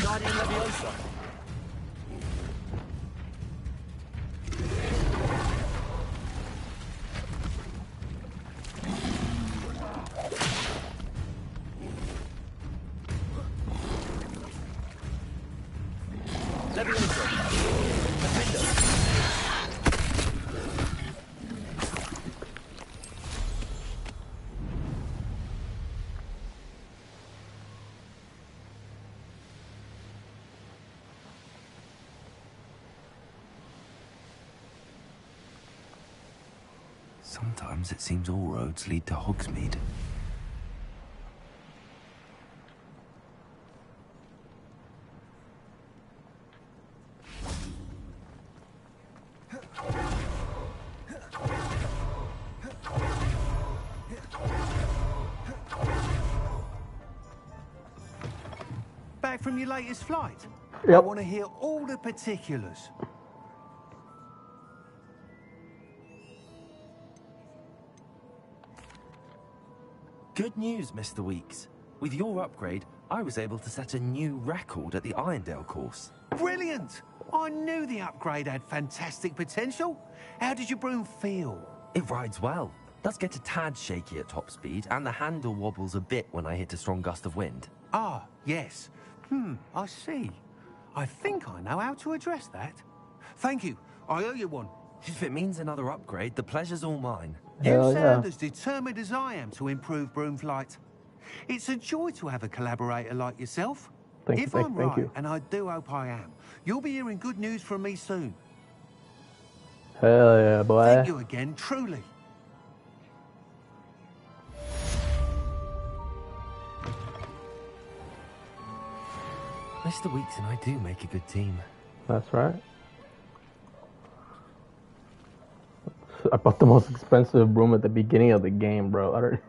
Guardian Leviosa. Sometimes it seems all roads lead to Hogsmeade. Back from your latest flight? Yep. I want to hear all the particulars. Good news, Mr. Weeks. With your upgrade, I was able to set a new record at the Irondale course. Brilliant! I knew the upgrade had fantastic potential. How did your broom feel? It rides well. Does get a tad shaky at top speed, and the handle wobbles a bit when I hit a strong gust of wind. Ah, yes. I see. I think I know how to address that. Thank you. I owe you one. If it means another upgrade, the pleasure's all mine. You sound as determined as I am to improve broom flight. It's a joy to have a collaborator like yourself. If I'm right, and I do hope I am, you'll be hearing good news from me soon. Hell yeah, boy. Thank you again, truly. Mr. Weeks and I do make a good team. That's right. I bought the most expensive broom at the beginning of the game, bro. I don't...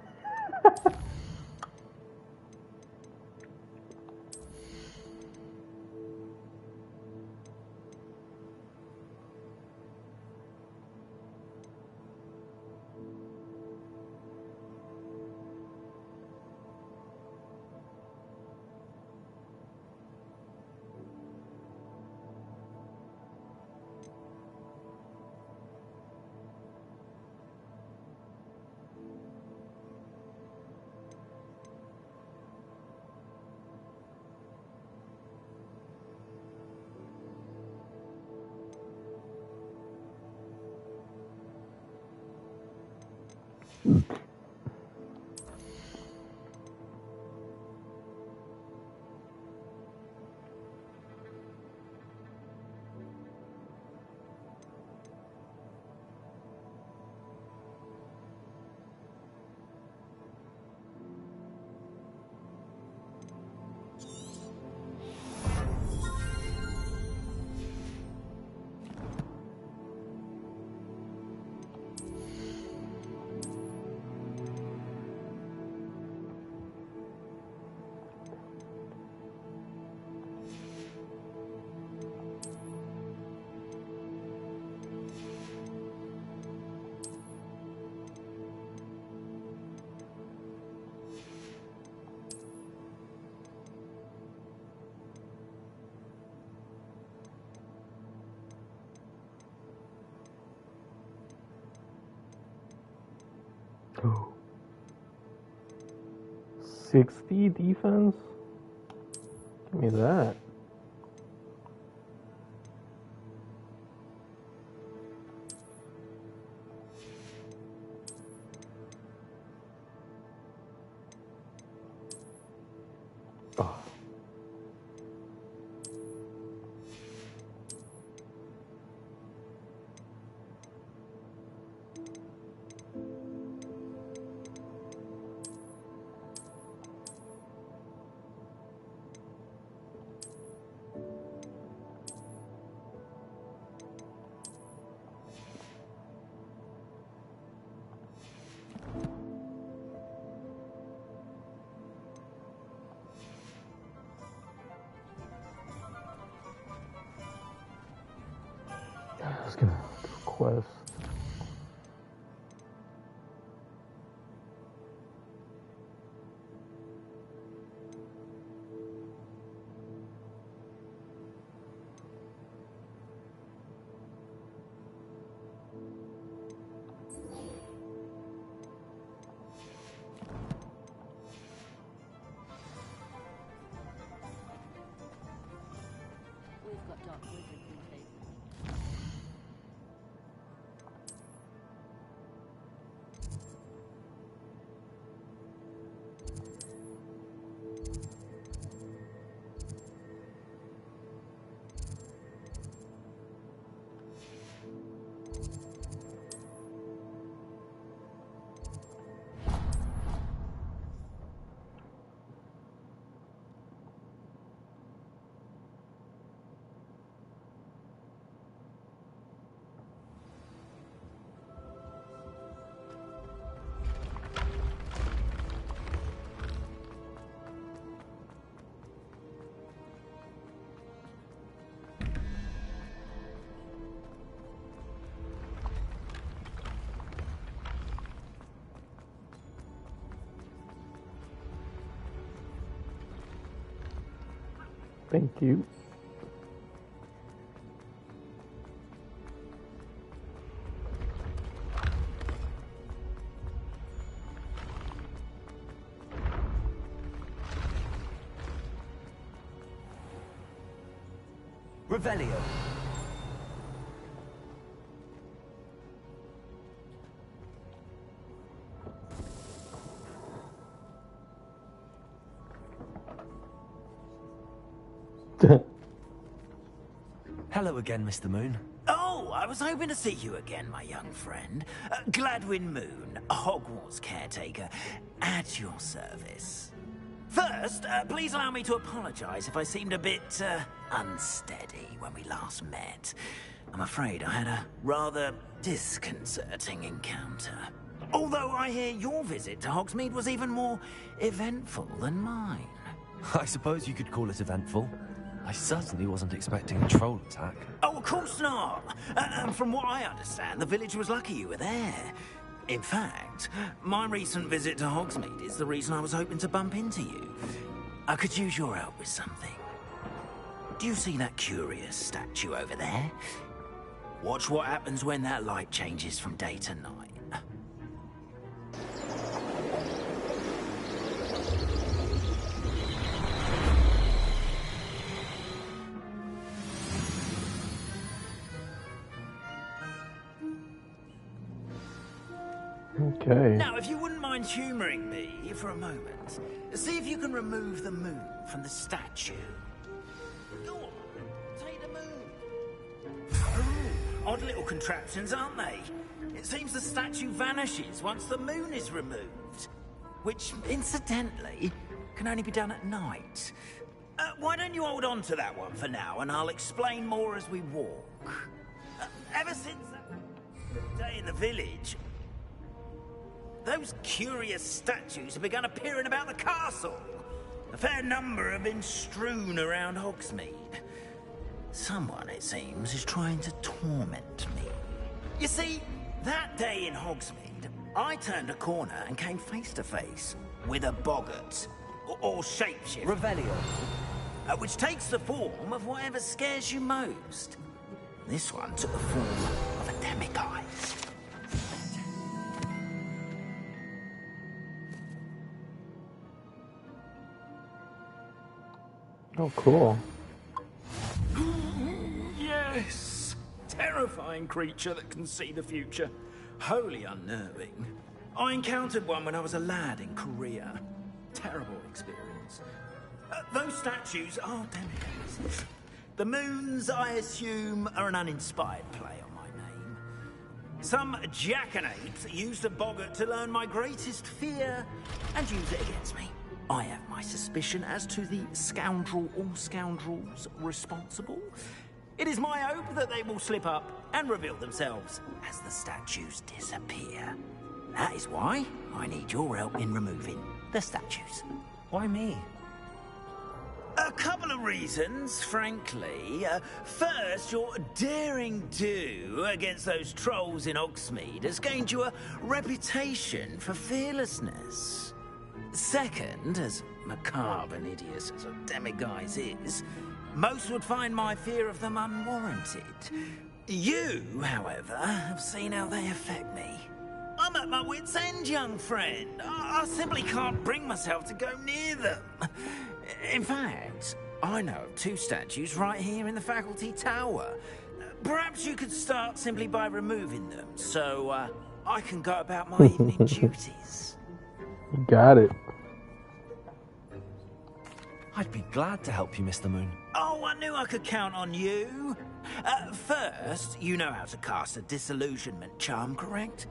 60 defense? Give me that. Oh. I was gonna quest. We've got Dark Wizard these days. Thank you. Revelio. Hello again, Mr. Moon. Oh, I was hoping to see you again, my young friend. Gladwin Moon, Hogwarts caretaker, at your service. First, please allow me to apologize if I seemed a bit unsteady when we last met. I'm afraid I had a rather disconcerting encounter. Although I hear your visit to Hogsmeade was even more eventful than mine. I suppose you could call it eventful. I certainly wasn't expecting a troll attack. Oh, of course not. From what I understand, the village was lucky you were there. In fact, my recent visit to Hogsmeade is the reason I was hoping to bump into you. I could use your help with something. Do you see that curious statue over there? Watch what happens when that light changes from day to night. Okay. Now, if you wouldn't mind humoring me for a moment, see if you can remove the moon from the statue. Go on, take the moon. Ooh, odd little contraptions, aren't they? It seems the statue vanishes once the moon is removed. Which, incidentally, can only be done at night. Why don't you hold on to that one for now, and I'll explain more as we walk. Ever since that day in the village, those curious statues have begun appearing about the castle. A fair number have been strewn around Hogsmeade. Someone, it seems, is trying to torment me. You see, that day in Hogsmeade, I turned a corner and came face to face with a boggart, or shapeshift. Revelio. Which takes the form of whatever scares you most. This one took the form of a demiguise. Oh, cool. Yes! Terrifying creature that can see the future. Wholly unnerving. I encountered one when I was a lad in Korea. Terrible experience. Those statues are demigods. The moons, I assume, are an uninspired play on my name. Some jackanapes used a boggart to learn my greatest fear and use it against me. I have my suspicion as to the scoundrel or scoundrels responsible. It is my hope that they will slip up and reveal themselves as the statues disappear. That is why I need your help in removing the statues. Why me? A couple of reasons, frankly. First, your daring do against those trolls in Hogsmeade has gained you a reputation for fearlessness. Second, as macabre and hideous as a demiguise is, most would find my fear of them unwarranted. You, however, have seen how they affect me. I'm at my wit's end, young friend. I simply can't bring myself to go near them. In fact, I know of 2 statues right here in the faculty tower. Perhaps you could start simply by removing them, so I can go about my evening duties. Got it. I'd be glad to help you, Mr. Moon. Oh, I knew I could count on you. First, you know how to cast a disillusionment charm, correct?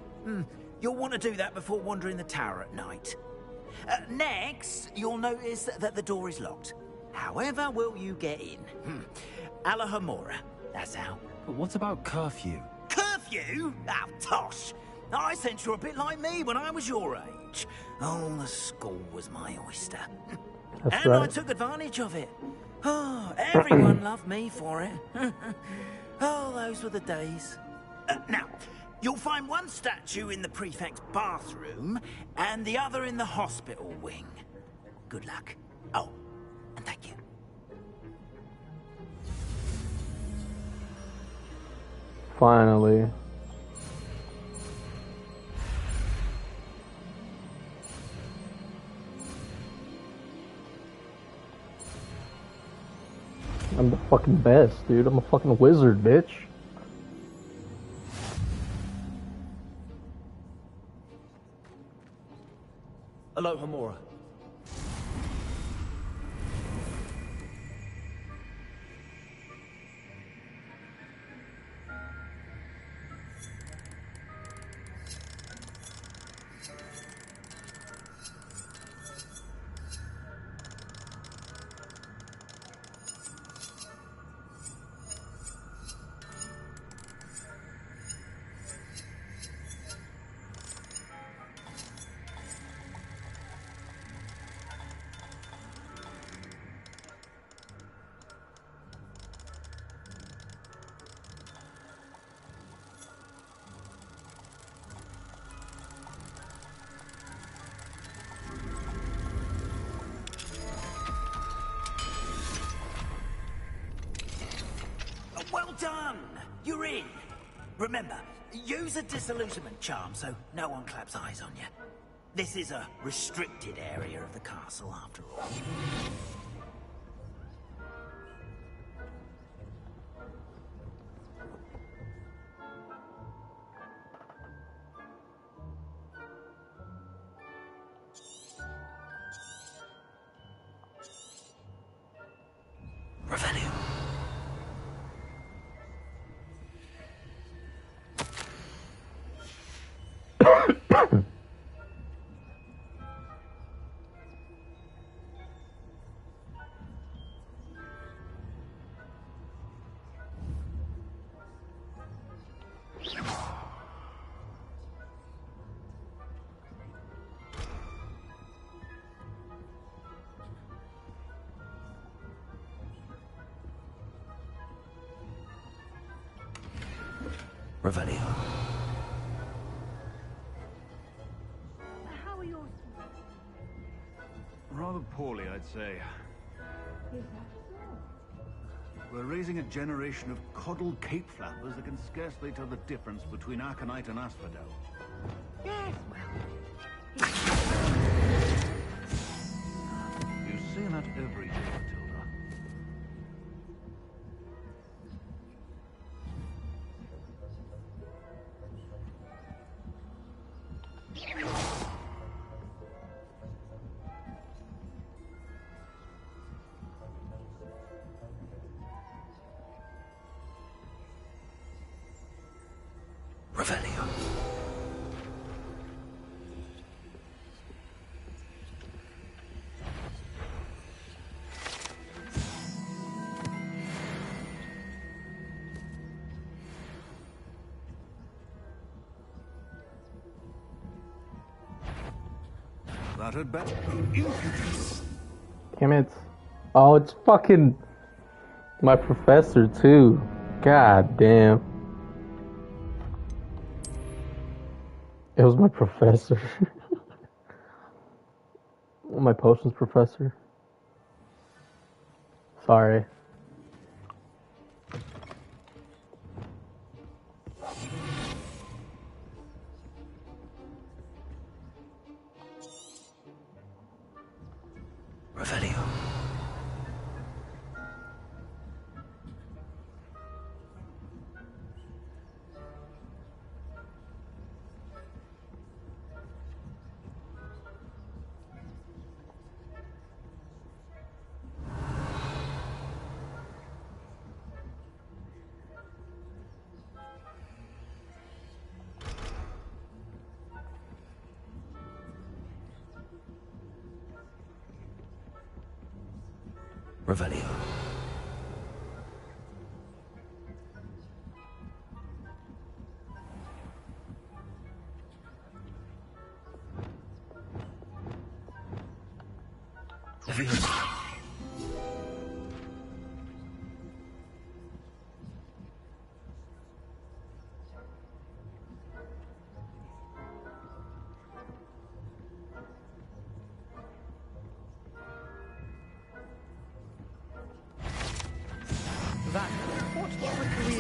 You'll want to do that before wandering the tower at night. Next, you'll notice that the door is locked. However will you get in? Alahomora, that's how. But what about curfew? Curfew? Oh, tosh. I sense you're a bit like me when I was your age. Oh, the school was my oyster. That's and right. I took advantage of it. Oh, everyone loved me for it. Oh, those were the days. Now, you'll find one statue in the prefect's bathroom and the other in the hospital wing. Good luck. Oh, and thank you. Finally. I'm the fucking best, dude. I'm a fucking wizard, bitch. Hello, Homora. Well done! You're in. Remember, use a disillusionment charm so no one claps eyes on you. This is a restricted area of the castle, after all. Revelio. Revelio. How are yours? Rather poorly, I'd say. We're raising a generation of coddled cape flappers that can scarcely tell the difference between Aconite and Asphodel. Yes, You say that every day, Matilda. Revelio. That had better be impudence. Damn it. Oh, it's fucking my professor too. God damn. It was my professor. My potions professor. Sorry. Revelio. Revelio.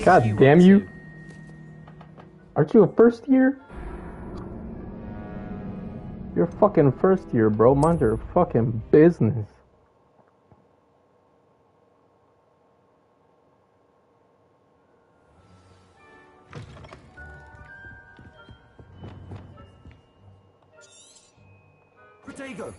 God damn you. Aren't you a first year? You're a fucking first year, bro. Mind your fucking business. Protego.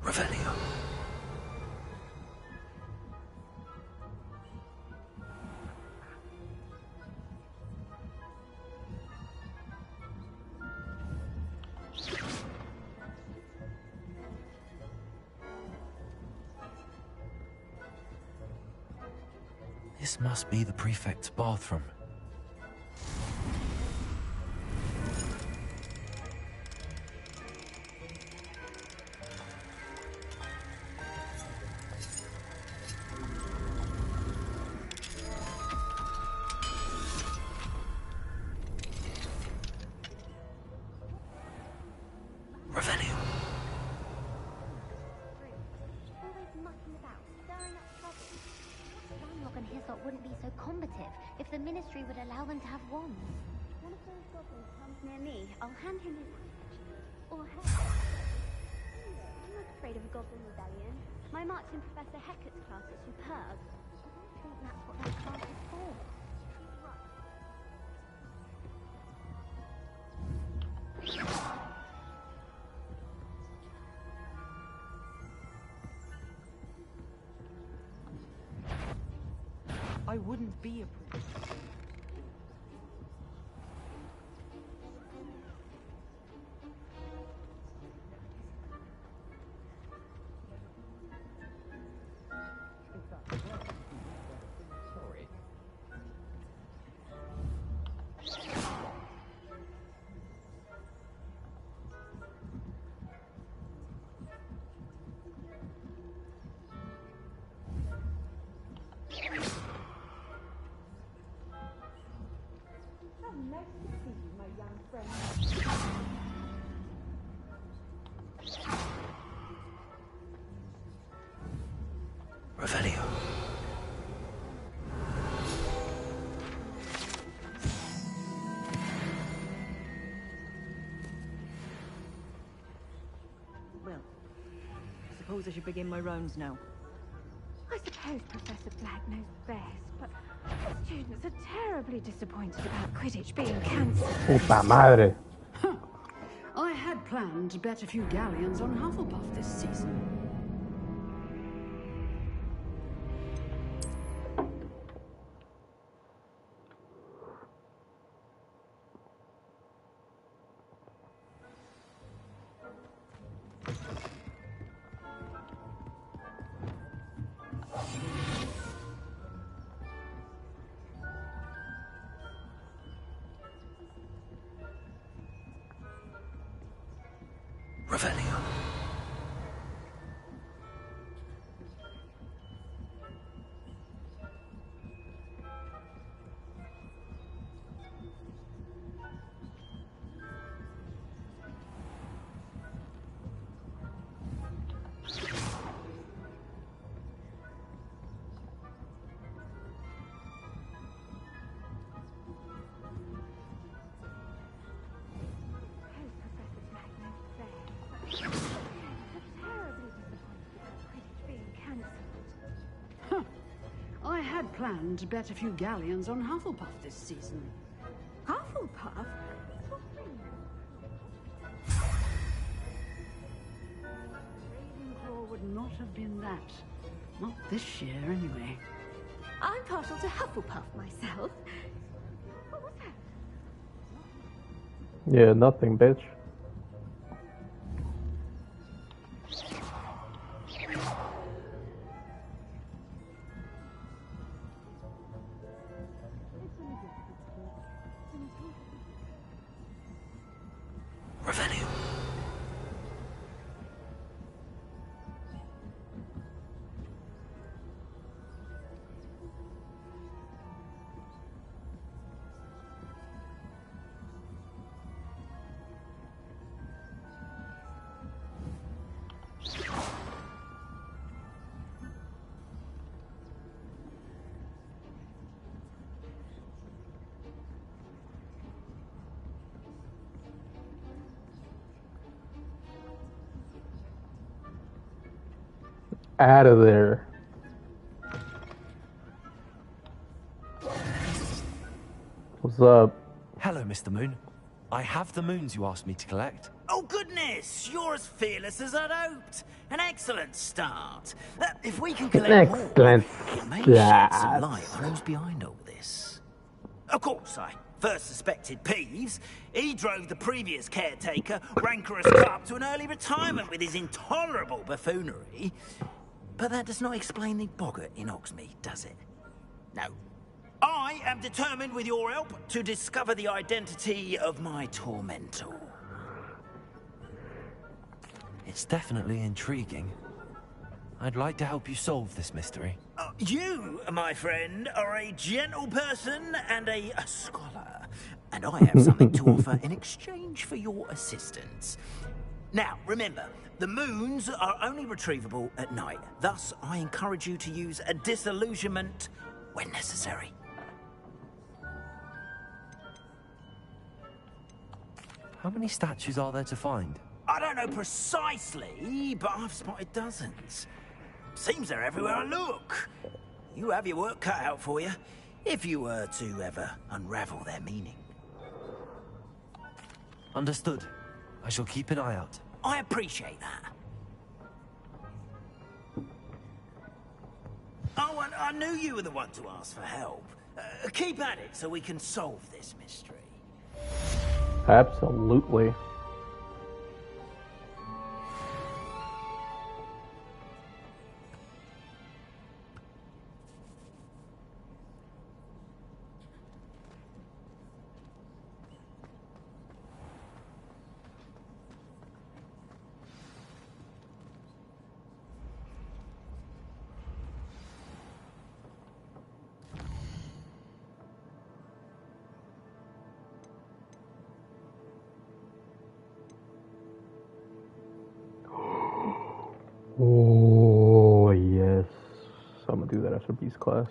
Revelio. This must be the prefect's bathroom. Revelio. Ranrock and his lot wouldn't be so combative if the Ministry would allow them to have wands. One of those goblins comes near me, I'll hand him his... or her. I'm not afraid of a goblin rebellion. My marching Professor Hecat's class is superb. I don't think that's what that class is for. I wouldn't be a prince. Sorry. Nice to see you, my young friend. Revelio. Well, I suppose I should begin my rounds now. I I suppose Professor Black knows best, but students are terribly disappointed about Quidditch being cancelled. Puta madre. I had planned to bet a few galleons on Hufflepuff this season. Revelio. I had planned to bet a few galleons on Hufflepuff this season. Hufflepuff? Ravenclaw would not have been that. Not this year, anyway. I'm partial to Hufflepuff myself. What was that? Yeah, nothing, bitch. Revelio. Out of there. What's up? Hello, Mr. Moon. I have the moons you asked me to collect. Oh, goodness! You're as fearless as I'd hoped. An excellent start. If we can collect more, it may shed some light on who's behind all this. Of course, I first suspected Peeves. He drove the previous caretaker, Rancorous Carp, to an early retirement with his intolerable buffoonery. But that does not explain the boggart in Hogsmeade, does it? No. I am determined, with your help, to discover the identity of my tormentor. It's definitely intriguing. I'd like to help you solve this mystery. You, my friend, are a gentle person and a scholar. And I have something to offer in exchange for your assistance. Now, remember, the moons are only retrievable at night. Thus, I encourage you to use a disillusionment when necessary. How many statues are there to find? I don't know precisely, but I've spotted dozens. Seems they're everywhere I look. You have your work cut out for you, if you were to ever unravel their meaning. Understood. I shall keep an eye out. I appreciate that. Oh, and I knew you were the one to ask for help. Keep at it so we can solve this mystery. Absolutely. Oh, yes. I'm gonna do that after Beast class.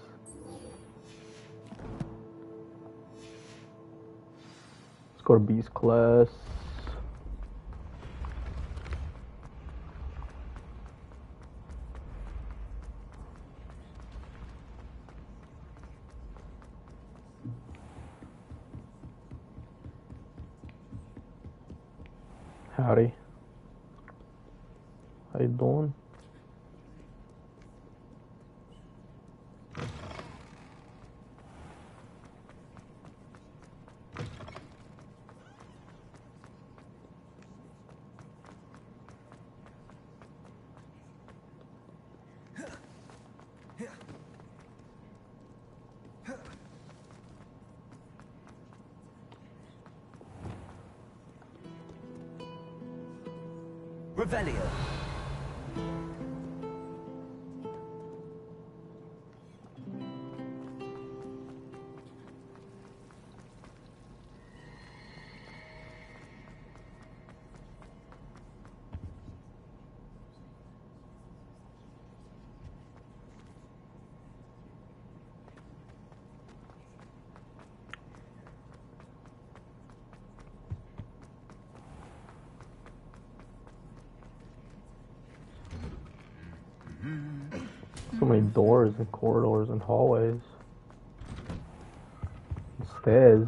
Let's go to Beast class. Howdy. How you doing? Revelio. So many doors and corridors and hallways. And stairs.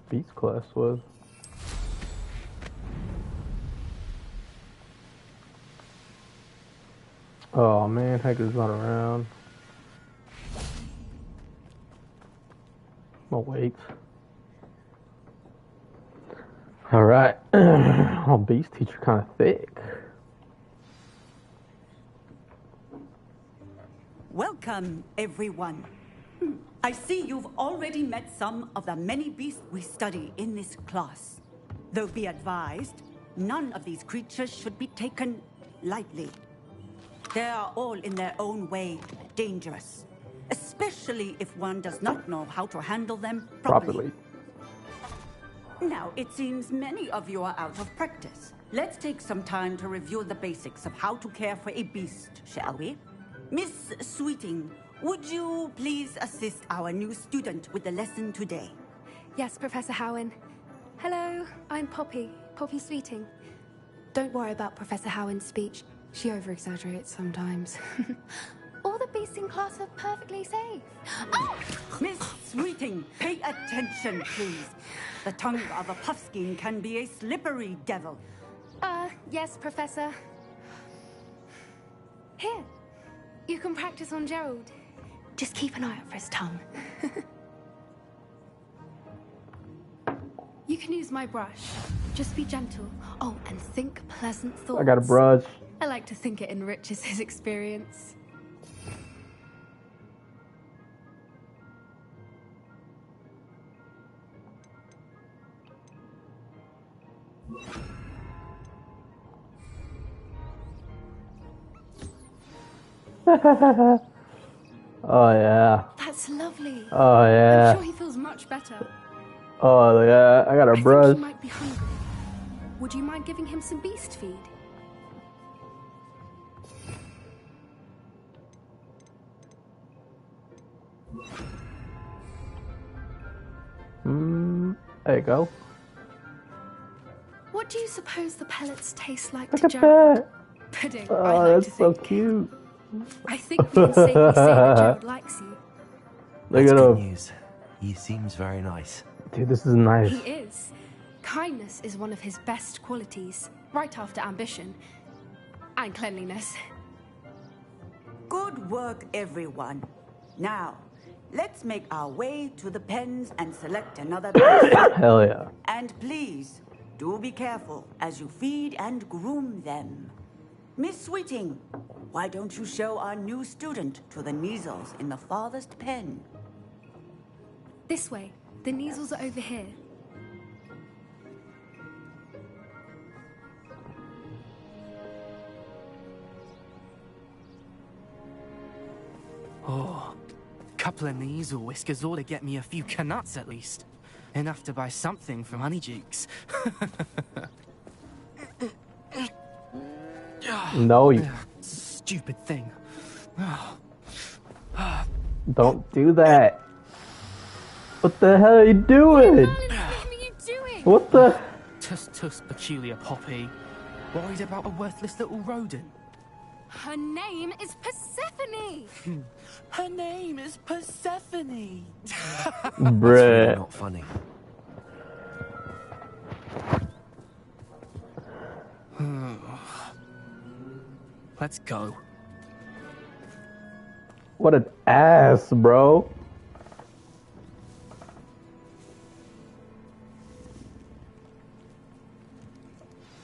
Beast class was. Oh man, Hector's not around. I'm awake. Alright. Oh, Beast teacher kind of thick. Welcome, everyone. I see you've already met some of the many beasts we study in this class. Though be advised, none of these creatures should be taken lightly. They are all in their own way dangerous, especially if one does not know how to handle them properly. Now, it seems many of you are out of practice. Let's take some time to review the basics of how to care for a beast, shall we? Miss Sweeting, would you please assist our new student with the lesson today? Yes, Professor Howen. Hello, I'm Poppy Sweeting. Don't worry about Professor Howen's speech. She over-exaggerates sometimes. All the beasts in class are perfectly safe. Oh! Miss Sweeting, pay attention, please. The tongue of a puffskein can be a slippery devil. Yes, Professor. Here, you can practice on Gerald. Just keep an eye out for his tongue. You can use my brush. Just be gentle. Oh, and think pleasant thoughts. I got a brush. I like to think it enriches his experience. Oh yeah. That's lovely. Oh yeah. I'm sure he feels much better. Oh yeah. I got a brush. I think he might be hungry. Would you mind giving him some beast feed? There you go. What do you suppose the pellets taste like Look to at Gerald? that. Pudding. Oh, I like that's so cute. I think we can safely say that Gerald likes you. Look That's at good him. news. He seems very nice. Dude, this is nice. He is. Kindness is one of his best qualities, right after ambition and cleanliness. Good work, everyone. Now, let's make our way to the pens and select another beast. Hell yeah. And please, do be careful as you feed and groom them. Miss Sweeting, why don't you show our new student to the Neasels in the farthest pen? This way. The Neasels are over here. Oh, couple of Neasel whiskers ought to get me a few canuts at least. Enough to buy something from Honeydukes. No, you Stupid thing. don't do that. What the hell are you doing? What the? Tuss, peculiar Poppy. Worried about a worthless little rodent. Her name is Persephone! Her name is Persephone! That's Bruh. really not funny. Let's go. What an ass, bro.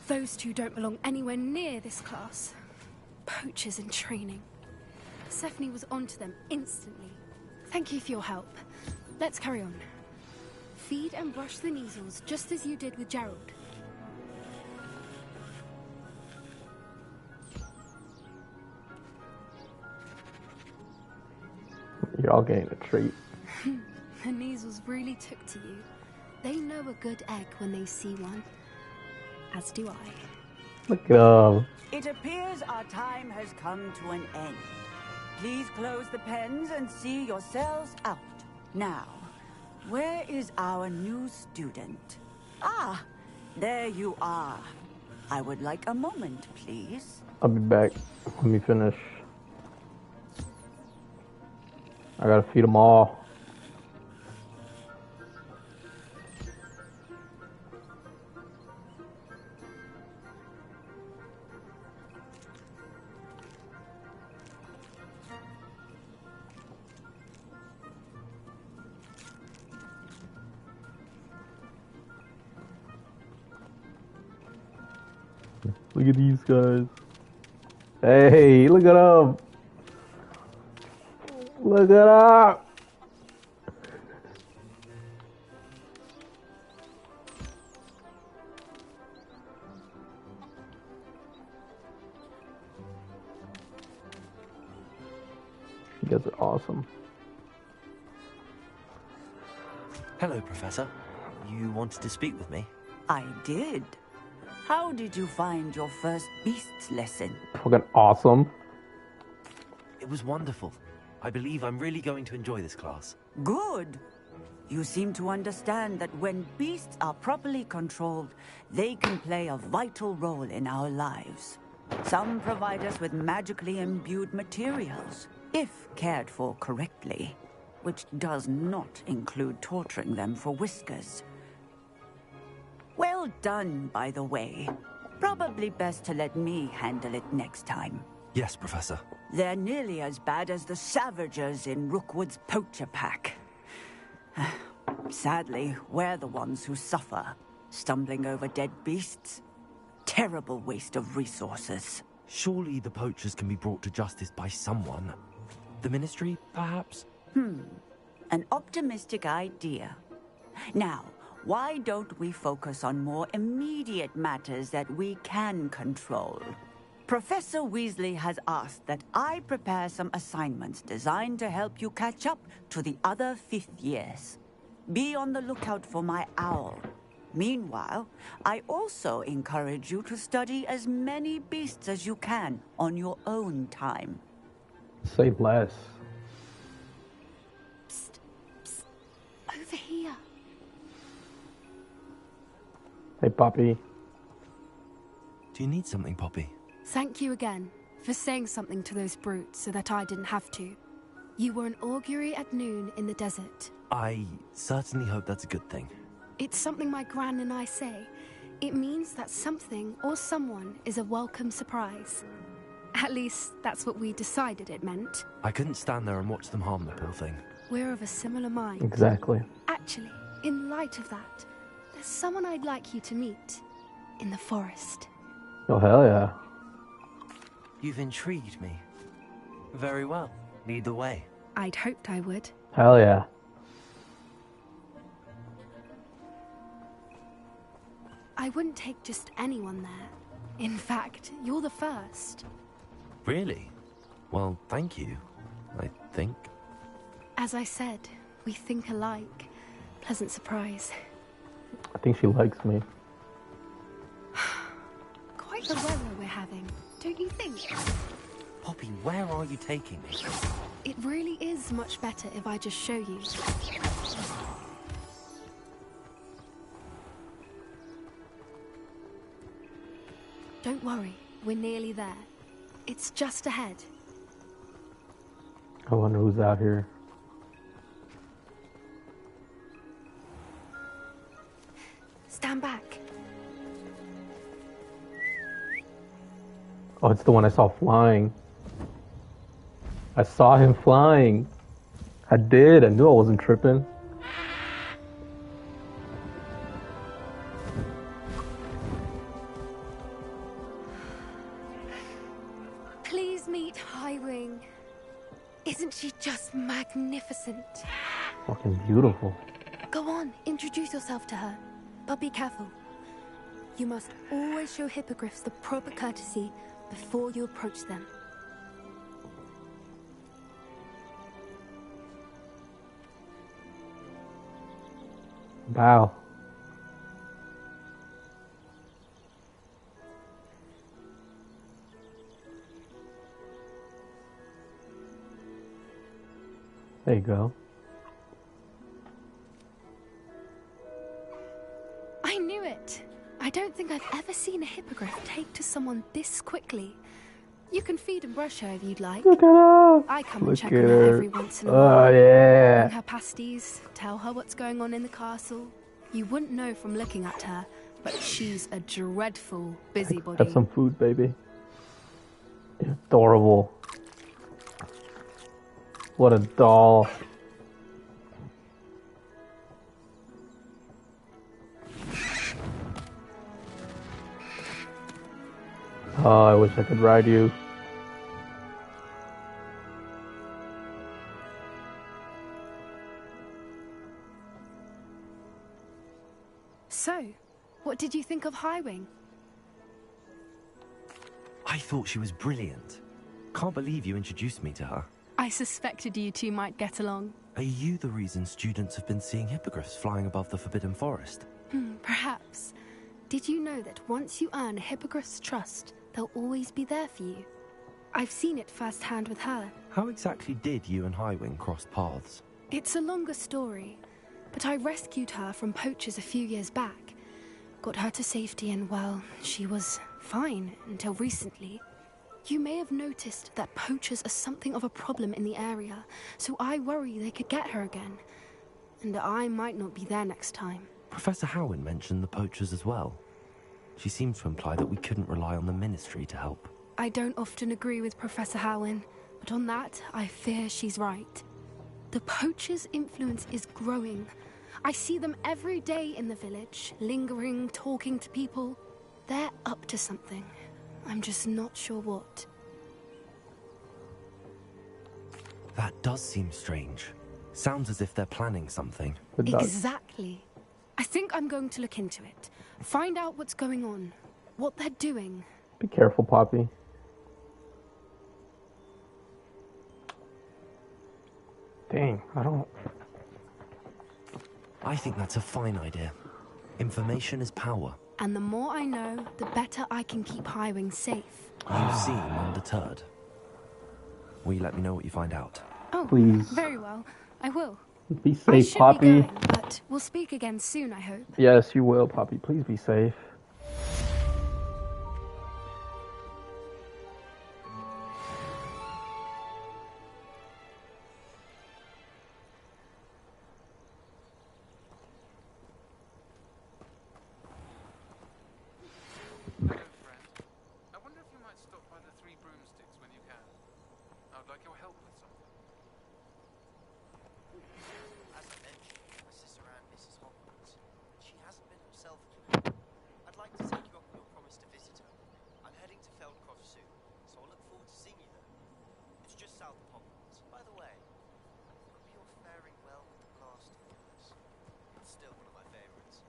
Those two don't belong anywhere near this class. Poachers in training. Persephone was onto them instantly. Thank you for your help. Let's carry on. Feed and brush the measles just as you did with Gerald. You're all getting a treat. The measles really took to you. They know a good egg when they see one. As do I. Look at him. It appears our time has come to an end. Please close the pens and see yourselves out. Now, where is our new student? Ah, there you are. I would like a moment, please. I'll be back. Let me finish. I gotta feed them all. Look at these guys. Hey, look at them. Look at up. You guys are awesome. Hello, Professor. You wanted to speak with me? I did. How did you find your first beasts lesson? Fucking awesome. It was wonderful. I believe I'm really going to enjoy this class. Good. You seem to understand that when beasts are properly controlled, they can play a vital role in our lives. Some provide us with magically imbued materials, if cared for correctly, which does not include torturing them for whiskers. Well done, by the way. Probably best to let me handle it next time. Yes, Professor. They're nearly as bad as the Savagers in Rookwood's poacher pack. Sadly, we're the ones who suffer, stumbling over dead beasts. Terrible waste of resources. Surely the poachers can be brought to justice by someone. The Ministry, perhaps? An optimistic idea. Now, why don't we focus on more immediate matters that we can control? Professor Weasley has asked that I prepare some assignments designed to help you catch up to the other 5th years. Be on the lookout for my owl. Meanwhile, I also encourage you to study as many beasts as you can on your own time. Say less. Over here. Hey, Poppy. Do you need something, Poppy? Thank you again for saying something to those brutes so that I didn't have to. You were an augury at noon in the desert. I certainly hope that's a good thing. It's something my gran and I say. It means that something or someone is a welcome surprise. At least, that's what we decided it meant. I couldn't stand there and watch them harm the poor thing. We're of a similar mind. Exactly. Actually, in light of that, there's someone I'd like you to meet. In the forest. Oh, hell yeah. You've intrigued me. Very well. Lead the way. I'd hoped I would. Hell yeah. I wouldn't take just anyone there. In fact, you're the first. Really? Well, thank you, I think. As I said, we think alike. Pleasant surprise. I think she likes me. Quite the weather we're having, don't you think? Poppy, where are you taking me? It really is much better if I just show you. Don't worry, we're nearly there. It's just ahead. I wonder who's out here. Stand back. Oh, it's the one I saw flying. I saw him flying. I did. I knew I wasn't tripping. Please meet Highwing. Isn't she just magnificent? Fucking beautiful. Go on, introduce yourself to her. But be careful. You must always show hippogriffs the proper courtesy before you approach them. Bow. There you go. I knew it. I don't think I've ever seen a hippogriff take to someone this quickly. You can feed and brush her if you'd like. Look at her. I come and Look check at on her her. every once in a while. Oh, yeah. Bring her pasties, tell her what's going on in the castle. You wouldn't know from looking at her, but she's a dreadful busybody. Have some food, baby. Adorable. What a doll. Oh, I wish I could ride you. So, what did you think of Highwing? I thought she was brilliant. Can't believe you introduced me to her. I suspected you two might get along. Are you the reason students have been seeing hippogriffs flying above the Forbidden Forest? Perhaps. Did you know that once you earn a hippogriff's trust, they'll always be there for you? I've seen it firsthand with her. How exactly did you and Highwing cross paths? It's a longer story, but I rescued her from poachers a few years back. Got her to safety and, well, she was fine until recently. You may have noticed that poachers are something of a problem in the area, so I worry they could get her again. And I might not be there next time. Professor Howin mentioned the poachers as well. She seemed to imply that we couldn't rely on the Ministry to help. I don't often agree with Professor Howin, but on that, I fear she's right. The poachers' influence is growing. I see them every day in the village, lingering, talking to people. They're up to something. I'm just not sure what. That does seem strange. Sounds as if they're planning something. Exactly. I think I'm going to look into it. Find out what's going on. What they're doing. Be careful, Poppy. Dang, I think that's a fine idea. Information is power. And the more I know, the better I can keep Highwing safe. You seem undeterred. Will you let me know what you find out? Oh, please. Very well. I will. Be I safe, should Poppy. be going, but we'll speak again soon, I hope. Yes, you will, Poppy. Please be safe. I wonder if you might stop by the Three Broomsticks when you can. I'd like your help with something. As I mentioned, my sister Anne misses Hogwarts. She hasn't been herself today. I'd like to take you up on your promise to visit her. I'm heading to Feldcroft soon, so I'll look forward to seeing you there. It's just south of Hogwarts. By the way, hope you're faring well with the blast curse. It's still one of my favorites.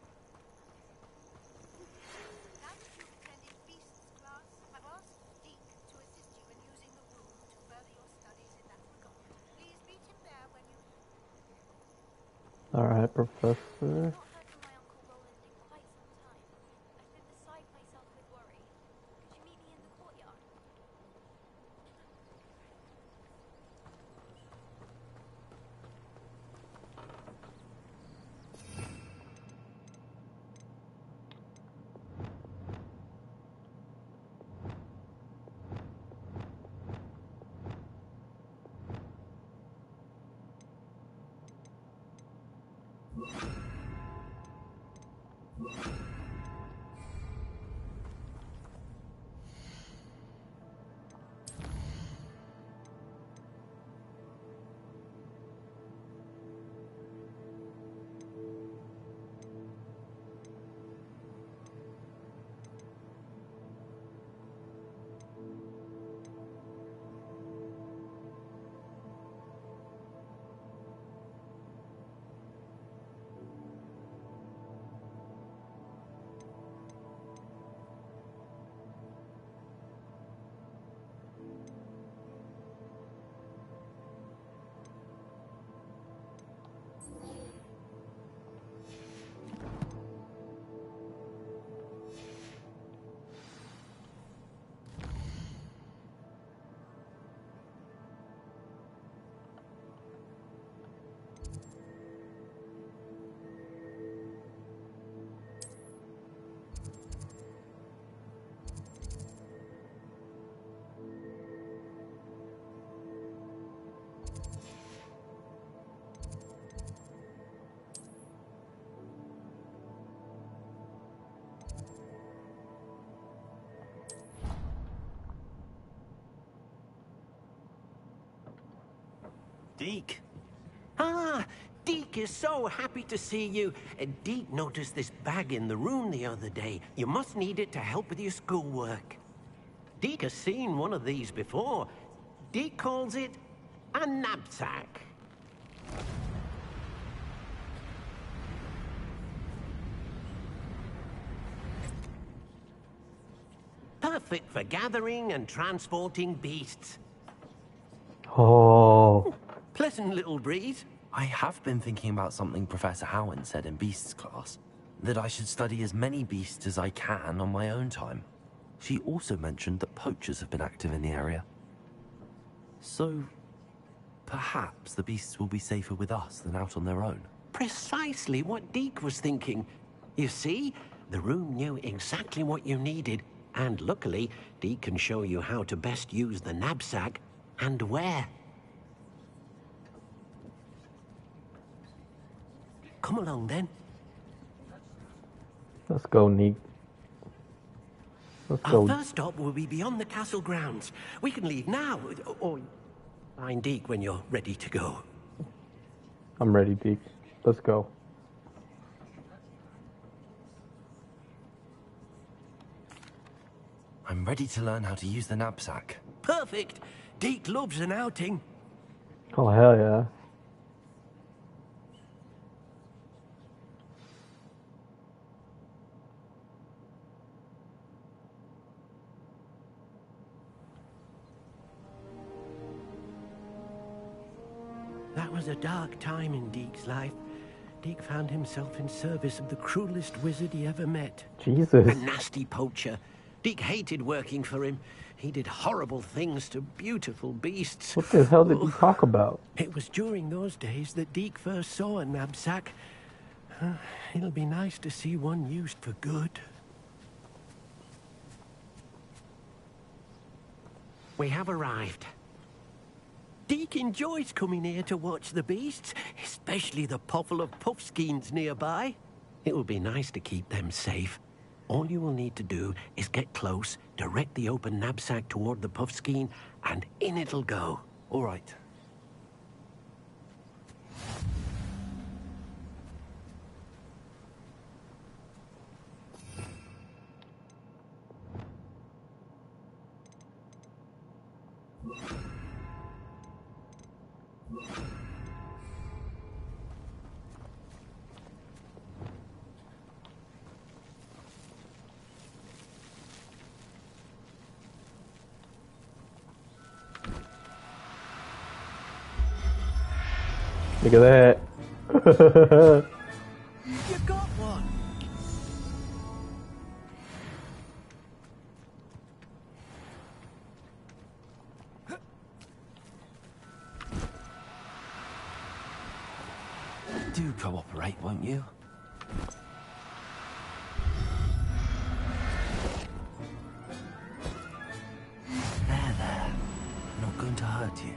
Now that you've attended Beast's class, I've asked Deek to assist you in using the room to further your studies in that regard. Please meet him there when you... Alright, Professor. Deke. Ah, Deke is so happy to see you. Deke noticed this bag in the room the other day. You must need it to help with your schoolwork. Deke has seen one of these before. Deke calls it a knapsack. Perfect for gathering and transporting beasts. Oh. Pleasant little breeze. I have been thinking about something Professor Howen said in Beasts class. That I should study as many beasts as I can on my own time. She also mentioned that poachers have been active in the area. So, perhaps the beasts will be safer with us than out on their own. Precisely what Deke was thinking. You see, the room knew exactly what you needed, and luckily, Deke can show you how to best use the knapsack and where. Come along, then. Let's go, Neek. Let's go. Our first stop will be beyond the castle grounds. We can leave now, or find Deke when you're ready to go. I'm ready, Deke. Let's go. I'm ready to learn how to use the knapsack. Perfect. Deke loves an outing. Oh, hell yeah. That was a dark time in Deke's life. Deke found himself in service of the cruelest wizard he ever met. Jesus. A nasty poacher. Deke hated working for him. He did horrible things to beautiful beasts. What the hell did you talk about? It was during those days that Deke first saw a knapsack. It'll be nice to see one used for good. We have arrived. Deke enjoys coming here to watch the beasts, especially the potful of puffskeins nearby. It will be nice to keep them safe. All you will need to do is get close, direct the open knapsack toward the puffskein, and in it'll go. All right. Look at that. You got one. Do cooperate, won't you? There. Not going to hurt you.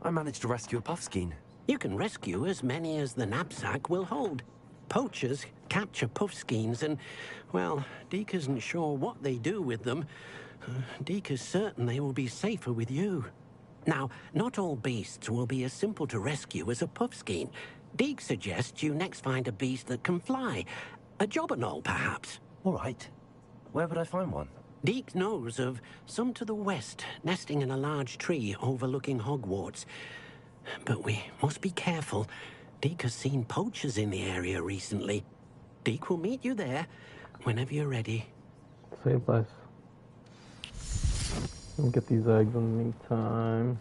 I managed to rescue a puffskein. You can rescue as many as the knapsack will hold. Poachers capture puffskeins and, well, Deke isn't sure what they do with them. Deke is certain they will be safer with you. Now, not all beasts will be as simple to rescue as a puffskein. Deke suggests you next find a beast that can fly. A jobberknoll, perhaps. All right. Where would I find one? Deke knows of some to the west, nesting in a large tree overlooking Hogwarts. But we must be careful. Deke has seen poachers in the area recently. Deke will meet you there whenever you're ready. Same place. Let me get these eggs in the meantime.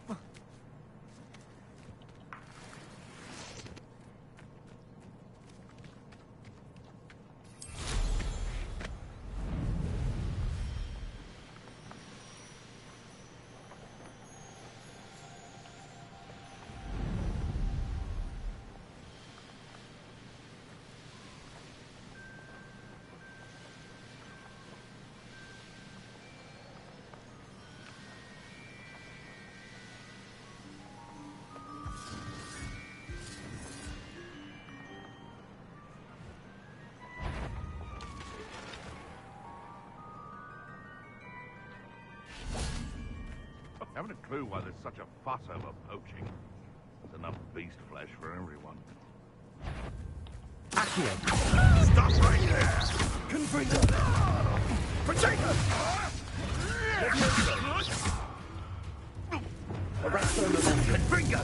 Haven't a clue why there's such a fuss over poaching. There's enough beast flesh for everyone. Accio! Stop right there! Confringo! Potato! Arresto Memento! Confringo!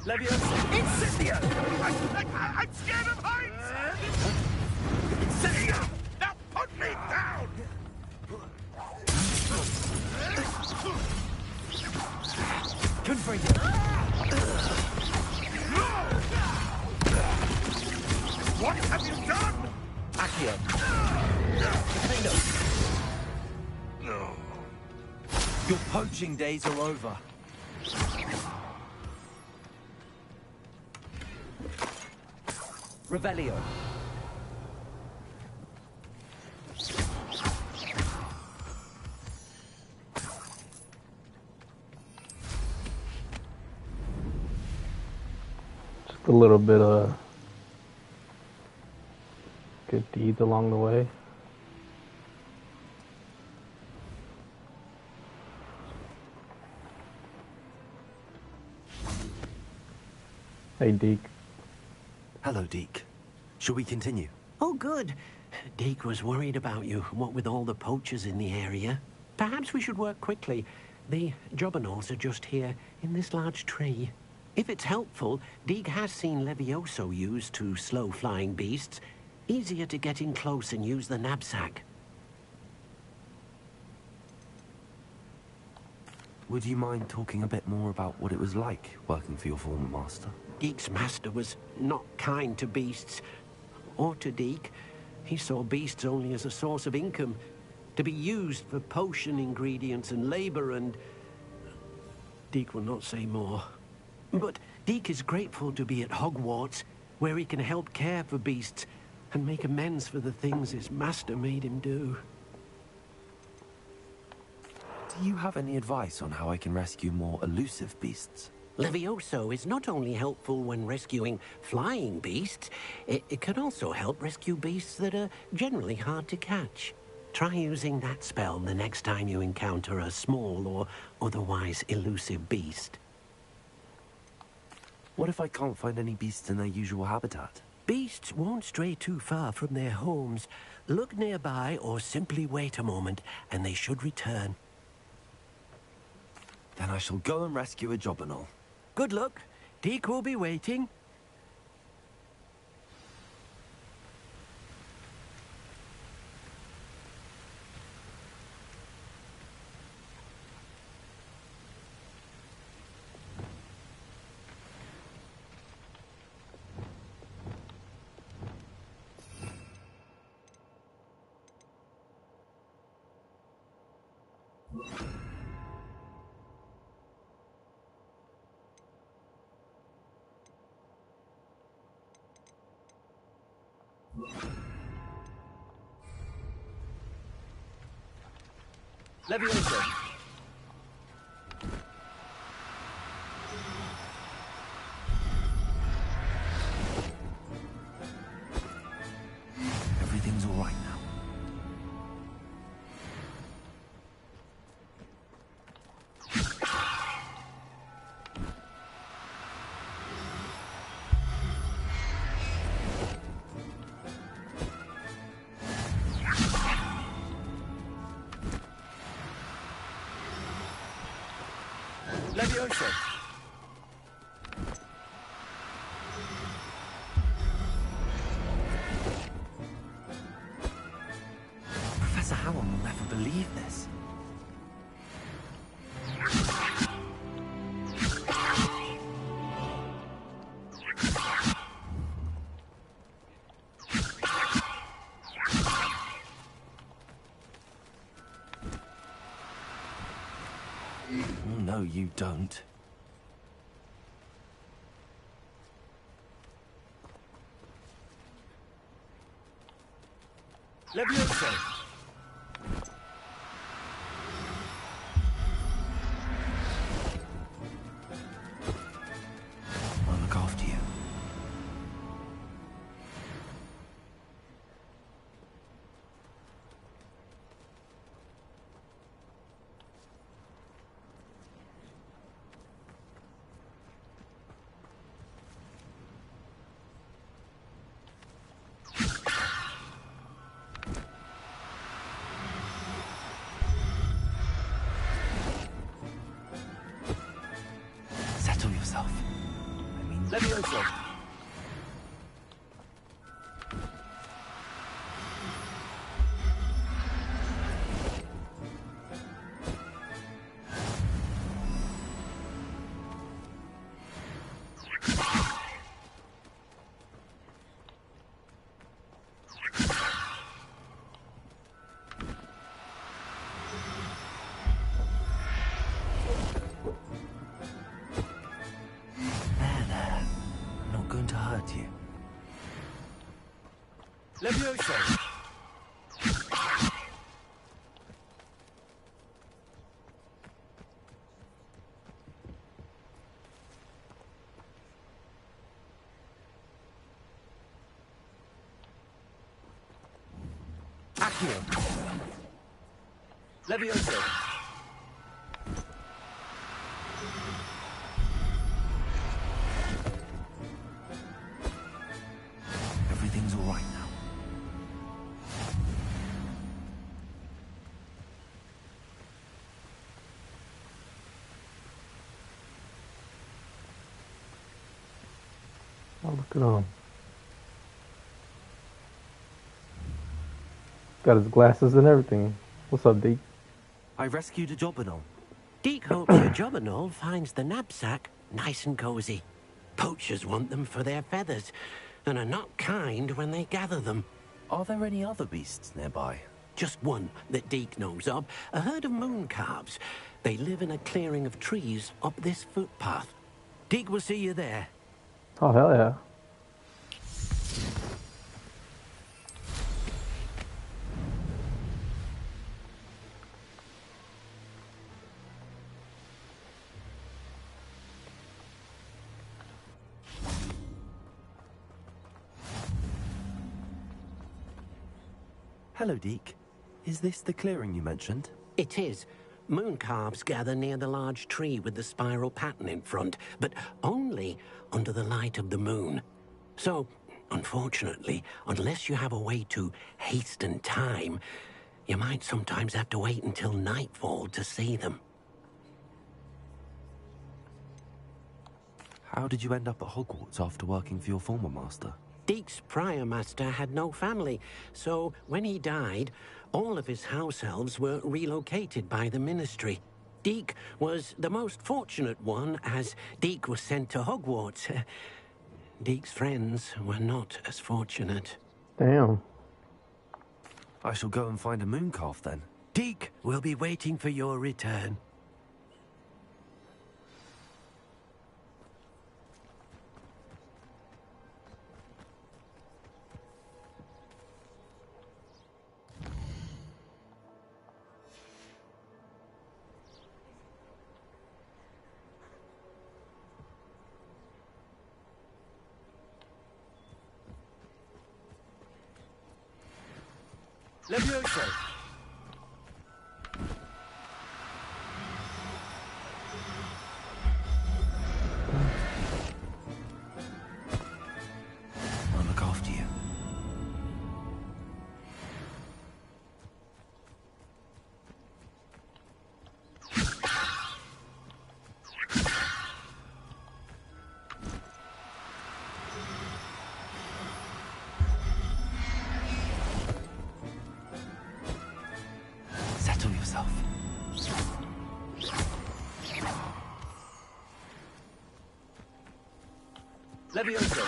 Leviosa! Incendio! I'm scared of heights! Incendio! Now put me down! Confringo! What have you done? Accio! Confringo! Your poaching days are over. Revelio. Just a little bit of good deeds along the way. Hey, Deke. Hello, Deke. Shall we continue? Oh, good. Deke was worried about you, what with all the poachers in the area. Perhaps we should work quickly. The jobberknolls are just here, in this large tree. If it's helpful, Deke has seen Levioso used to slow flying beasts. Easier to get in close and use the knapsack. Would you mind talking a bit more about what it was like working for your former master? Deke's master was not kind to beasts, or to Deke. He saw beasts only as a source of income, to be used for potion ingredients and labor, and Deke will not say more. But Deke is grateful to be at Hogwarts, where he can help care for beasts and make amends for the things his master made him do. Do you have any advice on how I can rescue more elusive beasts? Levioso is not only helpful when rescuing flying beasts, it can also help rescue beasts that are generally hard to catch. Try using that spell the next time you encounter a small or otherwise elusive beast. What if I can't find any beasts in their usual habitat? Beasts won't stray too far from their homes. Look nearby or simply wait a moment, and they should return. Then I shall go and rescue a jobberknoll. Good luck. Deke will be waiting. Levioso. Levioso! Professor Howell will never believe this. Oh, no, you don't. Levioso! I'll look after you. Settle yourself. I mean, Levioso! I'm not going to hurt you. Levioso! Accio! Levioso! Everything's all right now. Oh, look at him. Got his glasses and everything. What's up, Deke? I rescued a Jobberknoll. Deke hopes your Jobberknoll finds the knapsack nice and cozy. Poachers want them for their feathers, and are not kind when they gather them. Are there any other beasts nearby? Just one that Deke knows of, a herd of moon calves. They live in a clearing of trees up this footpath. Deke will see you there. Oh, hell yeah. Hello, Deke. Is this the clearing you mentioned? It is. Moon calves gather near the large tree with the spiral pattern in front, but only under the light of the moon. So, unfortunately, unless you have a way to hasten time, you might sometimes have to wait until nightfall to see them. How did you end up at Hogwarts after working for your former master? Deke's prior master had no family, so when he died, all of his house elves were relocated by the ministry. Deke was the most fortunate one, as Deke was sent to Hogwarts. Deke's friends were not as fortunate. Damn. I shall go and find a moon calf then. Deke will be waiting for your return. Levioso! I'll look after you. Levioso.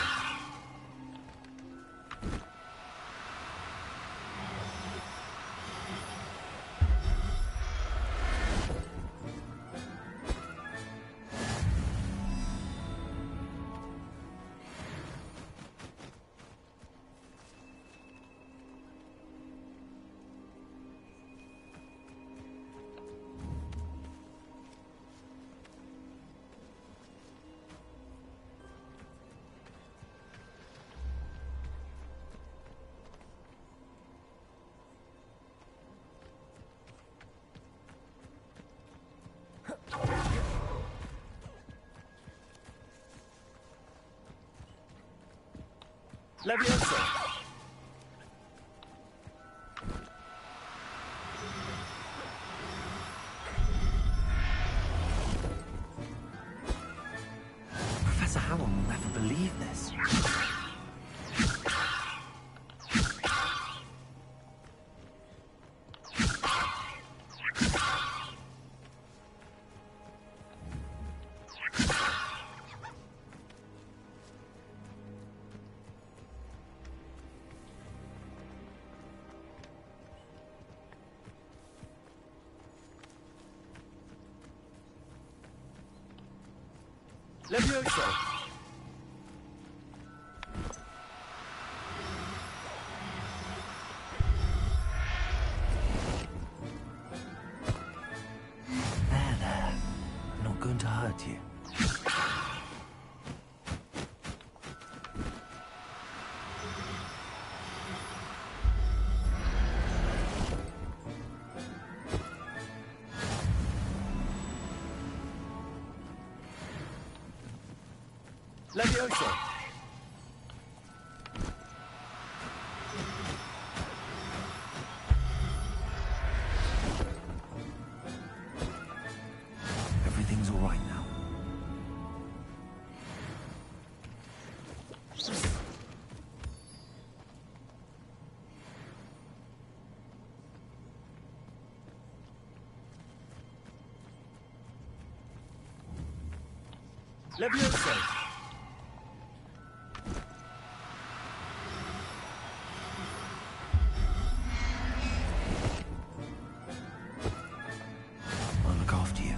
Levioso. Professor Howell will never believe this. Levioso. There. I'm not going to hurt you. Levioso. Everything's all right now. Levioso. I'll look after you.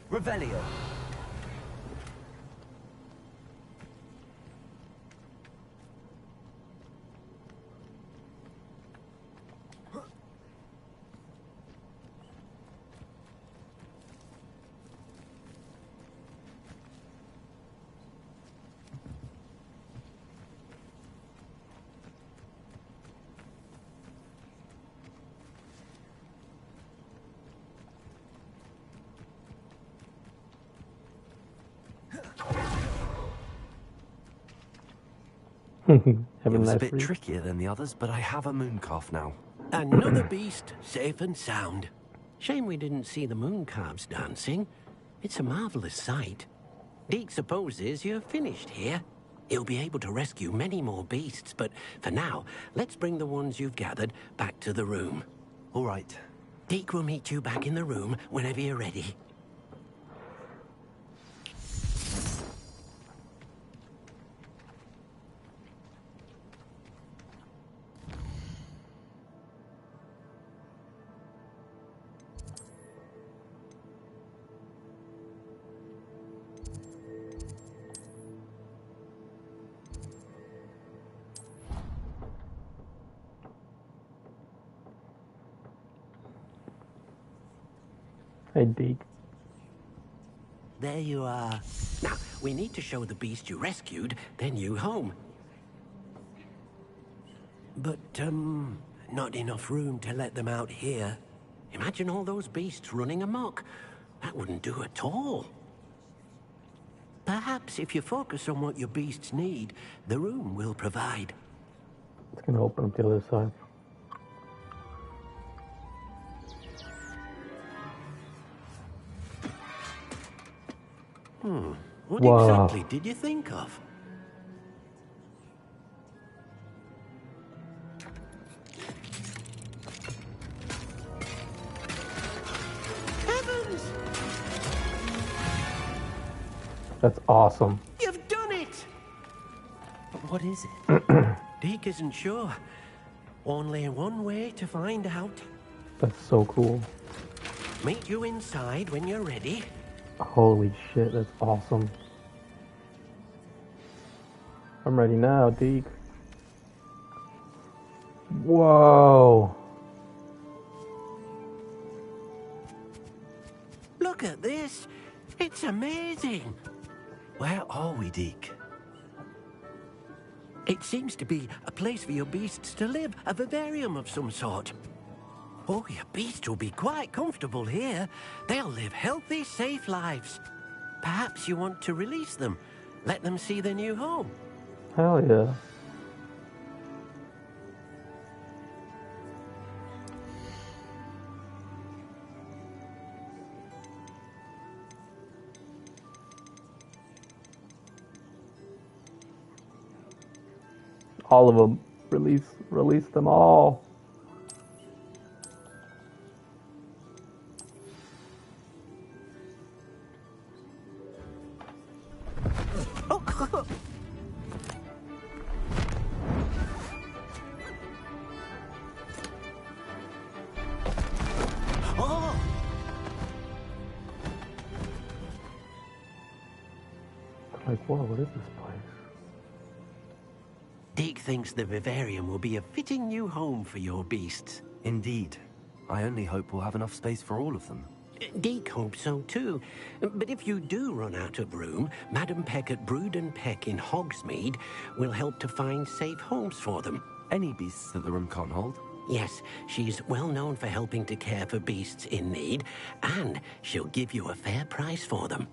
Revelio. It was a bit trickier than the others, but I have a mooncalf now. Another beast, safe and sound. Shame we didn't see the mooncalves dancing. It's a marvelous sight. Deke supposes you're finished here. He'll be able to rescue many more beasts, but for now, let's bring the ones you've gathered back to the room. All right. Deke will meet you back in the room whenever you're ready. Hey, Deke. There you are. Now, we need to show the beast you rescued their new home. But, not enough room to let them out here. Imagine all those beasts running amok. That wouldn't do at all. Perhaps if you focus on what your beasts need, the room will provide. It's gonna open up the other side. What Wow. exactly did you think of? That's awesome. You've done it! But what is it? Deke isn't sure. Only one way to find out. That's so cool. Meet you inside when you're ready. Holy shit, that's awesome. I'm ready now, Deke. Whoa. Look at this. It's amazing. Where are we, Deke? It seems to be a place for your beasts to live, a vivarium of some sort. Oh, your beasts will be quite comfortable here. They'll live healthy, safe lives. Perhaps you want to release them, let them see their new home. Hell yeah. All of them. Release them all. Like, whoa, what is this place? Deke thinks the vivarium will be a fitting new home for your beasts. Indeed. I only hope we'll have enough space for all of them. Deke hopes so too. But if you do run out of room, Madam Peck at Brood and Peck in Hogsmeade will help to find safe homes for them. Any beasts that the room can't hold? Yes, she's well known for helping to care for beasts in need, and she'll give you a fair price for them.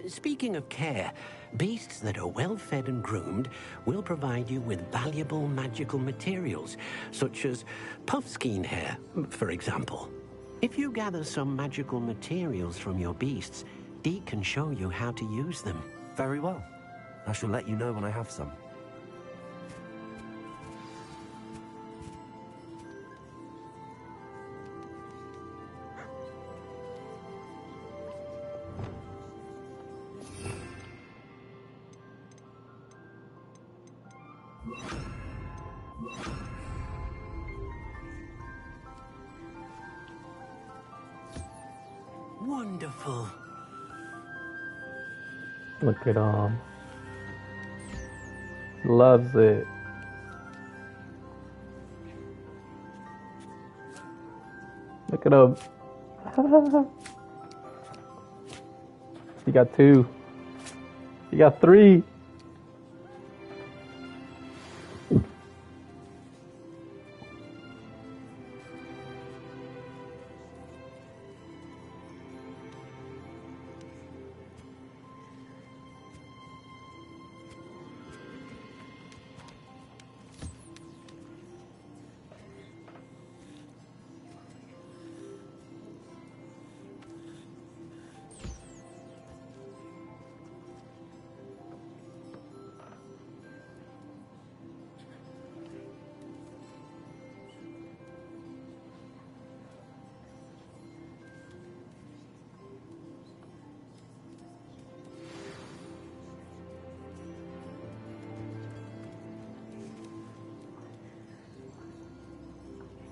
Speaking of care, beasts that are well fed and groomed will provide you with valuable magical materials, such as puffskein hair, for example. If you gather some magical materials from your beasts, Deke can show you how to use them. Very well. I shall let you know when I have some. Wonderful. Look at loves it. Look at him. You got 2. You got 3.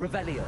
Revelio.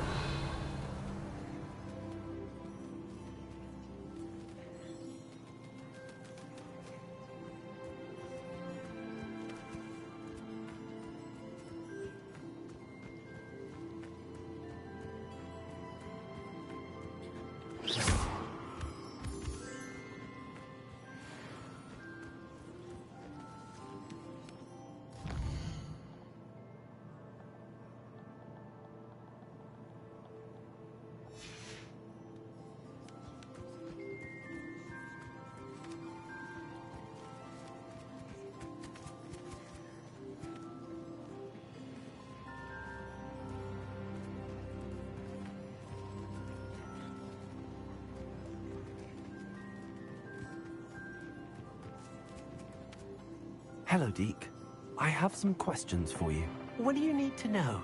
Hello, Deke. I have some questions for you. What do you need to know?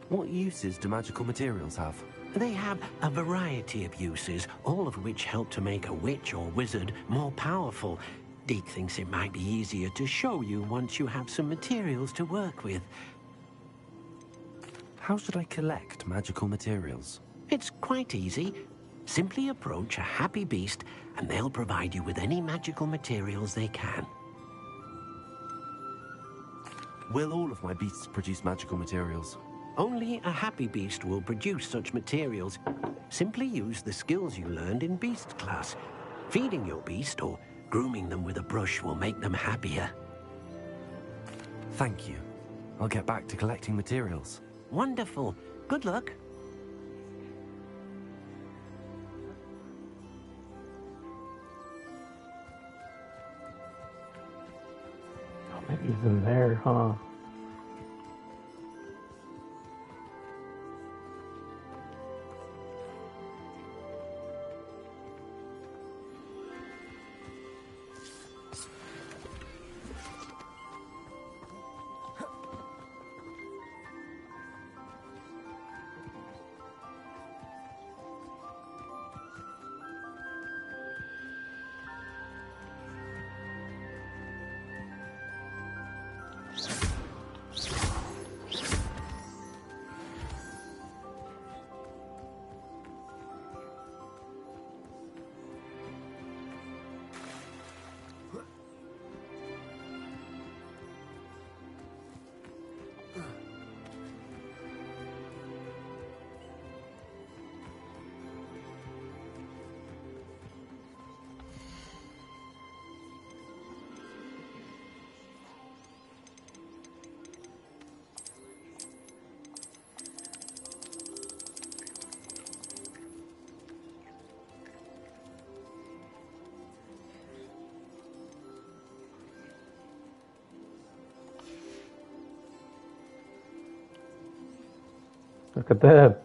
What uses do magical materials have? They have a variety of uses, all of which help to make a witch or wizard more powerful. Deke thinks it might be easier to show you once you have some materials to work with. How should I collect magical materials? It's quite easy. Simply approach a happy beast, and they'll provide you with any magical materials they can. Will all of my beasts produce magical materials? Only a happy beast will produce such materials. Simply use the skills you learned in Beast class. Feeding your beast or grooming them with a brush will make them happier. Thank you. I'll get back to collecting materials. Wonderful. Good luck. Oh, maybe he's in there, huh? Look at that.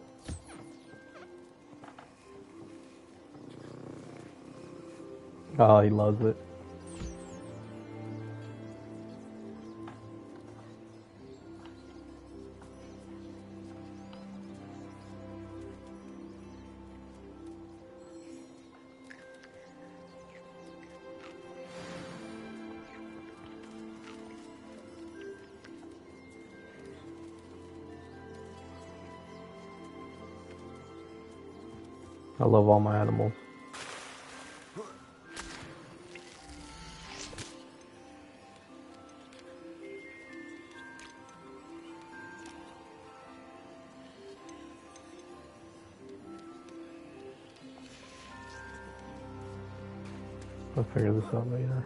Oh, he loves it. I love all my animals. I'll figure this out later.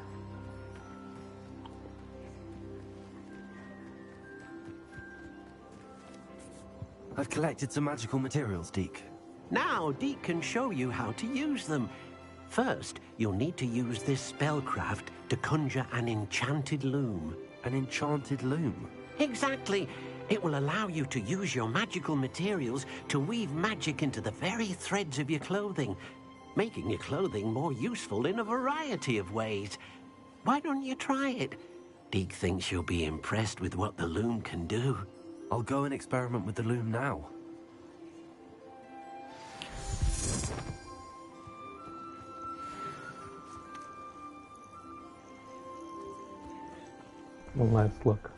I've collected some magical materials, Deke. Now, Deke can show you how to use them. First, you'll need to use this spellcraft to conjure an enchanted loom. An enchanted loom? Exactly. It will allow you to use your magical materials to weave magic into the very threads of your clothing, making your clothing more useful in a variety of ways. Why don't you try it? Deke thinks you'll be impressed with what the loom can do. I'll go and experiment with the loom now. One last look.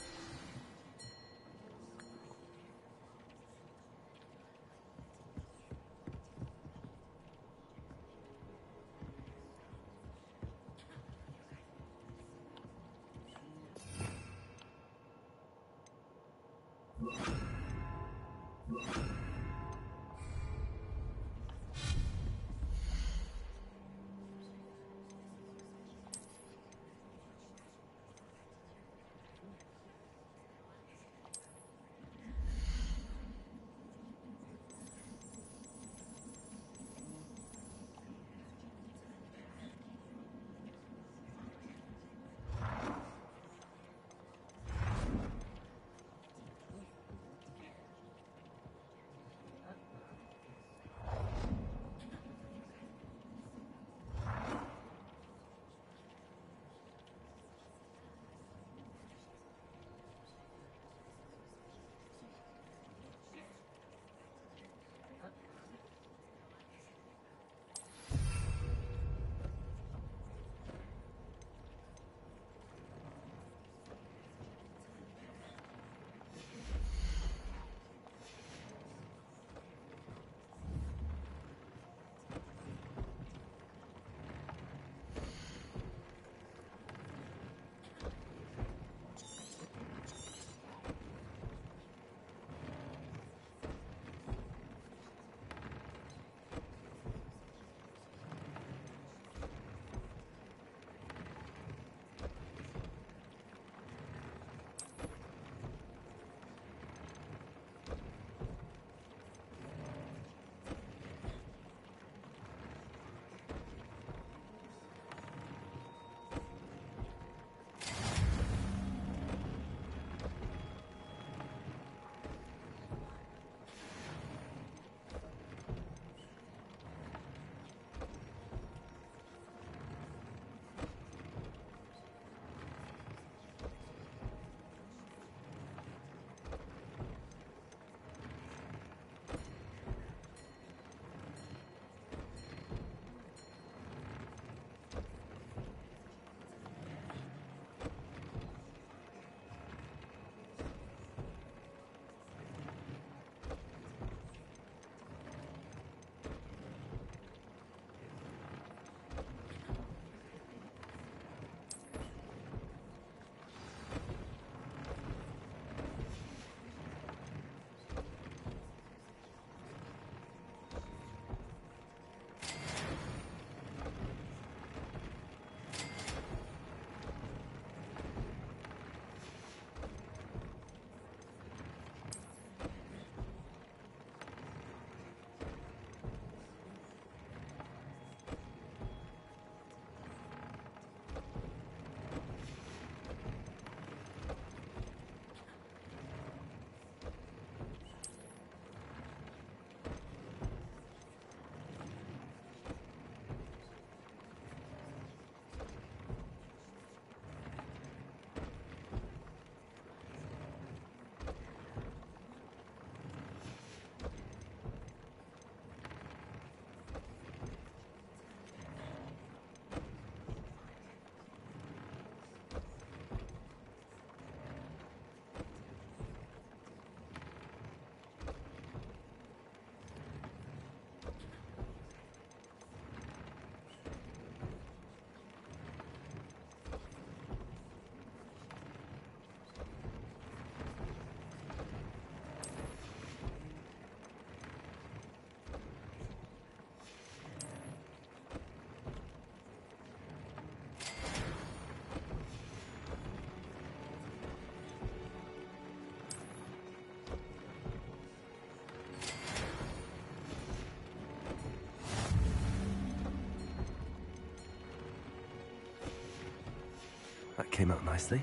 That came out nicely.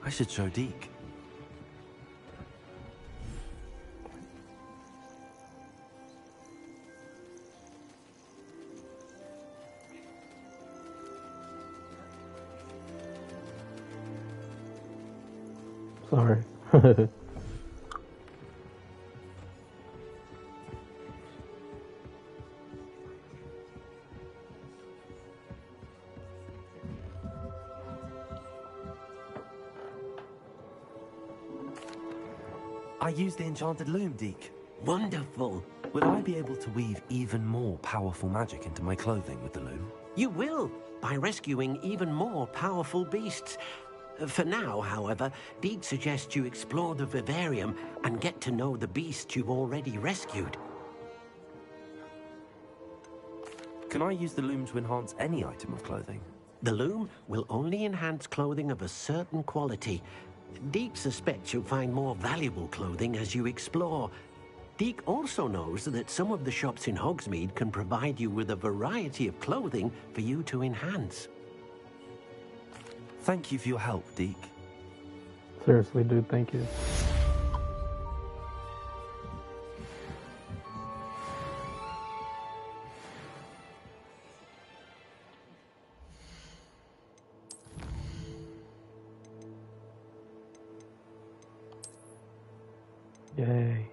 I should show Deke. Sorry. I used the enchanted loom, Deke. Wonderful. Will I be able to weave even more powerful magic into my clothing with the loom? You will, by rescuing even more powerful beasts. For now, however, Deke suggests you explore the vivarium and get to know the beasts you've already rescued. Can I use the loom to enhance any item of clothing? The loom will only enhance clothing of a certain quality. Deke suspects you'll find more valuable clothing as you explore. Deke also knows that some of the shops in Hogsmeade can provide you with a variety of clothing for you to enhance. Thank you for your help, Deke. Seriously, dude, thank you. Yay.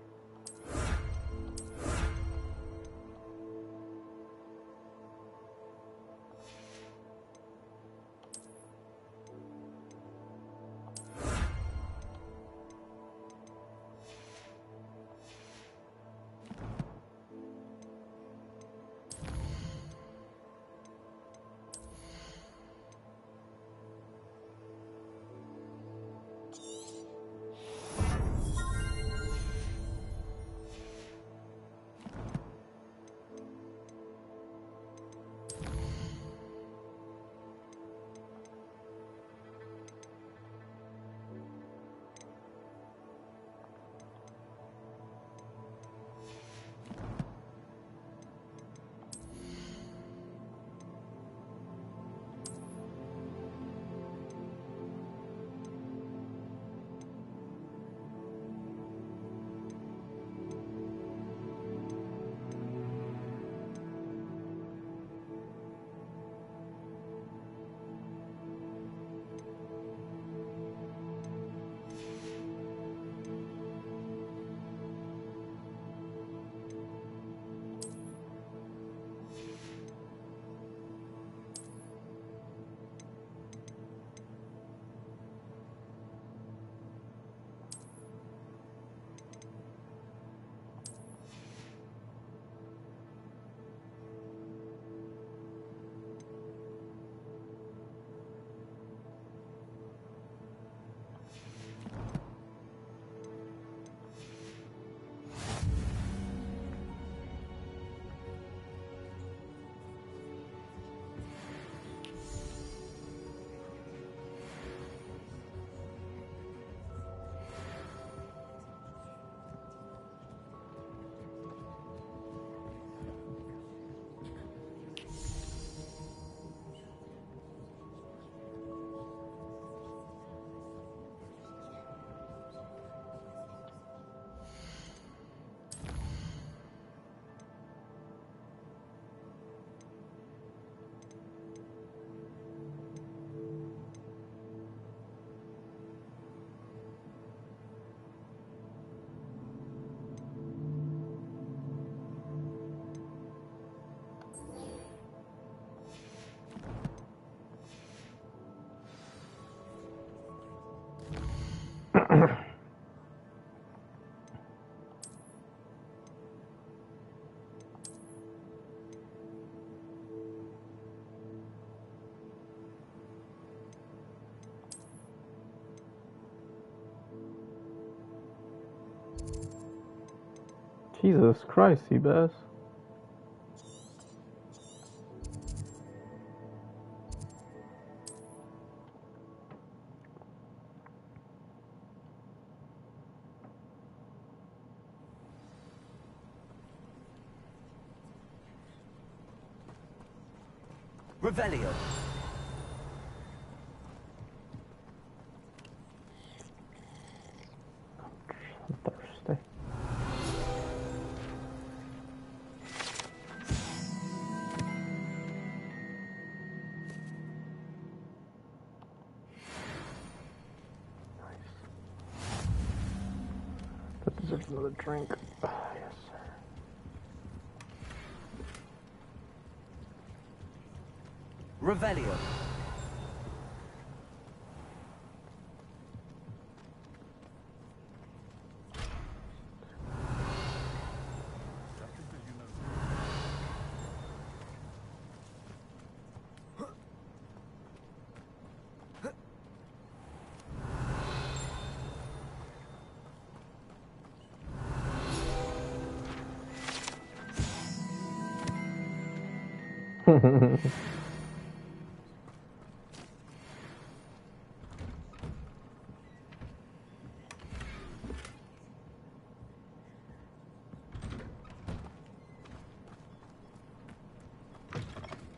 Jesus Christ, Seabass. Revelio. There's another drink. Yes, sir. Revelio.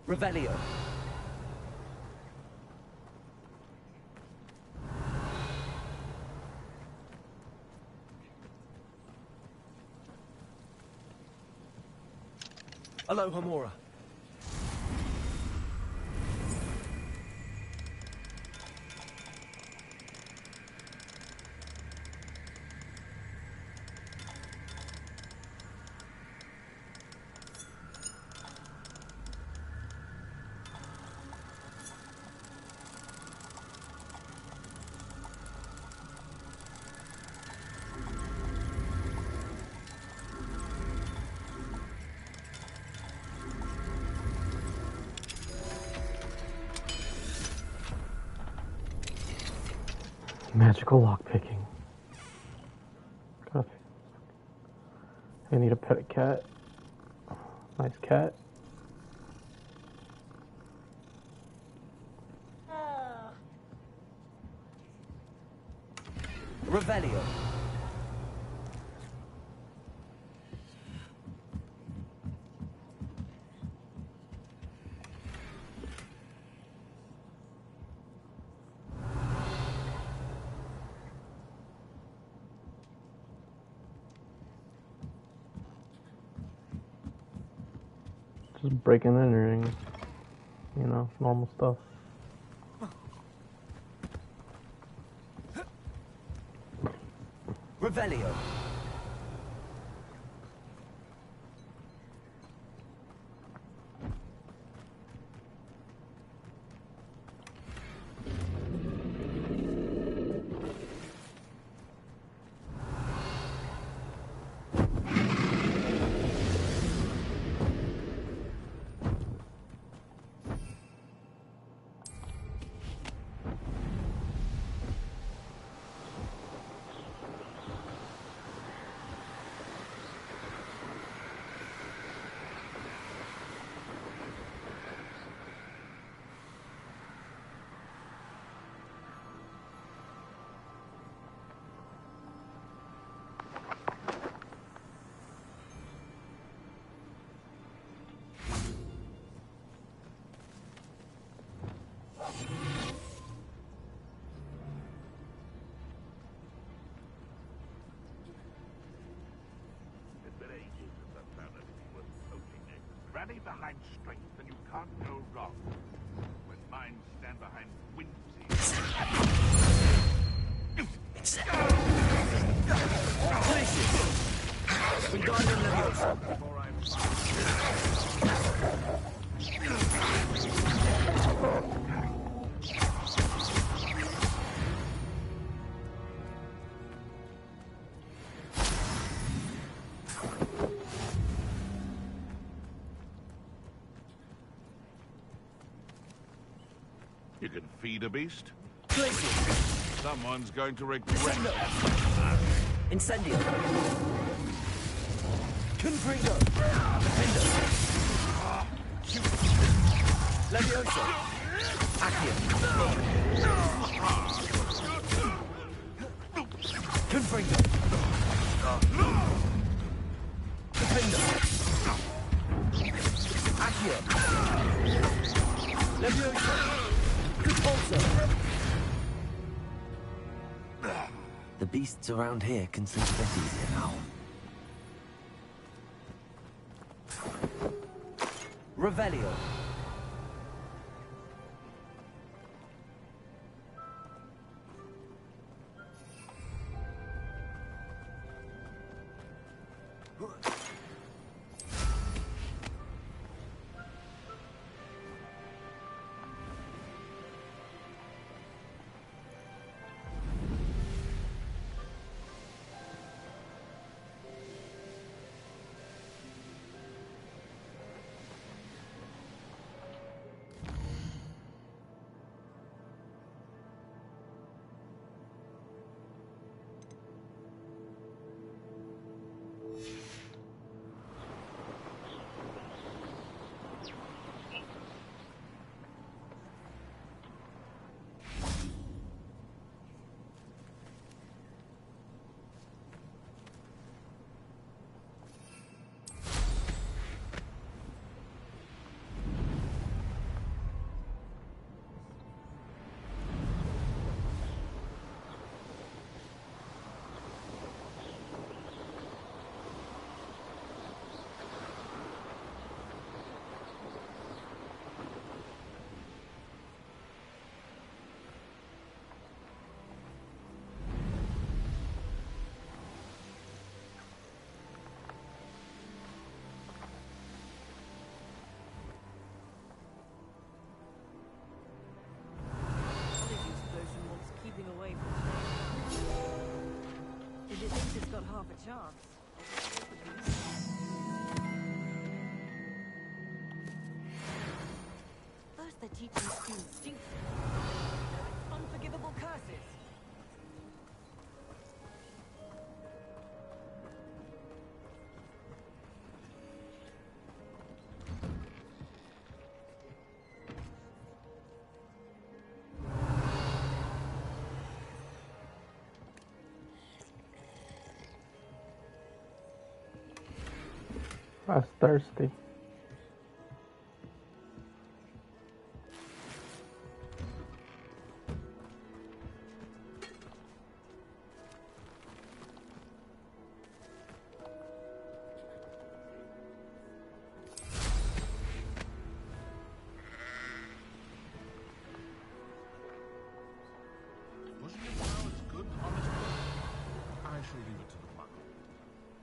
Revelio. Aloha Mora. Magical lockpicking. I need to pet a cat. Nice cat. Revelio. Just breaking and entering. You know, normal stuff. Revelio. Rally behind strength, and you can't go wrong. When minds stand behind whimsy. You can feed a beast. Someone's going to regret that. Incendio. Confringo. Defender. Levioso. Accio. Confringo. Defender. Accio. Levioso. The beasts around here can sleep a bit easier now. Revelio. half a chance. First they're teaching students jinxing, unforgivable curses. That's thirsty. Pushing your power is good, honest work. I shall leave it to the monk.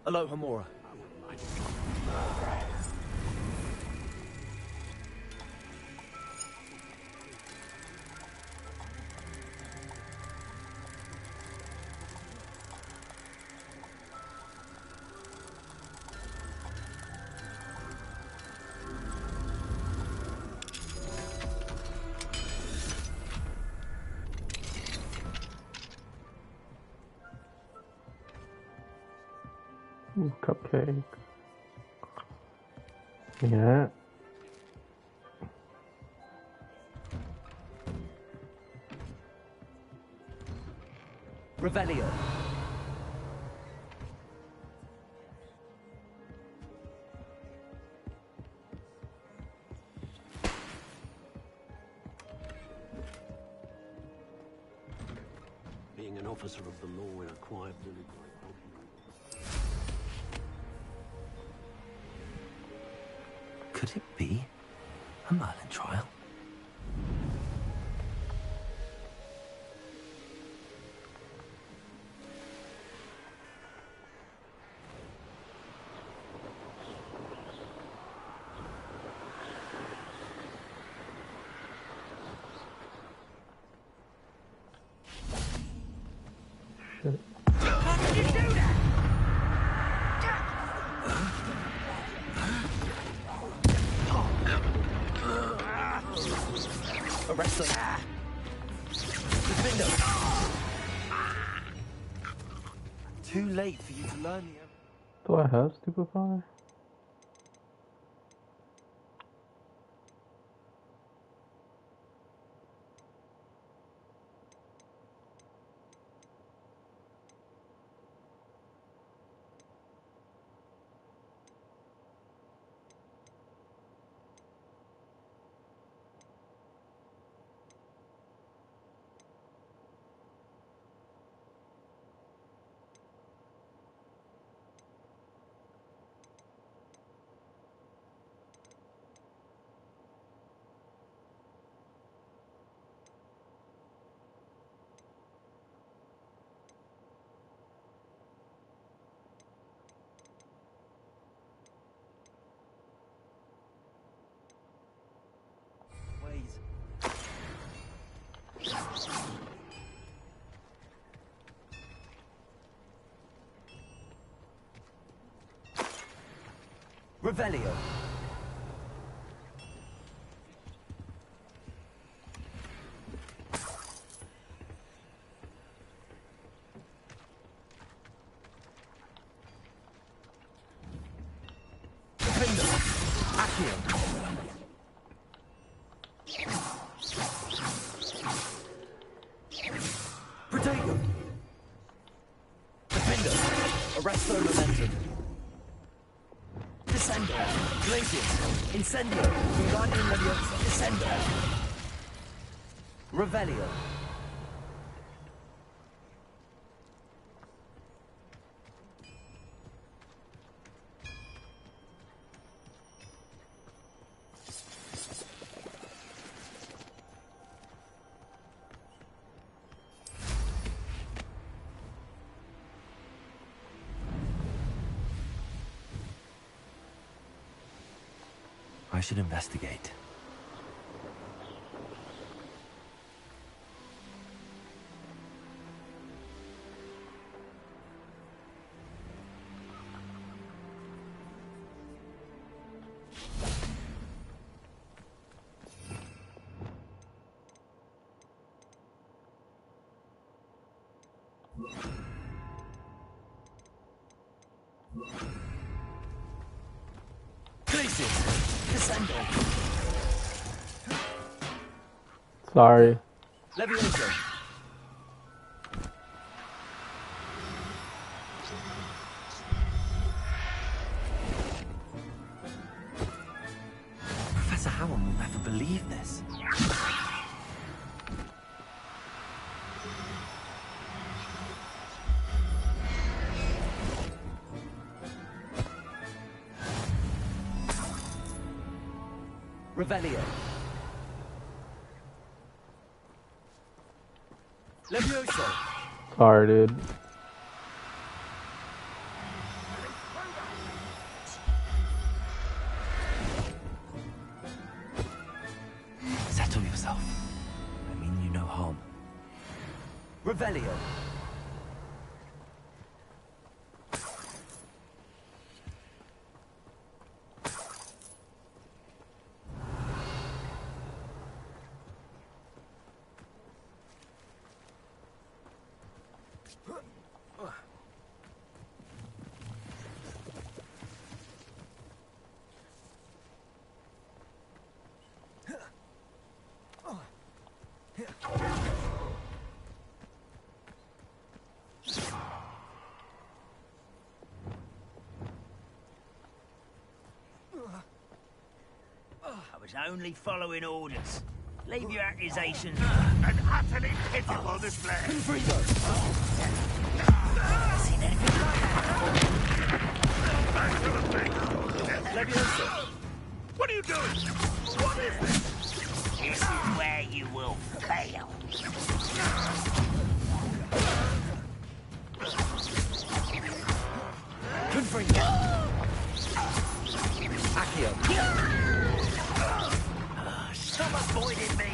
Hello, Hamura. I wouldn't mind. Ooh, cupcake. Yeah. Revelio. Being an officer of the law in a quiet village like Could it be a Merlin trial? Shit. How did you do that? Arrest them. Defender. Too late for you to learn the... Do I have stupefy? ways. Revelio. Defender. Accio. Protego. Defender. Arresto momentum. Descendo. Glacius. Incendio. Wingardium Leviosa. Descendo. Revelio. I should investigate. Sorry. Levioso. Professor Howard will never believe this. Revelio. Levioso. Sorry, dude. Settle yourself. I mean you no harm. Revelio. I was only following orders. Leave your accusations. An utterly pitiful display. Back to the base. Levioso. What are you doing? What is this? This is where you will fail. Accio. Stop avoiding me.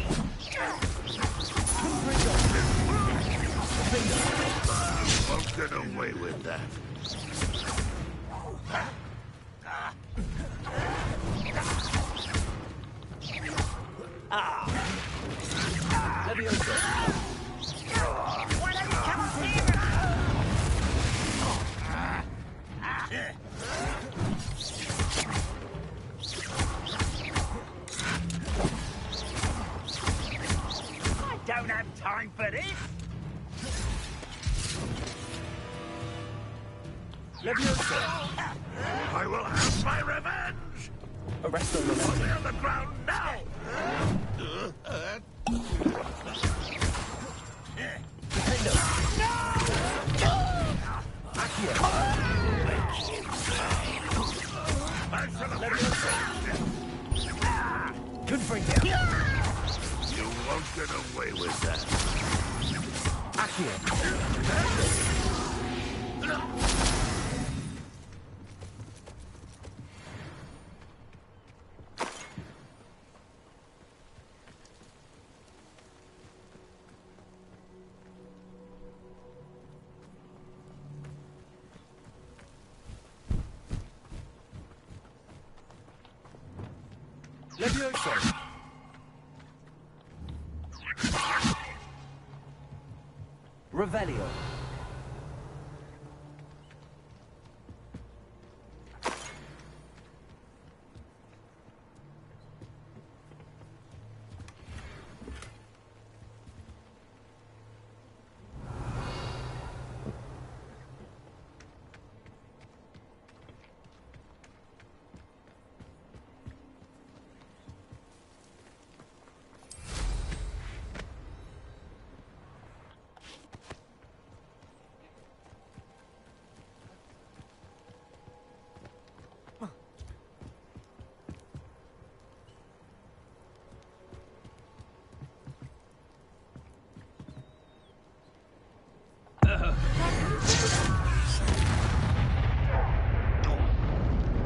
Won't get away with that. Levioso. Why don't you come up here? I don't have time for this. Levioso. I will have my revenge. Arresto Put me Memento. on the ground now. You won't get away with that. Levioso. Revelio.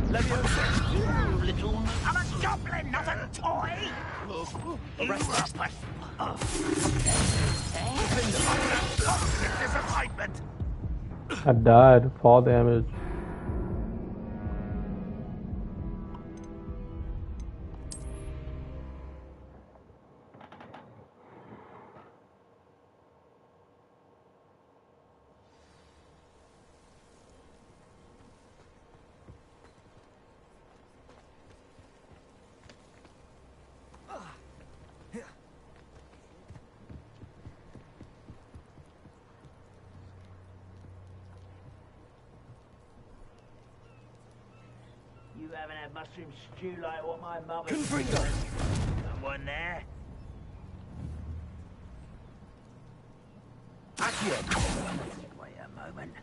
Levioso. You little... I'm a goblin, not a toy! Arrest. Disappointment. I died. Fall damage. haven't had mushroom stew like what my mother... Confringo! Someone there? Accio! Wait a moment.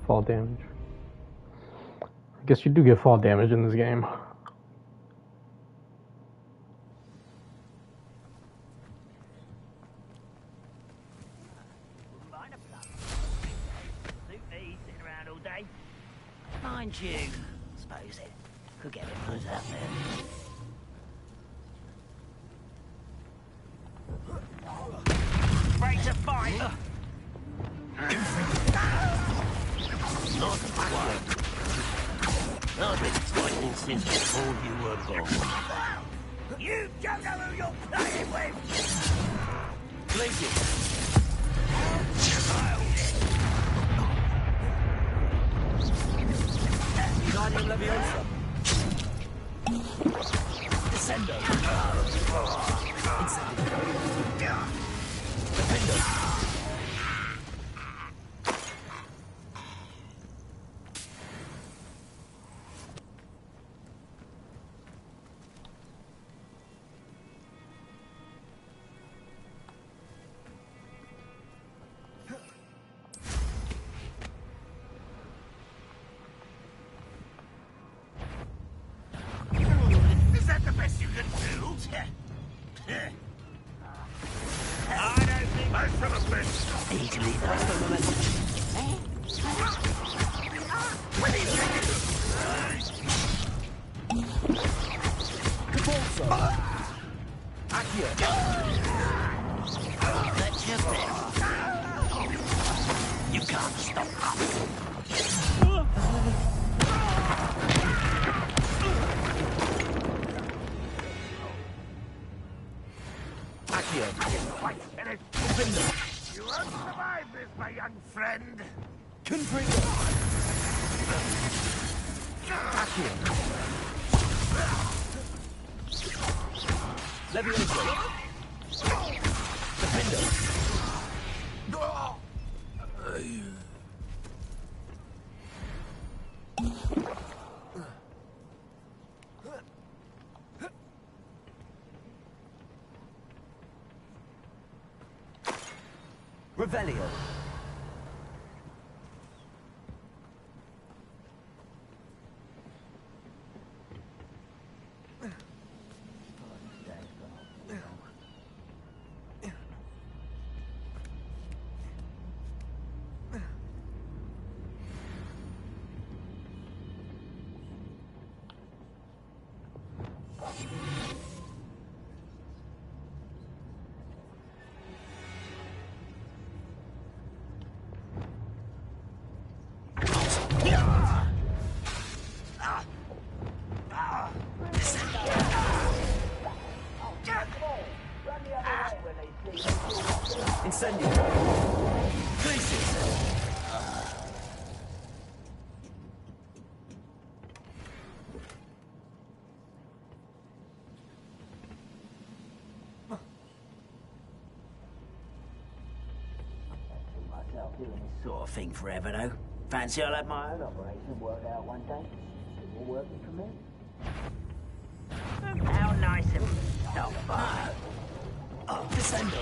Fall damage. I guess you do get fall damage in this game. Mind you, suppose it could get a bit close out there. Ready to fight! Not quite. I've been fighting since before you were born. You don't know who you're playing with! Places. Guardian Leviosa. Descendo. Incendio. Defendo. Is that the best you can do? I don't think most of the best. Easily enough. Cabalso. Accio. That's your best. You can't stop us. Accio. You won't survive this, my young friend. Confringo. Accio. Leviosa. Defendo. Revelio. Incendio. Places. Myself doing this sort of thing forever, though. Fancy I'll have my own operation worked out one day. It's all working for me. How nice of you. Stop by. Descendo.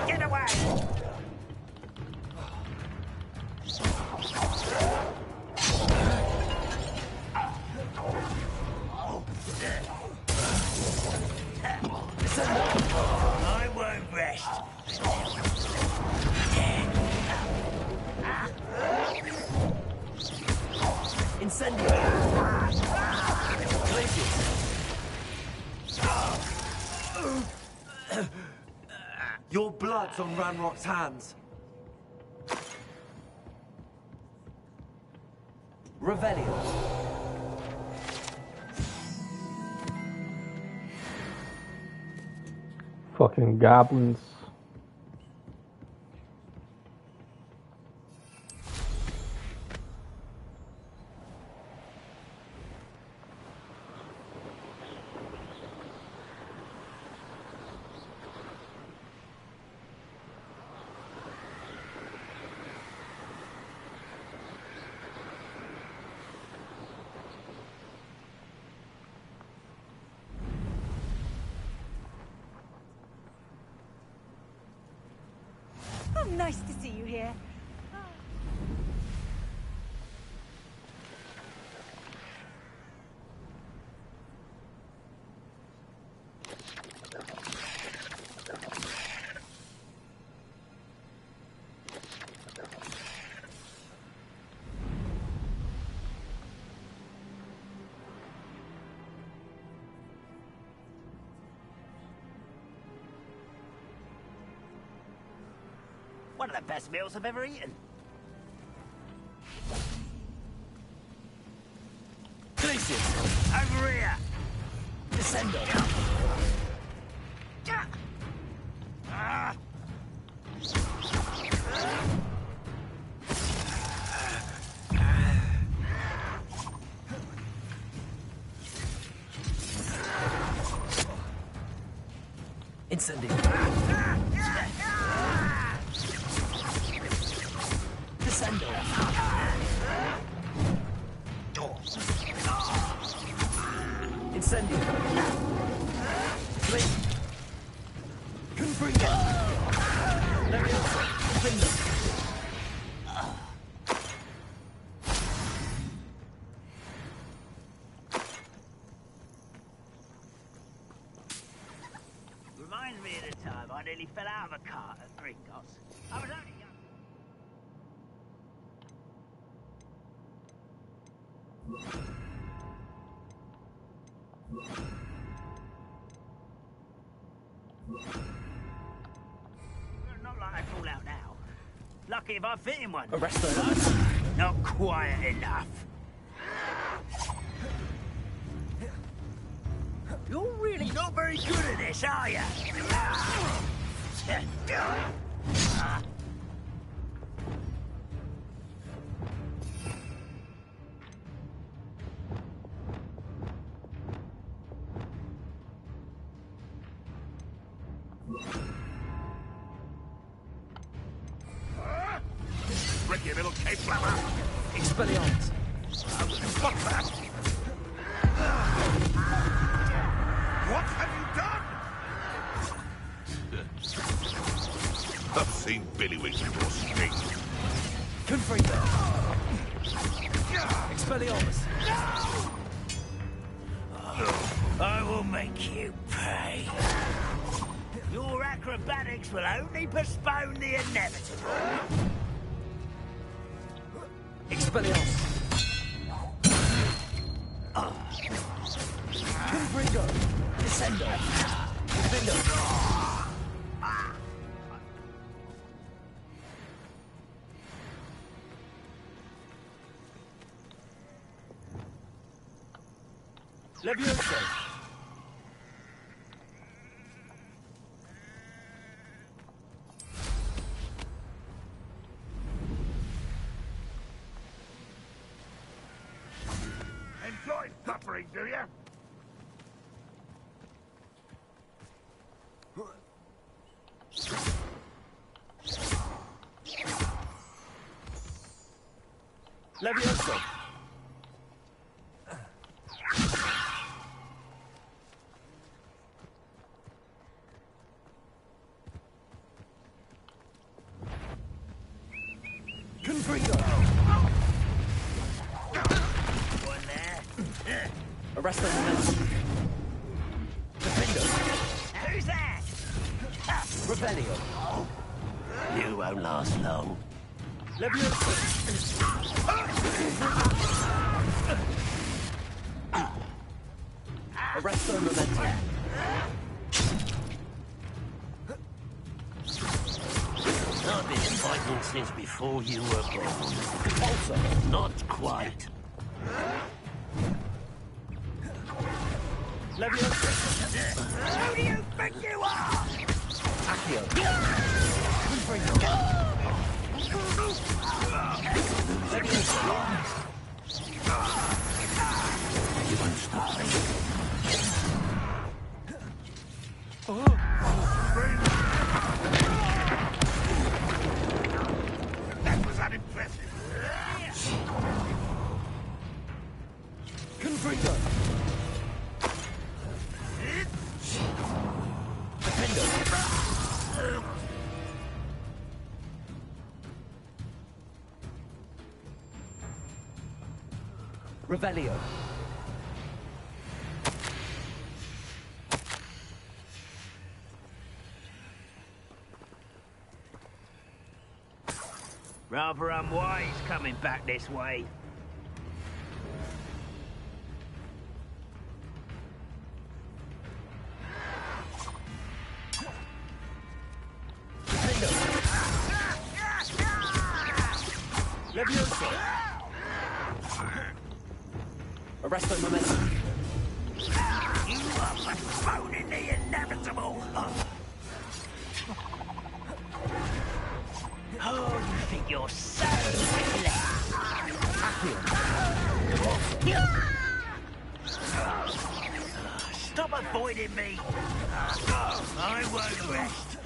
Get away! I won't rest. Incendio. Places. Your blood's on Ranrock's hands. Revelio. Fucking goblins. Oh, nice to see you here. One of the best meals I've ever eaten. Glacius, over here. Descend on. Ah. Incendio. Descendo. Incendio. Flame. Confringo. Leviosa. Confringo. Reminds me of the time I nearly fell out of a cart at Gringotts. I was only young. Not like I fall out now. Lucky if I fit in one. Arrest those. Not quiet enough. You're really not very good at this, are you? Tricky little cape flapper. Expelliarmus. What's that? What have you done? I've seen Billywinks before sting. Confringo. Expelliarmus. I will make you pay. Your acrobatics will only postpone the inevitable. Expelliarmus. Confringo. Descendo. Confringo. Leviosa. Enjoy suffering, do you? Leviosa. Confringo. One there. Arrest them. Defendo. Who's that? Rebellion. You won't last long. Leviosa. Arrest them. Momentum. I've been fighting since before you were born. Also, not quite. Leviosa. Who do you think you are? That was unimpressive. Confringo! Revelio. Rather unwise coming back this way. Levioso. Arresto momentum. You are postponing the inevitable. Oh, you think you're so Stop avoiding me. I won't rest.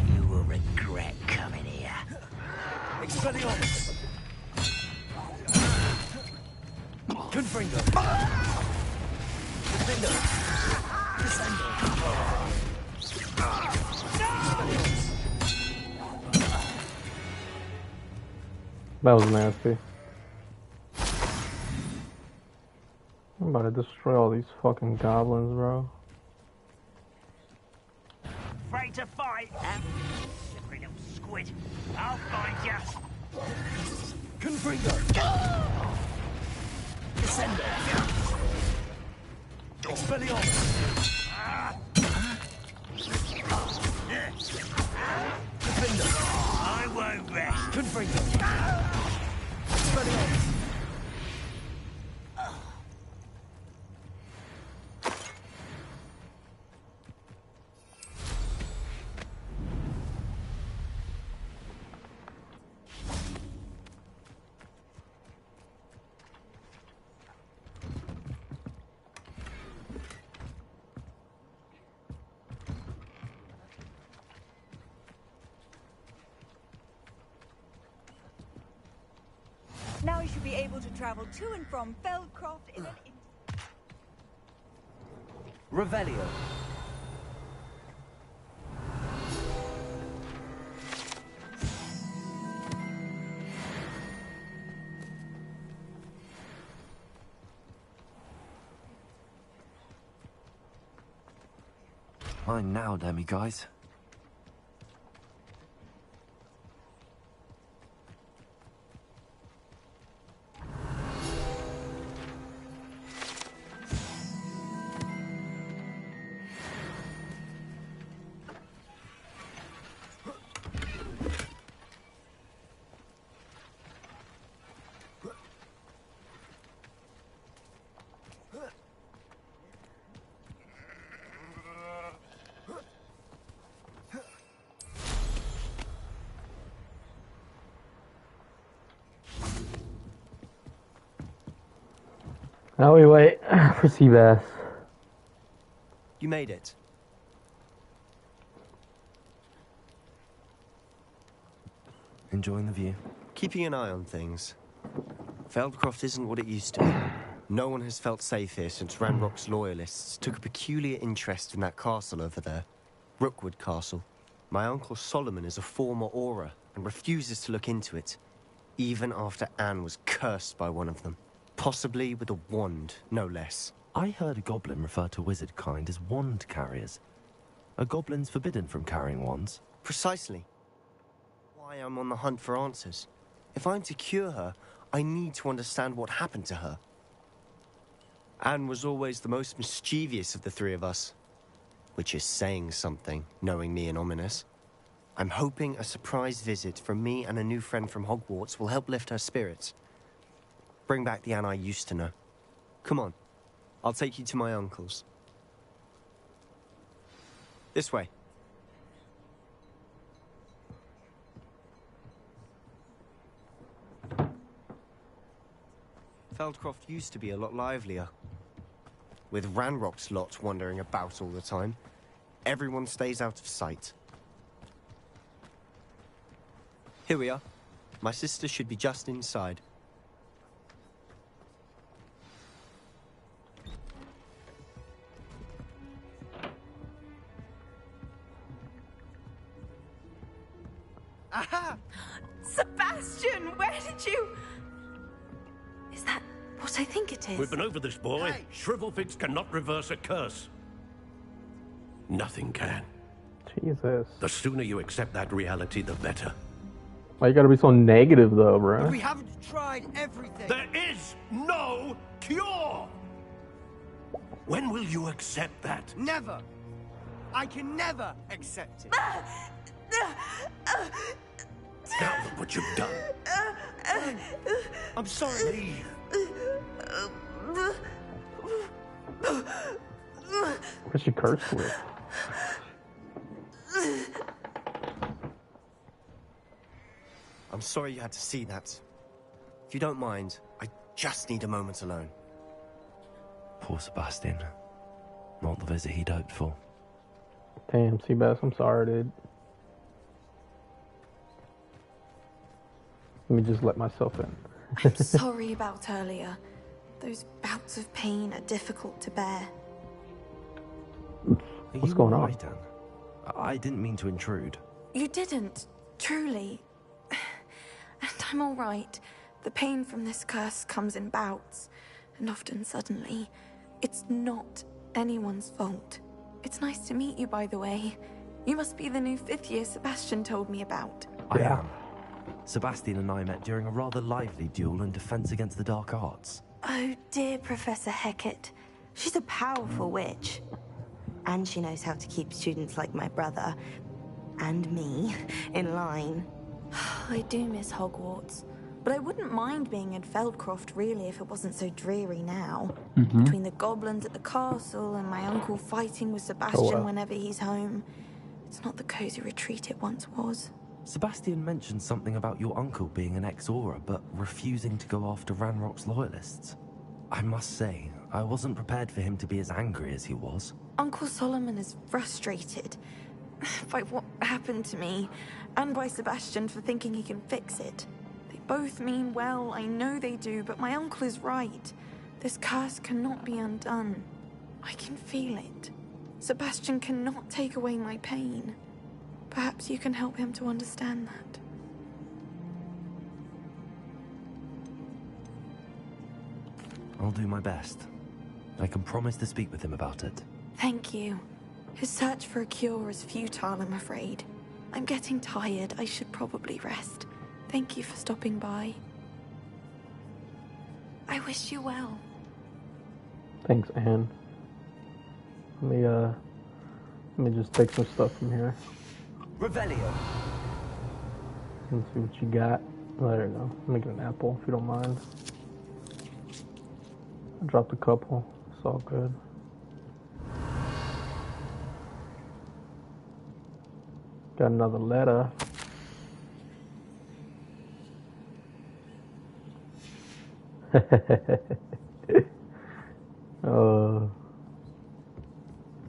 You will regret coming here. Expelliarmus. Confringo. Defendo. Descendo. That was nasty. I'm about to destroy all these fucking goblins, bro. Afraid to fight? Slippery little squid. I'll find you. Confringo. Descendo. Expelliarmus. Defendo. I won't rest. Confringo. Expelliarmus. Now you should be able to travel to and from Feldcroft in an Revelio. Mine now, Demi guys. Now we wait for Seabass. You made it. Enjoying the view. Keeping an eye on things. Feldcroft isn't what it used to be. No one has felt safe here since Ranrock's loyalists took a peculiar interest in that castle over there. Rookwood Castle. My uncle Solomon is a former Auror and refuses to look into it, even after Anne was cursed by one of them. Possibly with a wand, no less. I heard a goblin refer to wizard kind as wand carriers. Are goblins forbidden from carrying wands? Precisely. Why I'm on the hunt for answers. If I'm to cure her, I need to understand what happened to her. Anne was always the most mischievous of the three of us. Which is saying something, knowing me and Ominous. I'm hoping a surprise visit from me and a new friend from Hogwarts will help lift her spirits. Bring back the Anne I used to know. Come on, I'll take you to my uncle's. This way. Feldcroft used to be a lot livelier. With Ranrock's lot wandering about all the time, everyone stays out of sight. Here we are. My sister should be just inside. Aha! Sebastian, where did you... Is that what I think it is? We've been over this, boy. Hey. Shrivelfix cannot reverse a curse. Nothing can. Jesus. The sooner you accept that reality, the better. Why you gotta be so negative, though, bro? We haven't tried everything. There is no cure! When will you accept that? Never. I can never accept it. Now look what you've done. I'm sorry. What's she cursed with? I'm sorry you had to see that. If you don't mind, I just need a moment alone. Poor Sebastian. Not the visit he'd hoped for. Damn, Seabass, I'm sorry, dude. Let me just let myself in. I'm sorry about earlier. Those bouts of pain are difficult to bear. What's going on? Right, Anne? I didn't mean to intrude. You didn't, truly. And I'm all right. The pain from this curse comes in bouts, and often suddenly. It's not anyone's fault. It's nice to meet you, by the way. You must be the new 5th year Sebastian told me about. I am. Sebastian and I met during a rather lively duel in defense against the dark arts. Oh dear, Professor Hecat. She's a powerful witch. And she knows how to keep students like my brother, and me, in line. I do miss Hogwarts, but I wouldn't mind being in Feldcroft, really, if it wasn't so dreary now. Between the goblins at the castle and my uncle fighting with Sebastian whenever he's home. It's not the cozy retreat it once was. Sebastian mentioned something about your uncle being an ex-Aura, but refusing to go after Ranrock's loyalists. I must say, I wasn't prepared for him to be as angry as he was. Uncle Solomon is frustrated by what happened to me, and by Sebastian for thinking he can fix it. They both mean well, I know they do, but my uncle is right. This curse cannot be undone. I can feel it. Sebastian cannot take away my pain. Perhaps you can help him to understand that. I'll do my best. I can promise to speak with him about it. Thank you. His search for a cure is futile, I'm afraid. I'm getting tired. I should probably rest. Thank you for stopping by. I wish you well. Thanks, Anne. Let me just take some stuff from here. Revelio. Let's see what you got. Oh, there you go. Let me get an apple, if you don't mind. I dropped a couple. It's all good. Got another letter.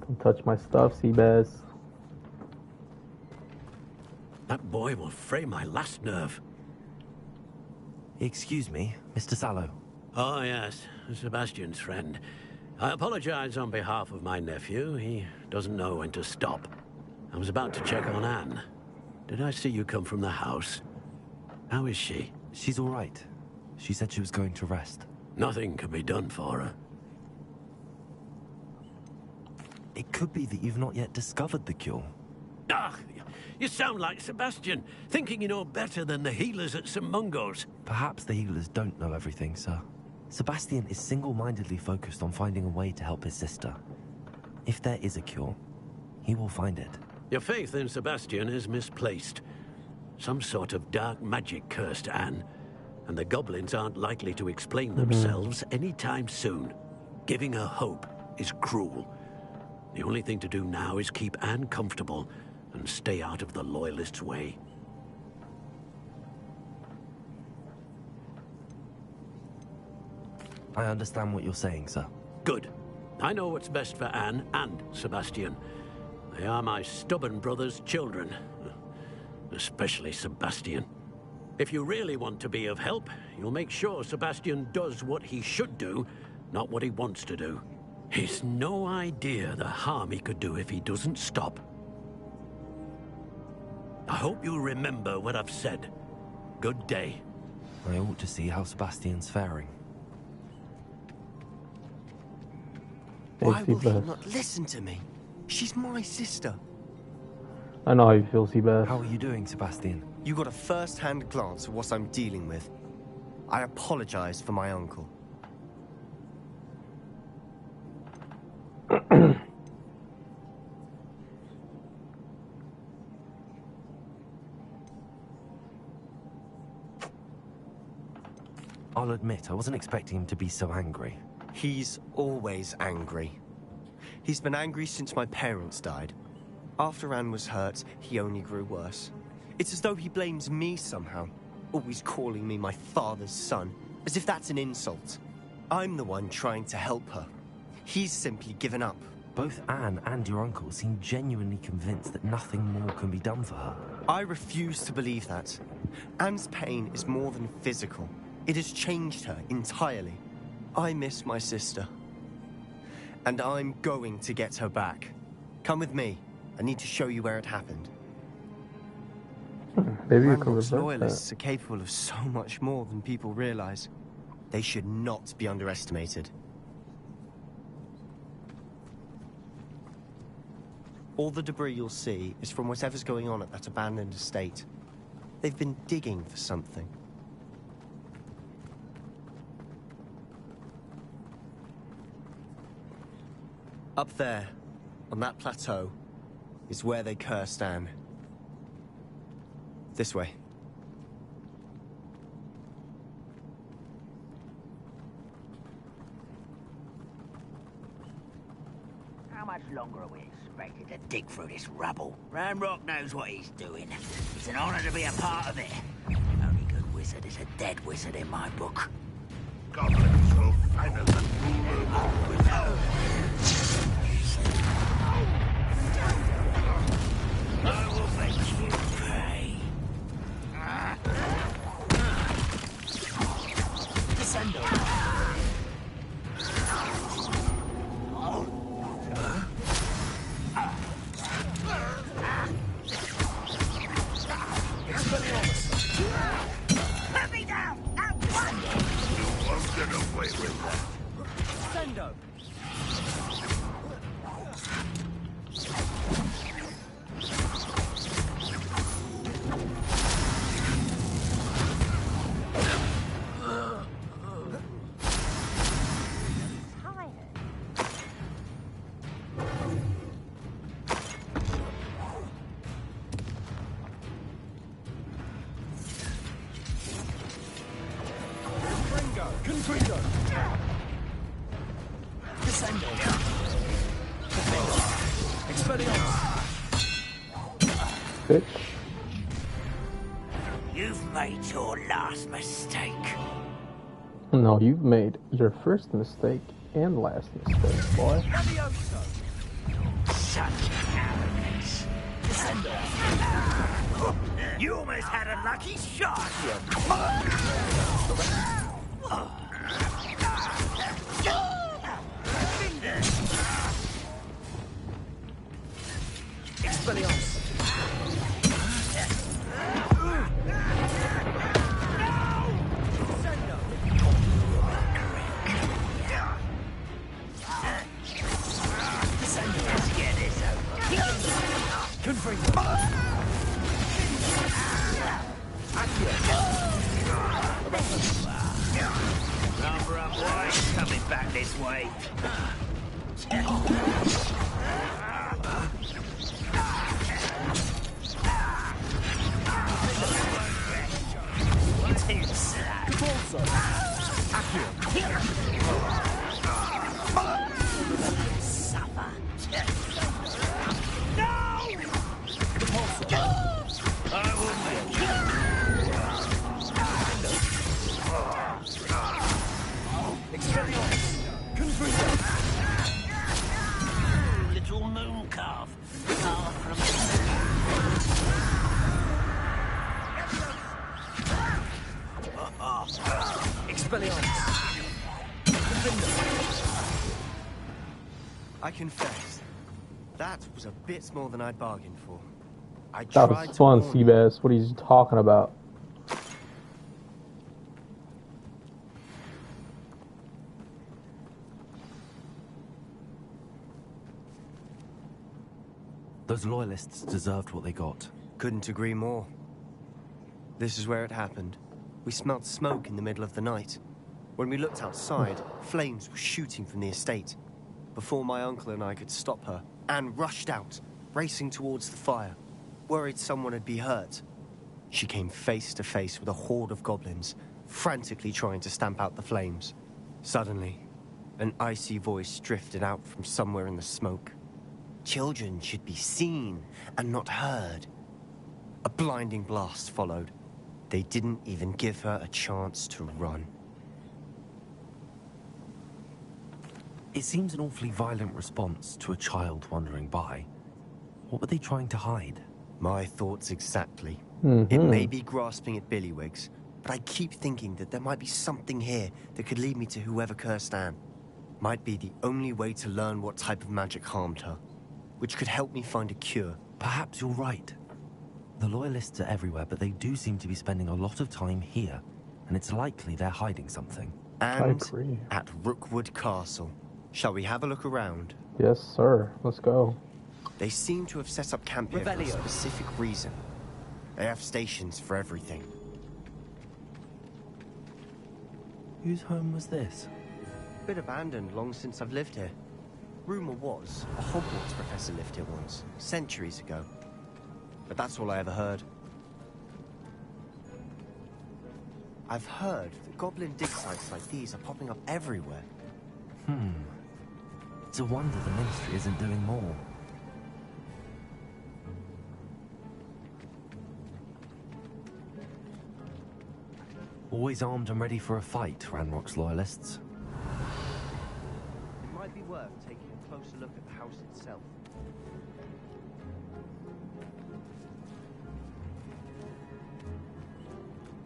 Don't touch my stuff, Seabass. That boy will fray my last nerve. Excuse me, Mr. Sallow. Oh, yes, Sebastian's friend. I apologize on behalf of my nephew. He doesn't know when to stop. I was about to check on Anne. Did I see you come from the house? How is she? She's all right. She said she was going to rest. Nothing can be done for her. It could be that you've not yet discovered the cure. Ah, you sound like Sebastian, thinking you know better than the healers at St. Mungo's. Perhaps the healers don't know everything, sir. Sebastian is single-mindedly focused on finding a way to help his sister. If there is a cure, he will find it. Your faith in Sebastian is misplaced. Some sort of dark magic cursed Anne, and the goblins aren't likely to explain themselves anytime soon. Giving her hope is cruel. The only thing to do now is keep Anne comfortable and stay out of the Loyalists' way. I understand what you're saying, sir. Good. I know what's best for Anne and Sebastian. They are my stubborn brother's children. Especially Sebastian. If you really want to be of help, you'll make sure Sebastian does what he should do, not what he wants to do. He's no idea the harm he could do if he doesn't stop. I hope you'll remember what I've said. Good day. I ought to see how Sebastian's faring. Why will he not listen to me? She's my sister. I know how you feel, Seabass. How are you doing, Sebastian? You got a first-hand glance at what I'm dealing with. I apologize for my uncle. I'll admit, I wasn't expecting him to be so angry. He's always angry. He's been angry since my parents died. After Anne was hurt, he only grew worse. It's as though he blames me somehow, always calling me my father's son, as if that's an insult. I'm the one trying to help her. He's simply given up. Both Anne and your uncle seem genuinely convinced that nothing more can be done for her. I refuse to believe that. Anne's pain is more than physical. It has changed her entirely. I miss my sister. And I'm going to get her back. Come with me. I need to show you where it happened. Maybe you can Ranrock's reverse loyalists that. are capable of so much more than people realize. They should not be underestimated. All the debris you'll see is from whatever's going on at that abandoned estate. They've been digging for something. Up there, on that plateau, is where they cursed Anne. This way. How much longer are we expected to dig through this rubble? Ranrock knows what he's doing. It's an honor to be a part of it. The only good wizard is a dead wizard in my book. Goblins will find us and rule. I will make you pay. Descend Let me down! Now You won't get away with that. Sendo! Bitch. You've made your last mistake. No, you've made your first mistake and last mistake, boy. Such arrogance. You almost had a lucky shot. Expelliarmus! Number up wide, coming back this way. Too slow. Suffer. I will make little moon calf. Far from I confess, that was a bit more than I'd bargained for. I That tried was to fun, warn you. Seabass. What are you talking about? Those loyalists deserved what they got. Couldn't agree more. This is where it happened. We smelled smoke in the middle of the night. When we looked outside, flames were shooting from the estate. Before my uncle and I could stop her, Anne rushed out, racing towards the fire, worried someone had been hurt. She came face to face with a horde of goblins, frantically trying to stamp out the flames. Suddenly, an icy voice drifted out from somewhere in the smoke. Children should be seen and not heard. A blinding blast followed. They didn't even give her a chance to run. It seems an awfully violent response to a child wandering by. What were they trying to hide? My thoughts exactly. Mm-hmm. It may be grasping at Billywigs, but I keep thinking that there might be something here that could lead me to whoever cursed Anne. Might be the only way to learn what type of magic harmed her, which could help me find a cure. Perhaps you're right. The loyalists are everywhere, but they do seem to be spending a lot of time here, and it's likely they're hiding something. And at Rookwood Castle. Shall we have a look around? Yes, sir. Let's go. They seem to have set up camp here for a Revelio. specific reason. They have stations for everything. Whose home was this? Been abandoned long since I've lived here. Rumor was a Hogwarts professor lived here once, centuries ago. But that's all I ever heard. I've heard that goblin dig sites like these are popping up everywhere. It's a wonder the Ministry isn't doing more. Always armed and ready for a fight, Ranrock's loyalists. It might be worth taking a closer look at the house itself.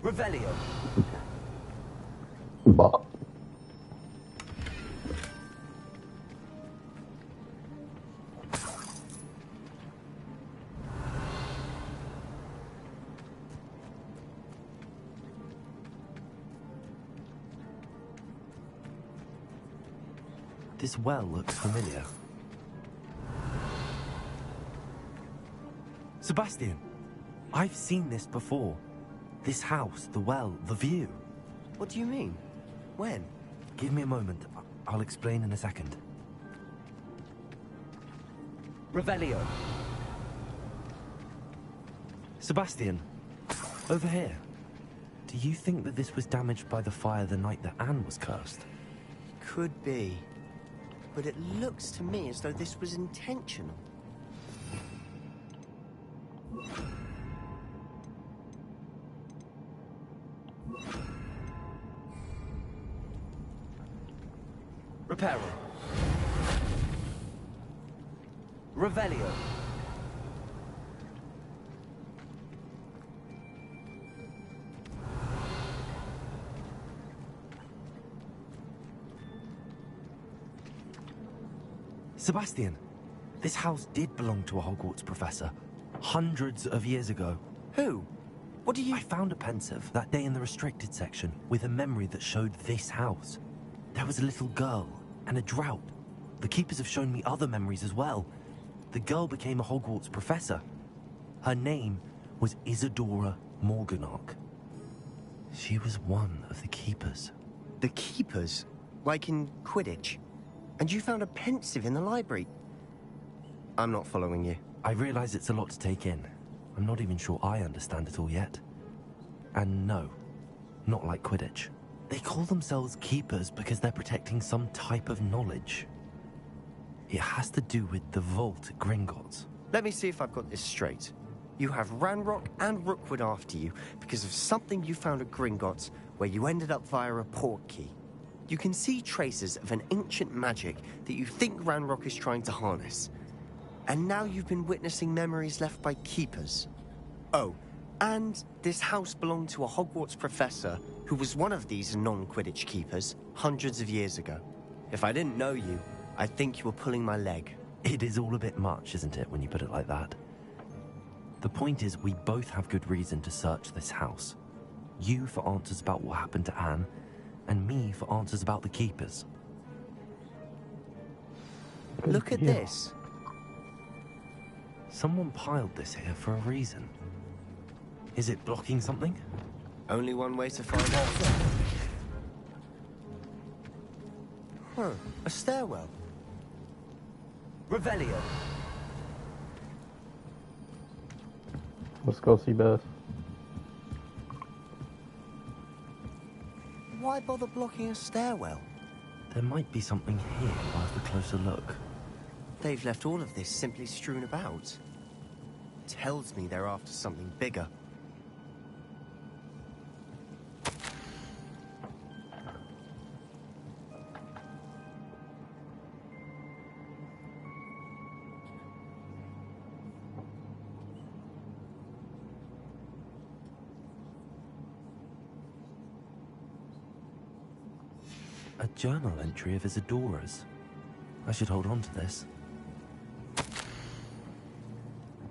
Revelio. But This well looks familiar. Sebastian, I've seen this before. This house, the well, the view. What do you mean? When? Give me a moment. I'll explain in a second. Revelio. Sebastian, over here. Do you think that this was damaged by the fire the night that Anne was cursed? Could be. But it looks to me as though this was intentional. Reparo. Revelio. Sebastian, this house did belong to a Hogwarts professor. Hundreds of years ago. Who? What do you... I found a pensive that day in the restricted section with a memory that showed this house. There was a little girl and a drought. The keepers have shown me other memories as well. The girl became a Hogwarts professor. Her name was Isadora Morganach. She was one of the keepers. The Keepers? Like in Quidditch? And you found a pensive in the library? I'm not following you. I realize it's a lot to take in. I'm not even sure I understand it all yet. And no, not like Quidditch. They call themselves Keepers because they're protecting some type of knowledge. It has to do with the vault at Gringotts. Let me see if I've got this straight. You have Ranrock and Rookwood after you because of something you found at Gringotts where you ended up via a port key. You can see traces of an ancient magic that you think Ranrock is trying to harness. And now you've been witnessing memories left by Keepers. Oh, and this house belonged to a Hogwarts professor who was one of these non-Quidditch Keepers hundreds of years ago. If I didn't know you, I'd think you were pulling my leg. It is all a bit much, isn't it, when you put it like that? The point is, we both have good reason to search this house. You for answers about what happened to Anne, and me for answers about the Keepers. Look at this. Someone piled this here for a reason. Is it blocking something? Only one way to find out. Huh, a stairwell. Revelio. Let's go see Beth. Why bother blocking a stairwell? There might be something here worth a closer look. They've left all of this simply strewn about. Tells me they're after something bigger. A journal entry of Isadora's. I should hold on to this.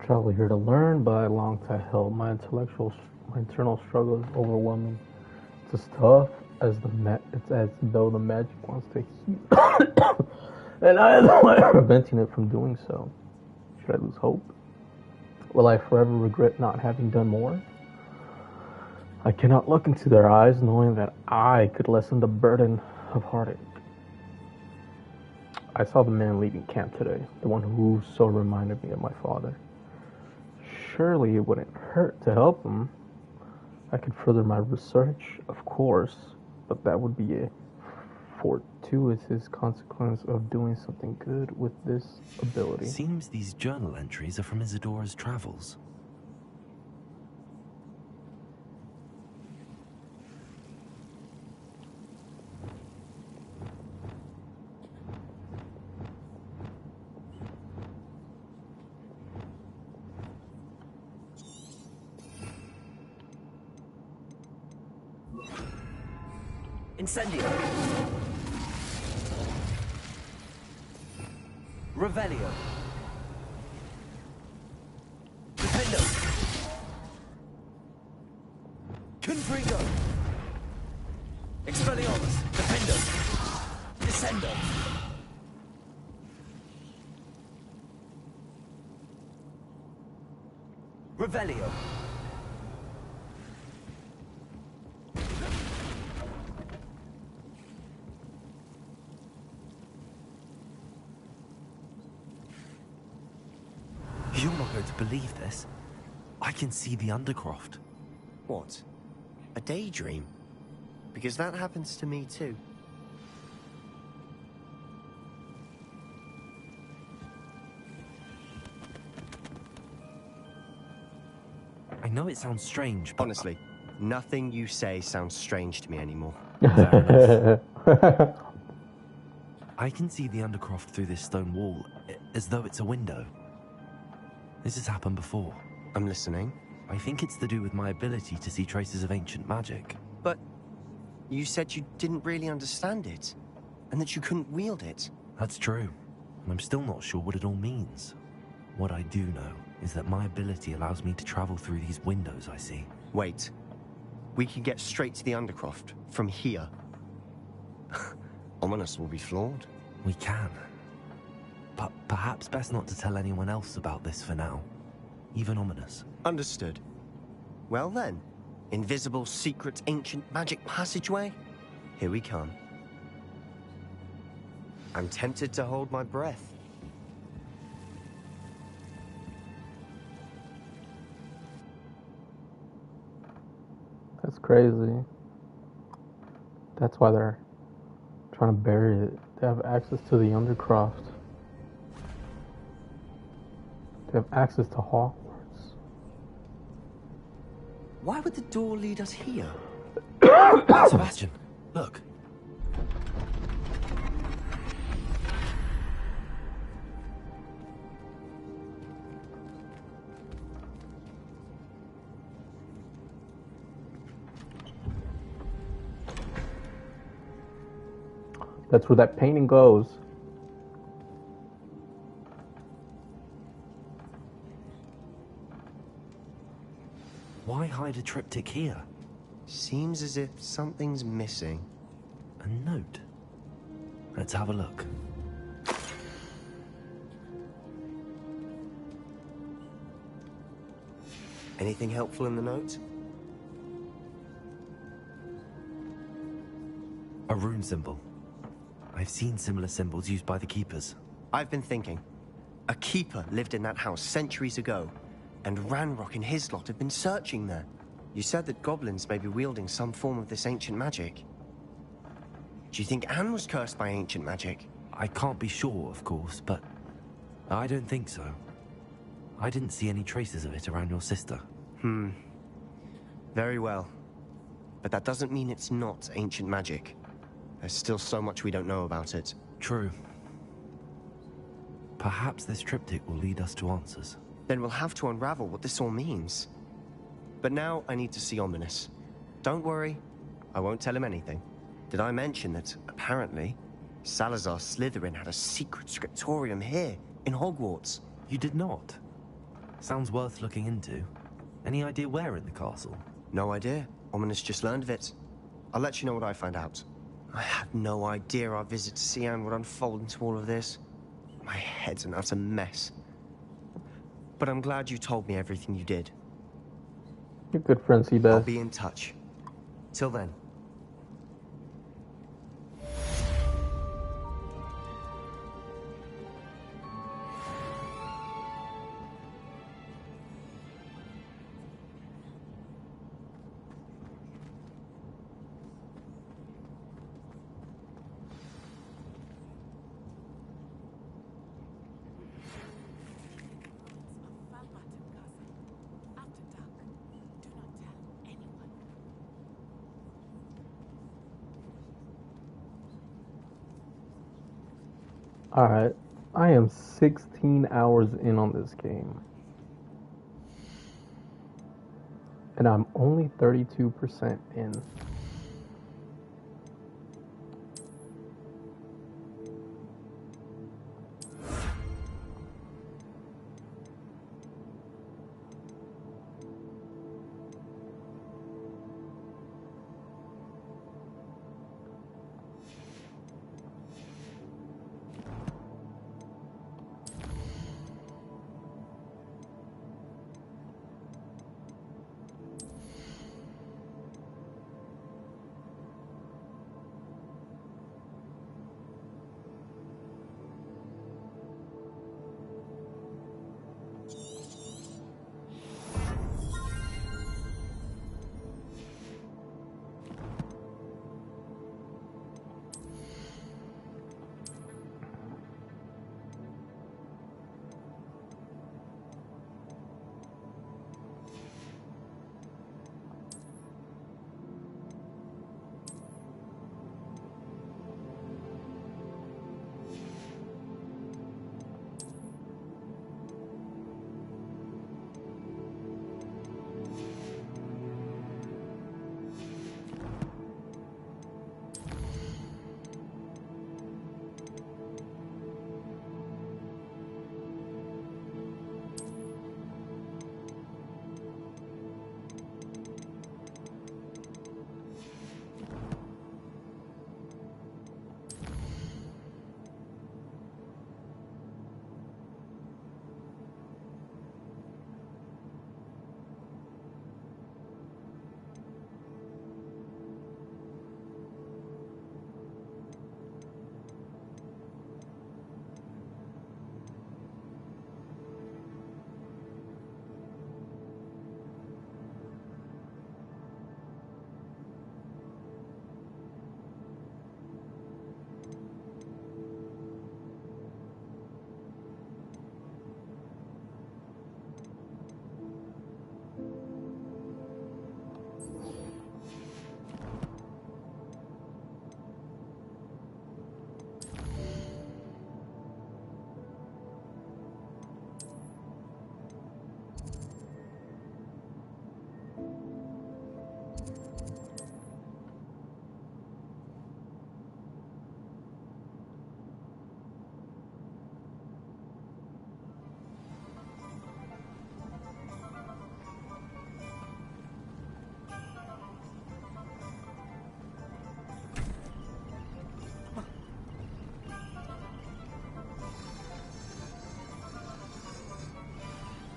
Travel here to learn, but I long to help. My internal struggle is overwhelming. It's as tough as it's as though the magic wants to heal, and I am the one preventing it from doing so. Should I lose hope? Will I forever regret not having done more? I cannot look into their eyes, knowing that I could lessen the burden of heartache. I saw the man leaving camp today, the one who so reminded me of my father. Surely it wouldn't hurt to help him. I could further my research, of course, but that would be a fortuitous consequence of doing something good with this ability. Seems these journal entries are from Isadora's travels. Incendio. Revelio. Defendo. Confringo. Expelliarmus. Defendo. Descendo. Revelio. You're not going to believe this. I can see the Undercroft. What? A daydream? Because that happens to me too. I know it sounds strange, but... Honestly, nothing you say sounds strange to me anymore. I can see the Undercroft through this stone wall, as though it's a window. This has happened before. I'm listening. I think it's to do with my ability to see traces of ancient magic. But you said you didn't really understand it, and that you couldn't wield it. That's true, and I'm still not sure what it all means. What I do know is that my ability allows me to travel through these windows I see. Wait. We can get straight to the Undercroft from here. Ominous will be flawed. We can. But perhaps best not to tell anyone else about this for now. Even Ominous. Understood. Well then, invisible, secret, ancient magic passageway? Here we come. I'm tempted to hold my breath. That's crazy. That's why they're trying to bury it. They have access to the Undercroft. They have access to Hogwarts. Why would the door lead us here? Sebastian, look. That's where that painting goes. Why hide a triptych here? Seems as if something's missing. A note. Let's have a look. Anything helpful in the note? A rune symbol. I've seen similar symbols used by the keepers. I've been thinking. A keeper lived in that house centuries ago, and Ranrock and his lot have been searching there. You said that goblins may be wielding some form of this ancient magic. Do you think Anne was cursed by ancient magic? I can't be sure, of course, but I don't think so. I didn't see any traces of it around your sister. Very well. But that doesn't mean it's not ancient magic. There's still so much we don't know about it. True. Perhaps this triptych will lead us to answers. Then we'll have to unravel what this all means. But now I need to see Ominous. Don't worry, I won't tell him anything. Did I mention that, apparently, Salazar Slytherin had a secret scriptorium here, in Hogwarts? You did not? Sounds worth looking into. Any idea where in the castle? No idea. Ominous just learned of it. I'll let you know what I find out. I had no idea our visit to Sian would unfold into all of this. My head's an utter mess. But I'm glad you told me everything you did. You're good friend, Seabass. I'll be in touch. Till then. Alright, I am 16 hours in on this game. And I'm only 32% in.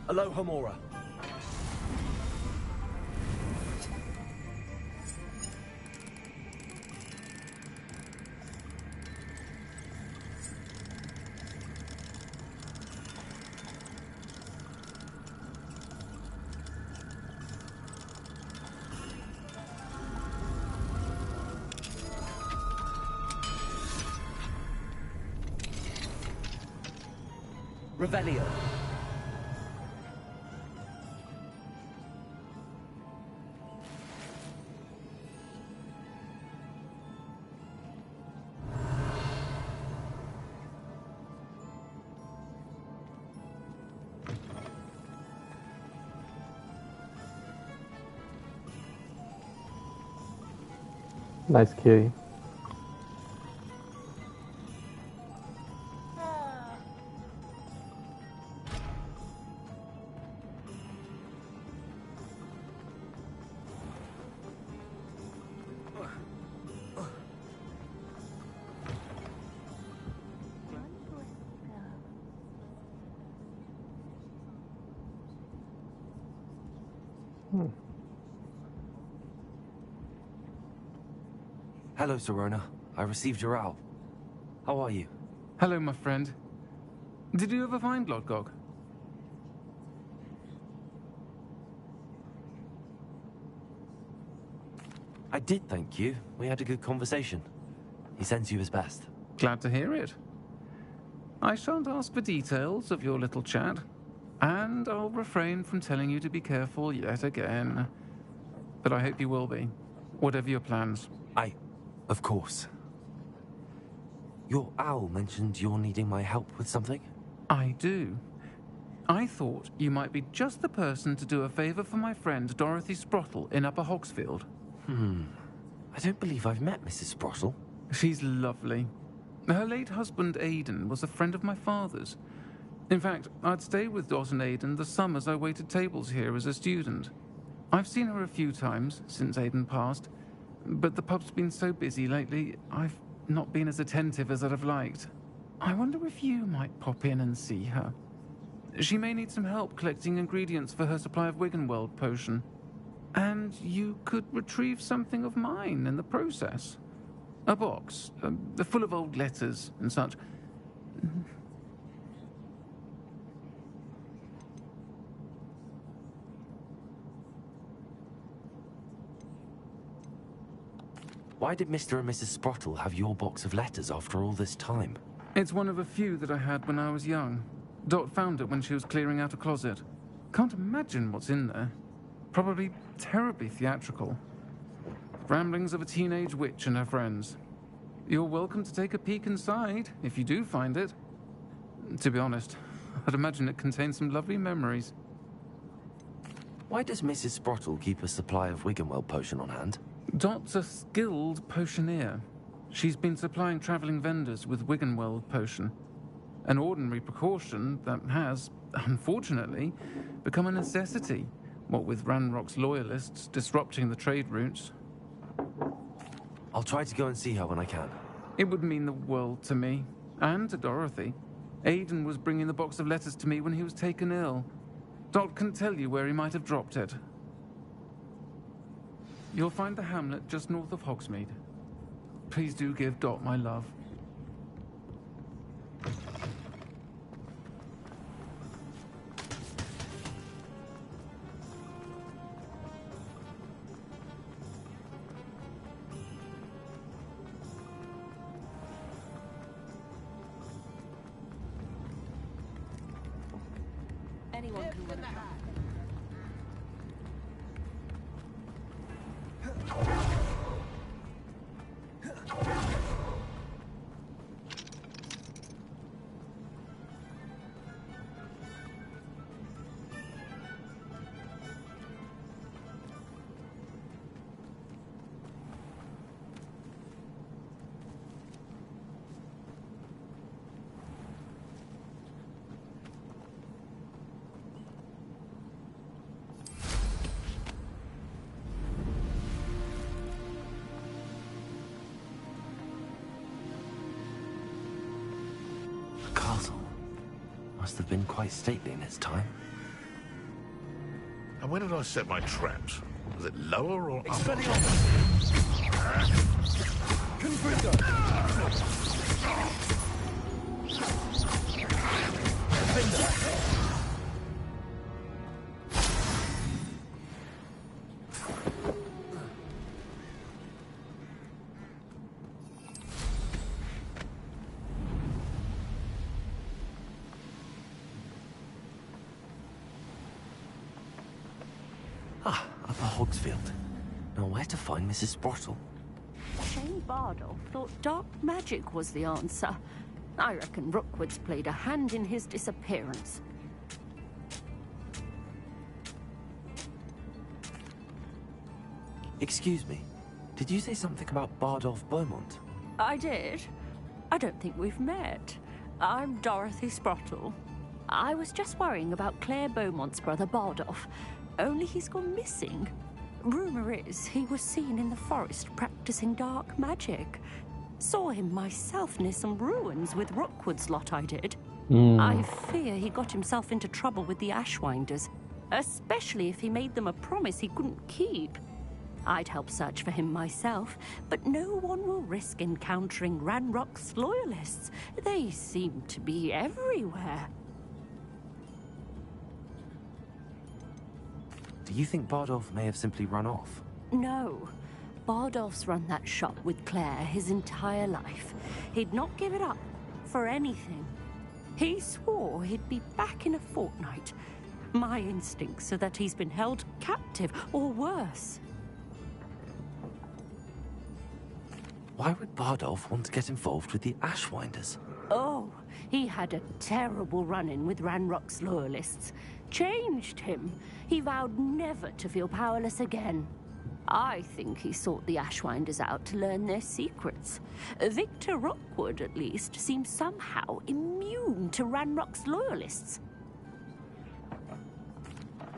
Aloha Mora. Revelio. Nice kitty. Hello, Serona. I received your owl. How are you? Hello, my friend. Did you ever find Lodgok? I did, thank you. We had a good conversation. He sends you his best. Glad to hear it. I shan't ask for details of your little chat, and I'll refrain from telling you to be careful yet again. But I hope you will be, whatever your plans. Of course. Your owl mentioned you're needing my help with something? I do. I thought you might be just the person to do a favor for my friend Dorothy Sprottle in Upper Hogsfield. I don't believe I've met Mrs. Sprottle. She's lovely. Her late husband Aidan was a friend of my father's. In fact, I'd stay with Dot and Aidan the summers I waited tables here as a student. I've seen her a few times since Aidan passed, but the pub's been so busy lately, I've not been as attentive as I'd have liked. I wonder if you might pop in and see her. She may need some help collecting ingredients for her supply of Wiggenweld potion. And you could retrieve something of mine in the process. A box, full of old letters and such. Why did Mr. and Mrs. Sprottle have your box of letters after all this time? It's one of a few that I had when I was young. Dot found it when she was clearing out a closet. Can't imagine what's in there. Probably terribly theatrical. Ramblings of a teenage witch and her friends. You're welcome to take a peek inside, if you do find it. To be honest, I'd imagine it contains some lovely memories. Why does Mrs. Sprottle keep a supply of Wiggenweld potion on hand? Dot's a skilled potioneer. She's been supplying traveling vendors with Wiggenweld potion. An ordinary precaution that has, unfortunately, become a necessity, what with Ranrock's loyalists disrupting the trade routes. I'll try to go and see her when I can. It would mean the world to me, and to Dorothy. Aidan was bringing the box of letters to me when he was taken ill. Dot can tell you where he might have dropped it. You'll find the hamlet just north of Hogsmeade. Please do give Dot my love. Anyone can win a hat. The castle must have been quite stately in its time. And where did I set my traps? Was it lower or up? Confringo! Upper Hogsfield. Now where to find Mrs. Sprottle? Shane Bardolph thought dark magic was the answer. I reckon Rookwood's played a hand in his disappearance. Excuse me. Did you say something about Bardolph Beaumont? I did. I don't think we've met. I'm Dorothy Sprottle. I was just worrying about Claire Beaumont's brother Bardolph. Only he's gone missing. Rumour is he was seen in the forest practicing dark magic. Saw him myself near some ruins with Rookwood's lot I did. I fear he got himself into trouble with the Ashwinders, especially if he made them a promise he couldn't keep. I'd help search for him myself, but no one will risk encountering Ranrock's loyalists. They seem to be everywhere. Do you think Bardolph may have simply run off? No. Bardolph's run that shop with Claire his entire life. He'd not give it up for anything. He swore he'd be back in a fortnight. My instincts are that he's been held captive, or worse. Why would Bardolph want to get involved with the Ashwinders? Oh, he had a terrible run-in with Ranrock's loyalists. Changed him. He vowed never to feel powerless again. I think he sought the Ashwinders out to learn their secrets. Victor Rookwood, at least, seems somehow immune to Ranrock's loyalists.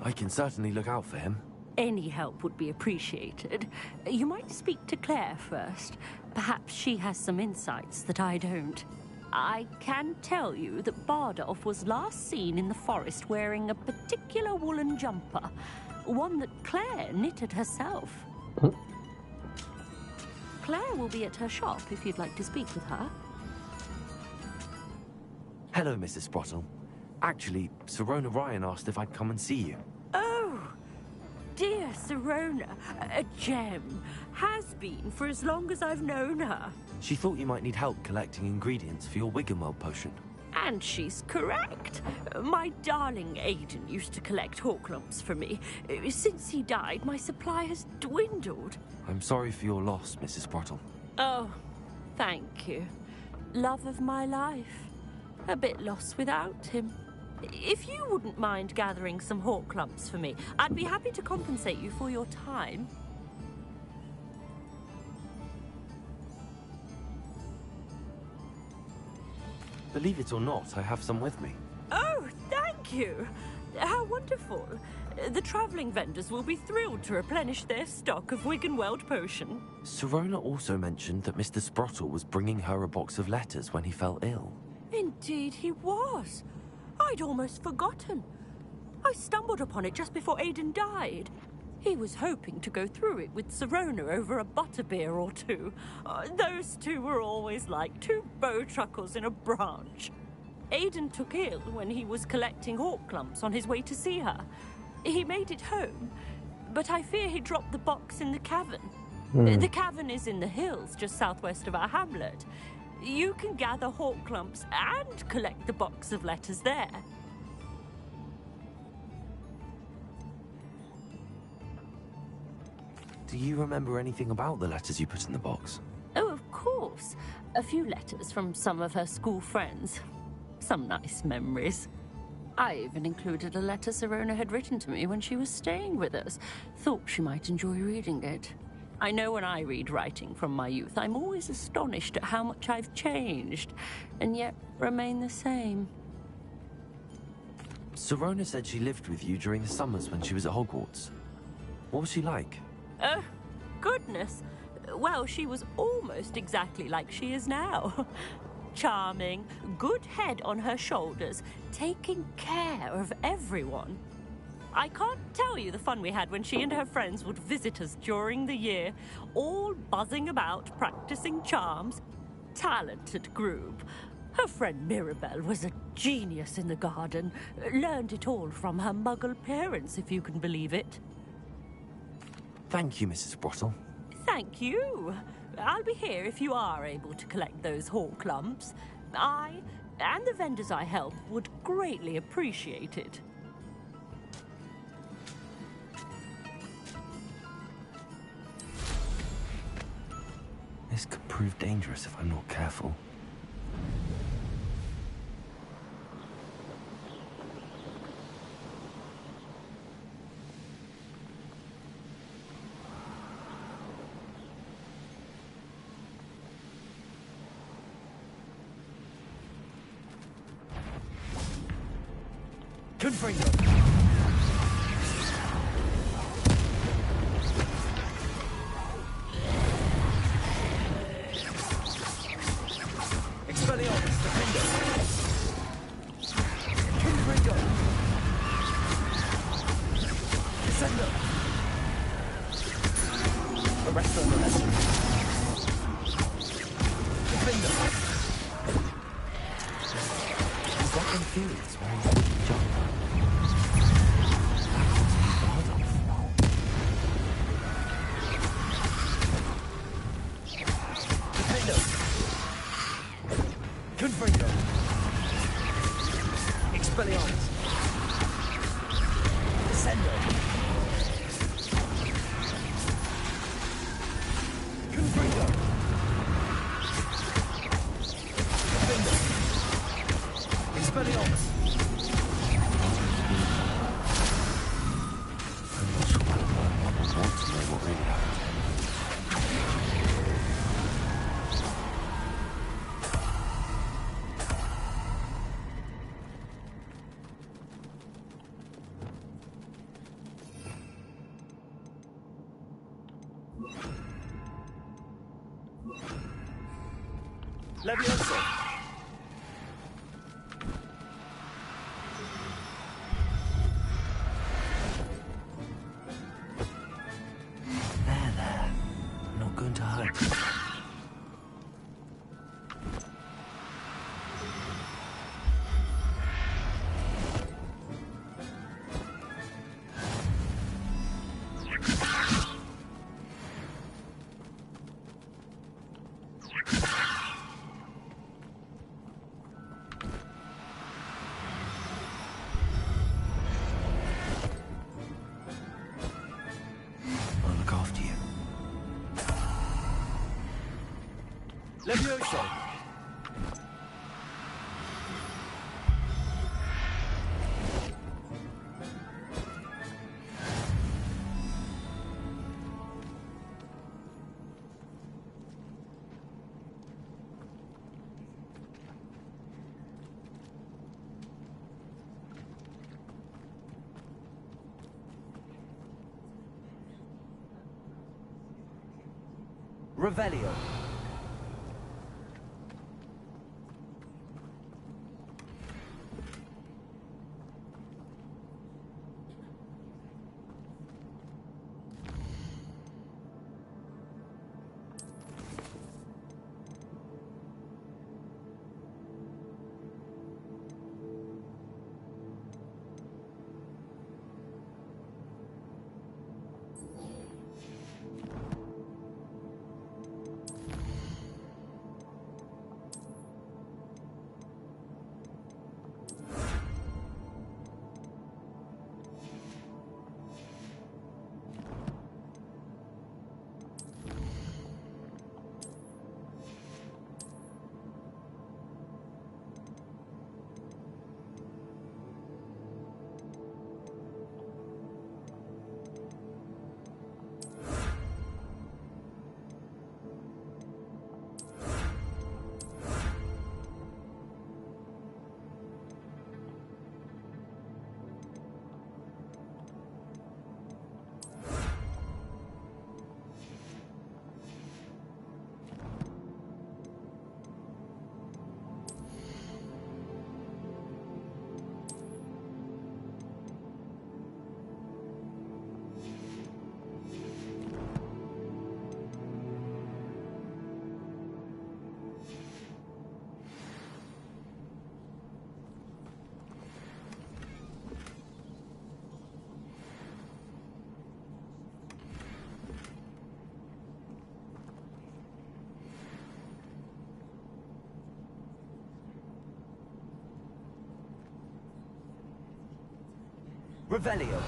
I can certainly look out for him. Any help would be appreciated. You might speak to Claire first. Perhaps she has some insights that I don't. I can tell you that Bardolph was last seen in the forest wearing a particular woolen jumper, one that Claire knitted herself. Claire will be at her shop if you'd like to speak with her. Hello, Mrs. Sprottle. Actually, Sirona Ryan asked if I'd come and see you. Oh, dear Sirona, a gem. Has been for as long as I've known her. She thought you might need help collecting ingredients for your Wiggenweld potion. And she's correct. My darling Aiden used to collect Horklumps for me. Since he died, my supply has dwindled. I'm sorry for your loss, Mrs. Sprottle. Oh, thank you. Love of my life. A bit lost without him. If you wouldn't mind gathering some Horklumps for me, I'd be happy to compensate you for your time. Believe it or not, I have some with me. Oh, thank you. How wonderful. The travelling vendors will be thrilled to replenish their stock of Wiggenweld potion. Sirona also mentioned that Mr. Sprottle was bringing her a box of letters when he fell ill. Indeed he was. I'd almost forgotten. I stumbled upon it just before Aiden died. He was hoping to go through it with Sirona over a butterbeer or two. Those two were always like two bowtruckles in a branch. Aiden took ill when he was collecting Horklumps on his way to see her. He made it home, but I fear he dropped the box in the cavern. The cavern is in the hills just southwest of our hamlet. You can gather Horklumps and collect the box of letters there. Do you remember anything about the letters you put in the box? Oh, of course. A few letters from some of her school friends. Some nice memories. I even included a letter Sirona had written to me when she was staying with us. Thought she might enjoy reading it. I know when I read writing from my youth, I'm always astonished at how much I've changed, and yet remain the same. Sirona said she lived with you during the summers when she was at Hogwarts. What was she like? Oh, goodness. Well, she was almost exactly like she is now. Charming, good head on her shoulders, taking care of everyone. I can't tell you the fun we had when she and her friends would visit us during the year, all buzzing about, practicing charms. Talented group. Her friend Mirabelle was a genius in the garden. Learned it all from her muggle parents, if you can believe it. Thank you, Mrs. Brottle. Thank you. I'll be here if you are able to collect those hawk lumps. I, and the vendors I help, would greatly appreciate it. This could prove dangerous if I'm not careful. Confringo. Expelliarmus, Defender. Confringo. Descender. Arresto Molesta. Defender. I've got them feelings where he's looking jump. Confringo. Expelliarmus. Descendo. Confringo. Defender. Expelliarmus. I'm not sure whether I want to know what really happened. Levioso. There. I'm not going to hurt you. I'll look after you. Levioso. Revelio. Revelio.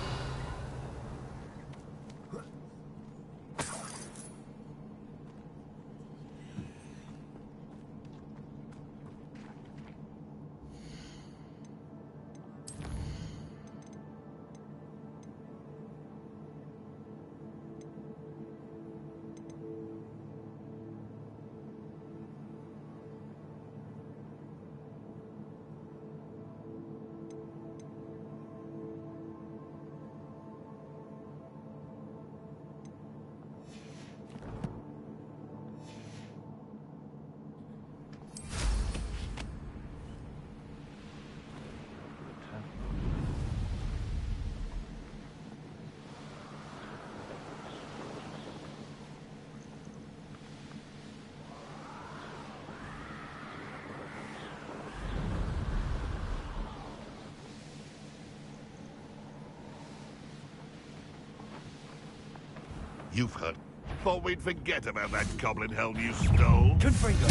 You've heard. Thought we'd forget about that goblin helm you stole. Confringo.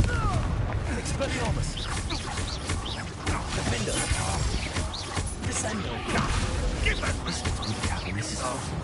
Expelliarmus. Defender. Descendo. Give that. This looks good, Captain. This is awesome.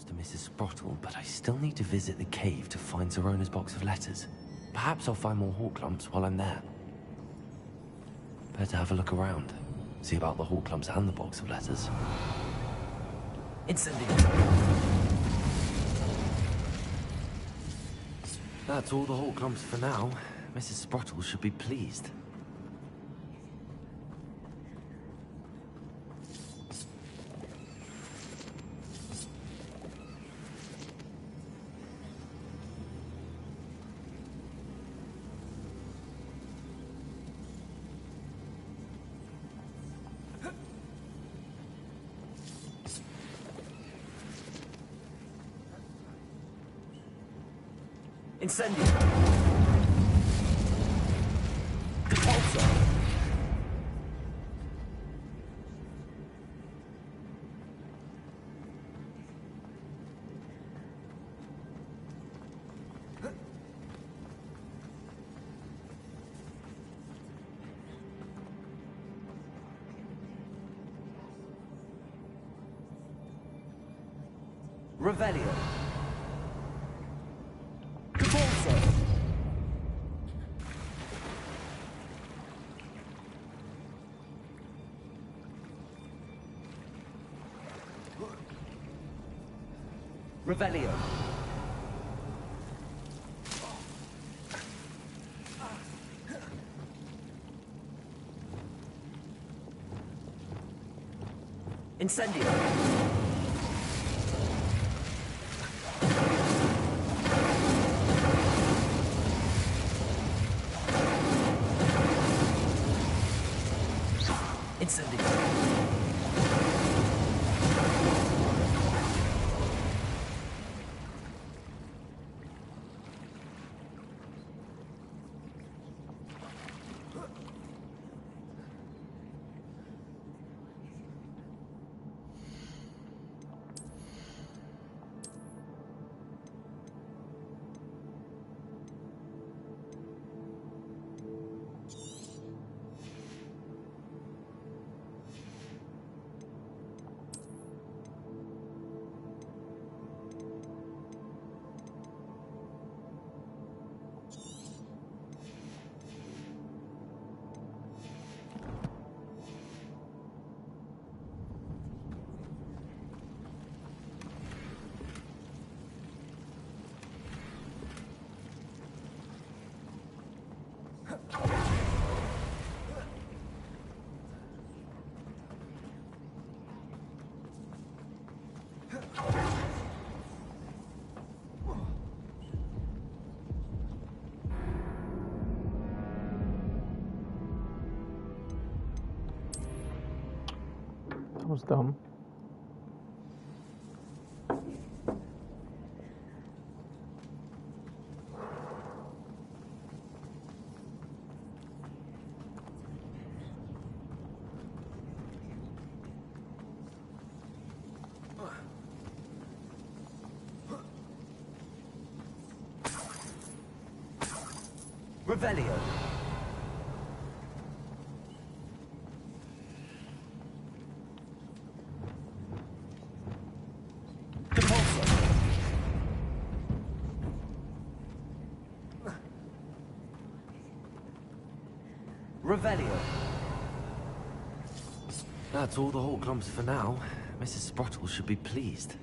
To Mrs. Sprottle, but I still need to visit the cave to find Zerona's box of letters. Perhaps I'll find more hawk lumps while I'm there. Better have a look around. See about the hawk lumps and the box of letters. Incendiary. That's all the hawk lumps for now. Mrs. Sprottle should be pleased. Incendio. Repulsor. Revelio. Revelio. Incendio. Incendio. That was dumb. Revelio. Revelio. That's all the whole clumps for now. Mrs. Sprottle should be pleased.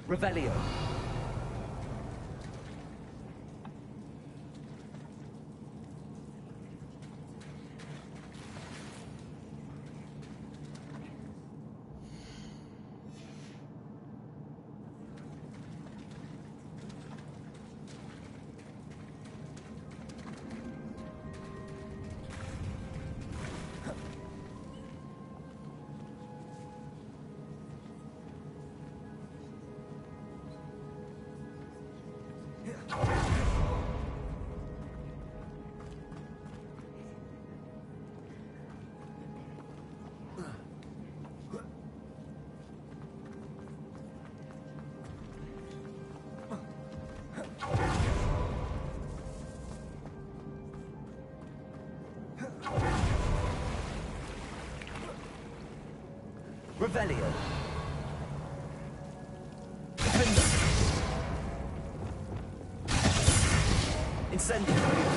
Revelio. Revelio. Incendio.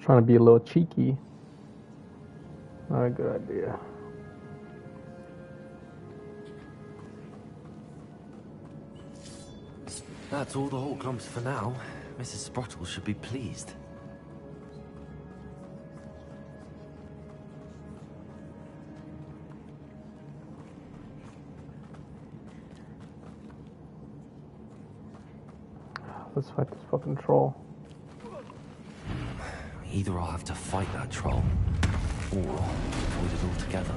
Trying to be a little cheeky. Not a good idea. That's all the whole clumps for now. Mrs. Sprottle should be pleased. Let's fight this fucking troll. Either I'll have to fight that troll, or avoid it altogether.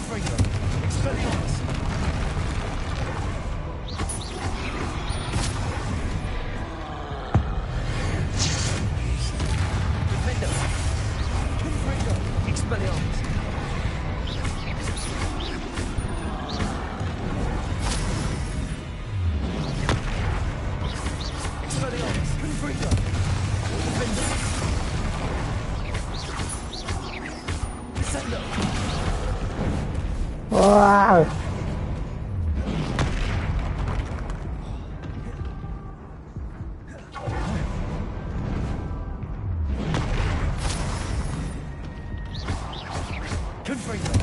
Confringo. Expelliarmus. Defendo. Confringo. Expelliarmus. Expelliarmus. Confringo. Defendo. Descendo. Wow. Confringo.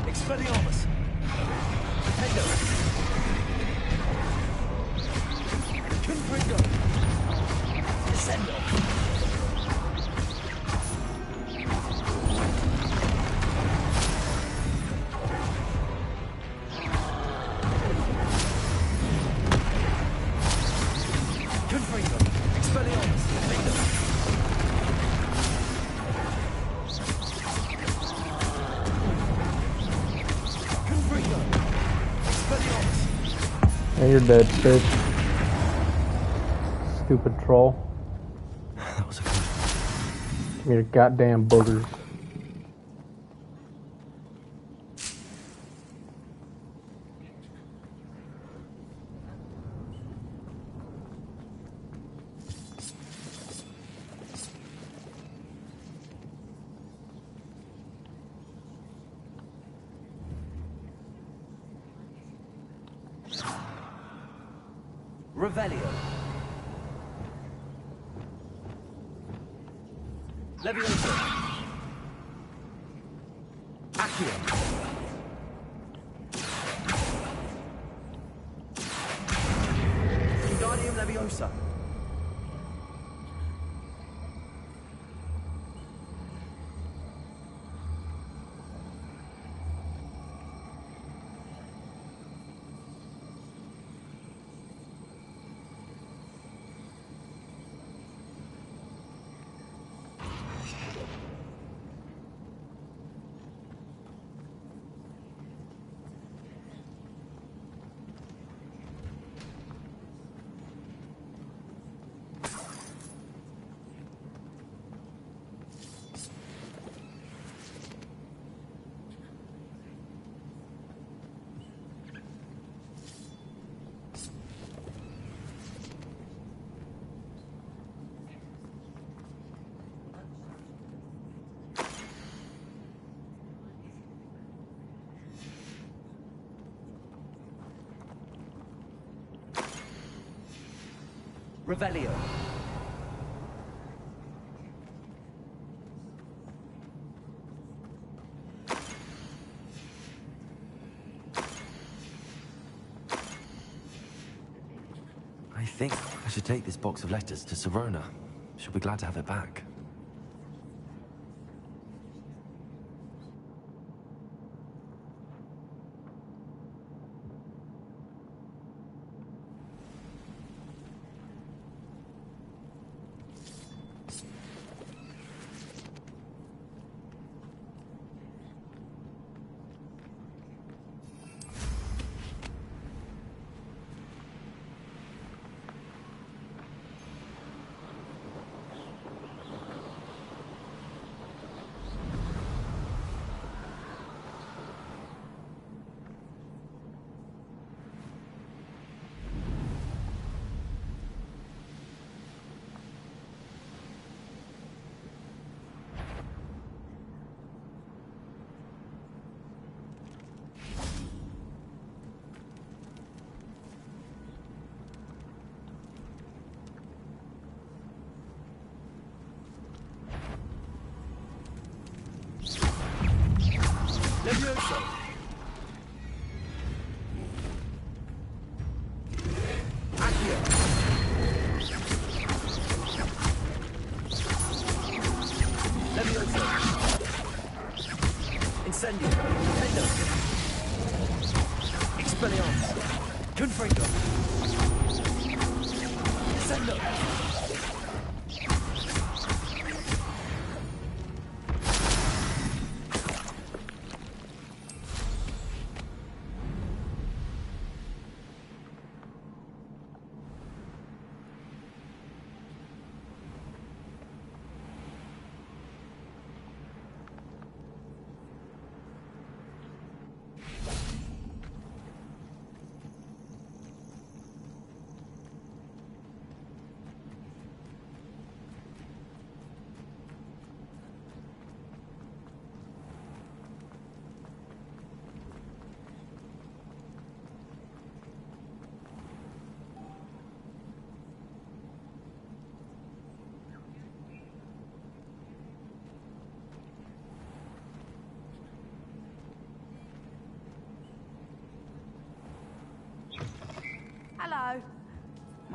Expelliarmus. Defendo. Confringo. Descendo. Confringo. Expelliarmus. Defendo. Confringo. Expelliarmus. And you're dead, bitch. Stupid troll. That was a good Give me your goddamn boogers. Revelio. Levioso. Accio. Wingardium Leviosa. Revelio. I think I should take this box of letters to Serona. She'll be glad to have it back. Levioso. Accio. Levioso. Incendio. Defendo. Expelliarmus. Confringo. Descendo.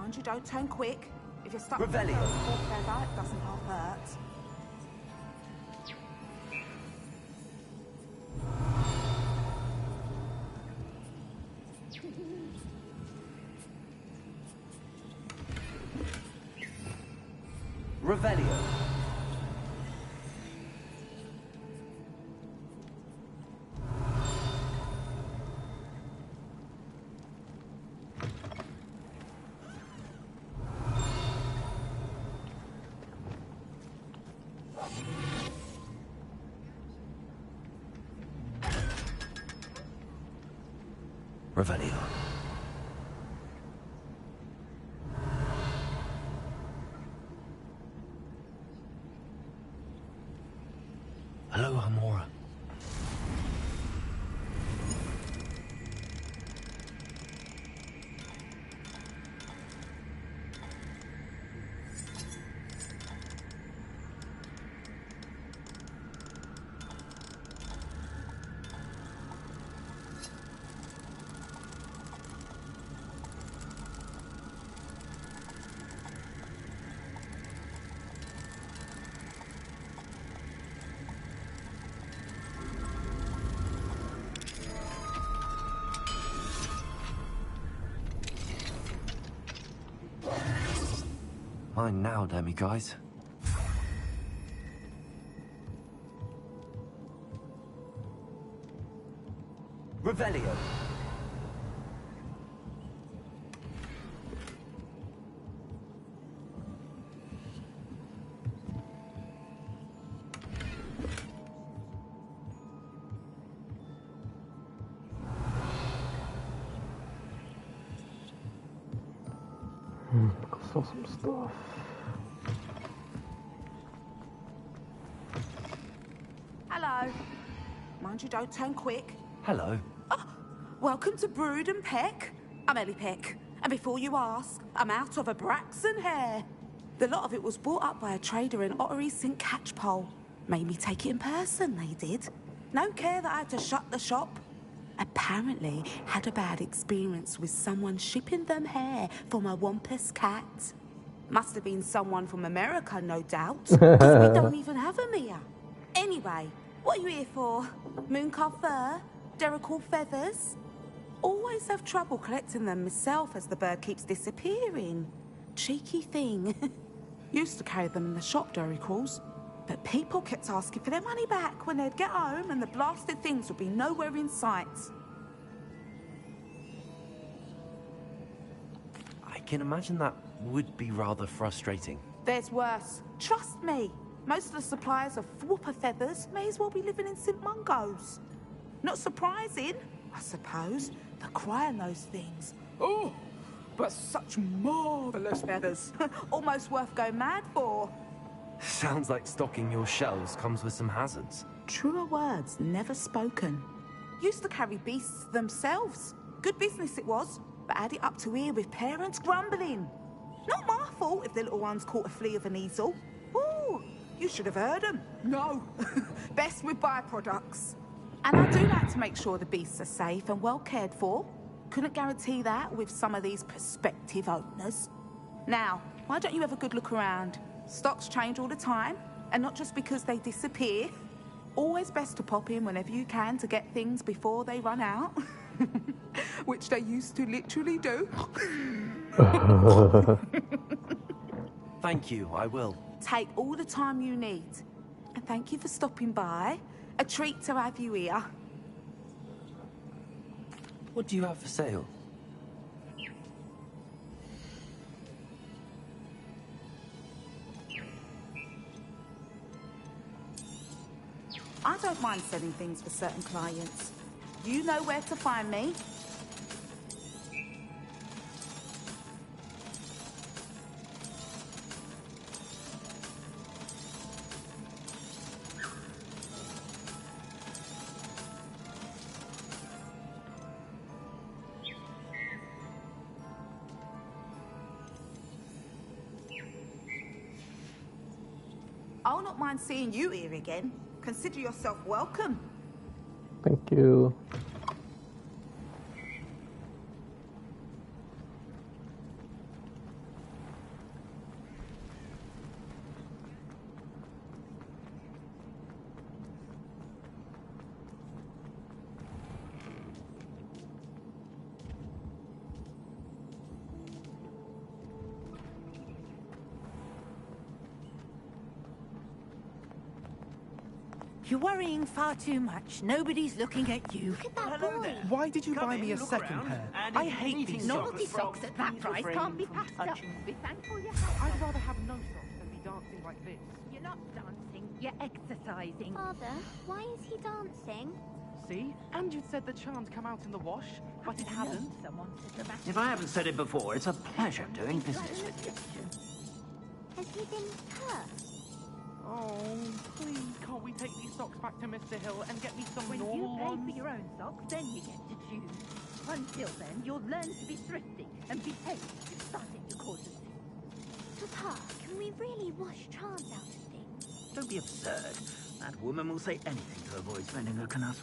Mind you, don't turn quick. If you're stuck Revelio. with a feather, it doesn't half hurt. Revelio. Revelio. Hello, Amora. Mine now, Demi guys. Revelio. Saw some stuff. Hello. Mind you, don't turn quick. Hello. Welcome to Brood and Peck. I'm Ellie Peck. And before you ask, I'm out of a Braxton hair. The lot of it was bought up by a trader in Ottery St. Catchpole. Made me take it in person, they did. No care that I had to shut the shop. Apparently had a bad experience with someone shipping them hair for my Wampus cat. Must have been someone from America, no doubt. 'Cause we don't even have them here. Anyway, what are you here for? Mooncarved fur? Derrickle feathers? Always have trouble collecting them myself as the bird keeps disappearing. Cheeky thing. Used to carry them in the shop, Derricles. But people kept asking for their money back when they'd get home and the blasted things would be nowhere in sight. I can imagine that would be rather frustrating. There's worse. Trust me. Most of the suppliers of whooper feathers may as well be living in St. Mungo's. Not surprising, I suppose. The cry on those things. Oh, but such marvellous feathers. Almost worth going mad for. Sounds like stocking your shelves comes with some hazards. Truer words never spoken. Used to carry beasts themselves. Good business it was, but add it up to here with parents grumbling. Not my fault if the little ones caught a flea of an easel. Ooh, you should have heard them. No, best with byproducts. And I do like to make sure the beasts are safe and well cared for. Couldn't guarantee that with some of these prospective owners. Now, why don't you have a good look around? Stocks change all the time, and not just because they disappear. Always best to pop in whenever you can to get things before they run out. Which they used to literally do. Thank you, I will. Take all the time you need. And thank you for stopping by. A treat to have you here. What do you have for sale? I don't mind selling things for certain clients. You know where to find me. I'll not mind seeing you here again. Consider yourself welcome. Thank you. You're worrying far too much. Nobody's looking at you. Look at that boy. Why did you buy me a second pair? I hate these Naughty socks. socks at that price can't be passed up. Be thankful you have. I'd rather have no socks than be dancing like this. You're not dancing, you're exercising. Father, why is he dancing? See? And you'd said the charms come out in the wash, but it hasn't. If I haven't said it before, it's a pleasure doing business with you. Has he been hurt? Oh, please, can't we take these socks back to Mr. Hill and get me some When normal you pay ones? for your own socks, then you get to choose. Until then, you'll learn to be thrifty and behave if starting to cause us. Papa, can we really wash charms out of things? Don't be absurd. That woman will say anything to avoid spending her canas.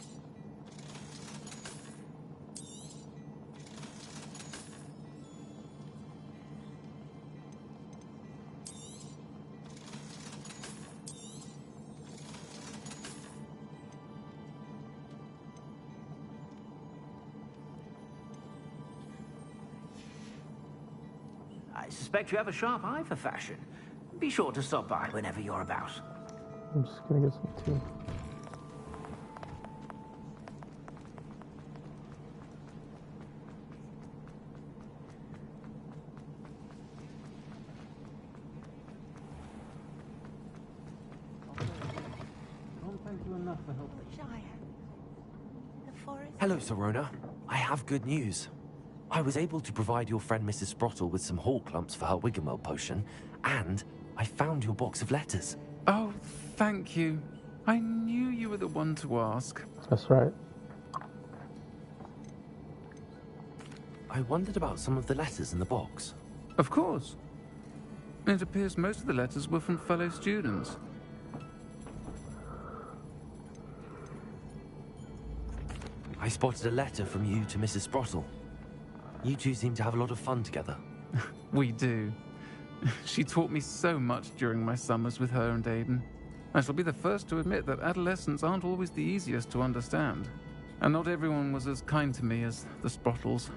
I suspect you have a sharp eye for fashion. Be sure to stop by whenever you're about. I'm just gonna get some tea. Can't thank you enough for helping. Hello, Sorona. I have good news. I was able to provide your friend Mrs. Sprottle with some hall clumps for her Wiggenweld potion, and I found your box of letters. Oh, thank you. I knew you were the one to ask. That's right. I wondered about some of the letters in the box. Of course. It appears most of the letters were from fellow students. I spotted a letter from you to Mrs. Sprottle. You two seem to have a lot of fun together. We do. She taught me so much during my summers with her and Aiden. I shall be the first to admit that adolescents aren't always the easiest to understand. And not everyone was as kind to me as the Sprottles.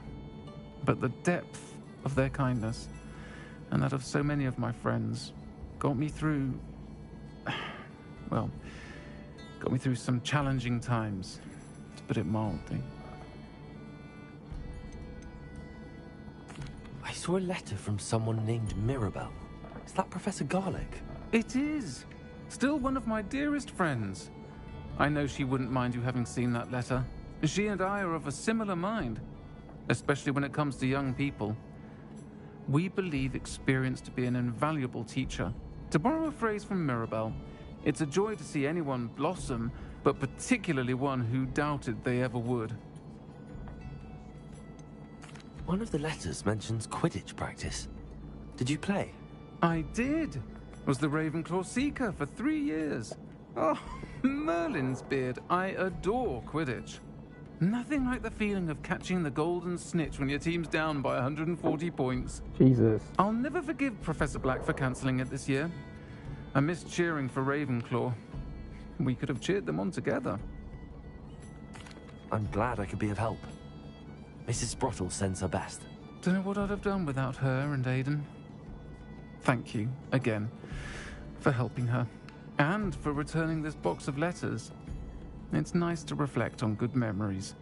But the depth of their kindness, and that of so many of my friends, got me through... well, got me through some challenging times, to put it mildly. I saw a letter from someone named Mirabelle. Is that Professor Garlick? It is. Still one of my dearest friends. I know she wouldn't mind you having seen that letter. She and I are of a similar mind, especially when it comes to young people. We believe experience to be an invaluable teacher. To borrow a phrase from Mirabelle, it's a joy to see anyone blossom, but particularly one who doubted they ever would. One of the letters mentions Quidditch practice. Did you play? I did. Was the Ravenclaw Seeker for 3 years. Oh, Merlin's beard. I adore Quidditch. Nothing like the feeling of catching the golden snitch when your team's down by 140 points. Jesus. I'll never forgive Professor Black for cancelling it this year. I missed cheering for Ravenclaw. We could have cheered them on together. I'm glad I could be of help. Mrs. Sprottle sends her best. Don't know what I'd have done without her and Aiden. Thank you, again, for helping her. And for returning this box of letters. It's nice to reflect on good memories.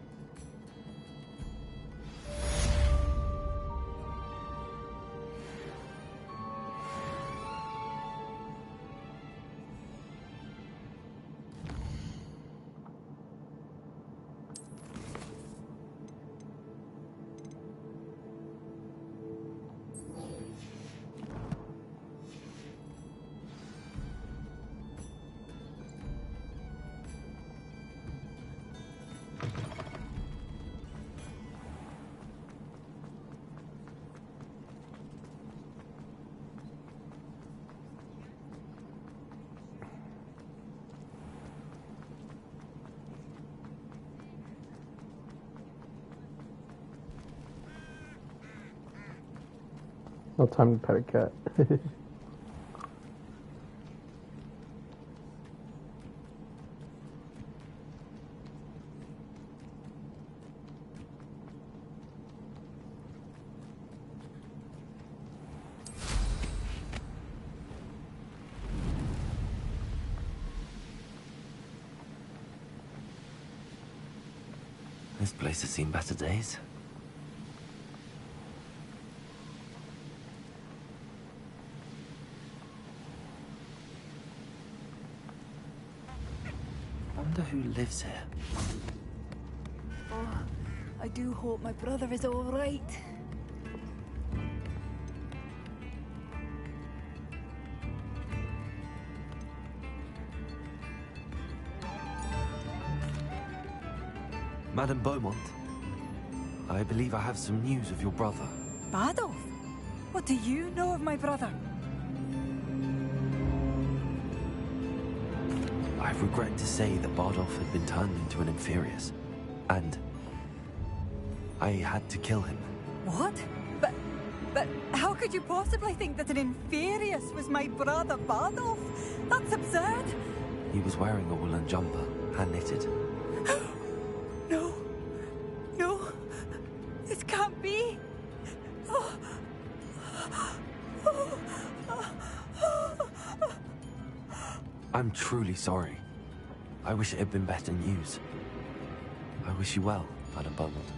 No time to pet a cat. This place has seen better days. Wonder who lives here. Oh, I do hope my brother is all right. Madame Beaumont, I believe I have some news of your brother. Badolf? What do you know of my brother? I regret to say that Bardolph had been turned into an Inferius, and I had to kill him. What? But how could you possibly think that an Inferius was my brother Bardolph? That's absurd. He was wearing a woolen jumper, hand-knitted. No. No. This can't be. Oh. I'm truly sorry. I wish it had been better news. I wish you well, Madame Beaumont.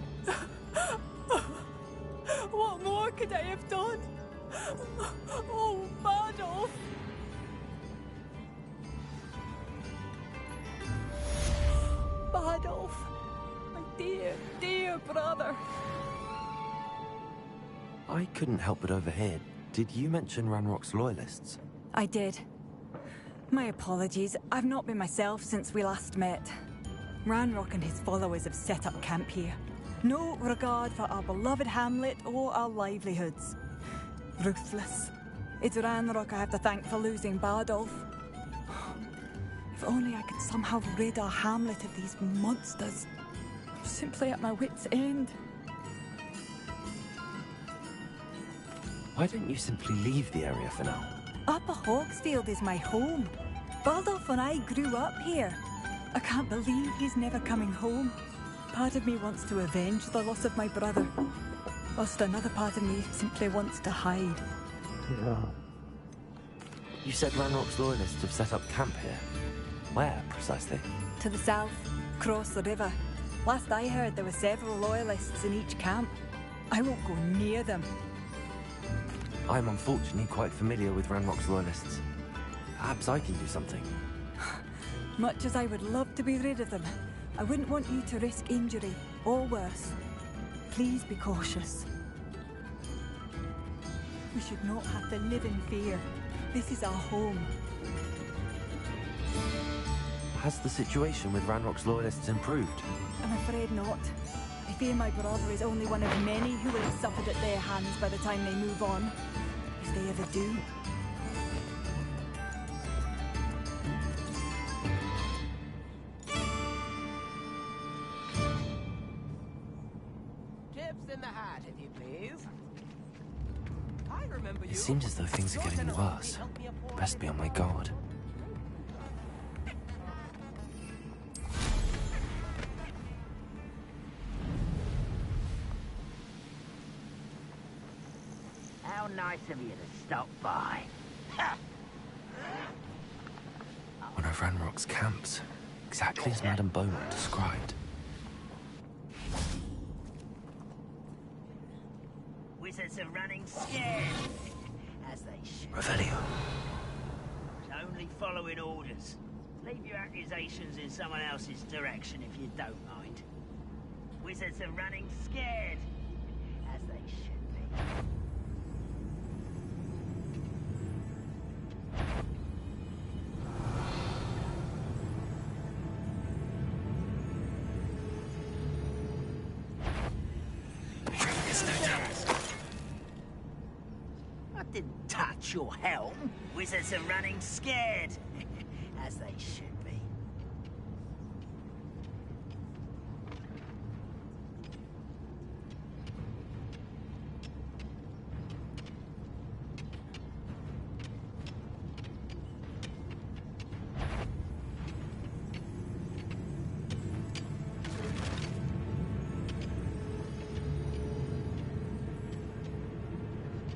What more could I have done? Oh, Bardolph! Bardolph! My dear, dear brother! I couldn't help but overhear. Did you mention Ranrock's loyalists? I did. My apologies. I've not been myself since we last met. Ranrock and his followers have set up camp here. No regard for our beloved hamlet or our livelihoods. Ruthless. It's Ranrock I have to thank for losing Bardolph. If only I could somehow rid our hamlet of these monsters. I'm simply at my wit's end. Why don't you simply leave the area for now? Upper Hogsfield is my home. Bardolph and I grew up here. I can't believe he's never coming home. Part of me wants to avenge the loss of my brother, whilst another part of me simply wants to hide. Yeah. You said Ranrock's loyalists have set up camp here. Where, precisely? To the south, across the river. Last I heard, there were several loyalists in each camp. I won't go near them. I'm unfortunately quite familiar with Ranrock's loyalists. Perhaps I can do something. Much as I would love to be rid of them, I wouldn't want you to risk injury, or worse. Please be cautious. We should not have to live in fear. This is our home. Has the situation with Ranrock's loyalists improved? I'm afraid not. I fear my brother is only one of many who will have suffered at their hands by the time they move on. If they ever do. Tips in the hat, if you please. I remember you. It seems as though things are getting worse. Best be on my guard. How nice of you to stop by. One of Ranrock's camps. Exactly as Madame Beaumont described. Wizards are running scared. As they should. Revelio. Only following orders. Leave your accusations in someone else's direction if you don't mind. Wizards are running scared. As they should be. I didn't touch your helm. Wizards are running scared. As they should be.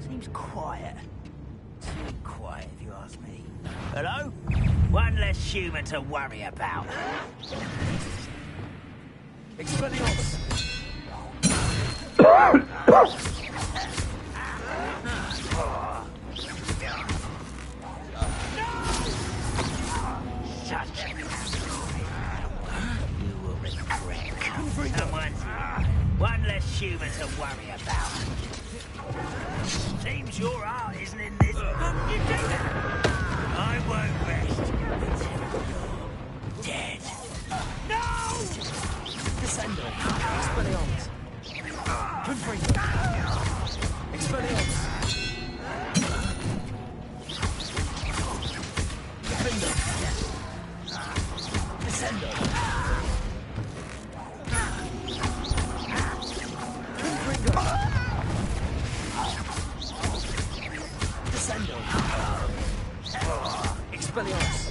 Seems quiet. Too quiet, if you ask me. Hello? One less human to worry about. Expelliarmus! You will regret. One less human to worry about. Seems your heart isn't in this. I won't rest until you're dead. No! Descendo! Expelliarmus! Confringo! Expelliarmus! Defendo! Descendo! Confringo! Descendo! Expelliarmus!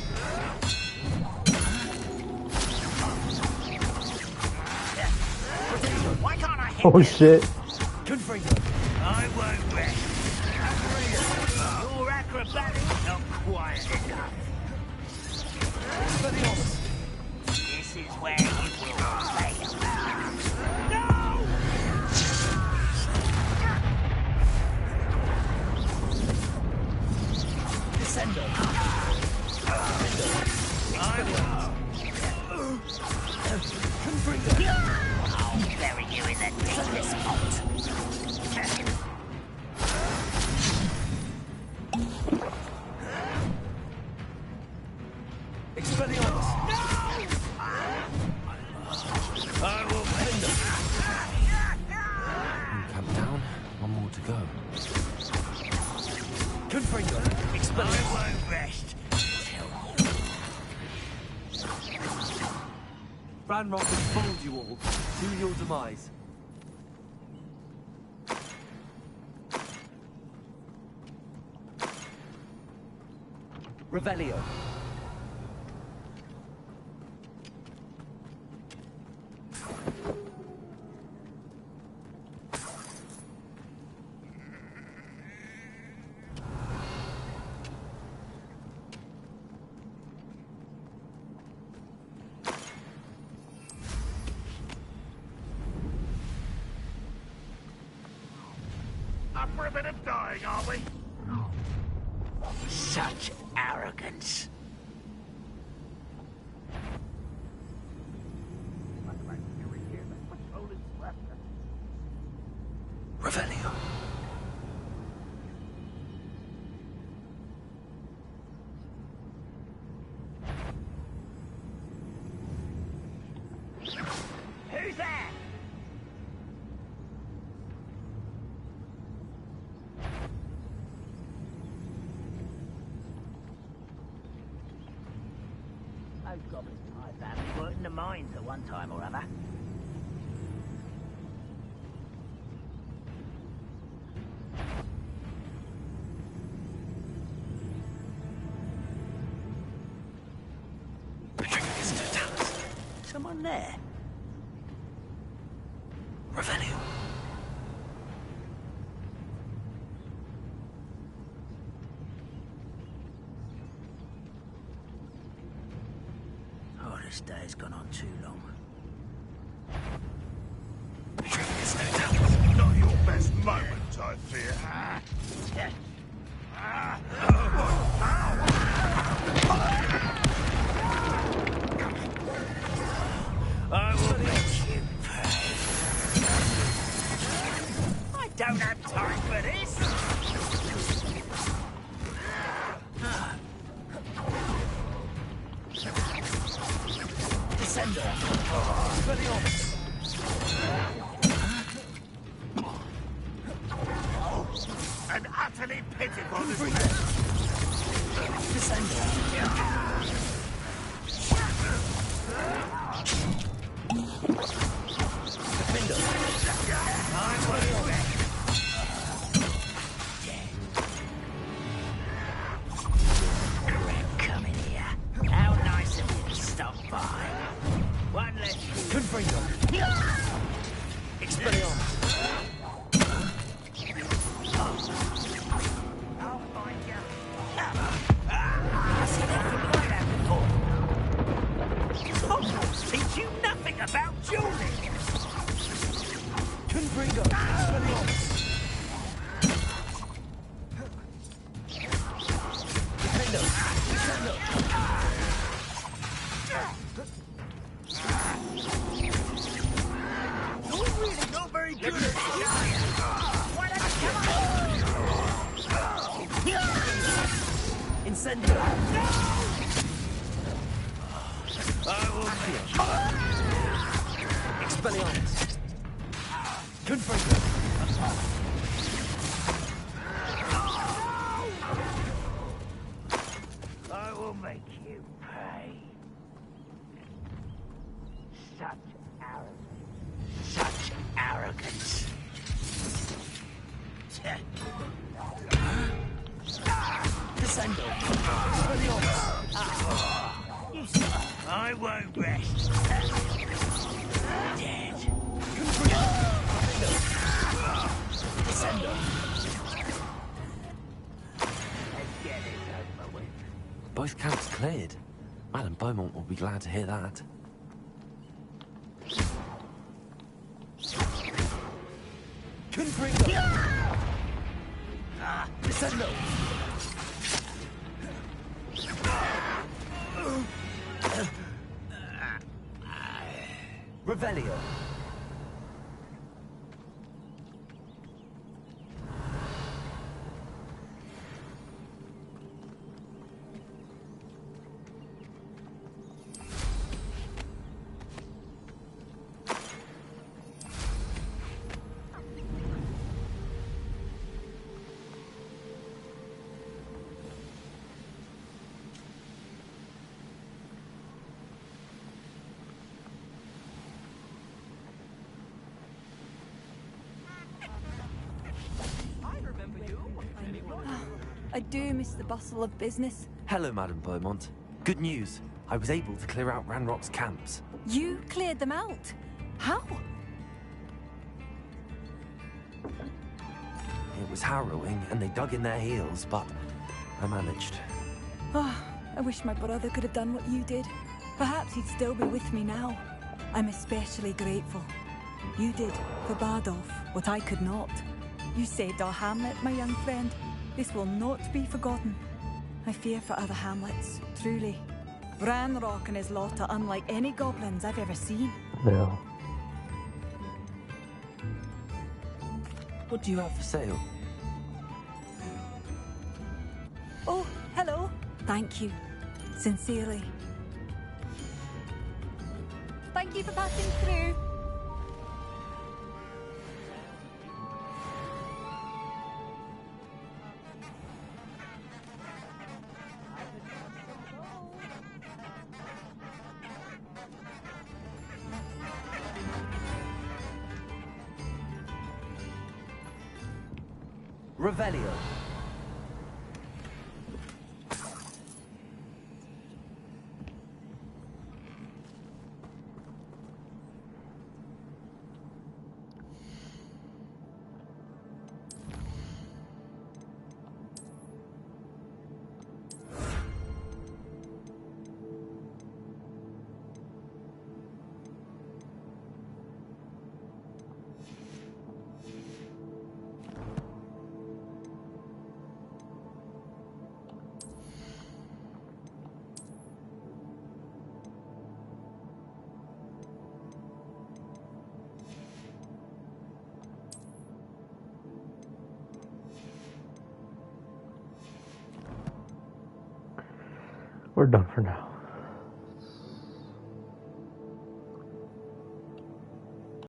Why can't I hit Oh shit. Confringo! I won't rest. Your acrobatics not quite enough. Expelliarmus! This is where you will fail. No! Descendo! Confringo! I'll bury you in the deepest pot. Expelliarmus! I will bend them. Camp down. One more to go. Confringo! I Expelliarmus! won't rest. Ranrock has fooled you all to your demise. Revelio. Up for a bit of dying, are we? Such arrogance. Revelio. Who's there? Those goblins in my family worked in the mines at one time or other. Someone there? Revelio. Oh, this day's gone on too long. Not your best moment, I fear. I will let you pay. I don't have time for this. Descendo! Expelliarmus! An utterly pitiful Descendo! Defendo! Coming here. How nice of you to stop by. One less. Confringo! Expelliarmus! I'll find Confringo! Expelliarmus! Defendo! Descendo! You're really not very good at it. Incendio! I will make Expelliarmus! Confringo! I will make you pay. Such arrogance. Such arrogance. Descendo! I won't rest. Dead. Descendo! Let's get it over with. Both camps cleared. Madame Beaumont will be glad to hear that. Confringo! Descendo! Revelio! I do miss the bustle of business. Hello, Madame Beaumont. Good news. I was able to clear out Ranrock's camps. You cleared them out? How? It was harrowing, and they dug in their heels, but I managed. Oh, I wish my brother could have done what you did. Perhaps he'd still be with me now. I'm especially grateful. You did, for Bardolph, what I could not. You saved our hamlet, my young friend. This will not be forgotten. I fear for other hamlets, truly. Ranrock and his lot are unlike any goblins I've ever seen. Yeah. What do you have for sale? Oh, hello. Thank you. Sincerely. Thank you for passing through. Revelio. We're done for now.